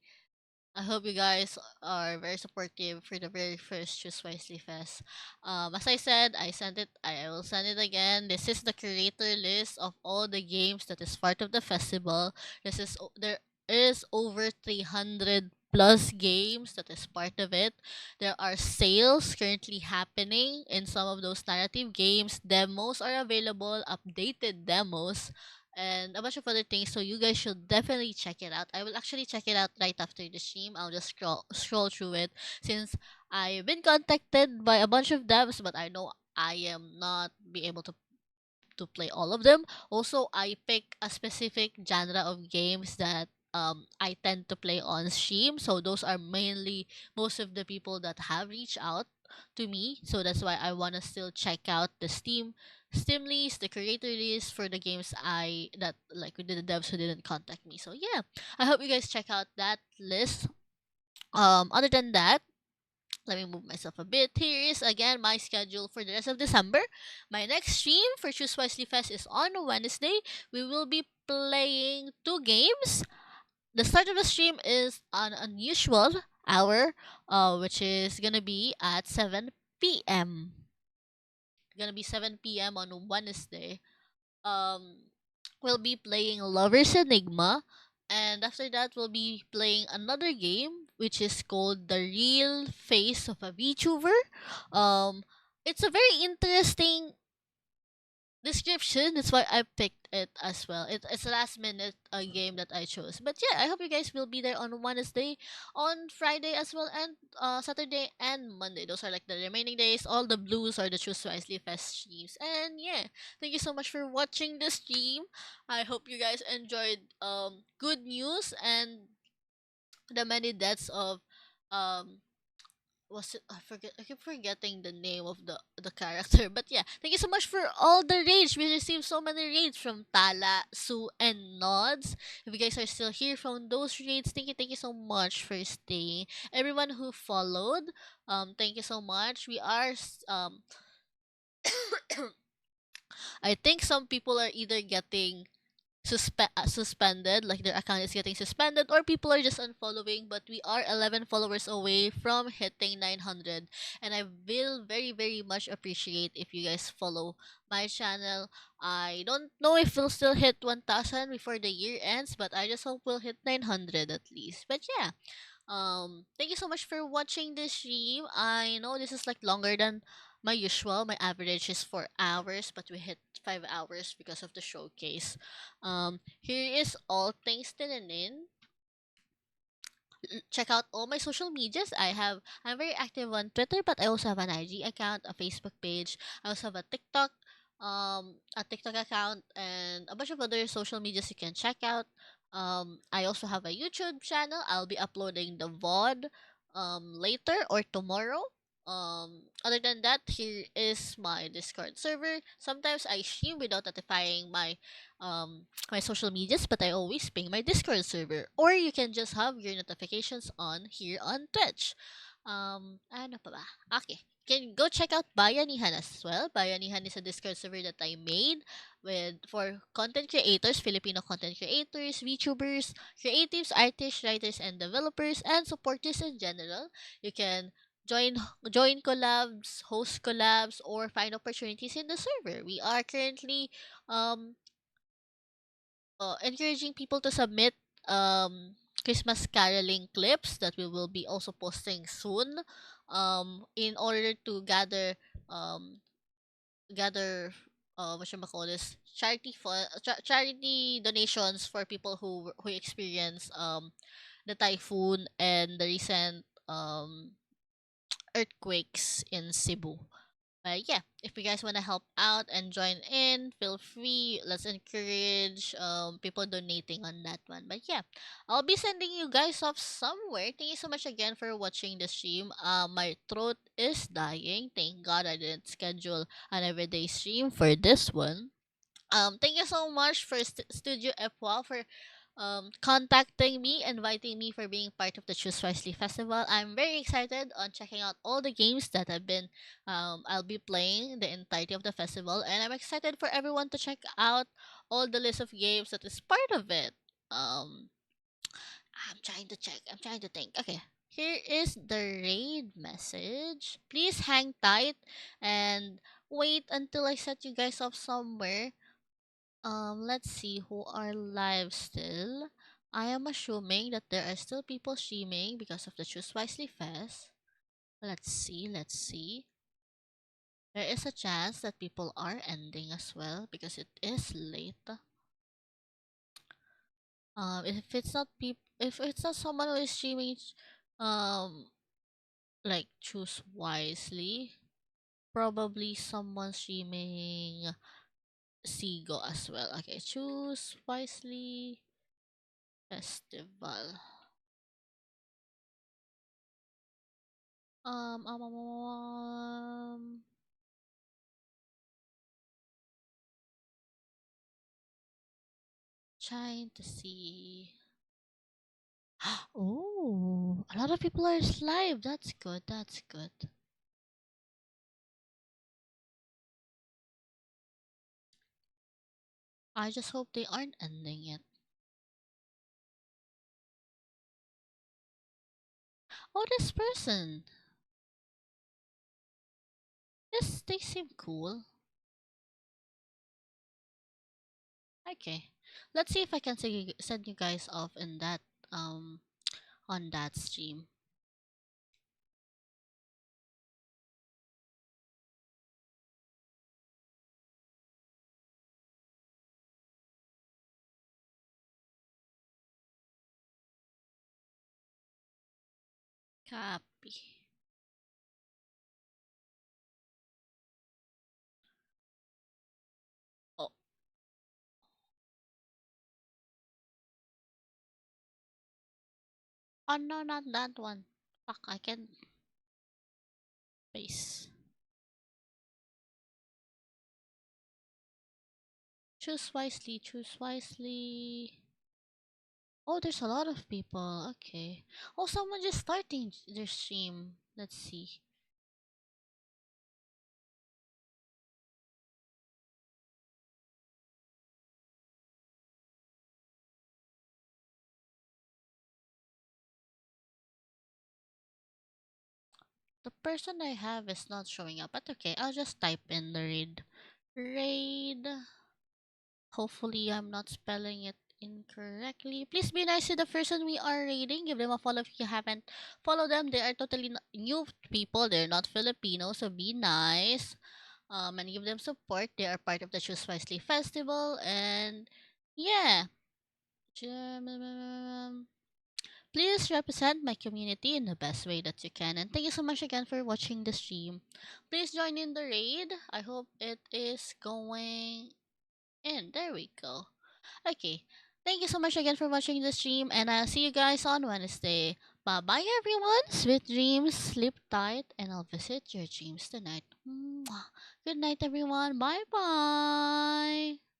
I hope you guys are very supportive for the very first Choose Wisely Fest. As I said, I sent it. I will send it again. This is the curator list of all the games that is part of the festival. There is over 300 plus games that is part of it. There are sales currently happening in some of those narrative games. Demos are available, updated demos, and a bunch of other things. So you guys should definitely check it out. I will actually check it out right after the stream. I'll just scroll through it since I've been contacted by a bunch of devs, but I know I am not be able to to play all of them. Also, I pick a specific genre of games that I tend to play on stream. So those are mainly most of the people that have reached out to me. So that's why I wanna still check out the Steam list, the creator list for the games I that like with the devs who didn't contact me. So yeah, I hope you guys check out that list. Other than that, let me move myself a bit. Here is again my schedule for the rest of December. My next stream for Choose Wisely Fest is on Wednesday. We will be playing two games. The start of the stream is an unusual hour, which is gonna be at 7 p.m. Gonna be 7 p.m. on Wednesday. Um, we'll be playing Lover's Enigma, and after that, we'll be playing another game which is called The Real Face of a VTuber. Um, it's a very interesting description. That's why I picked it as well. It's a last minute game that I chose. But yeah, I hope you guys will be there on Wednesday, on Friday as well, and Saturday and Monday. Those are like the remaining days. All the blues are the Choose Wisely Fest streams. And yeah, thank you so much for watching the stream. I hope you guys enjoyed good news and the many deaths of um was it I forget I keep forgetting the name of the character. But yeah, thank you so much for all the rage. We received so many raids from Tala, Sue, and Nods. If you guys are still here from those raids, thank you so much for staying. Everyone who followed, thank you so much. We are I think some people are either getting suspended, like their account is getting suspended, or people are just unfollowing. But we are 11 followers away from hitting 900, and I will very much appreciate if you guys follow my channel. I don't know if we'll still hit 1000 before the year ends, but I just hope we'll hit 900 at least. But yeah, thank you so much for watching this stream. I know this is like longer than my usual. My average is 4 hours, but we hit 5 hours because of the showcase. Here is all things Tinenin. Check out all my social medias. I'm very active on Twitter, but I also have an IG account, a Facebook page. I also have a TikTok account, and a bunch of other social medias you can check out. I also have a YouTube channel. I'll be uploading the VOD later or tomorrow. Other than that, here is my Discord server. Sometimes I stream without notifying my social medias, but I always ping my Discord server. Or you can just have your notifications on here on Twitch. Ano pa ba? Okay. Can go check out Bayanihan as well. Bayanihan is a Discord server that I made for content creators, Filipino content creators, VTubers, creatives, artists, writers, and developers, and supporters in general. You can join join collabs, host collabs, or find opportunities in the server. We are currently um encouraging people to submit Christmas caroling clips that we will be also posting soon, in order to um gather what should I call this, charity donations for people who experience the typhoon and the recent earthquakes in Cebu. But yeah, if you guys want to help out and join in, feel free. Let's encourage people donating on that one. But yeah, I'll be sending you guys off somewhere. Thank you so much again for watching the stream. My throat is dying. Thank God I didn't schedule an everyday stream for this one. Thank you so much for Studio Epwa for contacting me, inviting me for being part of the Choose Wisely Festival. I'm very excited on checking out all the games that I'll be playing the entirety of the festival, and I'm excited for everyone to check out all the list of games that is part of it. Um, I'm trying to check. I'm trying to think. Okay. Here is the raid message. Please hang tight and wait until I set you guys up somewhere. Let's see who are live still. I am assuming that there are still people streaming because of the Choose Wisely Fest. Let's see. There is a chance that people are ending as well because it is late. If it's not someone who is streaming, um, like Choose Wisely, probably someone streaming Sigo as well. Okay, choose wisely. Festival. Um, um, um, um, um. Trying to see. Oh, a lot of people are live. That's good. That's good. I just hope they aren't ending it. Oh, this person. They seem cool. Okay. Let's see if I can send you guys off in that um on that stream. Copy. Oh. Oh no, not that one. Fuck, I can paste. Choose wisely, choose wisely. Oh, there's a lot of people. Okay. Oh, someone just starting their stream. Let's see. The person I have is not showing up, but okay, I'll just type in the raid. Raid. Hopefully, I'm not spelling it incorrectly. Please be nice to the person we are raiding. Give them a follow if you haven't followed them. They are totally new people. They're not Filipino, so be nice. And give them support. They are part of the Choose Wisely Festival, and yeah. Please represent my community in the best way that you can. And thank you so much again for watching the stream. Please join in the raid. I hope it is going in. There we go. Okay. Thank you so much again for watching the stream, and I'll see you guys on Wednesday. Bye bye, everyone. Sweet dreams, sleep tight, and I'll visit your dreams tonight. Mwah. Good night, everyone. Bye bye.